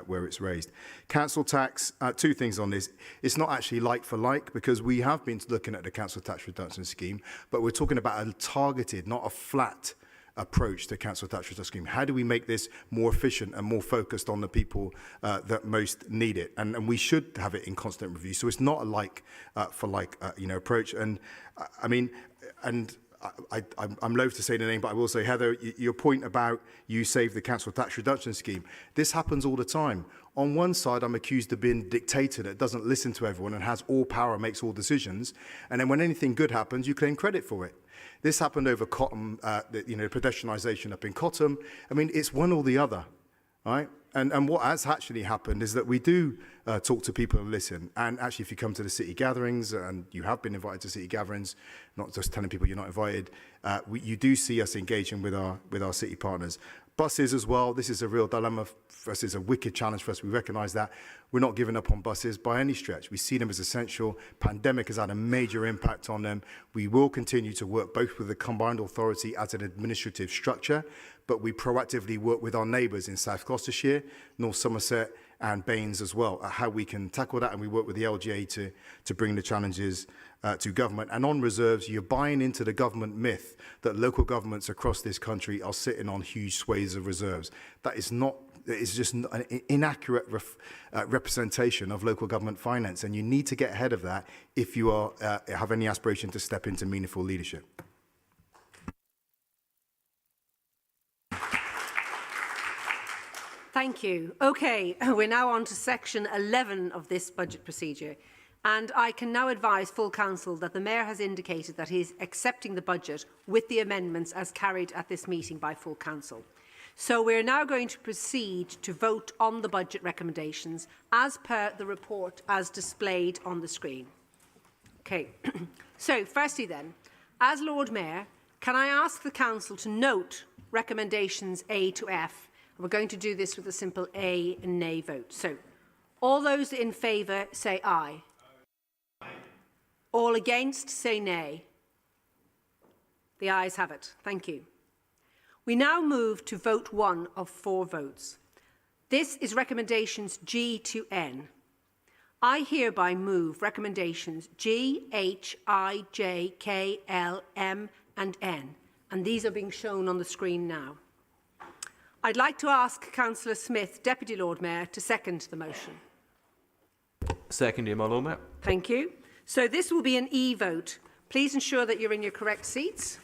where it's raised. Council tax, two things on this. It's not actually like for like, because we have been looking at the council tax reduction scheme, but we're talking about a targeted, not a flat approach to council tax reduction scheme. How do we make this more efficient and more focused on the people that most need it? And we should have it in constant review. So it's not a like for like approach. And I'm loath to say the name, but I will say, Heather, your point about you save the council tax reduction scheme, this happens all the time. On one side, I'm accused of being a dictator that doesn't listen to everyone and has all power, makes all decisions. And then when anything good happens, you claim credit for it. This happened over Cotton, pedestrianisation up in Cotton. I mean, it's one or the other, right? And what has actually happened is that we do talk to people and listen. And actually, if you come to the city gatherings, and you have been invited to city gatherings, not just telling people you're not invited, you do see us engaging with our city partners. Buses as well, this is a real dilemma for us, it's a wicked challenge for us. We recognise that. We're not giving up on buses by any stretch. We see them as essential. Pandemic has had a major impact on them. We will continue to work both with the combined authority as an administrative structure, but we proactively work with our neighbours in South Gloucestershire, North Somerset and Baines as well, at how we can tackle that, and we work with the LGA to bring the challenges to government. And on reserves, you're buying into the government myth that local governments across this country are sitting on huge swathes of reserves. That is not. It's just an inaccurate representation of local government finance, and you need to get ahead of that if you are have any aspiration to step into meaningful leadership. Thank you. Okay, we're now on to section 11 of this budget procedure. And I can now advise full council that the Mayor has indicated that he is accepting the budget with the amendments as carried at this meeting by full council. So we're now going to proceed to vote on the budget recommendations as per the report as displayed on the screen. Okay, so firstly then, as Lord Mayor, can I ask the council to note recommendations A to F? And we're going to do this with a simple A and nay vote. So all those in favour say aye. All against say nay. The ayes have it. Thank you. We now move to vote 1 of 4 votes. This is recommendations G to N. I hereby move recommendations G, H, I, J, K, L, M and N, and these are being shown on the screen now. I'd like to ask Councillor Smith, Deputy Lord Mayor, to second the motion. Seconded, my Lord Mayor. Thank you. So this will be an E vote. Please ensure that you're in your correct seats.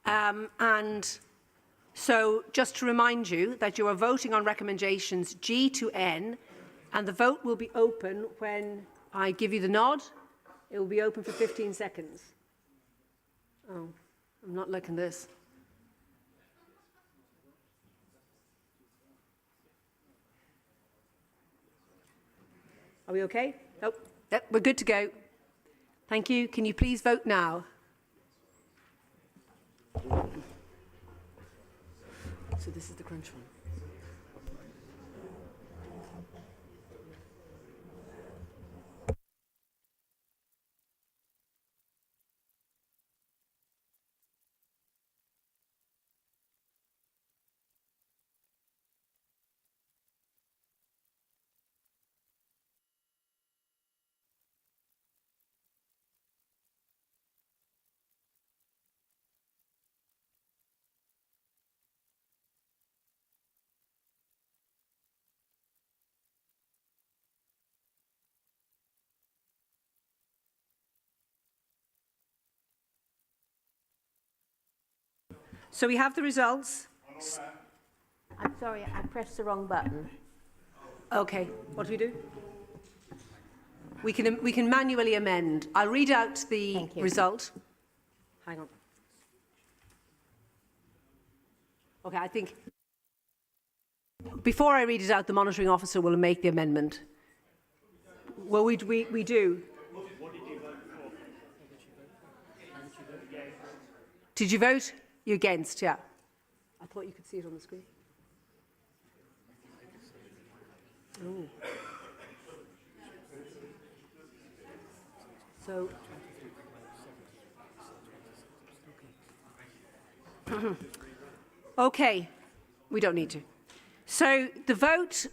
And so just to remind you that you are voting on recommendations G to N, and the vote will be open when I give you the nod. It will be open for 15 seconds. Oh, I'm not liking this. Are we okay? Oh, yep, we're good to go. Thank you. Can you please vote now? So this is the crunch one. So we have the results. I'm sorry, I pressed the wrong button. Okay, what do we do? We can manually amend. I'll read out the result. Hang on. Okay, I think before I read it out, the monitoring officer will make the amendment. Well, we do. Did you vote? You're against, yeah. I thought you could see it on the screen. Oh. So, okay, we don't need to. So the vote,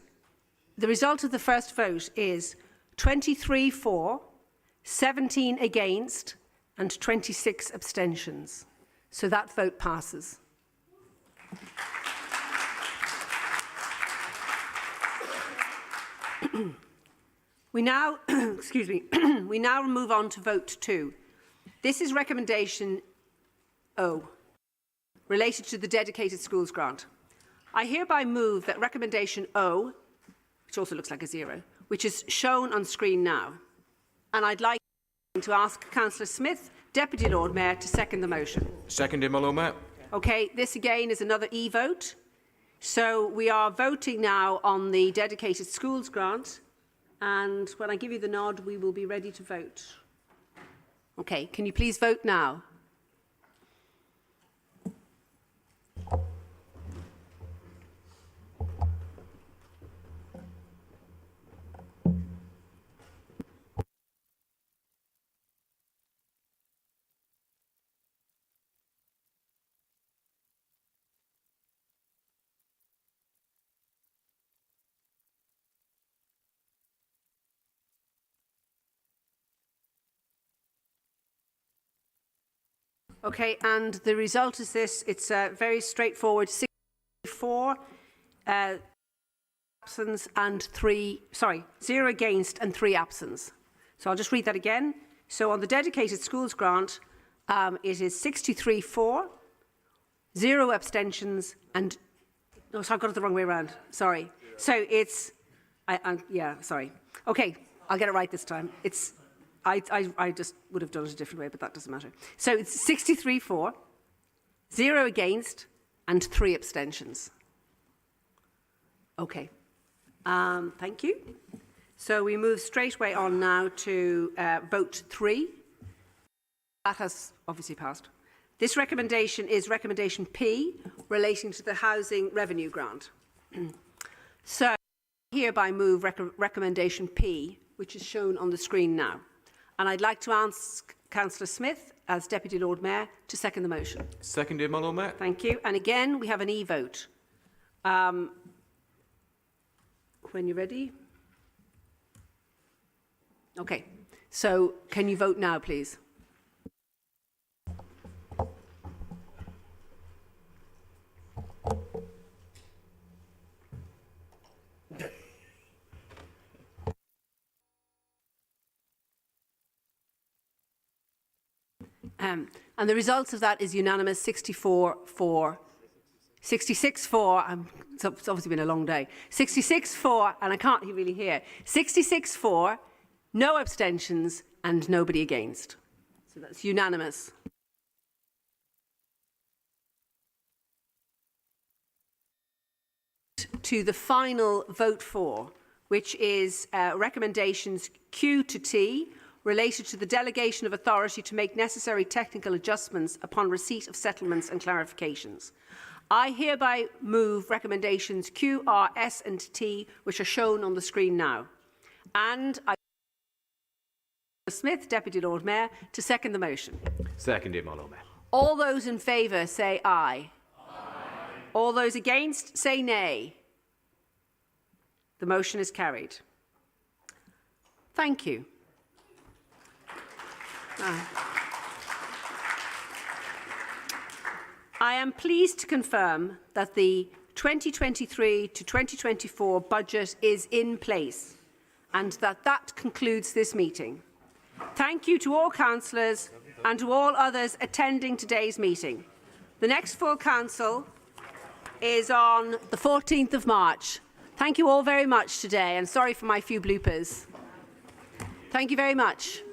the result of the first vote is 23 for, 17 against, and 26 abstentions. So that vote passes. We now, excuse me, we now move on to vote 2. This is recommendation O, related to the dedicated schools grant. I hereby move that recommendation O, which also looks like a 0, which is shown on screen now. And I'd like to ask Councillor Smith, Deputy Lord Mayor, to second the motion. Seconded, my Lord Mayor. Okay, this again is another E-vote. So we are voting now on the dedicated schools grant. And when I give you the nod, we will be ready to vote. Okay, can you please vote now? Okay, and the result is this. It's very straightforward. 64 absence and 0 against and 3 absence. So I'll just read that again. So on the dedicated schools grant, it is 63 for, 0 abstentions, and no, so I've got it the wrong way around. Sorry. So it's, yeah, sorry. Okay, I'll get it right this time. It's. I just would have done it a different way, but that doesn't matter. So it's 63 for, 0 against, and 3 abstentions. Okay. Thank you. So we move straight away on now to vote 3. That has obviously passed. This recommendation is recommendation P, relating to the housing revenue grant. So I hereby move recommendation P, which is shown on the screen now. And I'd like to ask Councillor Smith, as Deputy Lord Mayor, to second the motion. Seconded, my Lord Mayor. Thank you. And again, we have an E-vote. When you're ready. Okay. So can you vote now, please? And the results of that is unanimous, 64 for, 66 for, it's obviously been a long day, 66 for, and I can't really hear, 66 for, no abstentions, and nobody against. So that's unanimous. To the final vote for, which is recommendations Q to T, related to the delegation of authority to make necessary technical adjustments upon receipt of settlements and clarifications. I hereby move recommendations Q, R, S and T, which are shown on the screen now. And I Smith, Deputy Lord Mayor, to second the motion. Seconded, my Lord Mayor. All those in favour say aye. Aye. All those against say nay. The motion is carried. Thank you. I am pleased to confirm that the 2023 to 2024 budget is in place and that concludes this meeting. Thank you to all councillors and to all others attending today's meeting. The next full council is on the 14th of March. Thank you all very much today, and sorry for my few bloopers. Thank you very much.